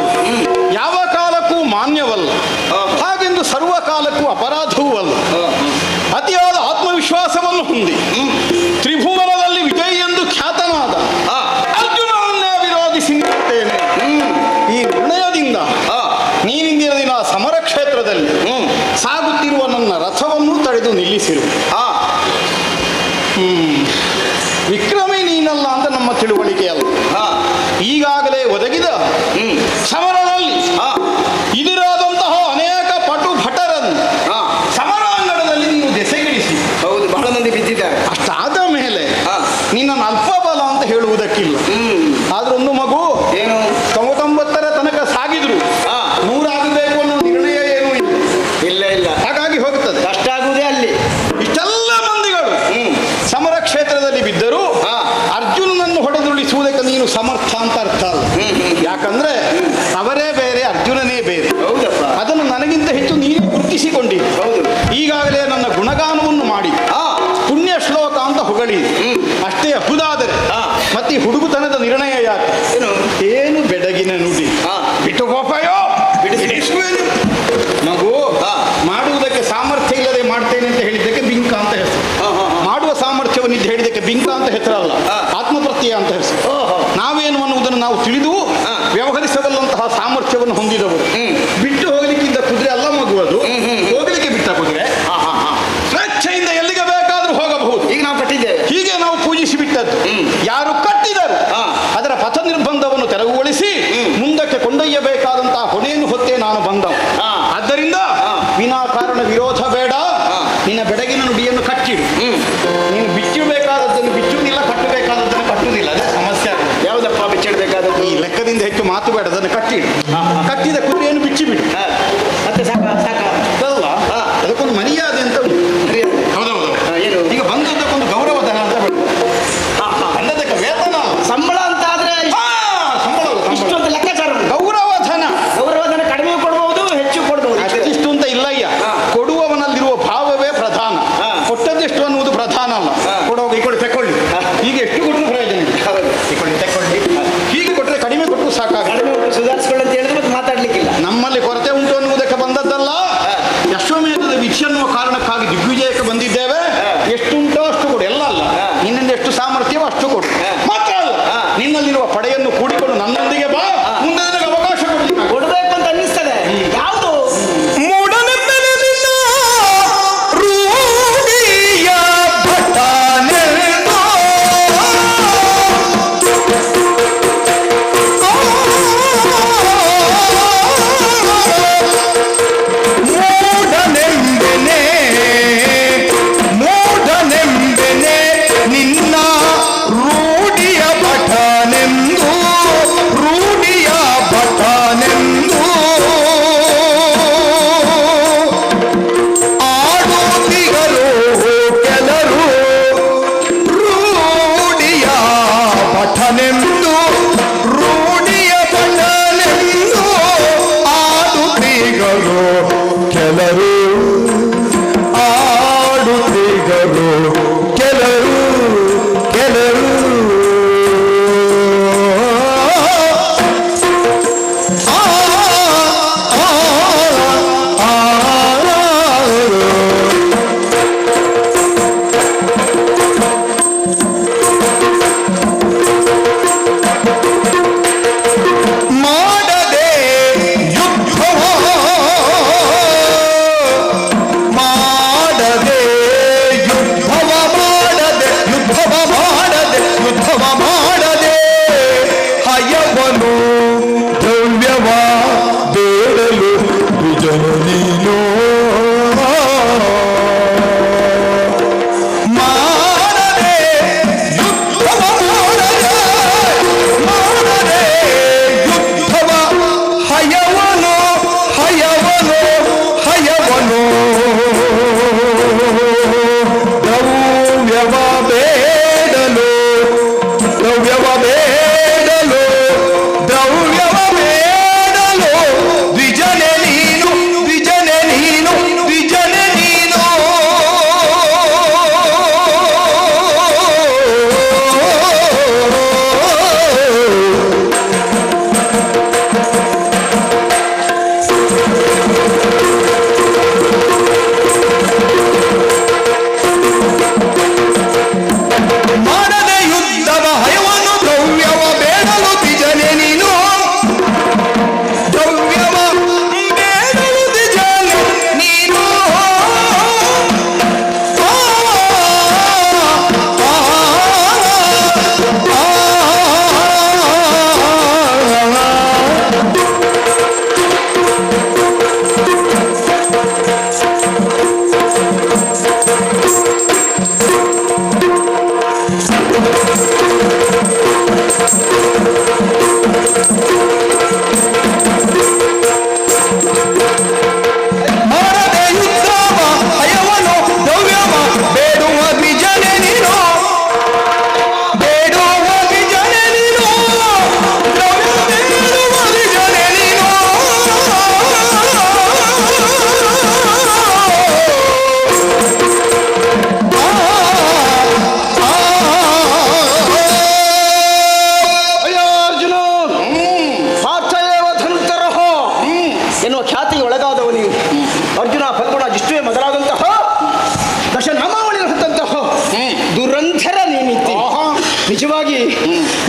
ಯಾವ ಕಾಲಕ್ಕೂ ಮಾನ್ಯವಲ್ಲ, ಹಾಗೆಂದು ಸರ್ವಕಾಲಕ್ಕೂ ಅಪರಾಧವೂ ಅಲ್ಲ. ಅತಿಯಾದ ಆತ್ಮವಿಶ್ವಾಸವನ್ನು ಹೊಂದಿ ತ್ರಿಭುವನದಲ್ಲಿ ವಿಜಯಿ ಎಂದು ಖ್ಯಾತನಾದ ಅರ್ಜುನನನ್ನೇ ವಿರೋಧಿಸಿ ನಿಲ್ಲುತ್ತೇನೆ. ಈ ನಿರ್ಣಯದಿಂದ ನೀನಿಂದಿನ ದಿನ ಸಮರ ಕ್ಷೇತ್ರದಲ್ಲಿ ಸಾಗುತ್ತಿರುವ ನನ್ನ ರಥವನ್ನು ತಡೆದು ನಿಲ್ಲಿಸಿರು. ವಿಕ್ರಮಿ ನೀನಲ್ಲ ಅಂತ ನಮ್ಮ ತಿಳುವಳಿಕೆ ಅಲ್ಲ. ಈಗಾಗಲೇ ಒದಗಿದ ಸಮರದಲ್ಲಿ ಇದಿರಾದಂತಹ ಅನೇಕ ಪಟು ಭಟರನ್ನು ಸಮರಾಂಗಣದಲ್ಲಿ ನೀವು ದೆಸೆಗಿಳಿಸಿ. ಹೌದು, ಬಹಳ ಮಂದಿ ಬಿದ್ದಿದ್ದಾರೆ. ಅಷ್ಟಾದ ಮೇಲೆ ನಿನ್ನನ್ನು ಅಲ್ಪಬಲ ಅಂತ ಹೇಳುವುದಕ್ಕಿಲ್ಲ. ಆದ್ರೆ ಒಂದು ಮಗು ಏನು 99ರ ತನಕ ಸಾಗಿದ್ರು 100 ಆಗಬೇಕು ಅನ್ನೋ ನಿರ್ಣಯ ಏನೂ ಇಲ್ಲ. ಇಲ್ಲ ಇಲ್ಲ, ಹಾಗಾಗಿ ಹೋಗ್ತದೆ. ಕಷ್ಟ ಆಗುವುದೇ ಅಲ್ಲಿ. ಇಷ್ಟೆಲ್ಲ ಮಂದಿಗಳು ಸಮರ ಕ್ಷೇತ್ರದಲ್ಲಿ ಬಿದ್ದರೂ ಅರ್ಜುನನನ್ನು ಹೊಡೆದುರುಳಿಸುವುದಕ್ಕೆ ನೀನು ಸಮರ್ಥ ಅಂತ ಅರ್ಥ ಅಲ್ಲ. ಯಾಕಂದ್ರೆ ಅವರೇ ಬೇರೆ, ಅರ್ಜುನನೇ ಬೇರೆ. ಹೌದಪ್ಪ, ಅದನ್ನು ನನಗಿಂತ ಹೆಚ್ಚು ನೀನು ಗುರುತಿಸಿಕೊಂಡಿ. ಹೌದು. ಈಗಾಗಲೇ ನನ್ನ ಗುಣಗಾನವನ್ನು ಮಾಡಿ ಪುಣ್ಯ ಶ್ಲೋಕ ಅಂತ ಹೊಗಳಿ. ಅಷ್ಟೇ ಅಹುದಾದರೆ ಮತ್ತೆ ಈ ಹುಡುಗುತನದ ನಿರ್ಣಯ ಯಾಕೆ? ಏನು ಬೆಡಗಿನ ನುಡಿ ಬಿಟ್ಟು ಹೋಪಾಯೋ ಬಿಡಿಸುವೇನು ಮಗು. ಮಾಡುವುದಕ್ಕೆ ಸಾಮರ್ಥ್ಯ ಇಲ್ಲದೆ ಮಾಡ್ತೇನೆ ಅಂತ ಹೇಳಿದ್ದಕ್ಕೆ ಬಿಂಕ ಅಂತ ಹೆಸರು. ಮಾಡುವ ಸಾಮರ್ಥ್ಯವನ್ನು ಇದು ಹೇಳಿದ್ದಕ್ಕೆ ಬಿಂಕ ಅಂತ ಹೆಸರಲ್ಲ, ಆತ್ಮಪ್ರತ್ಯಯ ಅಂತ ಹೆಸರು. ನಾವೇನು ಅನ್ನುವುದನ್ನು ನಾವು ತಿಳಿದು ವ್ಯವಹರಿಸಬಲ್ಲಂತಹ ಸಾಮರ್ಥ್ಯವನ್ನು ಹೊಂದಿದವರು. ಬಿಟ್ಟು ಹೋಗಲಿಕ್ಕಿಂತ ಕುದುರೆ ಅಲ್ಲ ಮಗು ಅದು. ಹೋಗಲಿಕ್ಕೆ ಬಿಟ್ಟ ಕುದುರೆ ಸ್ವೇಚ್ಛೆಯಿಂದ ಎಲ್ಲಿಗೆ ಬೇಕಾದ್ರೂ ಹೋಗಬಹುದು. ಈಗ ನಾವು ಕಟ್ಟಿದ್ದೇವೆ, ಹೀಗೆ ನಾವು ಪೂಜಿಸಿ ಬಿಟ್ಟದ್ದು. ಯಾರು ಕಟ್ಟಿದರು ಅದರ ಪಥ ನಿರ್ಬಂಧವನ್ನು ತೆರವುಗೊಳಿಸಿ ಮುಂದಕ್ಕೆ ಕೊಂಡೊಯ್ಯಬೇಕಾದಂತಹ ಹೊಣೆಯನ್ನು ಹೊತ್ತೇ ನಾನು ಬಂದವ. ಆದ್ದರಿಂದ ವಿನಾಕಾರಣ ವಿರೋಧ ಬೇಡ. ನಿನ್ನ ಬೆಡಗಿನ ನುಡಿಯನ್ನು ಕಟ್ಟಿಡು. ನೀನು ಬಿಚ್ಚಬೇಕಾದದ್ದನ್ನು ಬಿಚ್ಚುವುದಿಲ್ಲ, ಕಟ್ಟಬೇಕಾದದ್ದನ್ನು ಕಟ್ಟುವುದಿಲ್ಲ. ಅದೇ ಸಮಸ್ಯೆ. ಯಾವುದಪ್ಪ ಬಿಚ್ಚಿಡ್ಬೇಕಾದದ್ದು? ಈ ಲೆಕ್ಕದಿಂದ ಹೆಚ್ಚು ಮಾತು ಬೇಡ, ಅದನ್ನು ಕಟ್ಟಿಡು. ಕಟ್ಟಿದ ಕುದುರೆಯನ್ನು ಬಿಚ್ಚಿಬಿಡು. ಮತ್ತೆ ಸಾಕ ಅದಲ್ಲ, ಅದಕ್ಕೊಂದು ಮರ್ಯಾದೆ ಅಂತ ಉಂಟು. ಹೌದೌದು. ಏನು ಈಗ ಬಂದದ್ದಕ್ಕೊಂದು ಗೌರವಧನ ಅಂತ ಬೇಡ. ಅನ್ನದಕ್ಕೆ ವೇತನ ಸಂಬಳ ಅಂತ ಆದ್ರೆ ಇಷ್ಟೊಂದು ಲೆಕ್ಕಾಚಾರ. ಗೌರವಧನ ಗೌರವಧನ ಕಡಿಮೆ ಕೊಡಬಹುದು, ಹೆಚ್ಚು ಕೊಡಬಹುದು. ಅಷ್ಟಿಷ್ಟು ಅಂತ ಇಲ್ಲಯ್ಯ. ಕೊಡುವವನಲ್ಲಿರುವ ಭಾವವೇ ಪ್ರಧಾನ. ಕೊಟ್ಟದ್ದೆಷ್ಟು ಅನ್ನುವುದು ಪ್ರಧಾನ ಅಲ್ಲ. ಕೊಡುವಾಗ ಈ ಕೊಡಿ ತಕೊಳ್ಳಿ, ಹೀಗೆ ಎಷ್ಟು ಕೊಟ್ಟರು ಪ್ರಯೋಜನ ಇಲ್ಲ. ತಕೊಳ್ಳಿ ತಕೊಳ್ಳಿ, ಹೀಗೆ ಕೊಟ್ಟರೆ ಕಡಿಮೆ ಕೊಟ್ಟರು ಸಾಕಾಗ. ಕಡಿಮೆ ಸುಧಾರಿಸಿಕೊಳ್ಳಿ ಅಂತ ಹೇಳಿದ್ರೆ ಮತ್ತೆ ಮಾತಾಡ್ಲಿಕ್ಕಿಲ್ಲ. ನಮ್ಮಲ್ಲಿ ಕೊರತೆ ಉಂಟು ಅನ್ನುವುದಕ್ಕೆ ಬಂದದ್ದಲ್ಲ. ಅಶ್ವಮೇಧದ ವಿಧಿ ಅನ್ನುವ ಕಾರಣಕ್ಕಾಗಿ ದಿಗ್ವಿಜಯಕ್ಕೆ ಬಂದಿದ್ದೇವೆ. ಎಷ್ಟುಂಟೋ ಅಷ್ಟು ಕೊಡು, ಎಲ್ಲ ಅಲ್ಲ. ನಿನ್ನಿಂದ ಎಷ್ಟು ಸಾಮರ್ಥ್ಯವೋ ಅಷ್ಟು ಕೊಡು. ಮಾತ್ರ ಅಲ್ಲ, ನಿನ್ನಲ್ಲಿರುವ ಪಡೆಯನ್ನು ಕೂಡಿಕೊಂಡು ನನ್ನೊಂದಿಗೆ ಬಾ. ಮುಂದೆ ನನಗೆ ಅವಕಾಶ ಕೊಡ್ಲಿಕ್ಕೆ ಕೊಡ್ಬೇಕು ಅಂತ ಅನ್ನಿಸ್ತದೆ. ಯಾವುದು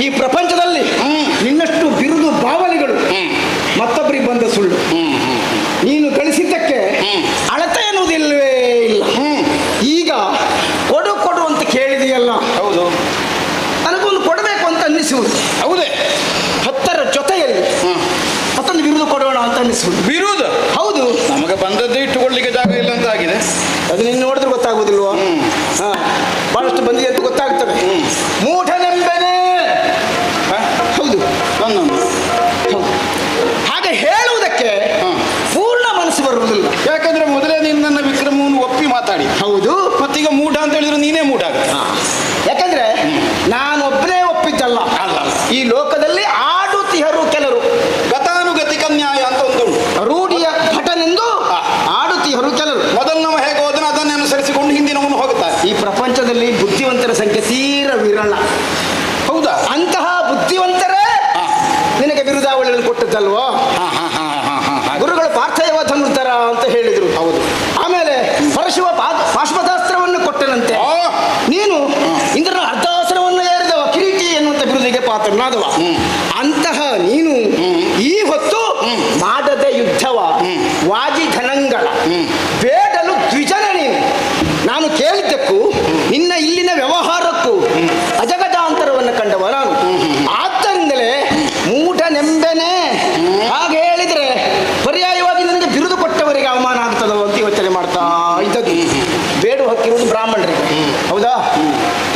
ಈ ಪ್ರಪಂಚದಲ್ಲಿ ನಿನ್ನಷ್ಟು ಬಿರುದು ಬಾವಲಿಗಳು ಮತ್ತೊಬ್ಬರಿಗೆ ಬಂದ ಸುಳ್ಳು. ನೀನು ಗಳಿಸಿದ್ದಕ್ಕೆ ಅಳತೆ ಎನ್ನುವುದಿಲ್ಲವೇ ಇಲ್ಲ. ಈಗ ಕೊಡು ಕೊಡು ಅಂತ ಕೇಳಿದೆಯಲ್ಲ, ಹೌದು, ನನಗೊಂದು ಕೊಡಬೇಕು ಅಂತ ಅನ್ನಿಸುವುದು. ಹೌದೇ? 10ರ ಜೊತೆಯಲ್ಲಿ ಮತ್ತೊಂದು ಬಿರುದು ಕೊಡೋಣ ಅಂತ ಅನ್ನಿಸುವುದು. ವಿರೋಧ? ಹೌದು, ನಮಗೆ ಬಂದದ್ದೇ ಇಟ್ಟುಕೊಳ್ಳಿಕ್ಕೆ ಜಾಗ ಇಲ್ಲ ಅಂತ ಆಗಿದೆ. ಅದು ನೀನು ನೋಡಿದ್ರೆ ಗೊತ್ತಾಗುವುದಿಲ್ವಾ? ಬಹಳಷ್ಟು ಬಂದಿದೆ ಅಂತ ಗೊತ್ತಾಗ್ತದೆ. ಮೂಢನೆಂಬೆನೆ. ಹೌದು, ಹೌದು. ಹಾಗೆ ಹೇಳುವುದಕ್ಕೆ ಪೂರ್ಣ ಮನಸ್ಸು ಬರುವುದಿಲ್ಲ. ಯಾಕಂದ್ರೆ ಮೊದಲೇ ನೀನು ನನ್ನ ವಿಕ್ರಮವನ್ನು ಒಪ್ಪಿ ಮಾತಾಡಿ. ಹೌದು, ಮತ್ತೀಗ ಮೂಢ ಅಂತ ಹೇಳಿದ್ರೆ ನೀನೇ ಮೂಢ. ಯಾಕಂದ್ರೆ ನಾನು ಒಬ್ಬನೇ ಒಪ್ಪಿದ್ದಲ್ಲ. ಈ ಲೋಕದಲ್ಲಿ ಆಡುತ್ತಿಹರು ಕೆಲವರು. ಗತಾನುಗತಿಕ ನ್ಯಾಯ ಅಂತ ಒಂದು ರೂಢಿಯ ಭಟನೆಂದು ಆಡುತ್ತಿಹರು ಕೆಲವರು. ಮೊದಲನವ ಹೇಗೆ ಹೋದನ ಅದನ್ನೇ ಅನುಸರಿಸಿಕೊಂಡು ಹಿಂದಿನವನು ಹೋಗುತ್ತಾರೆ. ಈ ಪ್ರಪಂಚದಲ್ಲಿ ಬುದ್ಧಿವಂತರ ಸಂಖ್ಯೆ ತೀರ ವಿರಳ. ಹೌದಾ? ಅಂತಹ ಬುದ್ಧಿವಂತರೇ ನಿನಗೆ ಬಿರುದಾವಳಿಗಳನ್ನು ಕೊಟ್ಟದ್ದಲ್ವೋ? ಗುರುಗಳು ಪಾರ್ಥೇಯ ಧನುರ್ಧರ ಅಂತ ಹೇಳಿದ್ರು. ಹೌದು. ಆಮೇಲೆ ಪರಶುವ ಪಾಶ್ವತಾಸ್ತ್ರವನ್ನು ಕೊಟ್ಟನಂತೆ. ನೀನು ಇಂದ್ರನ ಅರ್ಧಾಸನವನ್ನು ಏರಿದವ, ಕಿರೀಟಿ ಎನ್ನುವಂತ ಬಿರುದಿಗೆ ಪಾತ್ರನಾದವ. ಅಂತಹ ನೀನು ಈ ಹೊತ್ತು ಮಾಡದ ಯುದ್ಧವ, ವಾಜಿ ಧನಂಗಳ ಬೇಡಲು ದ್ವಿಜನ ನೀನು. ನಾನು ಕೇಳಿದ್ದಕ್ಕೂ ನಿನ್ನ ಇಲ್ಲಿನ ವ್ಯವಹಾರಕ್ಕೂ ಅಜಗಜಾಂತರವನ್ನು ಕಂಡವ ನಾನು. ಆದ್ದರಿಂದಲೇ ಮೂಢನೆಂಬೆನೆ. ಹಾಗೆ ಹೇಳಿದ್ರೆ ಪರ್ಯಾಯವಾಗಿ ನನಗೆ ಬಿರುದು ಕೊಟ್ಟವರಿಗೆ ಅವಮಾನ ಆಗ್ತದೋ ಅಂತ ಯೋಚನೆ ಮಾಡ್ತಾ ಇದ್ದದ್ದು. ಬೇಡು ಹಕ್ಕಿರುವುದು ಬ್ರಾಹ್ಮಣರಿಗೆ, ಹೌದಾ?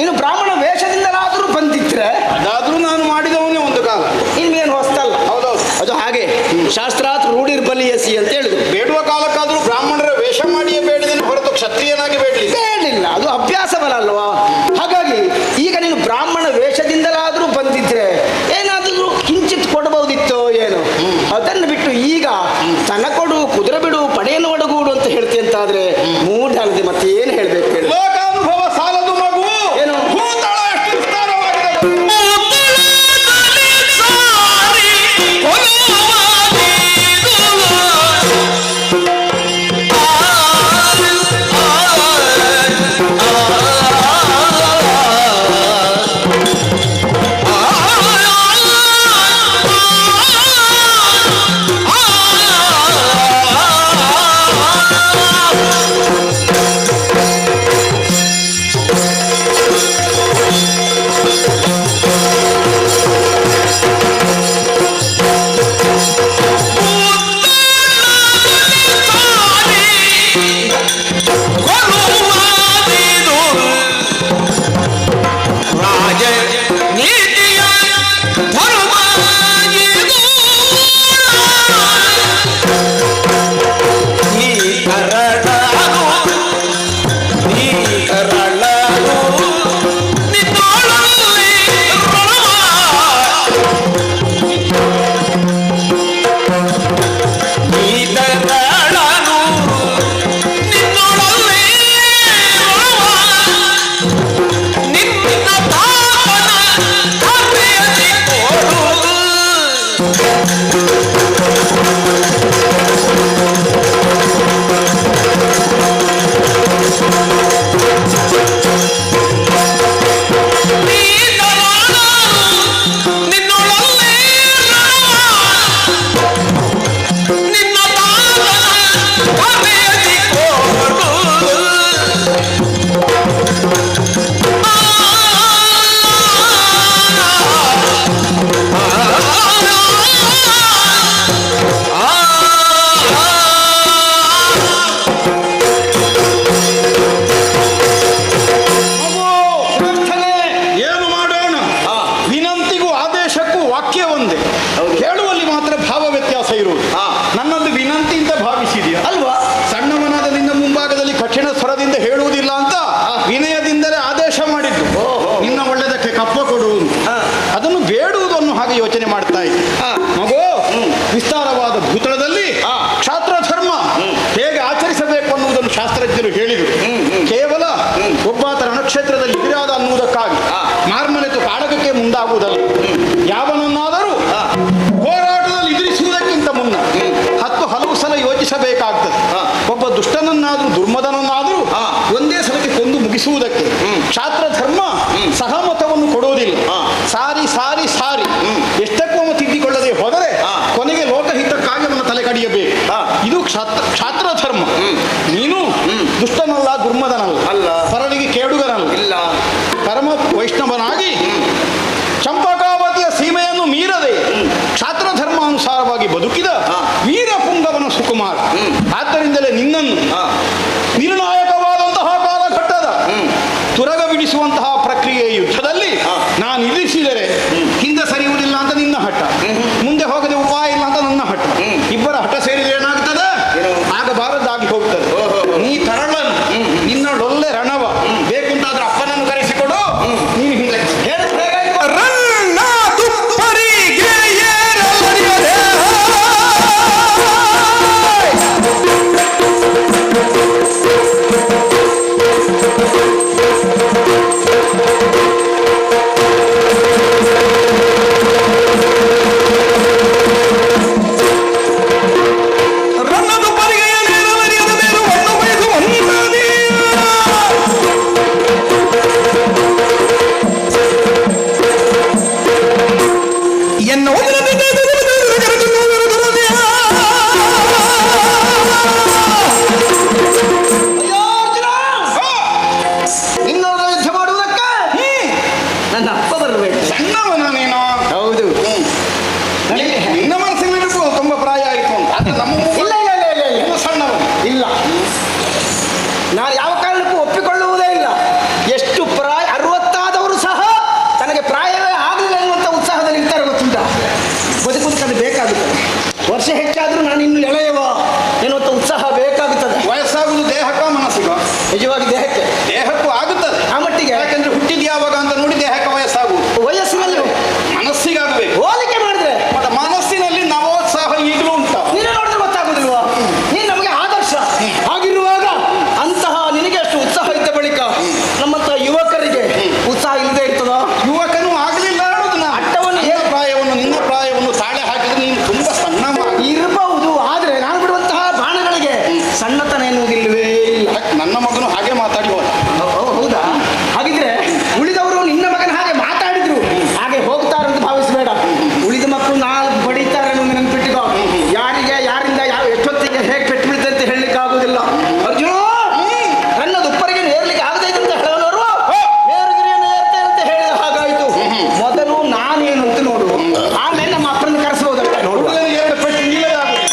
ಇನ್ನು ಬ್ರಾಹ್ಮಣ ವೇಷದಿಂದಲಾದರೂ ಬಂದಿದ್ರೆ ಅದಾದ್ರೂ ನಾನು ಮಾಡಿದವನೇ ಒಂದು ಕಾಲ. ಇನ್ನೇನು ಹೊಸ್ತಲ್ಲ. ಹೌದೌದು. ಅದು ಹಾಗೆ ಶಾಸ್ತ್ರಾತ್ ರೂಢಿರ್ಬಲಿಯಸಿ ಅಂತ ಹೇಳಿದ್ರು. ಬೇಡುವ ಕಾಲಕ್ಕಾದ್ರೂ ಬ್ರಾಹ್ಮಣರ ವೇಷ ಮಾಡಿಯೇ ಬೇಡಿದನು ಹೊರತು ಕ್ಷತ್ರಿಯನಾಗಿ ಬೇಡಲಿ ಬೇಡಲಿಲ್ಲ. ಅದು ಅಭ್ಯಾಸ ಬಲ ಅಲ್ವಾ? ಹಾಗಾಗಿ ಈಗ ನೀನು ಬ್ರಾಹ್ಮಣ ವೇಷದಿಂದಲಾದರೂ ಬಂದಿದ್ರೆ ಏನಾದರೂ ಕಿಂಚಿತ್ ಕೊಡಬಹುದಿತ್ತೋ ಏನು? ಅದನ್ನು ಬಿಟ್ಟು ಈಗ ತನ ಕೊಡು, ಕುದುರೆ ಬಿಡು, ಪಡೆಯನ್ನು ಒಡಗೂಡು ಅಂತ ಹೇಳ್ತಿ ಅಂತಾದ್ರೆ ಮೂಢ ಅಲ್ಲದೆ ಮತ್ತೆ ಏನು ಹೇಳ್ಬೇಕು ಹೇಳಿ? ಲೋಕಾನುಭವ ಸಾಲದು ಮಗು. ಏನು? ಭೂತಳ ಎಷ್ಟು ವಿಸ್ತಾರವಾಗಿದೆ. ಯೋಚನೆ ಮಾಡ್ತಾ ಇದ್ದೆ. ಮಗು, ವಿಸ್ತಾರವಾದ ಭೂತಳದಲ್ಲಿ ಕ್ಷಾತ್ರ ಧರ್ಮ ಹೇಗೆ ಆಚರಿಸಬೇಕು ಅನ್ನುವುದನ್ನು ಶಾಸ್ತ್ರಜ್ಞರು ಹೇಳಿದರು. ಕೇವಲ ಒಬ್ಬಾತ ರಣಕ್ಷೇತ್ರದಲ್ಲಿ ಇರಾದ ಅನ್ನುವುದಕ್ಕಾಗಿ ಮಾರ್ಮನೆತು ಕಾಡಗಕ್ಕೆ ಮುಂದಾಗುವುದಲ್ಲ. ಯಾವನನ್ನಾದರೂ ಹೋರಾಟದಲ್ಲಿ ಎದುರಿಸುವುದಕ್ಕಿಂತ ಮುನ್ನ ಹಲವು ಸಲ ಯೋಚಿಸಬೇಕಾಗ್ತದೆ. ಒಬ್ಬ ದುಷ್ಟನನ್ನಾದರೂ ದುರ್ಮದನನ್ನಾದರೂ ಒಂದೇ ಸಲಕ್ಕೆ ಕೊಂದು ಮುಗಿಸುವುದಕ್ಕೆ ಕ್ಷಾತ್ರ ಧರ್ಮ ಸಹಮತವನ್ನು ಕೊಡುವುದಿಲ್ಲ. ಸಾರಿ ಸಾರಿ ಸಾರಿ ಎಷ್ಟಕ್ಕೂ ಅವನು ತಿದ್ದಿಕೊಳ್ಳದೆ ಹೋದರೆ ಕೊನೆಗೆ ಲೋಕಹಿತಕ್ಕಾಗಿ ಅವನ ತಲೆ ಕಡಿಯಬೇಕು. ಇದು ಕ್ಷಾತ್ರ ಧರ್ಮ. ನೀನು ದುಷ್ಟನಲ್ಲ, ದುರ್ಮದನಲ್ಲ, ಅಲ್ಲ. ಪರನಿಗೆ ಕೇಡುಗನಲ್ಲ, ಇಲ್ಲ. ಪರಮ ವೈಷ್ಣವನಾಗಿ ಚಂಪಕಾವತಿಯ ಸೀಮೆಯನ್ನು ಮೀರದೆ ಕ್ಷಾತ್ರ ಧರ್ಮಾನುಸಾರವಾಗಿ ಬದುಕಿದ ವೀರಪುಂಗವನ ಸುಕುಮಾರ. ಆದ್ದರಿಂದಲೇ ನಿನ್ನನ್ನು ನಿರ್ಣಾಯಕವಾದಂತಹ ಕಾಲಘಟ್ಟದ ತುರಗ ಬಿಡಿಸುವಂತಹ ಪ್ರಕ್ರಿಯೆ ಯುದ್ಧದಲ್ಲಿ ನಾನು ನಿಲ್ಲಿಸಿದರೆ ಹಿಂದೆ ಸರಿಯುವುದಿಲ್ಲ ಅಂತ ನಿನ್ನ ಹಠ, ಮುಂದೆ ಹೋಗದೆ ಉಪಾಯ ಇಲ್ಲ ಅಂತ ನನ್ನ ಹಠ. ಇಬ್ಬರ ಹಠ ಸೇರಿದ್ರೆ ಏನಾಗ್ತದೆ? ಆಗಬಾರದಾಗಿ ಹೋಗ್ತದೆ. ನೀ ತರಳನು, ನಿನ್ನೊಳ್ಳೆ ರಣವ ಬೇಕು ಅಂತಾದ್ರೆ ಅಪ್ಪನನ್ನು ಕರೆಸಿಕೊಡು. ನೀನು ಹಿಂದೆ ನನ್ನ ಅಪ್ಪ ಬರಬೇಕು. ಸಣ್ಣವನ ನೀನು. ಹೌದು. ನಿನ್ನ ಮನಸ್ಸಿನಲ್ಲಿ ತುಂಬಾ ಪ್ರಾಯ ಆಯಿತು ಅಂತ. ಅದು ನಮ್ಮ ಇಲ್ಲ ಇಲ್ಲ ಇಲ್ಲ ಇಲ್ಲ ಇಲ್ಲ ನೀನು ಸಣ್ಣವನು. ಇಲ್ಲ, ನಾನು ಯಾವ ಕಾರಣಕ್ಕೂ ಒಪ್ಪಿಕೊಳ್ಳುವುದೇ ಇಲ್ಲ. ಎಷ್ಟು ಪ್ರಾಯ 60 ಆದವರು ಸಹ ತನಗೆ ಪ್ರಾಯವೇ ಆಗಲಿಲ್ಲ ಎನ್ನುವಂಥ ಉತ್ಸಾಹದಲ್ಲಿ ಇರ್ತಾರೆ, ಗೊತ್ತುಂಟ. ಬದುಕುವುದಕ್ಕೆ ಬೇಕಾಗುತ್ತದೆ. ವರ್ಷ ಹೆಚ್ಚಾದರೂ ನಾನು ಇನ್ನು ಎಳೆಯವ ಎನ್ನುವಂಥ ಉತ್ಸಾಹ ಬೇಕಾಗುತ್ತದೆ. ವಯಸ್ಸಾಗುವುದು ದೇಹಕ್ಕ ಮನಸ್ಸಿಗ? ನಿಜವಾಗಿ ದೇಹಕ್ಕೂ ಆಗುತ್ತದೆ ಆ ಮಟ್ಟಿಗೆ. ಯಾಕಂದ್ರೆ ಹುಟ್ಟಿದ ಯಾವಾಗ ಅಂತ ನೋಡಿ ದೇಹಕ್ಕೆ ವಯಸ್ಸಾಗುವುದು. ವಯಸ್ಸಿನಲ್ಲಿ ಮನಸ್ಸಿಗಾಗಬೇಕು. ಹೋಲಿಕೆ ಮಾಡಿದ್ರೆ ಮತ್ತೆ ಮನಸ್ಸಿನಲ್ಲಿ ನವೋತ್ಸಾಹ ಈಗಲೂ ಉಂಟು. ನೀನು ನೋಡಿದ್ರೆ ಗೊತ್ತಾಗುದಿಲ್ವಾ? ನೀನು ನಮಗೆ ಆದರ್ಶ. ಹಾಗಿರುವಾಗ ಅಂತಹ ನಿನಗೆ ಅಷ್ಟು ಉತ್ಸಾಹ ಇದ್ದ ಬಳಿಕ ನಮ್ಮಂತಹ ಯುವಕರಿಗೆ ಉತ್ಸಾಹ ಇಲ್ಲದೆ ಇರ್ತದ? ಯುವಕನು ಆಗಲಿಲ್ಲ ಅನ್ನೋದು ನಾ ಅಟ್ಟವನ್ನು ನಿನ್ನ ಪ್ರಾಯವನ್ನು ತಾಳೆ ಹಾಕಿದ್ರೆ ನೀನು ತುಂಬಾ ಸಣ್ಣ ಇರಬಹುದು. ಆದ್ರೆ ನಾನು ಬಿಡುವಂತಹ ಬಾಣಗಳಿಗೆ ಸಣ್ಣತನ ಎನ್ನುವುದಿಲ್ಲವೇ ಇಲ್ಲ. ನನ್ನ ಮಗನು ಹಾಗೆ ಮಾತಾಡಿ ಹೋದ. ಹೌದಾ? ಹಾಗಿದ್ರೆ ಉಳಿದವರು ನಿನ್ನ ಮಗನ ಹಾಗೆ ಮಾತಾಡಿದ್ರು ಹಾಗೆ ಹೋಗ್ತಾರಂತ ಭಾವಿಸಬೇಡ. ಉಳಿದ ಮಕ್ಕಳು ನಾಳೆ ಬಡಿತಾರೆ ಅನ್ನೋದು ನೆನಪಿಟ್ಟಿಕೋ. ಯಾರಿಗೆ ಯಾರಿಂದ ಯಾವ ಎಷ್ಟೊತ್ತಿಗೆ ಹೇಗೆ ಪೆಟ್ಟು ಬೀಳ್ತದೆ ಅಂತ ಹೇಳಲಿಕ್ಕೆ ಆಗುದಿಲ್ಲ. ಅರ್ಜುನ, ನನ್ನ ದುಪ್ಪರಿಗೆ ನೇರ್ಲಿಕ್ಕೆ ಆಗದೆ ಅಂತ ಹೇಳೋರು ನೇರಗಿರಿಯನ್ನು ಏರ್ತೇನೆ ಅಂತ ಹೇಳಿದ ಹಾಗಾಯಿತು. ಮೊದಲು ನಾನೇನು ಅಂತ ನೋಡು, ಆಮೇಲೆ ನಮ್ಮ ಅಪ್ಪರನ್ನು ಕರೆಸಬಹುದಲ್ಲ ನೋಡು. ಎರಡು ಪೆಟ್ಟು ಇಲ್ಲದೆ ಆಗುದು.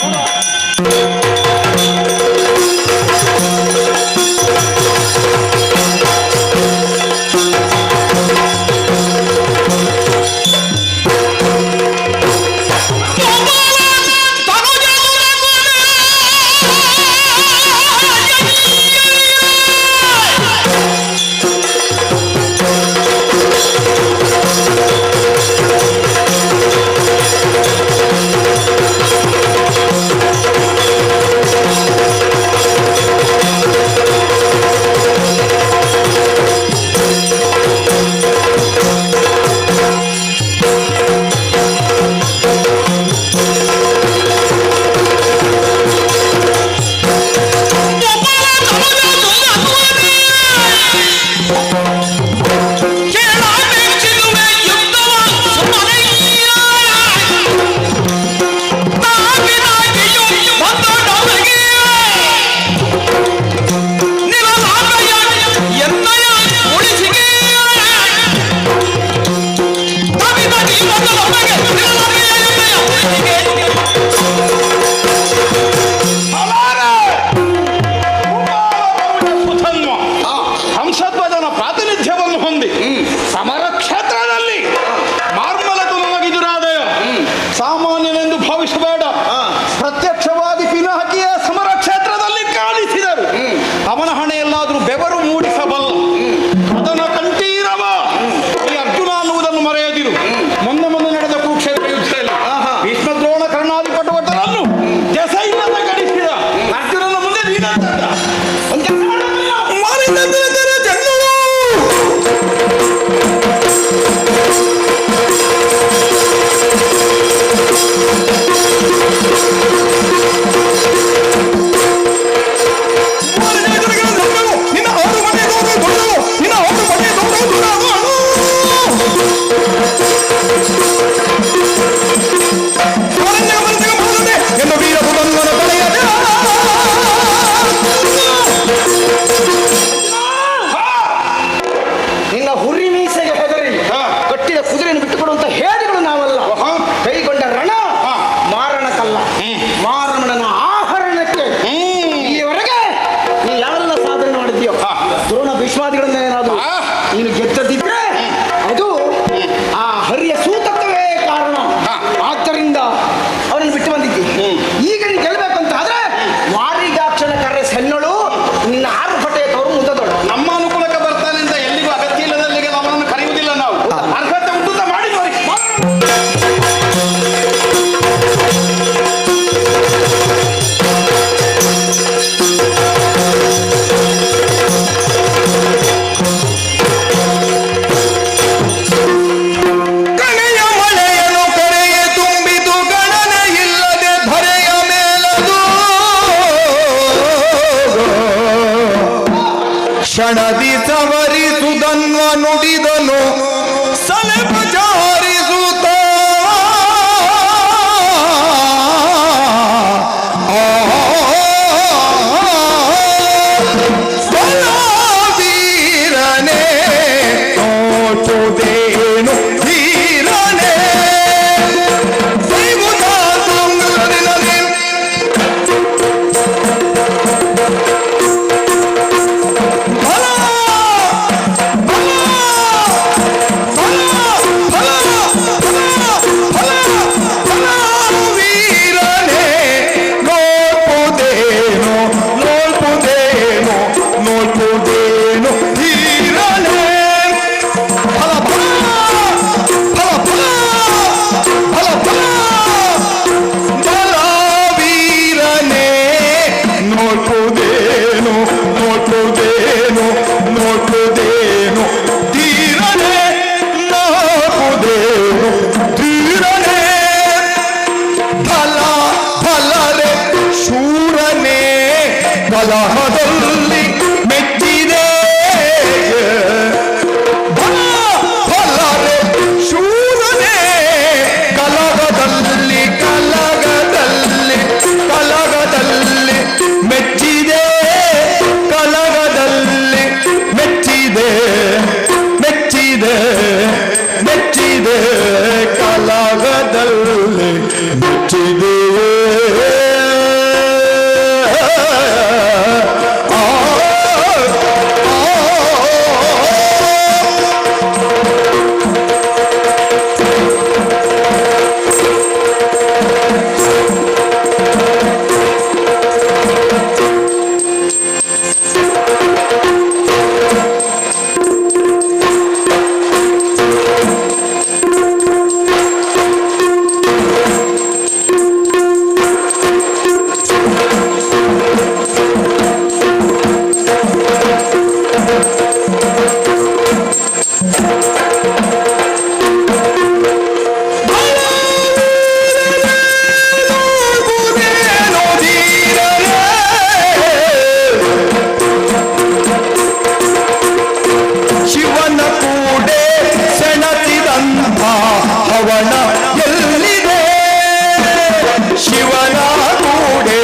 ಹಂಸಧ್ವಜನ ಪ್ರಾತಿನಿಧ್ಯವನ್ನು ಹೊಂದಿ ಸಮರ ಕ್ಷೇತ್ರದಲ್ಲಿ ಮಾರ್ಮಲತು ನನಗಿದುರಾದಯ ಸಾಮಾನ್ಯನೆಂದು ಭಾವಿಸಬೇಡ. ಪ್ರತ್ಯಕ್ಷವಾಗಿ ಪಿನಹಕಿಯ ಸಮರ ಕ್ಷೇತ್ರದಲ್ಲಿ ಕಾಣಿಸಿದರು. ಅವನ ಹಣೆಯಲ್ಲಾದರೂ ಬೆವರು ಮೂಡಿಸಬಲ್ಲ ಕದನ ಕಂಠೀರವ. ಈ ಅರ್ಜುನ ಅನ್ನುವುದನ್ನು ಮರೆಯದಿರು. ಮೊನ್ನೆ ನಡೆದ ಕುರುಕ್ಷೇತ್ರ ಆದ್ದರಿಂದ ಅವನನ್ನು ಬಿಟ್ಟು ಬಂದಿದ್ದಿ. ಈಗ ನೀನು ಗೆಲ್ಲಬೇಕು ಅಂತ ಆದ್ರೆ ವಾರಿಗಾಕ್ಷನ ಕರೆ ಸಣ್ಣಳು, ನಿನ್ನ 6 ಪಟೆ ತವರು ಮುದ್ದದೊಳು. ನಮ್ಮ ಅನುಕೂಲಕ್ಕೆ ಬರ್ತಾನೆ ಅಂತ ಎಲ್ಲಿಗೂ ಅಗತ್ಯ ಇಲ್ಲದಲ್ಲಿಗೆ ಅವನನ್ನು ಕರೆಯುವುದಿಲ್ಲ ನಾವು. ಅರ್ಹತೆ ಉಂಟು ಅಂತ ಮಾಡಿ ನೋಡಿ. ಕಣೆಯ ಮಳೆಯನು ಕರೆಯ ತುಂಬಿತು ಗಣನೆ ಇಲ್ಲದೆ ಧರೆಯ ಮೇಲದು ಕ್ಷಣದಿ ಸವರಿಸುದನ್ವ ನುಡಿದನು ಸಲೆಪ ಜಾರಿಸುತ್ತ ವೀರನೇ ನೋಟುದೇನು ಧೀರನೇ ದೈವದಾಸಂಗರಿನಲ್ಲಿ ಫಲ ಫಲ ಫಲ ಫಲ ಫಲ ವೀರನೇ ನೋಡ್ಪುದೇನು ನೋಡ್ಪುದೇನು ನೋಡ್ಪುದೇನು ಧೀರನೇ ಫಲ ಫಲ ಫಲ ಫಲ ಫಲ ಫಲ ಜಲ ವೀರನೇ ನೋಡ್ಪುದೇನು ನೋಡ್ಪುದೇನು ನೋಡ್ಪುದೇನು ಧೀರನೇ ನೋಡ್ಪುದೇನು ಧೀರನೇ ಫಲ ಫಲರೆ ಶೂರನೇ ಕಲಹದಲ್ಲಿ ಮೆಚ್ಚಿದೆ ಫಲ ಫಲರೆ ಶೂರನೇ ಕಲಹದಲ್ಲಿ ಕಲಗದಲ್ಲಿ ಕಲಗದಲ್ಲಿ ಮೆಚ್ಚಿದೆ ಕಲಗದಲ್ಲಿ ಮೆಚ್ಚಿದೆ ಮೆಚ್ಚಿದೆ ಮೆಚ್ಚಿದೆ ಕಲಗದಲ್ಲಿ ಮೆಚ್ಚಿದೆ ಶಿವನ ಕೂಡೆ ಸೆಣತಿದಂಥ ಹವನ ಎಲ್ಲಿದೆ ಶಿವನ ಕೂಡೆ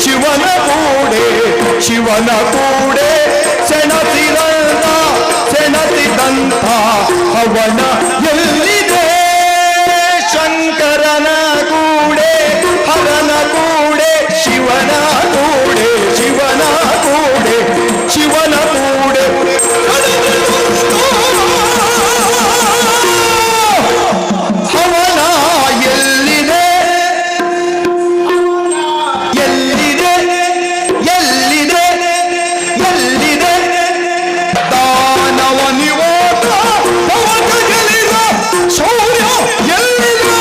ಶಿವನ ಕೂಡೆ ಶಿವನ ಕೂಡೆ ಸೆಣತಿದಂಥ ಸೆಣತಿದಂಥ ಹವನ ಎಲ್ಲಿದೆ ಶಂಕರನ ಕೂಡೆ ಹರನ ಕೂಡೆ ಶಿವನ ಕೂಡೆ ಶಿವನ ಕೂಡೆ ಶಿವನ ಕೂಡೆ ಹವನ ಎಲ್ಲಿದೆ ಎಲ್ಲಿದೆ ಎಲ್ಲಿದೆ ಎಲ್ಲಿದೆ ದಾನವ ನಿವಾಸ ಪವನ ಗೆಲಿದ ಶೌರ್ಯ ಎಲ್ಲಿದೆ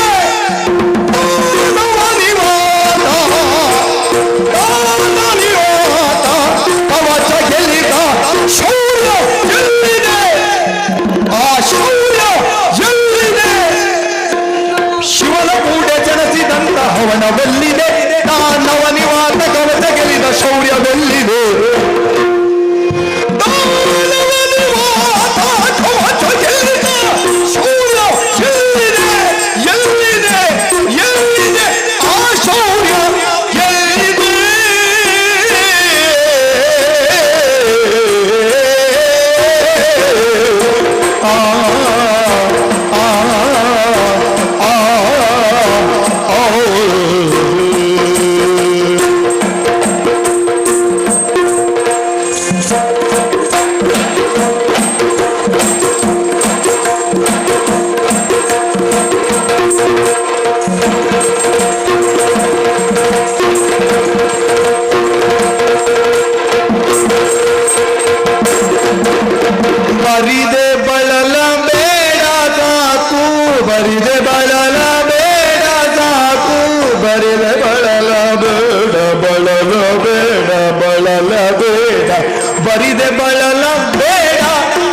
ದಾನವ ನಿವಾಸ ದಾನ ನಿವಾಸ ಕವಚ ಗೆಲಿದ ಶೌರ್ಯ ಎಲ್ಲಿದೆ ಆ ಶೌರ್ಯ ಎಲ್ಲಿದೆ ಶಿವನ ಕೂಡೆ ಜನಿಸಿದಂತ ಹವನವೆಲ್ಲಿದೆ ದಾನವ ನಿವಾಸ ಕವಚ ಗೆಲಿದ ಶೌರ್ಯವೆಲ್ಲಿದೆ ದಾನವ ನಿವಾಸ ಕವಚ ಗೆಲಿದ ಶೌರ್ಯ ಎಲ್ಲಿದೆ ಎಲ್ಲಿದೆ ಎಲ್ಲಿದೆ ಆ ಶೌರ್ಯ ಎಲ್ಲಿದೆ ಆ ಆ ಆ ಆ ಬರಿದೆ ಬಳಲ ಬೇಡ ಸಾಕು ಬರಿದೆ ಬಳಲ ಬೇಡ ಬಳಲ ಬೇಡ ಬಳಲ ಬೇಡ ಬರಿದೆ ಬಳಲ ಬೇಡ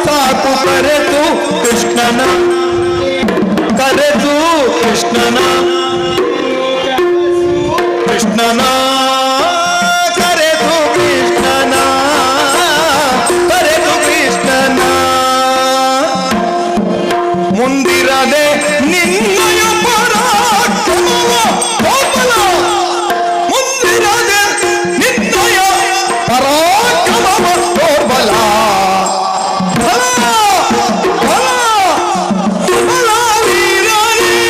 ಸಾಕು ಕರೆದು ಕೃಷ್ಣನ ಕರೆದು ಕೃಷ್ಣನ ಕೃಷ್ಣನ ಕರೆದು ಕೃಷ್ಣನ ಕರೆದು ಕೃಷ್ಣನ ಮುಂದಿರದೆ ನಿನ್ನಯ ಪರಾಕ್ರಮವ ಕೋಮಲ ಮುಂದಿರದೆ ನಿನ್ನಯ ಪರಾಕ್ರಮವ ಕೋಮಲ ಫಲ ಫಲ ಫಲ ವೀರನೇ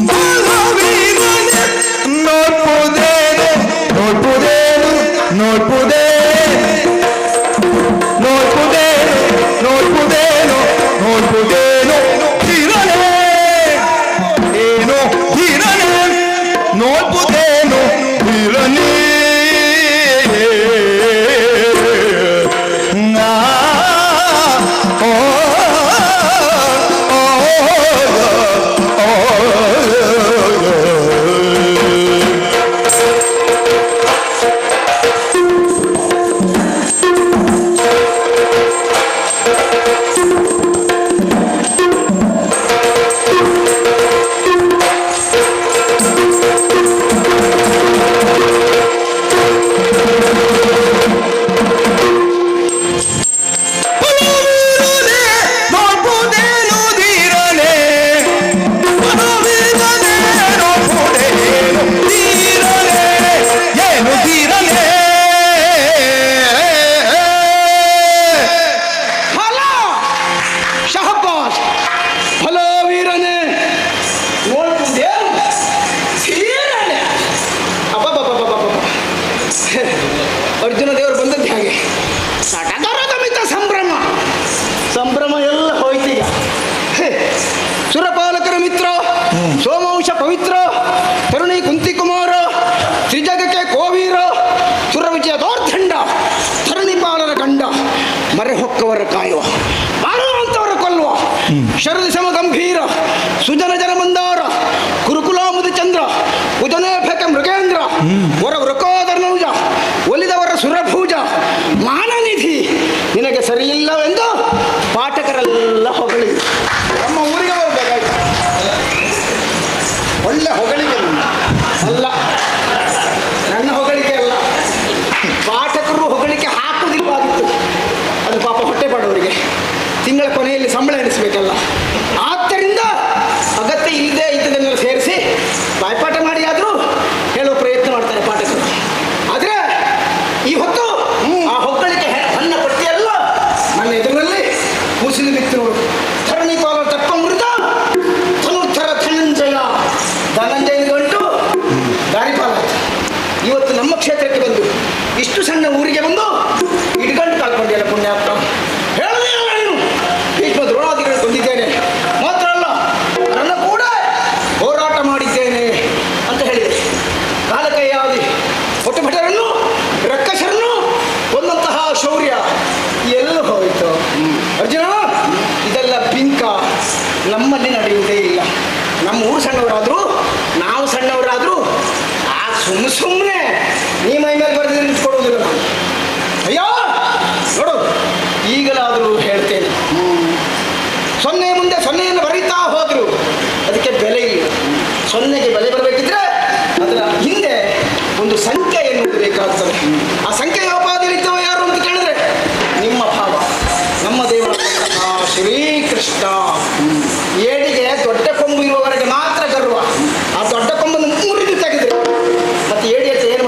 ಬಲ ವೀರನೇ ನೋಡ್ಪುದೇನು ನೋಡ್ಪುದೇನು ನೋಡ್ಪುದೇನು ನೋಡ್ಪುದೇನು ನೋಡ್ಪುದೇನು ನೋಡ್ಪುದೇನು ಧೀರನೇ ಏನು ಧೀರನೇ ನೋಡ್ಪುದೇನು ಧೀರನೇ ನಾ ಓ ಓ ಓ ನೋಡ್ಪುದೇನು ಧೀರನೇ ಬಲವೀರನೇ ನೋಡ್ಪುದೇನು ಧೀರನೇ ಏನು ಧೀರನೇ ಫಲ ಶಹಬ್ಬಾಸ್ ಫಲ ವೀರನೇ ನೋಡ್ಪುದೇನು ಧೀರನೇ ಅಬ್ಬಬ್ಬಬ್ಬಬ್ಬಬ್ಬ ಅರ್ಜುನ ದೇವರು ಬಂದದ್ದು ಹಾಗೆ ಸಡಗರಗಮಿತ ಸಂಭ್ರಮ ಸಂಭ್ರಮ ಎಲ್ಲ ಹೋಯ್ತೀಗ ಸುರಪಾಲಕರ ಮಿತ್ರ ಸೋಮವಂಶ ಪವಿತ್ರ ತರುಣಿ ಕುಂತಿಕುಮಾರ ತ್ರಿಜಗಕ್ಕೆ ಕೋವೀರ ಸುರವಿಜಯ ದೌರ್ದಂಡ ಧರಣಿಪಾಲರ ಗಂಡ ಮರೆ ಹೊಕ್ಕವರ ಕಾಯುವ ಮಾಡುವಂತವರ ಕೊಲ್ಲುವ ಶರದಿ ಸಮ ಗಂಭೀರ ಸುಜನ ಜನ ಮಂದಾರ ಕುರುಕುಲಾಮುದಿ ಚಂದ್ರ ಉಜನೇಫಕ ಮೃಗೇಂದ್ರ ವರ ವೃಕೋದರ್ನೌಜ ಒಲಿದವರ ಸುರಭೂಜ ಮಾನನಿಧಿ ನಿನಗೆ ಸರಿಯಿಲ್ಲವೆಂದು ಪಾಠಕರೆಲ್ಲ ಹೊಗಳಿ ನಮ್ಮ ಊರಿಗೆ ಹೋಗ್ಬೇಕಾಯ್ತು ಒಳ್ಳೆ ಹೊಗಳಿಕೆ ಅಲ್ಲ ನನ್ನ ಹೊಗಳಿಕೆ ಅಲ್ಲ ಪಾಠಕರು ಹೊಗಳಿಕೆ ಹಾಕುವುದಿಲ್ಲವಾಗಿತ್ತು ಅದು ಪಾಪ ಹೊಟ್ಟೆ ಪಾಡೋರಿಗೆ ತಿಂಗಳ ಕೊನೆಯಲ್ಲಿ ಸಂಬಳ ಎನಿಸಬೇಕಲ್ಲ ಆದ್ದರಿಂದ ಅಗತ್ಯ ಇಲ್ಲದೆ ಇದ್ದದನ್ನೆಲ್ಲ ಸೇರಿಸಿ ಬಾಯ್ಪಾಠ ಮಾಡಿ ಆದರೂ ಹೇಳುವ ಪ್ರಯತ್ನ ಮಾಡ್ತಾರೆ ಪಾಠಕರು. ಆದರೆ ಈ ಹೊತ್ತು ಆ ಹೊಗಳಿಕೆ ನನ್ನ ಪಟ್ಟಿಯಲ್ಲ ನನ್ನ ಎದುರಲ್ಲಿ ಮುಸುಲಿ ಬಿತ್ತು ನೋಡು. ಧರಣಿಪಾಲ ತಪ್ಪ ಮೃತ ಧನುರ್ಧರ ಧನಂಜಯ ಗಂಟು ದಾರಿಪಾಲ ಇವತ್ತು ನಮ್ಮ ಕ್ಷೇತ್ರಕ್ಕೆ ಬಂದು ಇಷ್ಟು ಸಣ್ಣ ಊರಿಗೆ ಬಂದು ಇಡ್ಗಂಟು ಕಾಲ್ಕೊಂಡಿಯಲ್ಲ ಪುಣ್ಯಾತ್ಮ. ಹೇಳದೇ ನಾನು ಭೀಷ್ಮ ದ್ರೋಣಾದಿಗಳು ಬಂದಿದ್ದೇನೆ ಮಾತ್ರ ಅಲ್ಲ ನನ್ನ ಕೂಡ ಹೋರಾಟ ಮಾಡಿದ್ದೇನೆ ಅಂತ ಹೇಳಿದೆ. ಕಾಲಕೈಯಾದಿ ಒಟ್ಟುಭಟರನ್ನು ರಕ್ಕಸರನ್ನು ಕೊಂದಂತಹ ಶೌರ್ಯ ಎಲ್ಲೂ ಹೋಯಿತು ಅರ್ಜುನ. ಇದೆಲ್ಲ ಬಿಂಕ ನಮ್ಮಲ್ಲಿ ನಡೆಯುವುದೇ ಇಲ್ಲ. ನಮ್ಮ ಊರು ಸಣ್ಣವರಾದರೂ ನಾವು ಸಣ್ಣವರಾದರೂ ಆ ಸುಮ್ಮನೆ ನೀ ಮೈ ಮೇಲೆ ಬರೆದು ನಿಂತ್ಕೊಡುವುದಿಲ್ಲ ನಾನು. ಅಯ್ಯೋ ನೋಡು ಈಗಲಾದರೂ ಹೇಳ್ತೇನೆ, ಸೊನ್ನೆ ಮುಂದೆ ಸೊನ್ನೆಯನ್ನು ಬರೀತಾ ಹೋದ್ರು ಅದಕ್ಕೆ ಬೆಲೆ ಇಲ್ಲ. ಸೊನ್ನೆಗೆ ಬೆಲೆ ಬರಬೇಕಿದ್ರೆ ಅದರ ಹಿಂದೆ ಒಂದು ಸಂಖ್ಯೆ ಎನ್ನುವುದು ಬೇಕಾಗ್ತದೆ. ಆ ಸಂಖ್ಯೆ ಯೋಪಾದಿಲಿದ್ದವ ಯಾರು ಅಂತ ಕೇಳಿದ್ರೆ ನಿಮ್ಮ ಭಾವ ನಮ್ಮ ದೇವರ ಶ್ರೀಕೃಷ್ಣ. ಏಡಿಗೆ ದೊಡ್ಡ ಕೊಂಬು ಇರುವವರೆಗೆ ಮಾತ್ರ ಗರ್ವ. ಆ ದೊಡ್ಡ ಕೊಂಬನ್ನು ಮುರಿದು ತೆಗೆದ್ರೆ ಮತ್ತೆ ಏಡಿ ಹತ್ರ ಏನು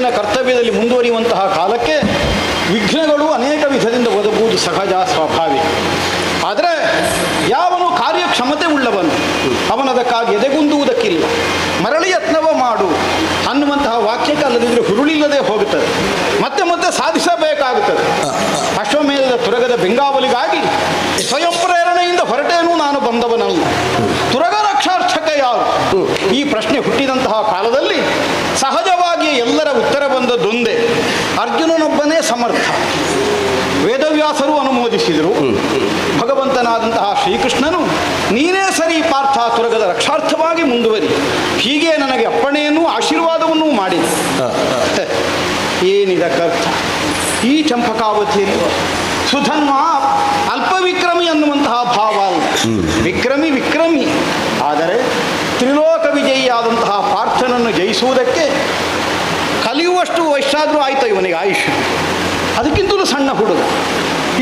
ಜಗತ್ತಿನ ಕರ್ತವ್ಯದಲ್ಲಿ ಮುಂದುವರಿಯುವಂತಹ ಕಾಲಕ್ಕೆ ವಿಘ್ನಗಳು ಅನೇಕ ವಿಧದಿಂದ ಒದಗುವುದು ಸಹಜ ಸ್ವಾಭಾವಿಕ. ಆದರೆ ಯಾವನು ಕಾರ್ಯಕ್ಷಮತೆ ಉಳ್ಳವನು ಅವನದಕ್ಕಾಗಿ ಎದೆಗುಂದುವುದಕ್ಕಿಲ್ಲ. ಮರಳಿ ಯತ್ನವ ಮಾಡು ಅನ್ನುವಂತಹ ವಾಕ್ಯಕ್ಕೆ ಅಲ್ಲದಿದ್ದರೆ ಹುರುಳಿಲ್ಲದೆ ಹೋಗುತ್ತದೆ. ಮತ್ತೆ ಮತ್ತೆ ಸಾಧಿಸಬೇಕಾಗುತ್ತದೆ. ಅಶ್ವಮೇಧದ ತುರಗದ ಬೆಂಗಾವಲಿಗಾಗಿ ಸ್ವಯಂ ಪ್ರೇರಣೆಯಿಂದ ಹೊರಟೇನೂ ನಾನು ಬಂದವನಲ್ಲ. ತುರಗ ರಕ್ಷಾರ್ಥಕ ಯಾರು? ಈ ಪ್ರಶ್ನೆ ಹುಟ್ಟಿದಂತಹ ಕಾಲದಲ್ಲಿ ಸಹಜವಾಗಿ ಎಲ್ಲರ ಉತ್ತರ ಬಂದದ್ದೊಂದೇ, ಅರ್ಜುನನೊಬ್ಬನೇ ಸಮರ್ಥ. ವೇದವ್ಯಾಸರು ಅನುಮೋದಿಸಿದರು. ಭಗವಂತನಾದಂತಹ ಶ್ರೀಕೃಷ್ಣನು ನೀನೇ ಸರಿ ಪಾರ್ಥ, ತುರಗದ ರಕ್ಷಾರ್ಥವಾಗಿ ಮುಂದುವರಿ, ಹೀಗೆ ನನಗೆ ಅಪ್ಪಣೆಯನ್ನು ಆಶೀರ್ವಾದವನ್ನೂ ಮಾಡಿದ. ಏನಿದಕ್ಕರ್ಥ? ಈ ಚಂಪಕಾವತಿಯಲ್ಲಿ ಸುಧನ್ವ ಅಲ್ಪವಿಕ್ರಮಿ ಅನ್ನುವಂತಹ ಭಾವ ಅಲ್ಲ. ವಿಕ್ರಮಿ. ಆದರೆ ತ್ರಿಲೋಕ ವಿಜಯಿಯಾದಂತಹ ಪಾರ್ಥನನ್ನು ಜಯಿಸುವುದಕ್ಕೆ ಕಲಿಯುವಷ್ಟು ವಯಸ್ಸಾದರೂ ಆಯಿತು ಇವನಿಗೆ ಆಯುಷ್. ಅದಕ್ಕಿಂತಲೂ ಸಣ್ಣ ಹುಡುಗ.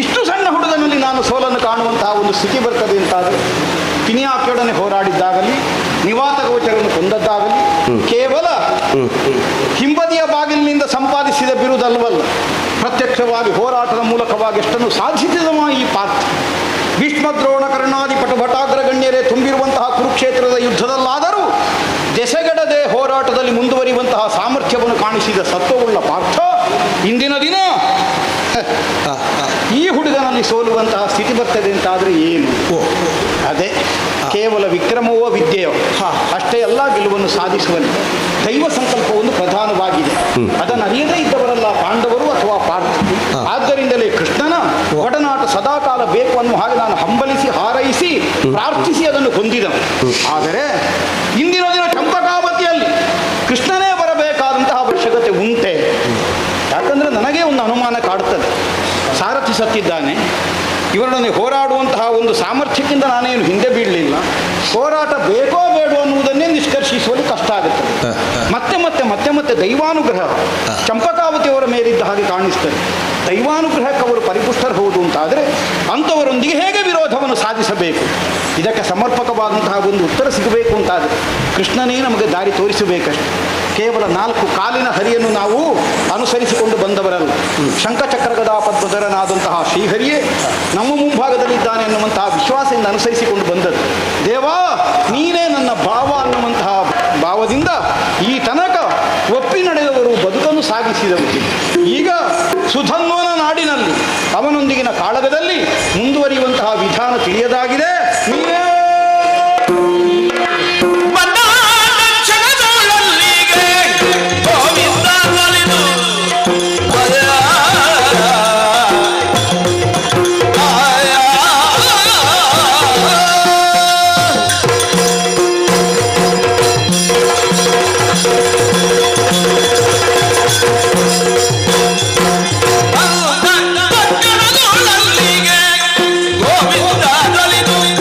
ಇಷ್ಟು ಸಣ್ಣ ಹುಡುಗನಲ್ಲಿ ನಾನು ಸೋಲನ್ನು ಕಾಣುವಂತಹ ಒಂದು ಸ್ಥಿತಿ ಬರ್ತದೆ ಅಂತಾದರೆ, ಪಿನಿಯಾಕ್ಯೊಡನೆ ಹೋರಾಡಿದ್ದಾಗಲಿ, ನಿವಾತ ಗೋಚರನ್ನು ಕೊಂದದ್ದಾಗಲಿ ಕೇವಲ ಹಿಂಬದಿಯ ಬಾಗಿಲಿನಿಂದ ಸಂಪಾದಿಸಿದ ಬಿರುದಲ್ವಲ್ಲ, ಪ್ರತ್ಯಕ್ಷವಾಗಿ ಹೋರಾಟದ ಮೂಲಕವಾಗಿ ಎಷ್ಟನ್ನು ಸಾಧಿಸಿದವ ಈ ಪಾತ್ರ. ಭೀಷ್ಮದ್ರೋಣ ಕರ್ಣಾದಿ ಭಟಾಗ್ರಗಣ್ಯರೇ ತುಂಬಿರುವಂತಹ ಕುರುಕ್ಷೇತ್ರದ ಯುದ್ಧದಲ್ಲಾದರೂ ದೆಸೆಗಡದೆ ಹೋರಾಟದಲ್ಲಿ ಮುಂದುವರಿಯುವಂತಹ ಸಾಮರ್ಥ್ಯವನ್ನು ಕಾಣಿಸಿದ ಸತ್ವವುಳ್ಳ ಪಾರ್ಥ ಇಂದಿನ ದಿನ ಈ ಹುಡುಗನಲ್ಲಿ ಸೋಲುವಂತಹ ಸ್ಥಿತಿ ಬರ್ತದೆ ಅಂತಾದರೆ ಏನು? ಅದೇ ಕೇವಲ ವಿಕ್ರಮವೋ ವಿದ್ಯೆಯೋ ಅಷ್ಟೇ ಅಲ್ಲ, ಗೆಲುವನ್ನು ಸಾಧಿಸುವಲ್ಲಿ ದೈವ ಸಂಕಲ್ಪವೊಂದು ಪ್ರಧಾನವಾಗಿದೆ. ಅದನ್ನು ಅರಿಯದೇ ಇದ್ದವರಲ್ಲ ಪಾಂಡವರು ಅಥವಾ ಪಾರ್ಥ. ಆದ್ದರಿಂದಲೇ ಕೃಷ್ಣನ ಒಡನಾಟ ಸದಾಕಾಲ ಬೇಕು ಅನ್ನುವ ಹಾಗೆ ನಾನು ಹಂಬಲಿಸಿ ಹಾರೈಸಿ ಪ್ರಾರ್ಥಿಸಿ ಅದನ್ನು ಹೊಂದಿದನು. ಆದರೆ ಇಂದಿನ ದಿನ ಚಂಪಕಾವತಿಯಲ್ಲಿ ಕೃಷ್ಣನೇ ಬರಬೇಕಾದಂತಹ ಅವಶ್ಯಕತೆ ಉಂಟೆ? ಯಾಕಂದರೆ ನನಗೇ ಒಂದು ಅನುಮಾನ ಕಾಡುತ್ತದೆ. ಸಾರಥಿ ಸತ್ತಿದ್ದಾನೆ, ಇವರೊಡನೆ ಹೋರಾಡುವಂತಹ ಒಂದು ಸಾಮರ್ಥ್ಯಕ್ಕಿಂತ ನಾನೇನು ಹಿಂದೆ ಬೀಳಲಿಲ್ಲ. ಹೋರಾಟ ಬೇಕೋ ಬೇಡೋ ಅನ್ನುವುದನ್ನೇ ನಿಷ್ಕರ್ಷಿಸುವಲ್ಲಿ ಕಷ್ಟ ಆಗುತ್ತದೆ. ಮತ್ತೆ ದೈವಾನುಗ್ರಹ ಚಂಪಕಾವತಿಯವರ ಮೇಲಿದ್ದ ಹಾಗೆ ಕಾಣಿಸ್ತದೆ. ದೈವಾನುಗ್ರಹಕ್ಕೆ ಅವರು ಪರಿಪುಷ್ಟರು ಹೌದು ಅಂತಾದರೆ ಅಂಥವರೊಂದಿಗೆ ಹೇಗೆ ವಿರೋಧವನ್ನು ಸಾಧಿಸಬೇಕು? ಇದಕ್ಕೆ ಸಮರ್ಪಕವಾದಂತಹ ಒಂದು ಉತ್ತರ ಸಿಗಬೇಕು ಅಂತಾದರೆ ಕೃಷ್ಣನೇ ನಮಗೆ ದಾರಿ ತೋರಿಸಬೇಕಷ್ಟೆ. ಕೇವಲ 4 ಕಾಲಿನ ಹರಿಯನ್ನು ನಾವು ಅನುಸರಿಸಿಕೊಂಡು ಬಂದವರಲ್ಲ. ಶಂಖಚಕ್ರ ಗದಾ ಪದ್ಮಧರನಾದಂತಹ ಶ್ರೀಹರಿಯೇ ನಮ್ಮ ಮುಂಭಾಗದಲ್ಲಿದ್ದಾನೆ ಎನ್ನುವಂತಹ ವಿಶ್ವಾಸದಿಂದ ಅನುಸರಿಸಿಕೊಂಡು ಬಂದದ್ದು. ದೇವಾ ನೀನೇ ನನ್ನ ಭಾವ ಅನ್ನುವಂತಹ ಭಾವದಿಂದ ಈ ತನಕ ಒಪ್ಪಿ ನಡೆದವರು ಬದುಕನ್ನು ಸಾಗಿಸಿದವರು. ಈಗ ಸುಧನ್ವನ ನಾಡಿನಲ್ಲಿ ಅವನೊಂದಿಗಿನ ಕಾಳಗದಲ್ಲಿ ಮುಂದುವರಿಯುವಂತಹ ವಿಧಾನ ತಿಳಿಯದಾಗಿದೆ. ನೀವೇ ಗೋವಿಂದ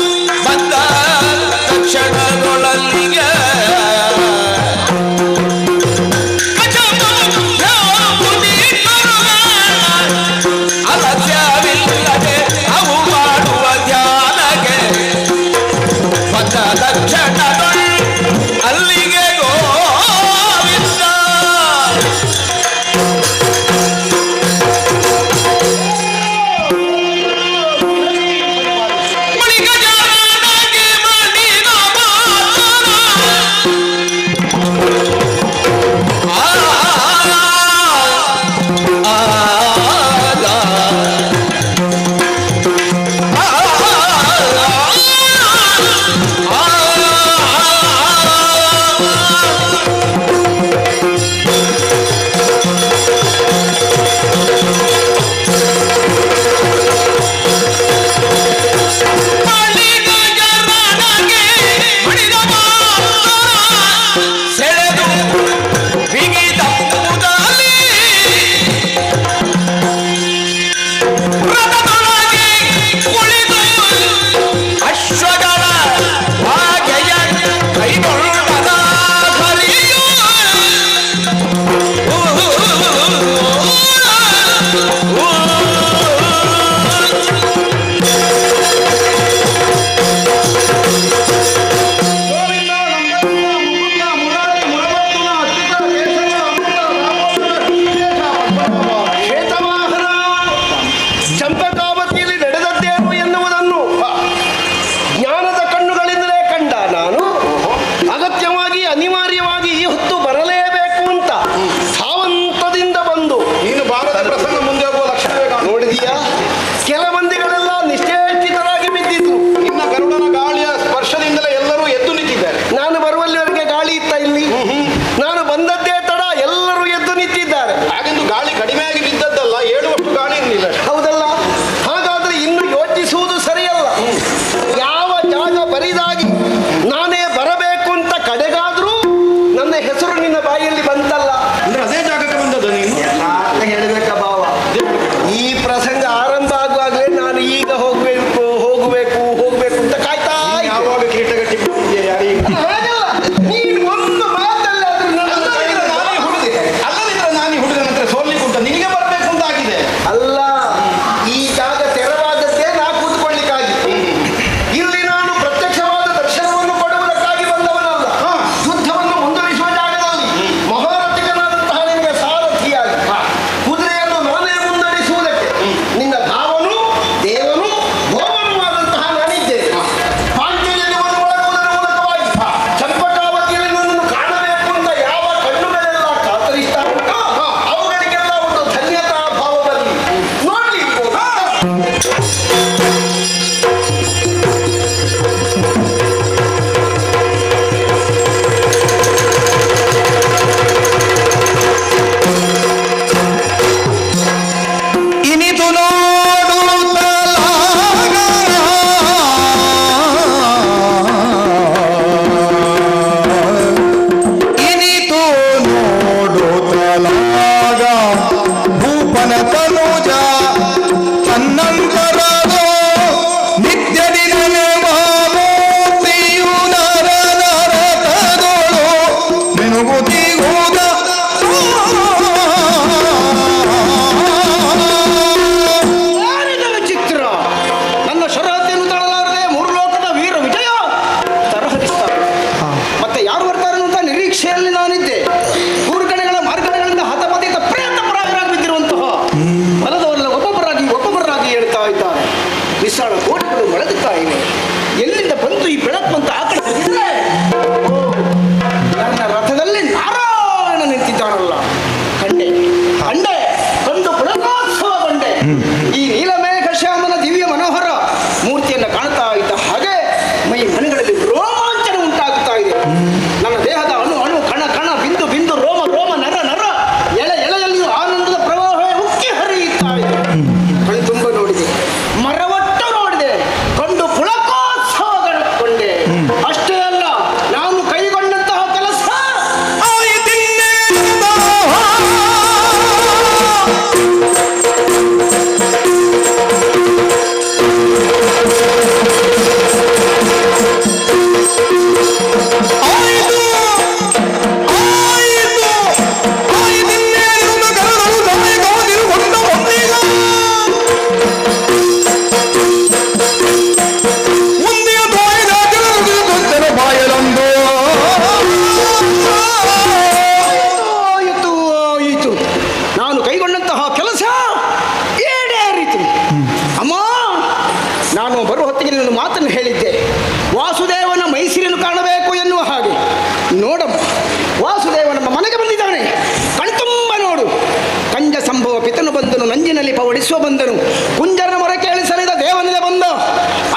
ದೀಪ ಒಡಿಸುವ ಬಂದನು. ಕುಂಜರನ ಮೊರೆ ಕೇಳಿಸಲಿದ ದೇವನಿಗೆ ಬಂದ.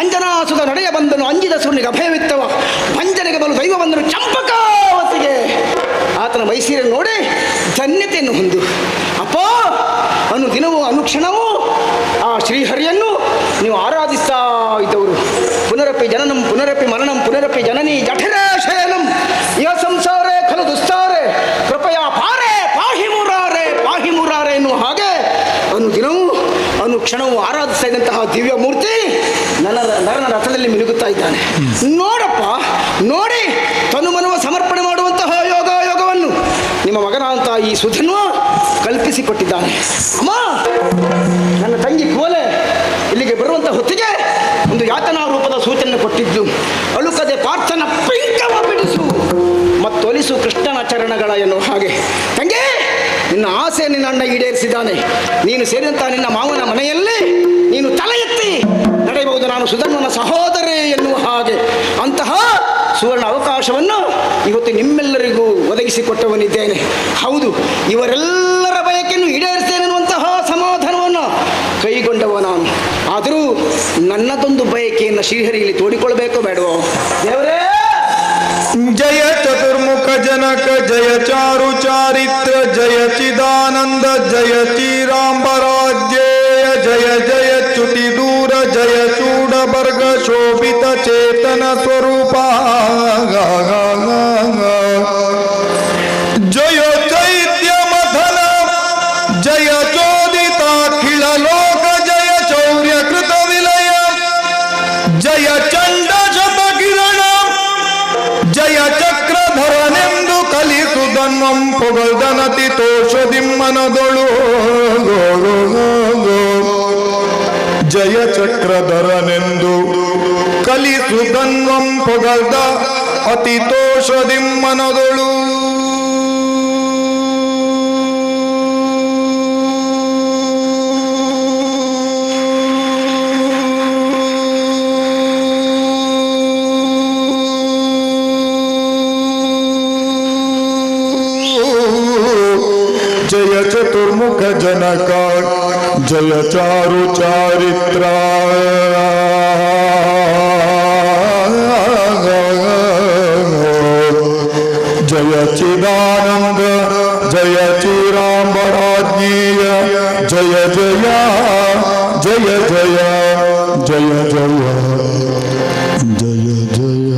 ಅಂಜನಾಸುತ ನಡೆಯ ಬಂದನು. ಅಂಜಿದ ಸುರ್ನಿಗೆ ಅಭಯವಿತ್ತವ. ಭಂಜನೆಗೆ ಬಲು ದೈವ ಬಂದನು ಚಂಪಕಾವತಿಗೆ. ಆತನ ಮೈಸೀರನ್ನು ನೋಡಿ ಧನ್ಯತೆಯನ್ನು ಹೊಂದು ಅಪ್ಪ ಅನು ದಿನವೂ ಅನುಕ್ಷಣವೂ ಆ ಶ್ರೀಹರಿಯನ್ನು ನೀವು ಆರಾಧಿಸ್ತಾ ಇದ್ದವರು. ಪುನರಪಿ ಜನನಂ ಪುನರಪಿ ಮರಣಂ ಪುನರಪಿ ಜನನಿ ಜಠರೇ ಶಯನಂ ಇಹ ಸಂಸಾರೇ ಖಲು ದುಸ್ತಾರೆ ಕೃಪಯ ಪಾರೆ ಪಾಹಿ ಮುರಾರೆ ಎನ್ನುವ ಹಾಗೆ ಅನುದಿನವೂ ಅನುಕ್ಷಣವೂ ಆರಾಧಿಸ್ತಾ ಇದ್ದಂತಹ ದಿವ್ಯ ಮೂರ್ತಿ ನರನ ರಥದಲ್ಲಿ ಮಿನುಗುತ್ತಾ ಇದ್ದಾನೆ. ನೋಡಪ್ಪ ನೋಡಿ ತನುಮನವ ಸಮರ್ಪಣೆ ಮಾಡುವಂತಹ ಯೋಗವನ್ನು ನಿಮ್ಮ ಮಗನಾದಂಥ ಈ ಸುಧನ್ವ ಕಲ್ಪಿಸಿಕೊಟ್ಟಿದ್ದಾನೆ. ಅಮ್ಮ, ನನ್ನ ತಂಗಿ ಕೋಲೆ ಇಲ್ಲಿಗೆ ಬರುವಂಥ ಹೊತ್ತಿಗೆ ಒಂದು ಯಾತನಾ ರೂಪದ ಸೂಚನೆ ಕೊಟ್ಟಿದ್ದು. ಅಳುಕದೆ ಪಾರ್ಥನ ಪಿಂಕವ ಬಿಡಿಸು ಮತ್ತೊಲಿಸು ಕೃಷ್ಣನ ಚರಣಗಳ ಎನ್ನುವ ಹಾಗೆ. ತಂಗಿ, ನಿನ್ನ ಆಸೆ ನಿನ್ನ ಅಣ್ಣ ಈಡೇರಿಸಿದ್ದಾನೆ. ನೀನು ಸೇರಿದಂತಹ ನಿನ್ನ ಮಾವನ ಮನೆಯಲ್ಲಿ ನೀನು ತಲೆ ಎತ್ತಿ ನಡೆಯಬಹುದು. ನಾನು ಸುಧನ್ವನ ಸಹೋದರೇ ಎನ್ನುವ ಹಾಗೆ ಅಂತಹ ಸುವರ್ಣ ಅವಕಾಶವನ್ನು ಇವತ್ತು ನಿಮ್ಮೆಲ್ಲರಿಗೂ ಒದಗಿಸಿಕೊಟ್ಟವನಿದ್ದೇನೆ. ಹೌದು, ಇವರೆಲ್ಲರ ಬಯಕೆಯನ್ನು ಈಡೇರಿಸ್ತೇನೆ ಅನ್ನುವಂತಹ ಸಮಾಧಾನವನ್ನು ಕೈಗೊಂಡವ ನಾನು. ಆದರೂ ನನ್ನದೊಂದು ಬಯಕೆಯನ್ನು ಶ್ರೀಹರಿಯಲ್ಲಿ ತೋಡಿಕೊಳ್ಬೇಕೋ ಬೇಡವೋ? ದೇವರೇ, ಜಯ ಚತುರ್ಮುಖ ಜನಕ ಜಯ ಚಾರು ಚಾರಿತ್ರ ಜಯ ಚಿದಾನಂದ ಜಯ ಶ್ರೀರಾಂಬರಾಜ್ಯೇಯ ಜಯ ಜಯ ಚ್ಯುತಿ ದೂರ ಜಯ ಚೂಡ ಬರ್ಗ ಶೋಭಿತ ಚೇತನ ಸ್ವರೂಪ ಜಯ ಚೈತ್ಯ ಮಥನ ಜಯ ಚೋದಿತಾಖಿಳ ಲೋಕ ಜಯ ಚೌರ್ಯ ಕೃತ ವಿಲಯ ಜಯ ಚಂಡ ಶತ ಕಿರಣ ಜಯ ಚಕ್ರಧರನೆಂದು ಕಲಿಸುದನ್ವಂ ಪೊಗಳ್ದನತಿ ತೋಷದಿಮ್ಮನದೊಳು ಜಯ ಚಕ್ರಧರನೆಂದು ಕಲಿಸುದನ್ವಂ ಪೊಗಳ್ದ ಅತಿ ತೋಷದಿಮ್ಮನದೊಳು. ಜಯ ಚತುರ್ಮುಖ ಜನಕ ಜಯ ಚಾರು ಚಾರಿತ್ರ ಜಯ ಚಿದಾನಂದ ಜಯ ಶ್ರೀರಾಂಬರಾಜ್ಞೇಯ ಜಯ ಜಯ ಜಯ ಜಯ ಜಯ ಜಯ ಜಯ ಜಯ.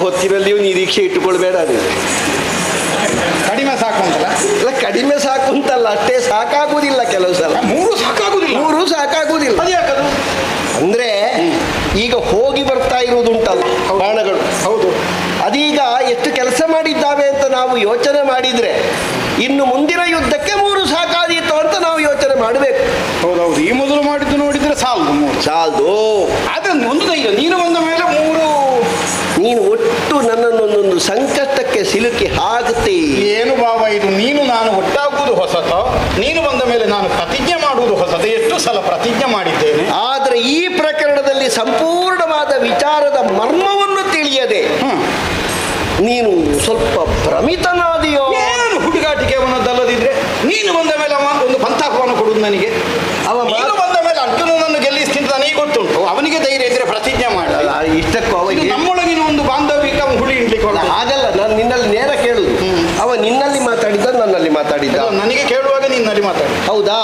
ಹೊತ್ತಿನಲ್ಲಿಯೂ ನಿರೀಕ್ಷೆ ಇಟ್ಟುಕೊಳ್ಬೇಡ ನೀನು. ಕಡಿಮೆ ಸಾಕು ಅಂತಲ್ಲ, ಅಲ್ಲ ಕಡಿಮೆ ಸಾಕು ಅಂತಲ್ಲ, ಅಷ್ಟೇ ಸಾಕಾಗುವುದಿಲ್ಲ ಕೆಲವು ಸಲ. 3 ಸಾಕಾಗುದಿಲ್ಲ. 3 ಸಾಕಾಗುವುದಿಲ್ಲ. ಅದ್ಯಾಕದು? ಅಂದ್ರೆ ಈಗ ಹೋಗಿ ಬರ್ತಾ ಇರುವುದುಂಟಲ್ಲ ಬಾಣಗಳು, ಹೌದು, ಅದೀಗ ಎಷ್ಟು ಕೆಲಸ ಮಾಡಿದ್ದಾವೆ ಅಂತ ನಾವು ಯೋಚನೆ ಮಾಡಿದ್ರೆ ಇನ್ನು ಮುಂದಿನ ಯುದ್ಧಕ್ಕೆ 3 ಸಾಕಾದೀತು ಅಂತ ನಾವು ಯೋಚನೆ ಮಾಡಬೇಕು. ಹೌದೌದು. ಈ ಮೊದಲು ಮಾಡಿದ್ದು ನೋಡಿದ್ರೆ ಸಾಲದು 3 ಸಾಲದು. ಆದ್ರೆ ಒಂದು ಧೈರ್ಯ, ನೀನು ಬಂದ ಮೇಲೆ 3. ನೀನು ಒಟ್ಟು ನನ್ನನ್ನೊಂದೊಂದು ಸಂಕಷ್ಟಕ್ಕೆ ಸಿಲುಕಿ ಹಾಕುತ್ತಿ. ಏನು ಬಾಬಾ ಇದು? ನೀನು ನಾನು ಒಟ್ಟಾಗುವುದು ಹೊಸತ, ನೀನು ಬಂದ ಮೇಲೆ ನಾನು ಪ್ರತಿಜ್ಞೆ ಮಾಡುವುದು ಹೊಸತ. ಎಷ್ಟು ಸಲ ಪ್ರತಿಜ್ಞೆ ಮಾಡಿದ್ದೇನೆ. ಆದರೆ ಈ ಪ್ರಕರಣದಲ್ಲಿ ಸಂಪೂರ್ಣವಾದ ವಿಚಾರದ ಮರ್ಮವನ್ನು ತಿಳಿಯದೆ ನೀನು ಸ್ವಲ್ಪ ಭ್ರಮಿತನಾದಿಯೋ. ಏನು ಹುಡುಗಾಟಿಕೆ ಅವನದ್ದಲ್ಲದಿದ್ರೆ ನೀನು ಬಂದ ಮೇಲೆ ಅವ ಒಂದು ಪಂಥಾಹವನ್ನು ಕೊಡುವುದು ನನಗೆ. ನೀನು ಬಂದ ಮೇಲೆ ಅರ್ಜುನನನ್ನು ಗೆಲ್ಲಿಸ್ತಿಂತ ನನಗೆ ಗೊತ್ತುಂಟು. ಅವನಿಗೆ ಧೈರ್ಯ ಇದ್ರೆ ಪ್ರತಿಜ್ಞೆ ಮಾಡಲ್ಲ. ಇಷ್ಟಕ್ಕೂ ಅವ ನಮ್ಮೊಳಗಿನ ಒಂದು ಬಾಂಧವ್ಯಕ್ಕೆ ಅವನು ಹುಳಿ ಇಡ್ಲಿಕ್ಕೆ ಹಾಗಲ್ಲ. ನಾನು ನಿನ್ನಲ್ಲಿ ನೇರ ಕೇಳುದು, ಅವ ನಿನ್ನಲ್ಲಿ ಮಾತಾಡಿದ್ದ ನನ್ನಲ್ಲಿ ಮಾತಾಡಿದ್ದ? ನನಗೆ ಕೇಳುವಾಗ ನಿನ್ನಲ್ಲಿ ಮಾತಾಡಿ. ಹೌದಾ?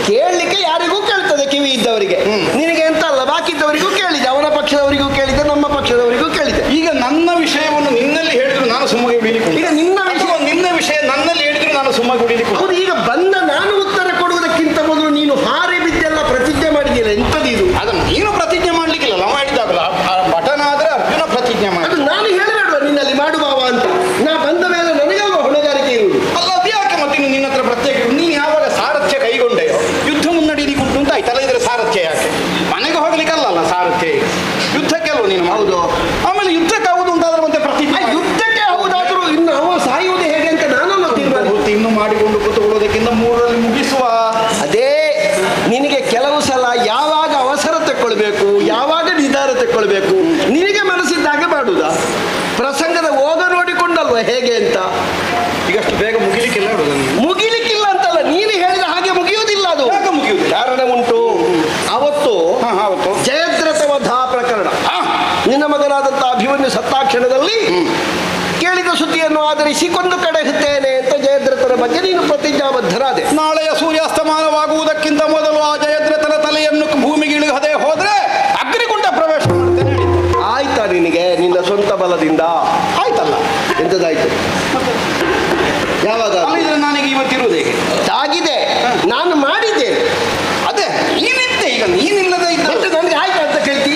ಕೇಳಲಿಕ್ಕೆ ಯಾರಿಗೂ ಕೇಳ್ತದೆ, ಕಿವಿ ಇದ್ದವರಿಗೆ. ನಿನಗೆ ಎಂತ ಅಲ್ಲ, ಬಾಕಿದ್ದವರಿಗೂ ಕೇಳಿದೆ, ಅವನ ಪಕ್ಷದವರಿಗೂ ಕೇಳಿದೆ, ನಮ್ಮ ಪಕ್ಷದವರಿಗೂ ಕೇಳಿದೆ. ಈಗ ನನ್ನ ವಿಷಯವನ್ನು ನಿನ್ನಲ್ಲಿ ಹೇಳಿದ್ರು ನಾನು ಸುಮ್ಮಗೆ ಉಳಿಲಿಕ್ಕೆ. ಈಗ ನಿನ್ನ ವಿಷಯ ನನ್ನಲ್ಲಿ ಹೇಳಿದ್ರು ನಾನು ಸುಮ್ಮಗೆ ಉಳಿಲಿಕ್ಕೆ. ಹೌದು. ಈಗ ಬಂದ ನಾನು ಉತ್ತರ ಕೊಡುವುದಕ್ಕಿಂತ ಮೊದಲು ನೀನು ಹಾರಿ ಬಿದ್ದೆಲ್ಲ ಪ್ರತಿಜ್ಞೆ ಮಾಡಿದ್ದೀರ. ಎಂತದ್ದು ಇದು? ಅದನ್ನು ನೀನು ಪ್ರತಿಜ್ಞೆ ಮಾಡ್ಲಿಕ್ಕಿಲ್ಲ, ನಾವು ಮಾಡಿದಾಗಲ್ಲ. ಬಟನ್ ಆದ್ರೆ ಅರ್ಜುನ ಪ್ರತಿಜ್ಞೆ ಮಾಡಿ. ಅದು ನಾನು ಹೇಳಬೇಡ ನಿನ್ನಲ್ಲಿ ಮಾಡುವವ ಅಂತ. ನಾ ಬಂದ ಮೇಲೆ ನನಗೆ ಹೊಣೆಗಾರಿಕೆ ಇರುವುದು ಅಲ್ಲ. ಅದು ಯಾಕೆ ಮತ್ತೆ ನಿನ್ನ ಹತ್ರ ಪ್ರತ್ಯೇಕ? ನೀನು ಯಾವಾಗ ಸಾರಥ್ಯ ಕೈಗೊಂಡೆಯೋ ಯುದ್ಧ ಮುನ್ನಡೀಲಿಕ್ಕೆ ಉಂಟು ಅಂತ ಆಯ್ತಲ್ಲ. ಇದ್ರೆ ಸಾರಥ್ಯ ಯಾಕೆ? ಮನೆಗೆ ಹೋಗ್ಲಿಕ್ಕಲ್ಲ ಸಾರಥ್ಯ, ಯುದ್ಧಕ್ಕೆಲ್ವ ನೀನು? ಹೌದು. ಆಮೇಲೆ ಯುದ್ಧಕ್ಕೆ ಹೌದು ಅಂತಾದ್ರೆ ಮತ್ತೆ ಪ್ರತಿಜ್ಞೆ. ಯುದ್ಧಕ್ಕೆ ಹೌದಾದ್ರೂ ಇನ್ನು ಅವ ಸಾಯುವುದು ಹೇಗೆ ಅಂತ ನಾನು ತೀರ್ಮಾನ ಇನ್ನು ಮಾಡಿಕೊಂಡು ಕೂತ್ಕೊಳ್ಳೋದಕ್ಕಿಂತ 3ರಲ್ಲಿ ಮುಗಿಸುವ. ಅದೇ ನಿನಗೆ ಕೆಲವು ಸಲ ಯಾವಾಗ ಅವಸರ ತಕ್ಕೊಳ್ಬೇಕು, ಯಾವಾಗ ನಿರ್ಧಾರ ತಕ್ಕೊಳ್ಬೇಕು, ನಿನಗೆ ಮನಸ್ಸಿದ್ದಾಗ ಮಾಡುದ. ಪ್ರಸಂಗದ ಓಗ ನೋಡಿಕೊಂಡಲ್ವ ಹೇಗೆ ಅಂತ. ಈಗಷ್ಟು ಬೇಗ ಮುಗಿಲಿಕ್ಕಿಲ್ಲ. ಮುಗಿಲಿಕ್ಕಿಲ್ಲ ಅಂತಲ್ಲ, ನೀನು ಹೇಳಿದ ಹಾಗೆ ಮುಗಿಯುವುದಿಲ್ಲ. ಅದು ಮುಗಿಯುವುದಿಲ್ಲ. ಕಾರಣ ಉಂಟು. ಅವತ್ತು ಜಯದ್ರಥ ವಧ ಪ್ರಕರಣ, ನಿನ್ನ ಮಗನಾದಂತಹ ಅಭಿಮನ್ಯು ಸತ್ತಾಕ್ಷಣದಲ್ಲಿ ಕೇಳಿದ ಸುದ್ದಿಯನ್ನು ಆಧರಿಸಿ ಕೊಂದು ಕಡೆಯುತ್ತೇನೆ ಅಂತ ಜಯದ್ರಥನ ಬಗ್ಗೆ ನೀನು ಪ್ರತಿಜ್ಞಾಬದ್ಧರಾದೆ. ನಾಳೆಯ ಸೂರ್ಯಾಸ್ತಮಾನವಾಗುವುದಕ್ಕಿಂತ ಮೊದಲು ಆ ಜಯದ್ರಥನ ತಲೆಯನ್ನು ಭೂಮಿಗೆ ಇಳಿಯದೆ ಹೋದ್ರೆ ಅಗ್ನಿಕುಂಡ ಪ್ರವೇಶ ಮಾಡ್ತೇನೆ. ಆಯ್ತಾ ನಿನಗೆ ನಿನ್ನ ಸ್ವಂತ ಬಲದಿಂದ? ಆಯ್ತಲ್ಲ. ಎಂತದಾಯ್ತು? ಯಾವಾಗ? ನನಗೆ ಇವತ್ತಿರುವುದು ಹೇಗೆ ಆಗಿದೆ. ನಾನು ಮಾಡಿದ್ದೇನೆ. ಅದೇ ನೀನಿದ್ದೆ, ಈಗ ನೀನಿಲ್ಲದೆ ಇದ್ದ ನನಗೆ ಆಯ್ತು ಅಂತ ಕೇಳ್ತಿ.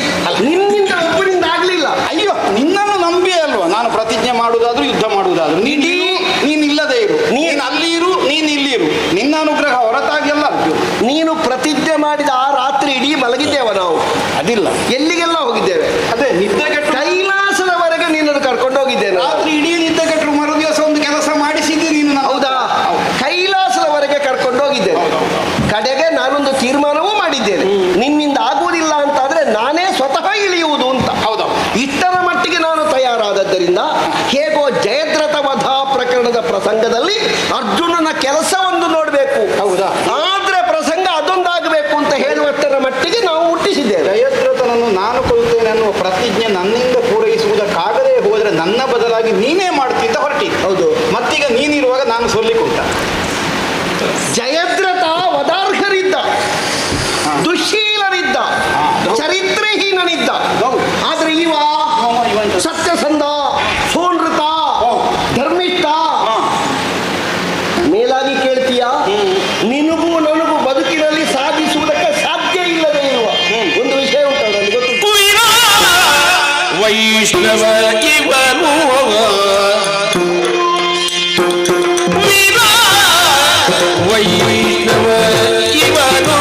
ನಿನ್ನಿಂದ ಒಬ್ಬನಿಂದ ಆಗ್ಲಿಲ್ಲ. ಅಯ್ಯೋ, ನಿನ್ನನ್ನು ನಂಬಿ ಅಲ್ವಾ ನಾನು ಪ್ರತಿಜ್ಞೆ ಮಾಡುವುದಾದ್ರೂ ಯುದ್ಧ ಮಾಡುವುದಾದ್ರೂ. ನೀನಿಲ್ಲದೆ ಇರು, ನೀನು ಅಲ್ಲಿ ಇರು, ನೀನು ಇಲ್ಲಿ ಇರು. ನಿನ್ನ ಅನುಗ್ರಹ ಹೊರತಾಗಿ ಅಲ್ಲ. ನೀನು ಪ್ರತಿಜ್ಞೆ ಮಾಡಿದ ಆ ರಾತ್ರಿ ಇಡೀ ಮಲಗಿದ್ದೇವ ನಾವು. ಅದಿಲ್ಲ. ಎಲ್ಲಿಗೆಲ್ಲ ಹೋಗಿದ್ದೇವೆ. ಅದೇ ನಿದ್ದೆ ಕೆಟ್ಟು ಕೈಲಾಸದವರೆಗೆ ನೀನನ್ನು ಕರ್ಕೊಂಡು ಹೋಗಿದ್ದೇನೆ. ರಾತ್ರಿ ಇಡೀ ನಿದ್ದೆ ಕೆಟ್ಟರು ಮರು ದಿವಸ ಒಂದು ಕೆಲಸ ಮಾಡಿಸಿದ್ದಿ ನೀನು. ಹೌದಾ? ಕೈಲಾಸದವರೆಗೆ ಕರ್ಕೊಂಡು ಹೋಗಿದ್ದೇನೆ. ಕಡೆಗೆ ನಾನೊಂದು ತೀರ್ಮಾನವೂ ಮಾಡಿದ್ದೇನೆ, ನಿನ್ನಿಂದ ಆಗುವುದಿಲ್ಲ ಅಂತಾದ್ರೆ ನಾನೇ ಸ್ವತಃ ಇಳಿಯುವುದು ಅಂತ. ಹೌದಾ? ಇಷ್ಟರ ಮಟ್ಟಿಗೆ ನಾನು ತಯಾರಾದದ್ದರಿಂದ ಹೇಗೋ ಜಯದ್ರಥ ವಧ ಪ್ರಕರಣದ ಪ್ರಸಂಗದಲ್ಲಿ ಅರ್ಜುನನ ಕೆಲಸವೊಂದು ನೋಡಬೇಕು. ಹೌದಾ? ಆದ್ರೆ ಪ್ರಸಂಗ ಅದೊಂದಾಗಬೇಕು ಅಂತ ಹೇಳುವಷ್ಟರ ಮಟ್ಟಿಗೆ ನಾವು ಮುಟ್ಟಿಸಿದ್ದೇವೆ. ಜಯದ್ರಥನನ್ನು ನಾನು ಕೊಡುತ್ತೇನೆ ಅನ್ನುವ ಪ್ರತಿಜ್ಞೆ ನನ್ನಿಂದ ಪೂರೈಸುವುದಕ್ಕಾಗದೇ ಹೋದ್ರೆ ನನ್ನ ಬದಲಾಗಿ ನೀನೇ ಮಾಡ್ತಿದ್ದ ಹೊರಟಿ. ಹೌದು. ಮತ್ತೀಗ ನೀನಿರುವಾಗ ನಾನು ಸೋಲಿಕ್ಕೆ ಉಂಟ. ಜಯದ್ರಥ ವದಾರ್ಹರಿದ್ದ, ದುಶ್ಶೀಲನಿದ್ದ, ಚರಿತ್ರೆಹೀನನಿದ್ದ. ಆದ್ರೆ ಇವ ಸತ್ಯಸಂಧ, ಸೋನೃತ, ಧರ್ಮಿಷ್ಠ. ಮೇಲಾಗಿ ಕೇಳ್ತೀಯ, ನಿನಗೂ ನನಗೂ ಬದುಕಿನಲ್ಲಿ ಸಾಧಿಸುವುದಕ್ಕೆ ಸಾಧ್ಯ ಇಲ್ಲದೆ ಇರುವ ಒಂದು ವಿಷಯ ಉಂಟು. ನನಗೆ ಗೊತ್ತು. ವೈಷ್ಣವ ಇವನು ವೈಷ್ಣವ ಇವನು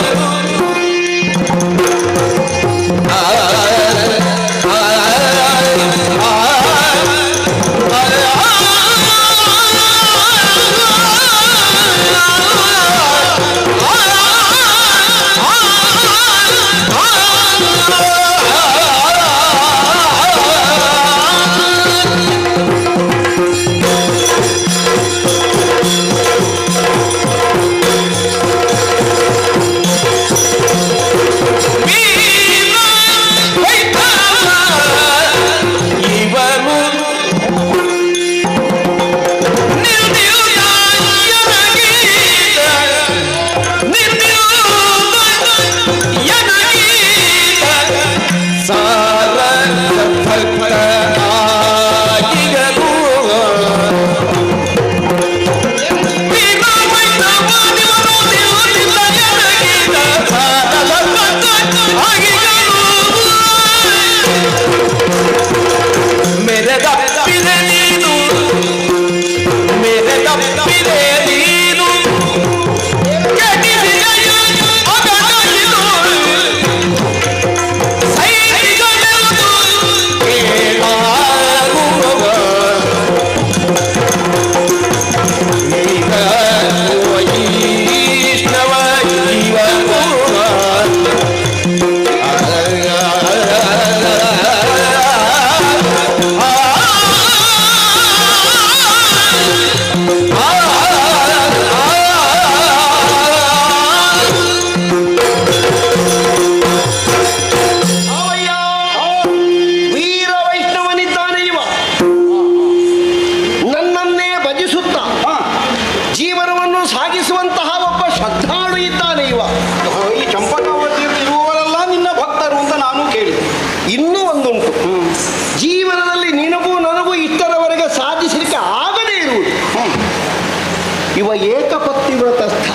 ಇವ ಏಕಪತ್ನಿ ವ್ರತಸ್ಥ,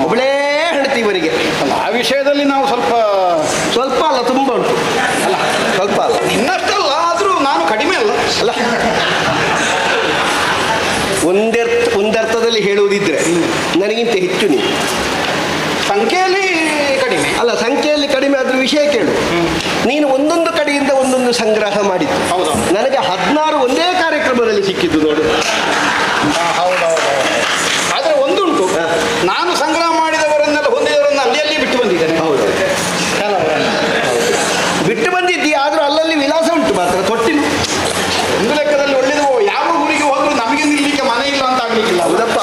ಒಬ್ಬಳೇ ಹೆಂಡತಿ ಇವರಿಗೆ. ಅಲ್ಲ, ಆ ವಿಷಯದಲ್ಲಿ ನಾವು ಸ್ವಲ್ಪ ಅಲ್ಲ, ತುಂಬ ಉಂಟು. ಅಲ್ಲ, ಸ್ವಲ್ಪ ಅಲ್ಲ, ಇನ್ನಷ್ಟಲ್ಲ, ಆದರೂ ನಾನು ಕಡಿಮೆ ಅಲ್ಲ. ಅಲ್ಲ ಒಂದರ್ಥದಲ್ಲಿ ಹೇಳುವುದಿದ್ರೆ ನನಗಿಂತ ಹೆಚ್ಚು ನೀವು ಸಂಖ್ಯೆಯಲ್ಲಿ ಕಡಿಮೆ. ಅಲ್ಲ, ಸಂಖ್ಯೆಯಲ್ಲಿ ಕಡಿಮೆ ಆದ್ರೂ ವಿಷಯ ಕೇಳು. ನೀನು ಒಂದೊಂದು ಕಡೆಯಿಂದ ಒಂದೊಂದು ಸಂಗ್ರಹ ಮಾಡಿದ್ದು. ಹೌದಾ? ನನಗೆ 16 ಒಂದೇ ಕಾರ್ಯಕ್ರಮದಲ್ಲಿ ಸಿಕ್ಕಿದ್ದು ನೋಡು. ಹೌದೌದು. ಆದರೆ ಒಂದುಂಟು, ನಾನು ಸಂಗ್ರಹ ಮಾಡಿದವರನ್ನೆಲ್ಲ ಹೊಂದಿದವರನ್ನ ಅಲ್ಲಿ ಬಿಟ್ಟು ಬಂದಿದ್ದೇನೆ. ಹೌದು, ಬಿಟ್ಟು ಬಂದಿದ್ದೀಯ, ಆದ್ರೂ ಅಲ್ಲಲ್ಲಿ ವಿಳಾಸ ಉಂಟು ಮಾತ್ರ, ತೊಟ್ಟಿಲು. ಒಂದು ಲೆಕ್ಕದಲ್ಲಿ ಒಳ್ಳೆಯದು. ಯಾವ ಊರಿಗೆ ಹೋದ್ರು ನಮಗೆ ನಿಲ್ಲಲಿಕ್ಕೆ ಮನೆ ಇಲ್ಲ ಅಂತ ಆಗ್ಲಿಕ್ಕಿಲ್ಲ. ಹೌದಪ್ಪ,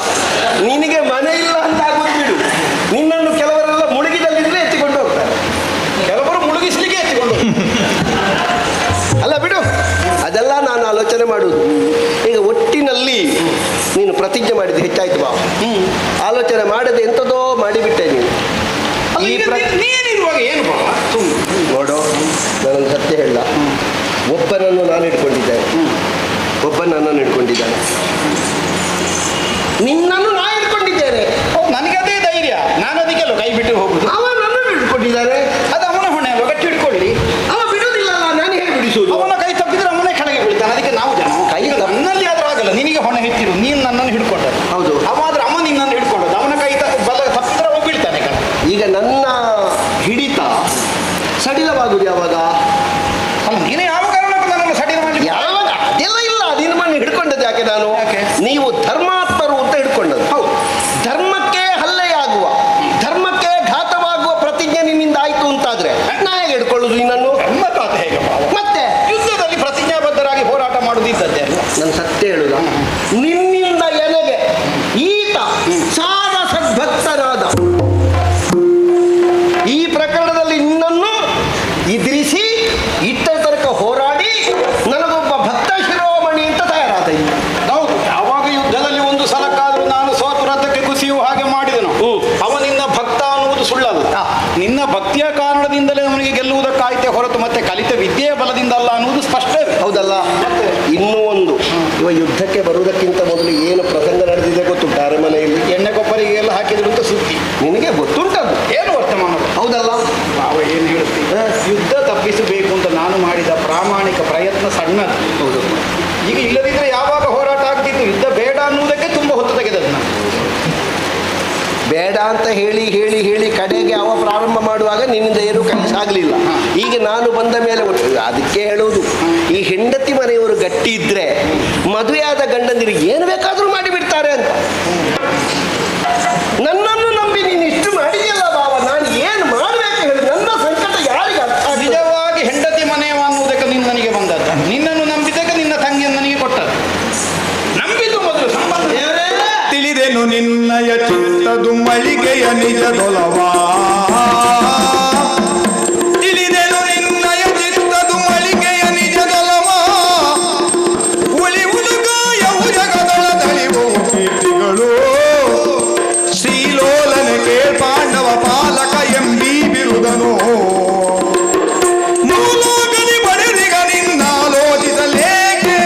ನಿನಗೆ ಮನೆ ಇಲ್ಲ ಅಂತ ಆಗೋದು ಬಿಡು. ನಿನ್ನನ್ನು ಕೆಲವರೆಲ್ಲ ಮುಳುಗಿದಲ್ಲಿದ್ರೆ ಎತ್ತಿಕೊಂಡು ಹೋಗ್ತಾರೆ, ಕೆಲವರು ಮುಳುಗಿಸ್ಲಿಕ್ಕೆ ಎತ್ತಿಕೊಂಡು. ಅಲ್ಲ ಬಿಡು, ಅದೆಲ್ಲ ನಾನು ಆಲೋಚನೆ ಮಾಡುವುದು. ಈಗ ಒಟ್ಟಿನಲ್ಲಿ ನೀನು ಪ್ರತಿಜ್ಞೆ ಮಾಡಿದ್ದು ಹೆಚ್ಚಾಯ್ತು ಬಾ. ಆಲೋಚನೆ ಮಾಡದೆ ಎಂಥದೋ ಮಾಡಿಬಿಟ್ಟೆ ನೀನು. ಈ ನೀನಿರುವಾಗ ಏನು ಬಾ ನೋಡು, ನಾನೊಂದು ಸತ್ಯ ಹೇಳ. ಒಬ್ಬನನ್ನು ನಾನು ಇಟ್ಕೊಂಡಿದ್ದೇನೆ, ಒಬ್ಬ ನನ್ನನ್ನು ಇಟ್ಕೊಂಡಿದ್ದಾನೆ, ನಿನ್ನನ್ನು ನಾನು ಇಟ್ಕೊಂಡಿದ್ದೇನೆ. ನನಗೆ ಅದೇ ಧೈರ್ಯ, ನಾನು ಅದಕ್ಕೆಲ್ಲ ಕೈ ಬಿಟ್ಟು ಹೋಗುದು. ಅವ ನನ್ನನ್ನು ಇಟ್ಕೊಂಡಿದ್ದಾನೆ, ಅದು ಅವನ ಹೊಣೆ ಅಲ್ವ, ಗಟ್ಟಿ ಹಿಡ್ಕೊಳ್ಳಿ. ಅವ ಬಿಡುವುದಿಲ್ಲ, ನಾನು ಹೇಗೆ ಬಿಡಿಸುವುದು? ಅವನ ಕೈ ತಪ್ಪಿದ್ರೆ ಅವನೇ ಕೆಳಗೆ ಬೀಳ್ತಾನೆ. ಅದಕ್ಕೆ ನಾವು ಜನ ಕೈ ನನ್ನಲ್ಲಿ ಆದ್ರೂ ಆಗಲ್ಲ, ನಿನಗೆ ಹೊಣೆ ಹೆಚ್ಚಿರು. ನೀನು ನನ್ನನ್ನು ಹಿಡ್ಕೊಂಡದ್ದು. ಹೌದು. ಅವಾದ್ರೆ ಅಮ್ಮ ನಿನ್ನನ್ನು ಹಿಡ್ಕೊಂಡದ್ದು. ಅವನ ಕೈ ಬಲ ತಪ್ಪಿದ್ರೆ ಅವ ಬೀಳ್ತಾನೆ ಕಣ. ಈಗ ನನ್ನ ಹಿಡಿತ ಸಡಿಲವಾಗುದು ಯಾವಾಗ? ಅಲ್ಲ, ನೀನು ಯಾವ ಕಾರಣಕ್ಕೂ ನನ್ನನ್ನು ಸಡಿಲ ಮಾಡಿ. ಯಾವಾಗ? ಅದೆಲ್ಲ ಇಲ್ಲ. ನಿನ್ನನ್ನು ಹಿಡ್ಕೊಂಡದ್ದು ಯಾಕೆ ನಾನು? ಯಾಕೆ? ನೀವು ಧರ್ಮಾತ್ಮರು ಅಂತ ಹಿಡ್ಕೊಂಡದ್ದು. ಹೌದು. ಧರ್ಮಕ್ಕೆ ಹಲ್ಲೆಯಾಗುವ, ಧರ್ಮಕ್ಕೆ ಘಾತವಾಗುವ ಪ್ರತಿಜ್ಞೆ ನಿನ್ನಿಂದ ಆಯ್ತು ಅಂತಾದ್ರೆ ನಾ ಹೇಗೆ ಹಿಡ್ಕೊಳ್ಳುದು ನಿನ್ನನ್ನು? ಮತ್ತು ಅದು ಹೇಗೆ ಭಾವ? ಮತ್ತೆ ಯುದ್ಧದಲ್ಲಿ ಪ್ರತಿಜ್ಞಾಬದ್ಧರಾಗಿ ಹೋರಾಟ ಮಾಡುತ್ತಿದ್ದದ್ದೇ ಅಲ್ವ? ನಾನು ಸತ್ಯ ಹೇಳುದ, ನಿನ್ನಿಂದ ಎನಗೆ ಈತ ಸಾದ ಸದ್ಭಕ್ತನಾದ ಈ ಪ್ರಕರಣದಲ್ಲಿ ನಿನ್ನನ್ನು ಎದುರಿಸಿ ಇಟ್ಟ ತನಕ ಹೋರಾಡಿ ನನಗೊಬ್ಬ ಭಕ್ತ ಶಿರೋಮಣಿ ಅಂತ ತಯಾರಾದ. ಹೌದು. ಯಾವಾಗ ಯುದ್ಧದಲ್ಲಿ ಒಂದು ಸಲಕ್ಕಾದ್ರೂ ನಾನು ಸೋತು ರಥಕ್ಕೆ ಕುಸಿಯುವ ಹಾಗೆ ಮಾಡಿದನು, ಅವನಿಂದ ಭಕ್ತ ಅನ್ನುವುದು ಸುಳ್ಳಲ್ಲ. ನಿನ್ನ ಭಕ್ತಿಯ ಕಾರಣದಿಂದಲೇ ಅವನಿಗೆ ಗೆಲ್ಲುವುದಕ್ಕಾಯ್ತೆ ಹೊರತು ಮತ್ತೆ ಕಲಿತ ವಿದ್ಯೆಯ ಬಲದಿಂದ ಅಲ್ಲ ಅನ್ನುವುದು ಸ್ಪಷ್ಟವೇ. ಹೌದಲ್ಲ? ಇನ್ನೂ ಒಂದು, ಇವ ಯುದ್ಧಕ್ಕೆ ಬರುವುದಕ್ಕಿಂತ ಮೊದಲು ಏನು ಪ್ರಸಂಗ ನಡೆದಿದೆ ಗೊತ್ತುಂಟ? ಅರಮನೆಯಲ್ಲಿ ಎಣ್ಣೆ ಗೊಬ್ಬರಿಗೆ ಎಲ್ಲ ಹಾಕಿದ್ರು ಅಂತ ಸುದ್ದಿ ನಿನಗೆ ಗೊತ್ತುಂಟದು? ಏನು ವರ್ತಮಾನ? ಹೌದಲ್ಲ? ಭಾವ ಏನು ಹೇಳ್ತೀನಿ, ಯುದ್ಧ ತಪ್ಪಿಸಬೇಕು ಅಂತ ನಾನು ಮಾಡಿದ ಪ್ರಾಮಾಣಿಕ ಪ್ರಯತ್ನ ಸಣ್ಣದು. ಹೌದು. ಈಗ ಇಲ್ಲದಿದ್ರೆ ಯಾವಾಗ ಹೋರಾಟ ಆಗ್ತಿತ್ತು. ಯುದ್ಧ ಬೇಡ ಅನ್ನುವುದಕ್ಕೆ ತುಂಬ ಹೊತ್ತು ತೆಗೆದದ್ದು ನಾನು. ಬೇಡ ಅಂತ ಹೇಳಿ ಹೇಳಿ ಹೇಳಿ ಕಡೆಗೆ ಅವ ಪ್ರಾರಂಭ ಮಾಡುವಾಗ ನಿನ್ನಿಂದ ಏನೂ ಕಲಿಸಾಗಲಿಲ್ಲ. ಈಗ ನಾನು ಬಂದ ಮೇಲೆ ಅದಕ್ಕೆ ಹೇಳುವುದು, ಈ ಹೆಂಡತಿ ಮನೆಯವರು ಗಟ್ಟಿ ಇದ್ರೆ ಮದುವೆಯಾದ ಗಂಡಂದಿರಿಗೆ ಏನು ಬೇಕಾದರೂ ಮಾಡಿಬಿಡ್ತಾರೆ ಅಂತ. ನನ್ನನ್ನು ನಂಬಿ ನೀನು ಇಷ್ಟು ಮಾಡಿದೆಯಲ್ಲ ಬಾವ, ನಾನು ಏನು ಮಾಡಬೇಕು ಹೇಳಿ? ನನ್ನ ಸಂಕಟ ಯಾರಿಗೆ ಅರ್ಥ ಆಗಿದೆ? ನಿಜವಾಗಿ ಹೆಂಡತಿ ಮನೆಯವ ಅನ್ನುವುದಕ್ಕೆ ನೀನು ನನಗೆ ಬಂದದ್ದು. ನಿನ್ನನ್ನು ನಂಬಿದ್ದಕ್ಕೆ ನಿನ್ನ ತಂಗಿಯನ್ನು ನನಗೆ ಕೊಟ್ಟದ್ದು. ನಂಬಿದ್ದು ಮೊದಲು ಸಂಬಂಧ. ತಿಳಿದೆನು ನಿನ್ನಯ ಚಿತ್ತದು ಮಳಿಗೆಯ ನಿಜದೊಲವಾ, ತಿಳಿದೆನು ನಿನ್ನಯ ಚಿತ್ತದು ಮಳಿಗೆಯ ನಿಜದೊಲವಾ, ಉಳಿವುದು ಗಾಯವು ಜಗದೊಳದಳಿವು ಕೀರ್ತಿಗಳು, ಶ್ರೀಲೋಲನೆ ಪಾಂಡವ ಪಾಲಕ ಎಂಬೀ ಬಿರುದನು, ಮೂಲೋಗನಿ ಬಡಿದಿಗ ನಿನ್ನಾಲೋಚಿಸಲೇಕೆ.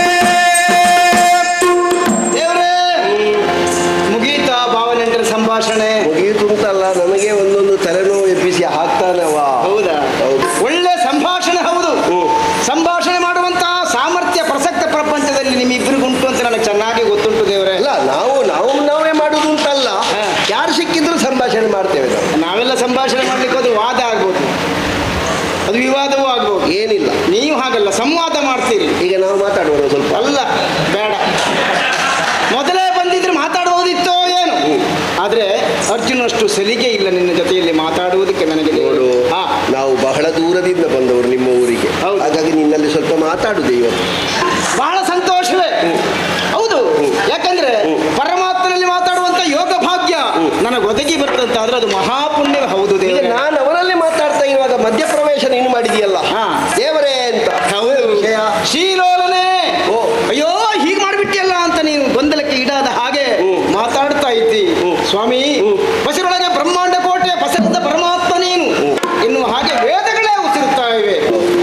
ಮುಗೀತಾ ಭಾವನೆಂಟರ ಸಂಭಾಷಣೆ? ಮುಗೀತು ಅಂತಲ್ಲ, ನನಗೆ ಒಂದೊಂದು ತಲೆನೋವು ಎಬ್ಬಿಸಿ ಹಾಕ್ತಾನವ. ಹೌದಾ? ಹೌದು. ಒಳ್ಳೆ ಸಂಭಾಷಣೆ. ಹೌದು, ಸಂಭಾಷಣೆ ಮಾಡುವಂತಹ ಸಾಮರ್ಥ್ಯ ಪ್ರಸಕ್ತ ಪ್ರಪಂಚದಲ್ಲಿ ನಿಮ್ಮಿಬ್ಬರಿಗುಂಟು ಅಂತ ನನಗೆ ಚೆನ್ನಾಗಿ ಗೊತ್ತುಂಟು ದೇವರೇ. ಅಲ್ಲ, ನಾವೇ ಮಾಡುದು ಅಂತಲ್ಲ, ಯಾರು ಸಿಕ್ಕಿದ್ರು ಸಂಭಾಷಣೆ ಮಾಡ್ತೇವೆ ನಾವೆಲ್ಲ. ಸಂಭಾಷಣೆ ಮಾಡ್ಲಿಕ್ಕೆ ಅದು ವಾದ ಆಗ್ಬೋದು, ಅದು ವಿವಾದವೂ ಆಗ್ಬೋದು. ಏನಿಲ್ಲ, ನೀವು ಹಾಗಲ್ಲ, ಸಂವಾದ ಮಾಡ್ತೀರಿ. ಈಗ ನಾವು ಮಾತಾಡುವ ಸ್ವಲ್ಪ. ಅಲ್ಲ, ಬೇಡ, ಮೊದಲೇ ಬಂದಿದ್ರೆ ಮಾತಾಡುವುದಿತ್ತೋ ಏನು. ಆದ್ರೆ ಅರ್ಜುನಷ್ಟು ಸಲಿಗೆ ಇಲ್ಲ ನಿನ್ನ ಜೊತೆಯಲ್ಲಿ ಮಾತಾಡುವುದಕ್ಕೆ ನನಗೆ. ನೋಡು, ನಾವು ಬಹಳ ದೂರದಿಂದ ಬಂದವರು ನಿಮ್ಮ ಊರಿಗೆ, ಹಾಗಾಗಿ ನಿನ್ನಲ್ಲಿ ಸ್ವಲ್ಪ ಮಾತಾಡುದು ಇವತ್ತು. ಬಹಳ ಸಂತೋಷವೇ. ಹೌದು, ಯಾಕಂದ್ರೆ ಪರಮಾತ್ಮನಲ್ಲಿ ಮಾತಾಡುವಂತ ಯೋಗ ಭಾಗ್ಯ ನನಗೆ ಒದಗಿ ಬರ್ತಂತಾದ್ರೆ ಅದು ಮಹಾಪುಣ್ಯವೇ. ಹೌದು ದೇವರೇ. ನಾನು ಅವರಲ್ಲಿ ಮಾತಾಡ್ತಾ ಇರುವಾಗ ಮಧ್ಯಪ್ರವೇಶ ನೀನು ಮಾಡಿದೆಯಲ್ಲ ದೇವರೇ ಅಂತ. ಹೌದು, ಶ್ರೀಲೋಲನೆ, ಅಯ್ಯೋ ಹೀಗೆ ಮಾಡಿಬಿಟ್ಟಿಯಲ್ಲ ಅಂತ ನೀನು ಗೊಂದಲಕ್ಕೆ ಈಡಾದ ಹಾಗೆ ಮಾತಾಡ್ತಾ ಇದ್ದಿ. ಸ್ವಾಮಿ, ಬಸಿರೊಳಗೆ ಬ್ರಹ್ಮಾಂಡ ಕೋಟೆ ಬಸರಿದ ಪರಮಾತ್ಮ ನೀನು ಎನ್ನುವ ಹಾಗೆ ವೇದಗಳೇ ಉಸಿರುತ್ತಾ ಇವೆ.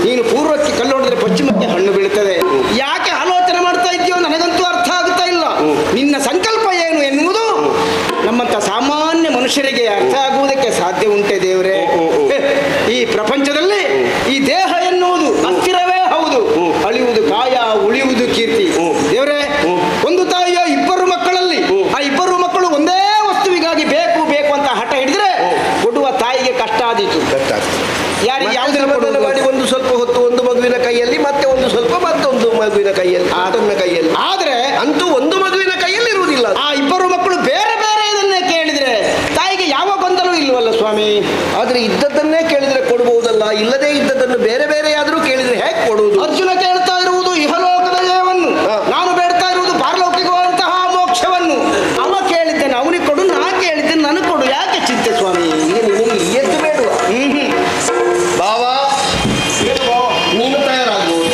ನೀನು ಪೂರ್ವಕ್ಕೆ ಕಲ್ಲೊಡೆದ್ರೆ ಪಶ್ಚಿಮಕ್ಕೆ ಹಣ್ಣು ಬೀಳುತ್ತದೆ. ಯಾಕೆ ಆಲೋಚನೆ ಮಾಡ್ತಾ ಇದ್ದೀಯೋ ನನಗಂತೂ ಅರ್ಥ ಆಗುತ್ತಾ ಇಲ್ಲ. ನಿನ್ನ ಸಂಕಲ್ಪ ಏನು ಮನುಷ್ಯರಿಗೆ ಅರ್ಥ ಆಗುವುದಕ್ಕೆ ಸಾಧ್ಯ ಉಂಟೆ ದೇವರೇ? ಈ ಪ್ರಪಂಚದಲ್ಲಿ ಈ ದೇಹ ಎನ್ನುವುದು ಅಸ್ಥಿರವೇ ಹೌದು. ಅಳಿಯುವುದು ಕಾಯ, ಉಳಿಯುವುದು ಕೀರ್ತಿ. ದೇವರೇ, ಒಂದು ತಾಯಿಯ ಇಬ್ಬರು ಮಕ್ಕಳಲ್ಲಿ ಆ ಇಬ್ಬರು ಮಕ್ಕಳು ಒಂದೇ ವಸ್ತುವಿಗಾಗಿ ಬೇಕು ಬೇಕು ಅಂತ ಹಠ ಹಿಡಿದ್ರೆ ಕೊಡುವ ತಾಯಿಗೆ ಕಷ್ಟ ಆದೀತು. ಯಾರಿಗೆ ಯಾವುದನ್ನು ಮಾಡಿ ಒಂದು ಸ್ವಲ್ಪ ಹೊತ್ತು ಒಂದು ಮಗುವಿನ ಕೈಯಲ್ಲಿ, ಮತ್ತೆ ಒಂದು ಸ್ವಲ್ಪ ಮತ್ತೊಂದು ಮಗುವಿನ ಕೈಯಲ್ಲಿ, ಆತನ ಕೈಯಲ್ಲಿ. ಆದ್ರೆ ಅಂತೂ ಒಂದು ಮಗುವಿನ ಕೈಯಲ್ಲಿ ಇರುವುದಿಲ್ಲ. ಆ ಇಬ್ಬರು ಮಕ್ಕಳು ಬೇರೆ ಬೇರೆ ಇದನ್ನೇ ಕೇಳಿದ್ರೆ ತಾಯಿಗೆ ಯಾವ ಗೊಂದಲವೂ ಇಲ್ವಲ್ಲ ಸ್ವಾಮಿ? ಆದ್ರೆ ಇದ್ದದ್ದನ್ನೇ ಕೇಳಿದ್ರೆ ಕೊಡಬಹುದಲ್ಲ, ಇಲ್ಲದೆ ಇದ್ದದ್ದನ್ನು ಬೇರೆ ಬೇರೆಯಾದರೂ ಕೇಳಿದ್ರೆ ಹೇಗೆ ಕೊಡುವುದು? ಅರ್ಜುನ ಕೇಳ್ತಾ ಇರುವುದು ಇಹಲೋಕದ ಜಯವನ್ನು, ನಾನು ಬೇಡ್ತಾ ಇರುವುದು ಪಾರಲೌಕಿಕವಂತಹ ಮೋಕ್ಷವನ್ನು. ಅವ ಕೇಳಿದ್ದೇನೆ ಅವನಿಗೆ ಕೊಡು, ನಾ ಕೇಳಿದ್ದೇನೆ ನನಗೆ ಕೊಡು. ಯಾಕೆ ಚಿಂತೆ ಸ್ವಾಮಿ? ಈಗ ನಿನಗೆ ಎದ್ದು ಬೇಡುವ ಬಾವಾ, ನೀನು ತಯಾರಾಗುವುದು.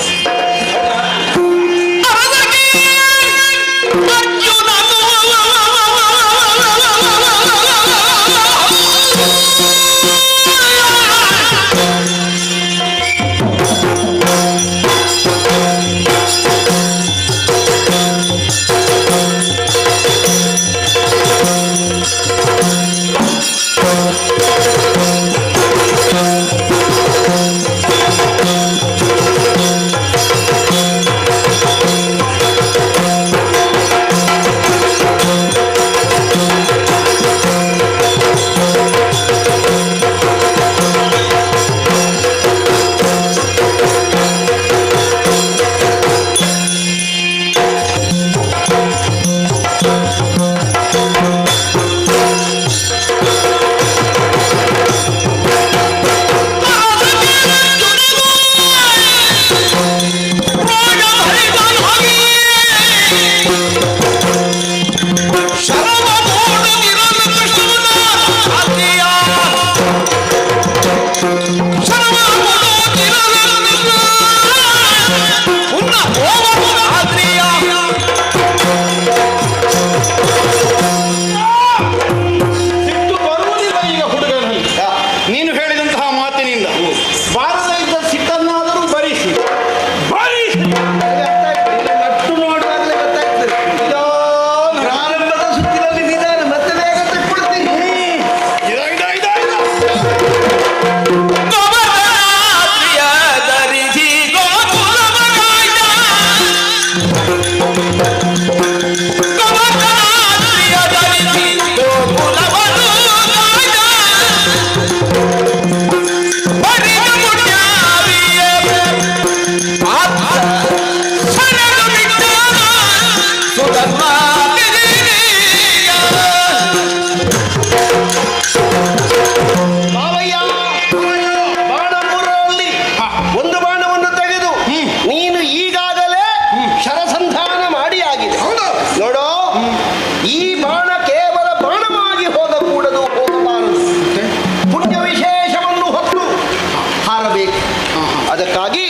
ಅದಕ್ಕಾಗಿ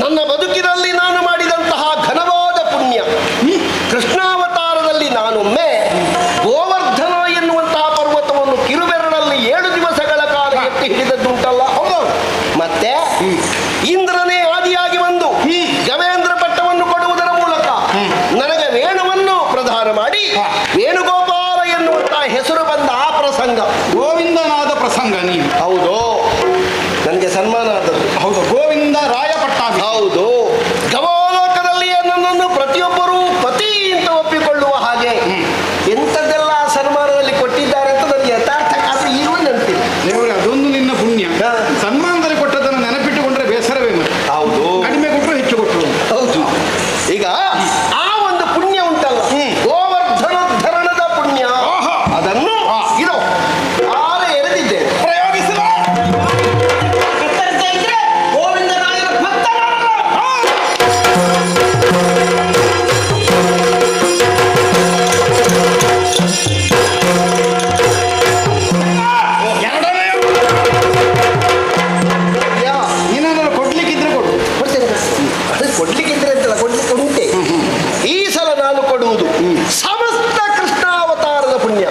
ನನ್ನ ಬದುಕಿನಲ್ಲಿ ನಾನು ಮಾಡಿದಂತಹ ಘನವಾದ ಪುಣ್ಯ, ಕೃಷ್ಣಾವತಾರದಲ್ಲಿ ನಾನೊಮ್ಮೆ ಗೋವರ್ಧನ ಎನ್ನುವಂತಹ ಪರ್ವತವನ್ನು ಕಿರುಬೆರಳಲ್ಲಿ 7 ದಿವಸಗಳ ಕಾಲ ಎತ್ತಿ ಹಿಡಿದದ್ದುಂಟಲ್ಲ. ಮತ್ತೆ ಇಂದ್ರನೇ ಆದಿಯಾಗಿ ಬಂದು ಗವೇಂದ್ರ ಪಟ್ಟವನ್ನು ಕೊಡುವುದರ ಮೂಲಕ ನನಗೆ ವೇಣುವನ್ನು ಪ್ರದಾನ ಮಾಡಿ ವೇಣುಗೋಪಾಲ ಎನ್ನುವಂತಹ ಹೆಸರು ಬಂದ ಆ ಪ್ರಸಂಗ, ಗೋವಿಂದನಾದ ಪ್ರಸಂಗ. ನೀವು ಹೌದು, ನನಗೆ ಸನ್ಮಾನ ಆದದ್ದು. ಹೌದು, ಗೋವಿಂದ ರಾಯ ಪಟ್ಟಾಭಿ. ಹೌದು, ಗವಾಲೋಕದಲ್ಲಿ ನನ್ನನ್ನು ಪ್ರತಿಯೊಬ್ಬರೂ ಪತಿ ಅಂತ ಒಪ್ಪಿಕೊಳ್ಳುವ ಹಾಗೆ ಎಂಥದ್ದೆಲ್ಲ ಸನ್ಮಾನದಲ್ಲಿ ಕೊಟ್ಟಿದ್ದಾರೆ ಅಂತ ನನಗೆ ಯಥಾರ್ಥ ಕಾದ್ರೆ ಈಗೂ ನೆನಪಿಲ್ಲ. ದೇವರೇ, ಅದೊಂದು ನಿನ್ನ ಪುಣ್ಯ. ಸನ್ಮಾನದಲ್ಲಿ ಕೊಟ್ಟದನ್ನು ನೆನಪಿಟ್ಟುಕೊಂಡ್ರೆ ಬೇಸರವೇ. ಹೌದು, ಕಡಿಮೆ ಕೊಟ್ಟರು ಹೆಚ್ಚು ಕೊಟ್ಟರು. ಹೌದು. ಈಗ ಆ ಒಂದು ಪುಣ್ಯ ಉಂಟಲ್ಲ, ಗೋವರ್ಧನೋದ್ಧರಣದ ಪುಣ್ಯ, ಅದನ್ನು ಇದು ಆರ ಎರೆದಿದ್ದೇನೆ. ಪ್ರಯೋಗಿಸಲ ಗೋವಿಂದರಾಯರ ಭಕ್ತರಲ್ಲ. ಏನಾದರೂ ಕೊಡ್ಲಿಕ್ಕಿದ್ರೆ ಕೊಡು. ಕೊಡ್ತೇನೆ. ಅದು ಕೊಡ್ಲಿಕ್ಕಿದ್ರೆ ಅಂತಲ್ಲ, ಕೊಡ್ಲಿಕ್ಕೆ ಉಂಟೆ. ಈ ಸಲ ನಾನು ಕೊಡುವುದು ಸಮಸ್ತ ಕೃಷ್ಣಾವತಾರದ ಪುಣ್ಯ.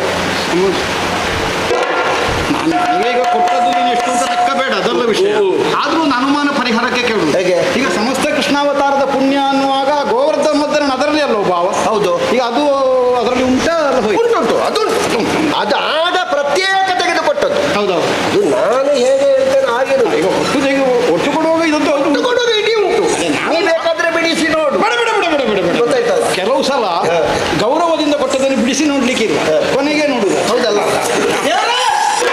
ಈಗ ಕೊಟ್ಟದ್ದು ನೀನು ಎಷ್ಟು ಅಂತ ಲೆಕ್ಕ ಬೇಡ, ಅದಲ್ಲ ವಿಷಯ. ಆದ್ರೂ ಒಂದು ಅನುಮಾನ ಪರಿಹಾರಕ್ಕೆ ಕೇಳು. ಹೇಗೆ? ಈಗ ಸಮಸ್ತ ಕೃಷ್ಣಾವತಾರದ ಪುಣ್ಯ ಅನ್ನುವಾಗ ಗೋವರ್ಧನ ಅದರಲ್ಲಿ ಅಲ್ಲೋ ಭಾವ. ಹೌದು, ಈಗ ಅದು ಅದರಲ್ಲಿ ಉಂಟಾ? ಉಂಟುಂಟು, ಅದು ಅದಾದ ಪ್ರತ್ಯೇಕ ಹೌದೌದು. ಅದು ನಾನು ಹೇಗೆ ಹೇಳ್ತೇನೆ ಹಾಗೆ ಈಗ ಒಟ್ಟು ಕೊಡುವಾಗ ಇದೊಂದು ಒಟ್ಟು ಕೊಡೋದು ಇಡೀ ಉಂಟು. ನೀವು ಬೇಕಾದ್ರೆ ಬಿಡಿಸಿ ನೋಡು. ಬೇಡ ಬೇಡ ಬೇಡ ಬೇಡ ಬೇಡ ಬೇಡ. ಗೊತ್ತಾಯ್ತಲ್ಲ? ಕೆಲವು ಸಲ ಗೌರವದಿಂದ ಕೊಟ್ಟದನ್ನು ಬಿಡಿಸಿ ನೋಡ್ಲಿಕ್ಕಿಲ್ಲ, ಕೊನೆಗೆ ನೋಡುದು. ಹೌದಲ್ಲ? ದೇವರೇ,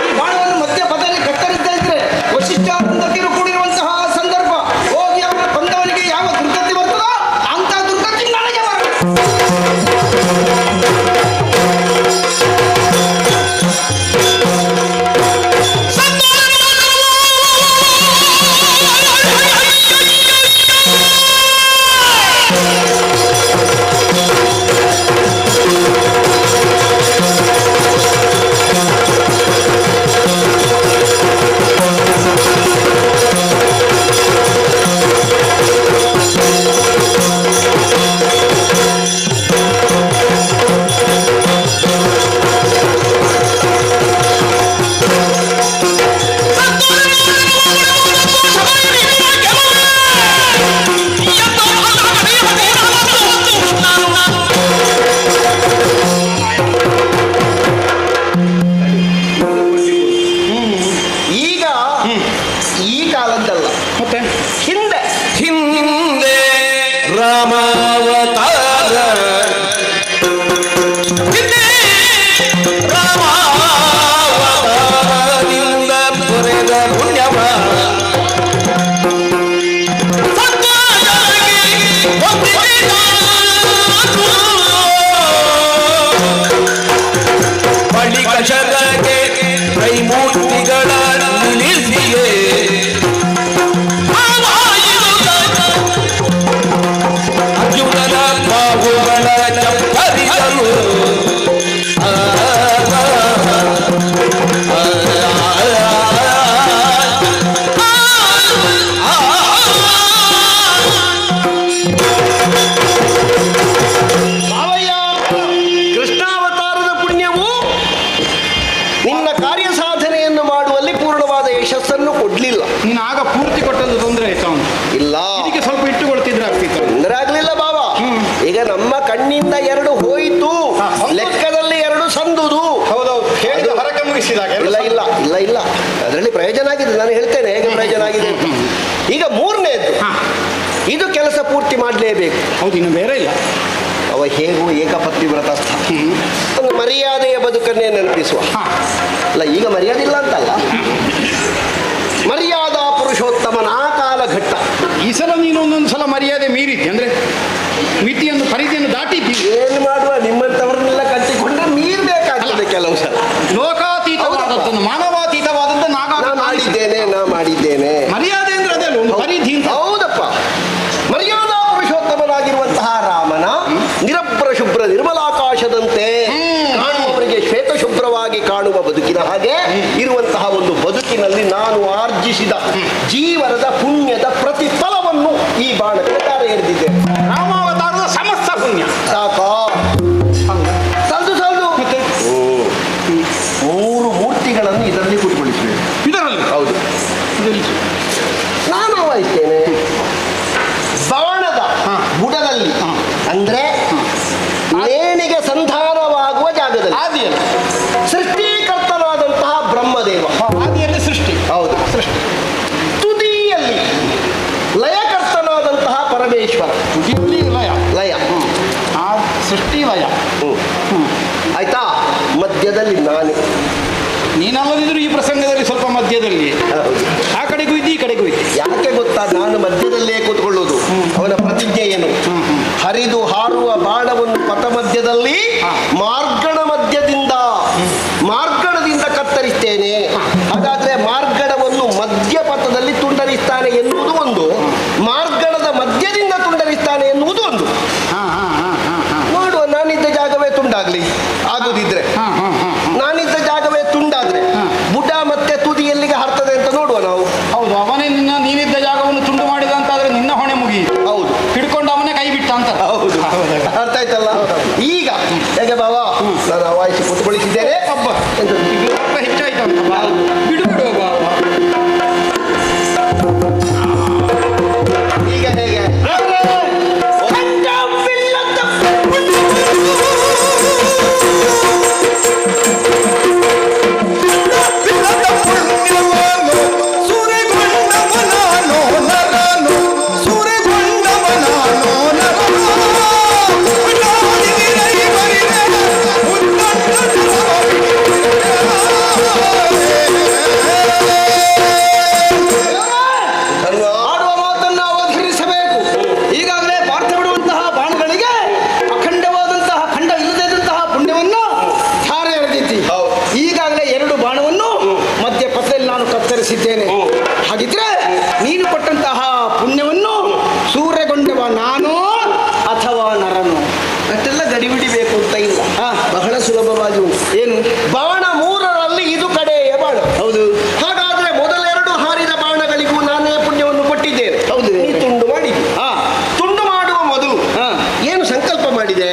ಈ ಬಾಣವನ್ನು ಮಧ್ಯ ಪದದಲ್ಲಿ ಕತ್ತರಿಸ್ತಾ ಇದ್ರೆ ವಶಿಷ್ಠಾನಂದಕ್ಕಿರು ಕೂಡಿರುವಂತಹ ಸಂದರ್ಭ, ಹೋಗಿ ಅವರ ಬಂದವನಿಗೆ ಯಾವ ದುರ್ಗತಿ ಬರ್ತದೋ ಅಂತ ದುರ್ಗತಿ ನನಗೆ ಬರಬೇಕು. ಈಗ ಈ ಕಾಲದ್ದಲ್ಲ, ಮತ್ತೆ ಹಿಂದೆ ಹಿಂದೆ ರಾಮಾವತಾರ ಹಿಂದೆ ರಾಮಾವತಾರದಿಂದ ದೊರೆದ ಪುಣ್ಯವ ಬಳಿಕ ಶರಗೆ ಕೈಮೂರ್ತಿಗಳ ನಿಲ್ಲಿಸಿಯೇ ಅರ್ಜುನನ ಬಾಹುಗಳ ಚಪ್ಪರಿಸಲು ಭಾವಯ್ಯ, ಕೃಷ್ಣಾವತಾರದ ಪುಣ್ಯವು ನಿನ್ನ ಕಾರ್ಯ ಸಾಧನೆಯನ್ನು ಮಾಡುವಲ್ಲಿ ಪೂರ್ಣವಾದ ಯಶಸ್ಸನ್ನು ಕೊಡ್ಲಿಲ್ಲ. ನೀನು ಆಗ ಪೂರ್ತಿ ಕೊಟ್ಟದ್ದು ತೊಂದರೆ ಆಯ್ತು ಅವನು. ಇಲ್ಲ, ಇದಕ್ಕೆ ಸ್ವಲ್ಪ ಇಟ್ಟುಕೊಳ್ತಿದ್ರೆ ಆಗ್ತಿತ್ತು. ತೊಂದರೆ ಆಗ್ಲಿಲ್ಲ ಬಾವ. ಈಗ ನಮ್ಮ ಕಣ್ಣಿಂದ ಎರಡು ಹೋಯಿತು, ಹಾ, ಹೌದು. ಲೆಕ್ಕದಲ್ಲಿ ಎರಡು ಸಂದುದು. ಹೌದೌದು, ಹೇಳಿದ ಹೊರಗೆ ಮುಗಿಸಿದಾಗ ಇಲ್ಲ ಇಲ್ಲ ಇಲ್ಲ ಇಲ್ಲ, ಅದರಲ್ಲಿ ಪ್ರಯೋಜನ ಆಗಿದೆ. ನಾನು ಹೇಳ್ತೇನೆ ಹೇಗೆ ಪ್ರಯೋಜನ ಆಗಿದೆ ಅಂತ. ಈಗ ಮೂರನೇದು, ಹಾ. ಇದು ಕೆಲಸ ಪೂರ್ತಿ ಮಾಡಲೇಬೇಕು. ಹೌದು, ಇನ್ನು ಬೇರೆ ಇಲ್ಲ. ಅವ ಹೇಗೂ ಏಕಪತ್ನಿ ವ್ರತಸ್ಥ, ಒಂದು ಮರ್ಯಾದೆಯ ಬದುಕನ್ನೇ ನೆನಪಿಸುವ. ಹಾ. ಅಲ್ಲ, ಈಗ ಮರ್ಯಾದೆ ಇಲ್ಲ ಅಂತಲ್ಲ, ಮರ್ಯಾದಾ ಪುರುಷೋತ್ತಮನ ಆ ಕಾಲಘಟ್ಟ. ಈ ಸಲ ನೀನು ಒಂದೊಂದು ಸಲ ಮರ್ಯಾದೆ ಮೀರಿದ್ದಿ, ಅಂದ್ರೆ ಮಿತಿಯನ್ನು ಪರಿಧಿಯನ್ನು ದಾಟಿದ್ದೀವಿ. ಏನು ಮಾಡುವ, ನಿಮ್ಮಂಥವ್ರನ್ನೆಲ್ಲ ಕಟ್ಟಿಕೊಂಡ್ರೆ ಮೀರ್ಬೇಕಾಗ್ತದೆ ಕೆಲವು ಸಲ. ಲೋಕಾತೀತವಾದದ್ದನ್ನು, ಮಾನವಾತೀತವಾದದ್ದನ್ನು ನಾ ಆಗಾಗ ಮಾಡಿದ್ದೇನೆ ಮರ್ಯಾದೆ ಅಂದ್ರೆ ಅದೇ ಅಲ್ಲ, ಒಂದು ಪರಿಧಿ ಅಂತ. ಹೌದಪ್ಪ. ಮರ್ಯಾದಾ ಪುರುಷೋತ್ತಮನಾಗಿರುವಂತಹ ರಾಮನ ನಿರಭ್ರ ಶುಭ್ರ ನಿರ್ಮಲಾಕಾಶದಂತೆ ಕಾಣುವವರಿಗೆ ಶ್ವೇತ ಶುಭ್ರವಾಗಿ ಕಾಣುವ ಬದುಕಿನ ಹಾಗೆ ಇರುವಂತಹ ಒಂದು ಬದುಕಿನಲ್ಲಿ ನಾನು ಆರ್ಜಿಸಿದ ಜೀವನದ ಪುಣ್ಯದ ಪ್ರತಿಫಲವನ್ನು ಈ ಬಾಣಕ್ಕೆ ತಾರೆ ಎರೆದಿದ್ದೇನೆ. ರಾಮಾವತಾರದ ಸಮಸ್ತ ಪುಣ್ಯ ಸಾಕಾ? ಸಾಲ್ದು ಮತ್ತೆ ಮೂರು ಮೂರ್ತಿಗಳನ್ನು ಇದರಲ್ಲಿ ಕೂತ್ಕೊಳಿಸಬೇಕು. ಇದರಲ್ಲಿ ಹೌದು, ನಾನು ವಹಿಸ್ತೇನೆ. ಬಾಣದ ಬುಡದಲ್ಲಿ, ಅಂದ್ರೆ ನೇಣಿಗೆ ಸಂಧಾನವಾಗುವ ಜಾಗದಲ್ಲಿ, ಆದಿಯಲ್ಲಿ ಸೃಷ್ಟಿಕರ್ತನಾದಂತಹ ಬ್ರಹ್ಮದೇವ. ಆದಿಯಲ್ಲಿ ಸೃಷ್ಟಿ, ಹೌದು, ಸೃಷ್ಟಿ. ತುದಿಯಲ್ಲಿ ಲಯಕರ್ತನಾದಂತಹ ಪರಮೇಶ್ವರ. ತುದಿಯಲ್ಲಿ ಲಯ, ಲಯ. ಆ ಸೃಷ್ಟಿ ಲಯ. ಆಯ್ತಾ? ಮಧ್ಯದಲ್ಲಿ ನಾನೇ. ನೀನಲ್ಲದಿದ್ರು ಈ ಪ್ರಸಂಗದಲ್ಲಿ ಸ್ವಲ್ಪ ಮಧ್ಯದಲ್ಲಿ, ಹೌದು. ಆ ಕಡೆಗೂ ಇದ್ದಿ ಈ ಕಡೆಗೂ ಇದ್ದಿ. ಯಾಕೆ ಗೊತ್ತಾ, ನಾನು ಮಧ್ಯದಲ್ಲೇ ಕೂತ್ಕೊಳ್ಳುವುದು. ಅವನ ಪ್ರತಿಜ್ಞೆ ಏನು? ಹರಿದು ಹಾರುವ ಬಾಣವನ್ನು ಪಥ ಮಧ್ಯದಲ್ಲಿ ಮಾರ್ಗಣ ಮಾರ್ಗಣದಿಂದ ಕತ್ತರಿಸ್ತೇನೆ. ಹಾಗಾದ್ರೆ ಮಾರ್ಗಣವನ್ನು ಮಧ್ಯಪಥದಲ್ಲಿ ತುಂಡರಿಸ್ತಾನೆ ಎನ್ನುವುದು ಒಂದು, ಮಾರ್ಗಣದ ಮಧ್ಯದಿಂದ ತುಂಡರಿಸ್ತಾನೆ ಎನ್ನುವುದು ಒಂದು. ನೋಡುವ, ನಾನಿದ್ದ ಜಾಗವೇ ತುಂಡಾಗ್ಲಿ, ಆಗುದಿದ್ರೆ ನಾನಿದ್ದ ಜಾಗವೇ ತುಂಡಾದ್ರೆ ಬುಡ ಮತ್ತೆ ತುದಿ ಎಲ್ಲಿಗೆ ಹರ್ತದೆ ಅಂತ ನೋಡುವ ನಾವು. ಹೌದು, ಅವನೇ ನೀನಿದ್ದ ಜಾಗವನ್ನು ತುಂಡು ಮಾಡಿದ ಅಂತಾದ್ರೆ ನಿನ್ನ ಹೊಣೆ ಮುಗಿ. ಹೌದು, ಹಿಡ್ಕೊಂಡು ಅವನೇ ಕೈ ಬಿಟ್ಟ ಅಂತ. ಹೌದು, ಅರ್ಥ ಆಯ್ತಲ್ಲ? ಈಗ ಹೇಗೆ ಬಾವ, ನಾನು ವಾಯಿಸಿ ಕೂತ್ಕೊಳಿಸಿದ್ದೇನೆ. ಹಬ್ಬ ಹೆಚ್ಚಾಯ್ತು ಅಂತ ಬಿಡು ಬಿಡುವ ಬಾವ. ಈಗ ಹೇಗೆ? ಅಷ್ಟೆಲ್ಲ ಗಡಿಬಿಡಿ ಬೇಕು ಅಂತ ಇಲ್ಲ. ಬಹಳ ಸುಲಭವಾಗಿ ಉಂಟು. ಏನು? ಬಾಣ 3ರಲ್ಲಿ ಇದು ಕಡೆಯ ಬಾಣ. ಹೌದು. ಹಾಗಾದ್ರೆ ಮೊದಲೆರಡು ಹಾರಿದ ಬಾಣಗಳಿಗೂ ನಾನೇ ಪುಣ್ಯವನ್ನು ಕೊಟ್ಟಿದ್ದೇನೆ. ಹೌದು. ನೀ ತುಂಡು ಮಾಡಿದೆ. ತುಂಡು ಮಾಡುವ ಮೊದಲು ಏನು ಸಂಕಲ್ಪ ಮಾಡಿದೆ?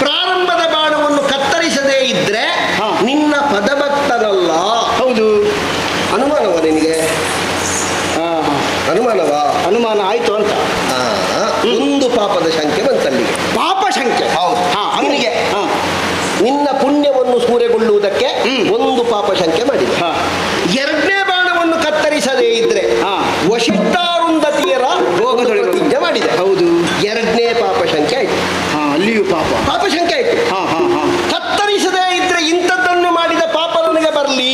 ಪ್ರಾರಂಭದ ಬಾಣವನ್ನು ಕತ್ತರಿಸದೇ ಇದ್ರೆ ನಿನ್ನ ಪದಭಕ್ತನಲ್ಲ. ಹೌದು. ಅನುಮಾನವ ನಿನಗೆ? ಅನುಮಾನವಾ? ಅನುಮಾನ ಆಯ್ತು ಅಂತ. ಒಂದು ಪಾಪದ ಸಂಖ್ಯೆ ಬಂತಲ್ಲಿಗೆ. ಪಾಪ ಸಂಖ್ಯೆ. ಹೌದು. ಅವನಿಗೆ ನಿನ್ನ ಪುಣ್ಯವನ್ನು ಸೂರೆಗೊಳ್ಳುವುದಕ್ಕೆ ಒಂದು ಪಾಪ ಸಂಖ್ಯೆ ಮಾಡಿದೆ. ಎರಡನೇ ಬಾಣವನ್ನು ಕತ್ತರಿಸದೇ ಇದ್ರೆ ವಶಿಷ್ಠಾರುಂಧತಿಯರ ರೋಗದೊಳಗೆ ಪ್ರತಿಜ್ಞೆ ಮಾಡಿದೆ. ಹೌದು. ಎರಡನೇ ಪಾಪ ಸಂಖ್ಯೆ ಆಯ್ತು. ಅಲ್ಲಿಯೂ ಪಾಪ ಸಂಖ್ಯೆ ಆಯ್ತು. ಕತ್ತರಿಸದೇ ಇದ್ರೆ ಇಂಥದ್ದನ್ನು ಮಾಡಿದ ಪಾಪ ನನಗೆ ಬರಲಿ.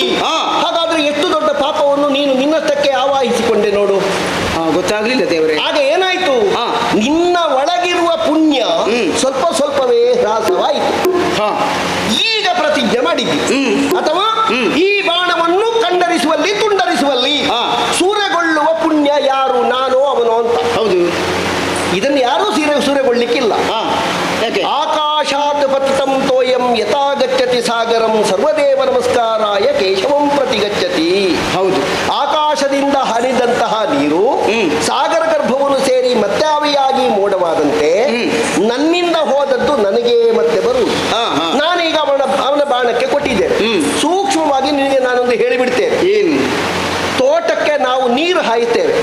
ಹಾಗಾದ್ರೆ ಎಷ್ಟು ದೊಡ್ಡ ಪಾಪವನ್ನು ನೀನು ನಿನ್ನಷ್ಟಕ್ಕೆ ಆವಾಹಿಸಿಕೊಂಡೆ ನೋಡು. ಗೊತ್ತಾಗ್ಲಿಲ್ಲ ದೇವರೇ. ಆಗ ಏನಾಯ್ತು? ನಿನ್ನ ಒಳಗಿರುವ ಪುಣ್ಯ ಸ್ವಲ್ಪ ಸ್ವಲ್ಪವೇ ಹ್ರಾಸವಾಯಿತು. ಈಗ ಪ್ರತಿಜ್ಞೆ ಮಾಡಿದ್ದಿ ಅಥವಾ ಈ ಬಾಣವನ್ನು ಕಂಡರಿಸುವಲ್ಲಿ ತುಂಡರಿಸುವಲ್ಲಿ ಸೂರೆಗೊಳ್ಳುವ ಪುಣ್ಯ ಯಾರು? ನಾನು ಅವನು ಅಂತ. ಹೌದು. ಇದನ್ನು ಯಾರೂ ಸೂರೆಗೊಳ್ಳಿಕ್ಕಿಲ್ಲ. ಆಕಾಶಾತ್ ಪತಿತಂ ತೋಯಂ ಯಥಾ ಗಚ್ಚತಿ ಸಾಗರಂ ಸರ್ವದೇವ ನಮಸ್ಕಾರಾಯ ಕೇಶವಂ ಪ್ರತಿಗಚ್ಚತಿ. ಹೌದು. ಆಕಾಶದಿಂದ ಹರಿದಂತಹ ನೀರು ಸಾಗರ ಗರ್ಭವನ್ನು ಸೇರಿ ಮತ್ತೆ ಆವಿಯಾಗಿ ಮೋಡವಾದಂತೆ ನನ್ನಿಂದ ಹೋದದ್ದು ನನಗೆ ಮತ್ತೆ ಬರುವುದು. ನಾನೀಗ ಅವನ ಬಾಣಕ್ಕೆ ಕೊಟ್ಟಿದ್ದೇನೆ. ಸೂಕ್ಷ್ಮವಾಗಿ ನಿನಗೆ ನಾನೊಂದು ಹೇಳಿಬಿಡ್ತೇನೆ. ಏನು? ತೋಟಕ್ಕೆ ನಾವು ನೀರು ಹಾಯ್ತೇವೆ,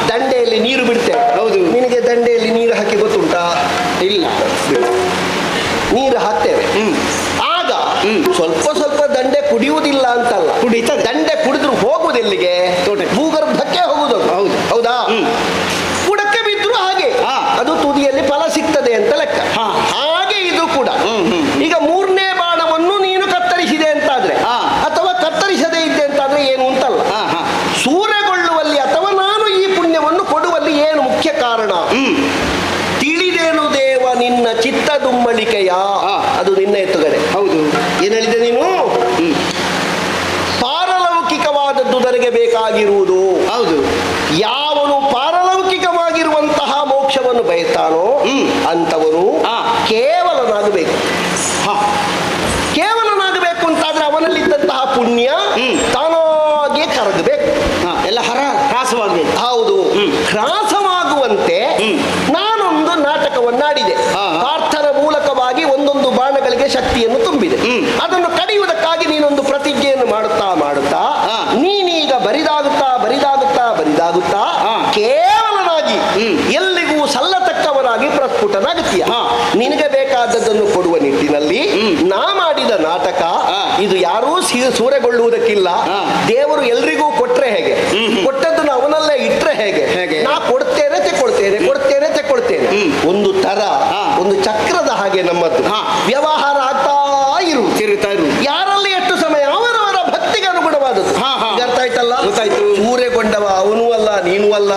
ದಂಡೆಯಲ್ಲಿ ನೀರು ಬಿಡ್ತೇವೆ. ಹೌದು. ನಿನಗೆ ದಂಡೆಯಲ್ಲಿ ನೀರು ಹಾಕಿ ಗೊತ್ತುಂಟಾ? ಇಲ್ಲ. ನೀರು ಹಾಕ್ತೇವೆ. ಆಗ ಸ್ವಲ್ಪ ಸ್ವಲ್ಪ ದಂಡೆ ಕುಡಿಯುವುದಿಲ್ಲ ಅಂತಲ್ಲ, ಕುಡಿತದೆ. ದಂಡೆ ಕುಡಿದ್ರು ಹೋಗುವುದೆಲ್ಲಿಗೆ? ಭೂಗರ್ಭಕ್ಕೆ ಹೋಗುದು. ಹೌದು. ಹೌದಾ? ಬುಡಕ್ಕೆ ಬಿದ್ರು ಹಾಗೆ ಅದು ತುದಿಯಲ್ಲಿ ಫಲ ಸಿಗ್ತದೆ ಅಂತ ಲೆಕ್ಕ. ಹಾಗೆ ಇದು ಕೂಡ. ಈಗ 3ನೇ ಬಾಣವನ್ನು ನೀನು ಕತ್ತರಿಸಿದೆ ಅಂತಾದ್ರೆ ಅಥವಾ ಕತ್ತರಿಸದೇ ಇದ್ದೆ ಅಂತಾದ್ರೆ ಏನು ಅಂತಲ್ಲ, ಸೂರೆಗೊಳ್ಳುವಲ್ಲಿ ಅಥವಾ ನಾನು ಈ ಪುಣ್ಯವನ್ನು ಕೊಡುವಲ್ಲಿ ಏನು ಮುಖ್ಯ ಕಾರಣ? ತಿಳಿದೇನು ದೇವ ನಿನ್ನ ಚಿತ್ತದುಮ್ಮಳಿಕೆಯ. ಅದು ನಿನ್ನ ಎತ್ತುಗಡೆ. ಹೌದು. ಏನ್ ಹೇಳಿದೆ ನೀನು? ಪಾರಲೌಕಿಕವಾದದ್ದು ನನಗೆ ಬೇಕಾಗಿರುವುದು. ಹೌದು. ಯಾವನು ಪಾರಲೌಕಿಕವಾಗಿರುವಂತಹ ಮೋಕ್ಷವನ್ನು ಬಯಸ್ತಾನೋ ಅಂತವನು ಕೇವಲನಾಗಬೇಕು. ಕೇವಲನಾಗಬೇಕು ಅಂತಾದ್ರೆ ಅವನಲ್ಲಿದ್ದಂತಹ ಪುಣ್ಯ ತಾನಾಗೆ ಕರಗಬೇಕು. ಎಲ್ಲ ಹ್ರಾಸವಾಗಬೇಕು. ಹೌದು. ಹ್ರಾಸವಾಗುವಂತೆ ನಾನೊಂದು ನಾಟಕವನ್ನಾಡಿದೆ. ಪಾರ್ಥನ ಮೂಲಕವಾಗಿ ಒಂದೊಂದು ಬಾಣಗಳಿಗೆ ಶಕ್ತಿಯನ್ನು ತುಂಬಿದೆ. ಅದನ್ನು ಕಡಿಯುವುದಕ್ಕಾಗಿ ನೀನೊಂದು ಪ್ರತಿಜ್ಞೆಯನ್ನು ಮಾಡುತ್ತಾ ಮಾಡುತ್ತಾ ನೀನೀಗ ಬರಿದಾಗುತ್ತಾ ಬರಿದಾಗುತ್ತಾ ಬರಿದಾಗುತ್ತಾ ಕೇವಲನಾಗಿ ಎಲ್ಲಿಗೂ ಸಲ್ಲತಕ್ಕವನಾಗಿ ಪ್ರಸ್ಫುಟನಾಗುತ್ತೀಯ. ನಿನಗೆ ಬೇಕಾದದ್ದನ್ನು ಕೊಡುವ ನಿಟ್ಟಿನಲ್ಲಿ ನಾ ಮಾಡಿದ ನಾಟಕ ಇದು ಯಾರೂ ಸೂರೆಗೊಳ್ಳುವುದಕ್ಕಿಲ್ಲ. ದೇವರು ಎಲ್ರಿಗೂ ಕೊಟ್ರೆ ಹೇಗೆ, ಕೊಟ್ಟದ್ದನ್ನು ಅವನಲ್ಲೇ ಇಟ್ರೆ ಹೇಗೆ? ನಾ ಕೊಡ್ತೇನೆ ತೆಕೊಳ್ತೇನೆ, ಕೊಡ್ತೇನೆ ತೆಕೊಳ್ತೇನೆ. ಒಂದು ತರ ಒಂದು ಚಕ್ರದ ಹಾಗೆ ನಮ್ಮದ್ದು ವ್ಯವಹಾರ ಆಗ್ತಾ ತಿರುಗ್ತಾ ಇರು. ಯಾರಲ್ಲಿ ಎಷ್ಟು ಸಮಯ ಅವರವರ ಭಕ್ತಿಗೆ ಅನುಗುಣವಾದದ್ದು. ಅರ್ಥ ಆಯ್ತಲ್ಲ? ಸೂರೆಗೊಂಡವ ಅವನೂ ಅಲ್ಲ ನೀನೂ ಅಲ್ಲ.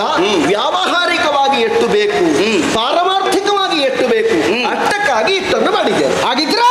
ವ್ಯಾವಹಾರಿಕವಾಗಿ ಎಷ್ಟು ಬೇಕು, ಪಾರಮಾರ್ಥಿಕವಾಗಿ ಎಷ್ಟು ಬೇಕು ಅಷ್ಟಕ್ಕಾಗಿ ಇಷ್ಟನ್ನು ಮಾಡಿದ್ದೇನೆ. ಹಾಗಿದ್ರೆ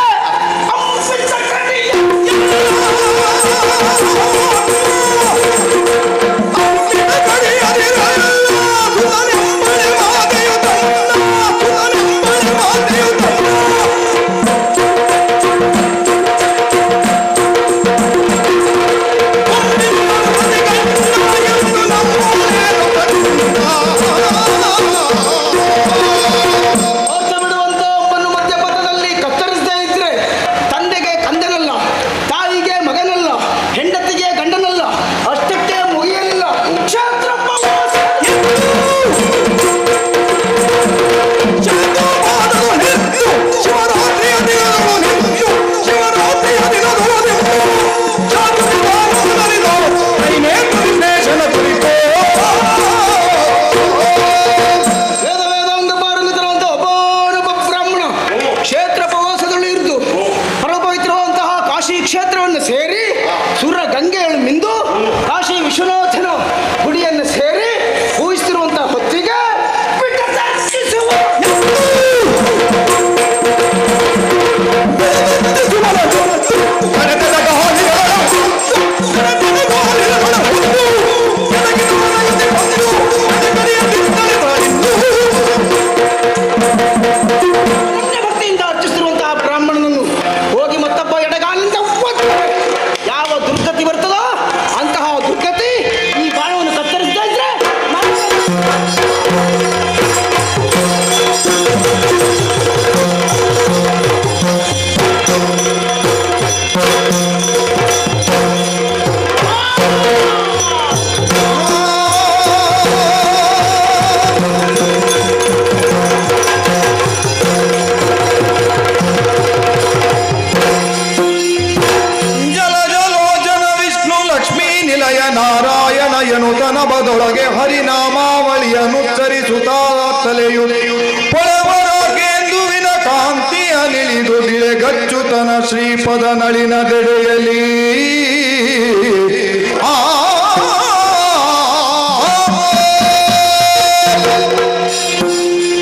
ಶ್ರೀಪದ ನಳಿನದೆಡೆಯಲಿ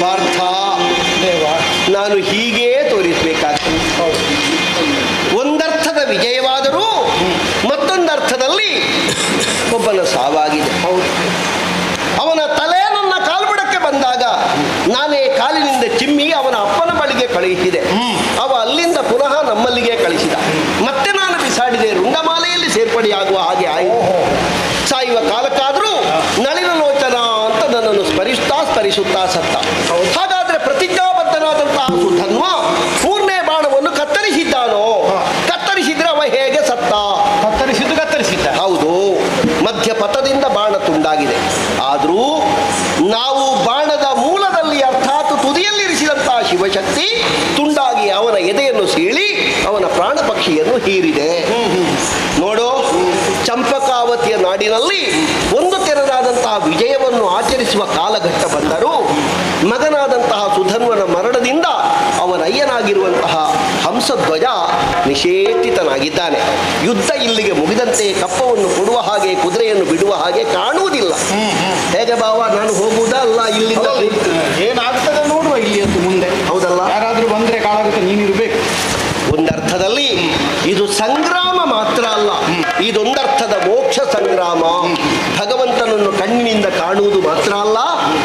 ಪಾರ್ಥ, ನಾನು ಹೀಗೇ ತೋರಿಸಬೇಕಾಗ್ತದೆ. ಒಂದರ್ಥದ ವಿಜಯವಾದರೂ ಮತ್ತೊಂದರ್ಥದಲ್ಲಿ ಒಬ್ಬನ ಸಾವಾಗಿದೆ. ಅವನ ತಲೆ ನನ್ನ ಕಾಲ್ಬುಡಕ್ಕೆ ಬಂದಾಗ ನಾನೇ ಕಾಲಿನಿಂದ ಚಿಮ್ಮಿ ಅವನ ಅಪ್ಪನ ಬಳಿಗೆ ಕಳುಹಿಸಿದೆ. ಅವ ಅಲ್ಲಿಂದ ಪುನಃ ನಮ್ಮಲ್ಲಿಗೆ ಕಳಿಸಿದ. ಮತ್ತೆ ನಾನು ಬಿಸಾಡಿದೆ, ರುಂಡಮಾಲೆಯಲ್ಲಿ ಸೇರ್ಪಡೆಯಾಗುವ ಹಾಗೆ ಆಯಿತು. ಸಾಯುವ ಕಾಲಕ್ಕಾದರೂ ನಳಿನ ಲೋಚನ ಅಂತ ನನ್ನನ್ನು ಸ್ಮರಿಸುತ್ತಾ ಸತ್ತ. ಹಾಗಾದ್ರೆ ಪ್ರತಿಜ್ಞಾಬದ್ಧನಾದಂತಹ ಸುಧನ್ವ ಮೂರನೇ ಬಾಣವನ್ನು ಕತ್ತರಿಸಿದ್ದಾನೋ? ಕತ್ತರಿಸಿದ್ರೆ ಅವ ಹೇಗೆ ಸತ್ತ? ಕತ್ತರಿಸಿದ್ದ. ಹೌದು, ಮಧ್ಯಪಥದಿಂದ ಬಾಣ ತುಂಡಾಗಿದೆ. ಆದರೂ ನಾವು ಬಾಣದ ಮೂಲದಲ್ಲಿ ಅರ್ಥಾತ್ ತುದಿಯಲ್ಲಿರಿಸಿದಂತಹ ಶಿವಶಕ್ತಿ ತುಂಡಾಗಿ ಅವನ ಎದೆಯನ್ನು ಸೀಳಿ ಅವನ ಪ್ರಾಣ ಪಕ್ಷಿಯನ್ನು ಹೀರಿದೆ. ನೋಡು, ಚಂಪಕಾವತಿಯ ನಾಡಿನಲ್ಲಿ ಒಂದು ತೆರನಾದಂತಹ ವಿಜಯವನ್ನು ಆಚರಿಸುವ ಕಾಲಘಟ್ಟ ಬಂದರೂ ಮಗನಾದಂತಹ ಸುಧನ್ವನ ಮರಣದಿಂದ ಅವನಯ್ಯನಾಗಿರುವಂತಹ ಹಂಸಧ್ವಜ ನಿಷೇಧಿತನಾಗಿದ್ದಾನೆ. ಯುದ್ಧ ಇಲ್ಲಿಗೆ ಮುಗಿದಂತೆ ಕಪ್ಪವನ್ನು ಕೊಡುವ ಹಾಗೆ, ಕುದುರೆಯನ್ನು ಬಿಡುವ ಹಾಗೆ ಕಾಣುವುದಿಲ್ಲ. ಹೇಗೆ ಬಾವ, ನಾನು ಹೋಗುವುದಾ ಅಲ್ಲ ಇಲ್ಲಿಂದ? ಏನಾಗ್ತದೆ ನೋಡುವ ಇಲ್ಲಿ ಅಂತ ಮುಂದೆ. ಹೌದಲ್ಲ? ಯಾರಾದ್ರೂ ಬಂದ್ರೆ ಕಾಲಾಗುತ್ತೆ, ನೀನಿರ್ಬೇಕು. ಒಂದರ್ಥದಲ್ಲಿ ಇದು ಸಂಗ್ರಾಮ ಮಾತ್ರ ಅಲ್ಲ, ಇದೊಂದರ್ಥದ ಮೋಕ್ಷ ಸಂಗ್ರಾಮ. ಭಗವಂತನನ್ನು ಕಣ್ಣಿನಿಂದ ಕಾಣುವುದು ಮಾತ್ರ ಅಲ್ಲ,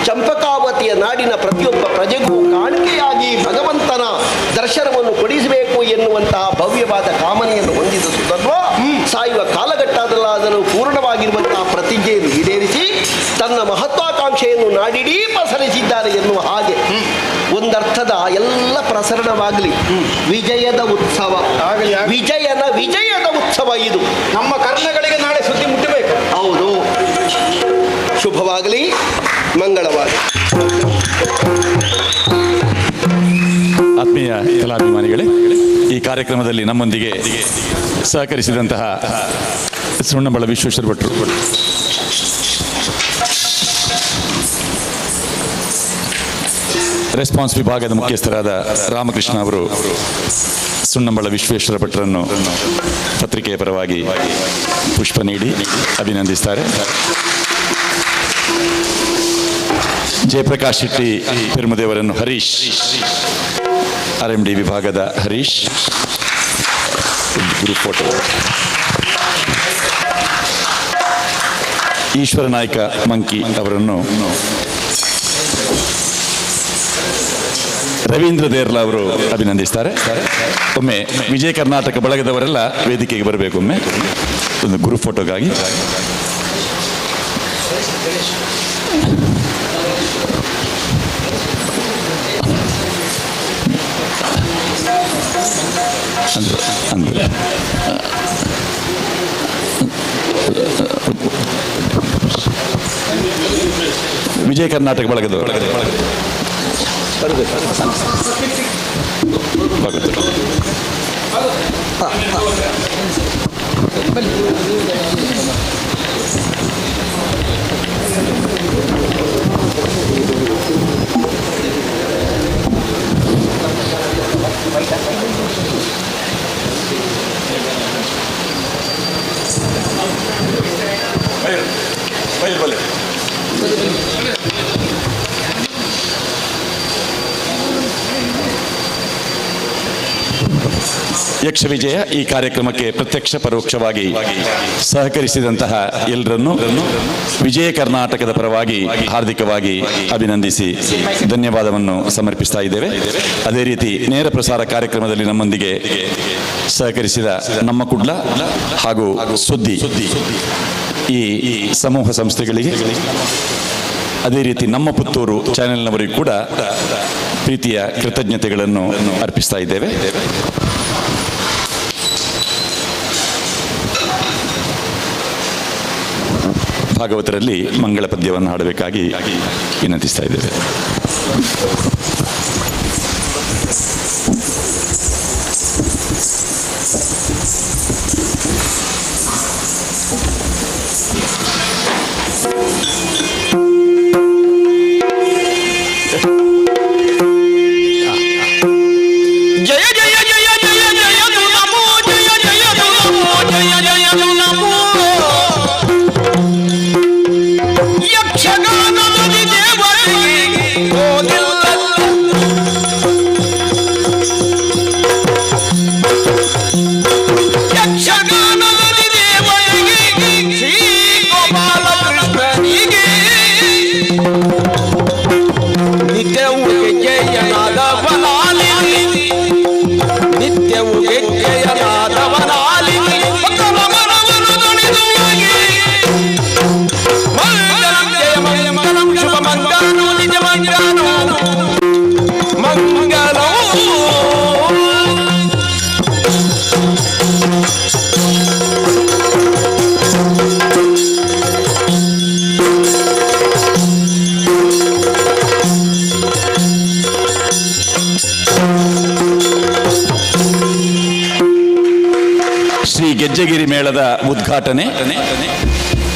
ಚಂಪಕಾವತಿಯ ನಾಡಿನ ಪ್ರತಿಯೊಬ್ಬ ಪ್ರಜೆಗೂ ಕಾಣಿಕೆಯಾಗಿ ಭಗವಂತನ ದರ್ಶನವನ್ನು ಕೊಡಿಸಬೇಕು ಎನ್ನುವಂತಹ ಭವ್ಯವಾದ ಕಾಮನೆಯನ್ನು ಹೊಂದಿದ ಸುಧನ್ವ ಸಾಯುವ ಕಾಲಘಟ್ಟದಲ್ಲಾದರೂ ಪೂರ್ಣವಾಗಿರುವಂತಹ ಪ್ರತಿಜ್ಞೆಯನ್ನು ಈಡೇರಿಸಿ ತನ್ನ ಮಹತ್ವಾಕಾಂಕ್ಷೆಯನ್ನು ನಾಡಿಡೀ ಪಸರಿಸಿದ್ದಾರೆ ಎನ್ನುವ ಹಾಗೆ ಒಂದರ್ಥದ ಎಲ್ಲ ಪ್ರಸರಣವಾಗಲಿ. ವಿಜಯದ ಉತ್ಸವ, ವಿಜಯದ ಉತ್ಸವ ಇದು. ನಮ್ಮ ಕರ್ಣಗಳಿಗೆ ನಾಳೆ ಸುದ್ದಿ ಮುಟ್ಟಬೇಕು. ಹೌದು. ಶುಭವಾಗಲಿ, ಮಂಗಳವಾಗಲಿ. ಆತ್ಮೀಯ ಕಲಾಭಿಮಾನಿಗಳೇ, ಈ ಕಾರ್ಯಕ್ರಮದಲ್ಲಿ ನಮ್ಮೊಂದಿಗೆ ಸಹಕರಿಸಿದಂತಹ ಸುಣ್ಣಂಬಳ ವಿಶ್ವೇಶ್ವರ ಭಟ್ರು, ರೆಸ್ಪಾನ್ಸ್ ವಿಭಾಗದ ಮುಖ್ಯಸ್ಥರಾದ ರಾಮಕೃಷ್ಣ ಅವರು ಸುಣ್ಣಂಬಳ ವಿಶ್ವೇಶ್ವರ ಭಟ್ರನ್ನು ಪತ್ರಿಕೆಯ ಪರವಾಗಿ ಪುಷ್ಪ ನೀಡಿ ಅಭಿನಂದಿಸ್ತಾರೆ. ಜಯಪ್ರಕಾಶ್ ಶೆಟ್ಟಿ ಪೆರುಮದೇವರನ್ನು ಹರೀಶ್, RMD ವಿಭಾಗದ ಹರೀಶ್ ಗ್ರೂಪ್ ಫೋಟೋ. ಈಶ್ವರ ನಾಯ್ಕ ಮಂಕಿ ಅವರನ್ನು ರವೀಂದ್ರ ದೇರ್ಲಾ ಅವರು ಅಭಿನಂದಿಸ್ತಾರೆ. ಒಮ್ಮೆ ವಿಜಯ ಕರ್ನಾಟಕ ಬಳಗದವರೆಲ್ಲ ವೇದಿಕೆಗೆ ಬರಬೇಕು. ಒಮ್ಮೆ ಒಂದು ಗ್ರೂಪ್ ಫೋಟೋಗಾಗಿ. ಅಂದ್ರೆ ವಿಜಯ ಕರ್ನಾಟಕ ಬಳಗದವರು ಯಕ್ಷ ವಿಜಯ ಈ ಕಾರ್ಯಕ್ರಮಕ್ಕೆ ಪ್ರತ್ಯಕ್ಷ ಪರೋಕ್ಷವಾಗಿ ಸಹಕರಿಸಿದಂತಹ ಎಲ್ಲರನ್ನು ವಿಜಯ ಕರ್ನಾಟಕದ ಪರವಾಗಿ ಹಾರ್ದಿಕವಾಗಿ ಅಭಿನಂದಿಸಿ ಧನ್ಯವಾದವನ್ನು ಸಮರ್ಪಿಸ್ತಾ ಇದ್ದೇವೆ. ಅದೇ ರೀತಿ ನೇರ ಪ್ರಸಾರ ಕಾರ್ಯಕ್ರಮದಲ್ಲಿ ನಮ್ಮೊಂದಿಗೆ ಸಹಕರಿಸಿದ ನಮ್ಮ ಕುಡ್ಲ ಹಾಗೂ ಸುದ್ದಿ ಈ ಸಮೂಹ ಸಂಸ್ಥೆಗಳಿಗೆ, ಅದೇ ರೀತಿ ನಮ್ಮ ಪುತ್ತೂರು ಚಾನೆಲ್ನವರಿಗೂ ಕೂಡ ಪ್ರೀತಿಯ ಕೃತಜ್ಞತೆಗಳನ್ನು ಅರ್ಪಿಸ್ತಾ ಇದ್ದೇವೆ. ಭಾಗವತರಲ್ಲಿ ಮಂಗಳ ಪದ್ಯವನ್ನು ಹಾಡಬೇಕಾಗಿ ವಿನಂತಿಸ್ತಾ ಇದ್ದೇವೆ. ಜಯ ಜಯ ಜಯ ಜಯ ಜಯ ಗೆಜ್ಜೆಗಿರಿ ಮೇಳದ ಉದ್ಘಾಟನೆ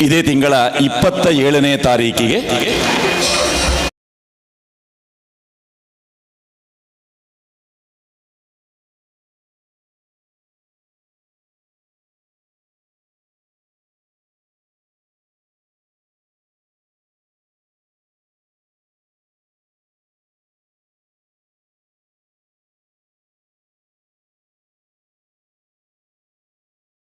ಇದೇ ತಿಂಗಳ 27ನೇ ತಾರೀಕಿಗೆ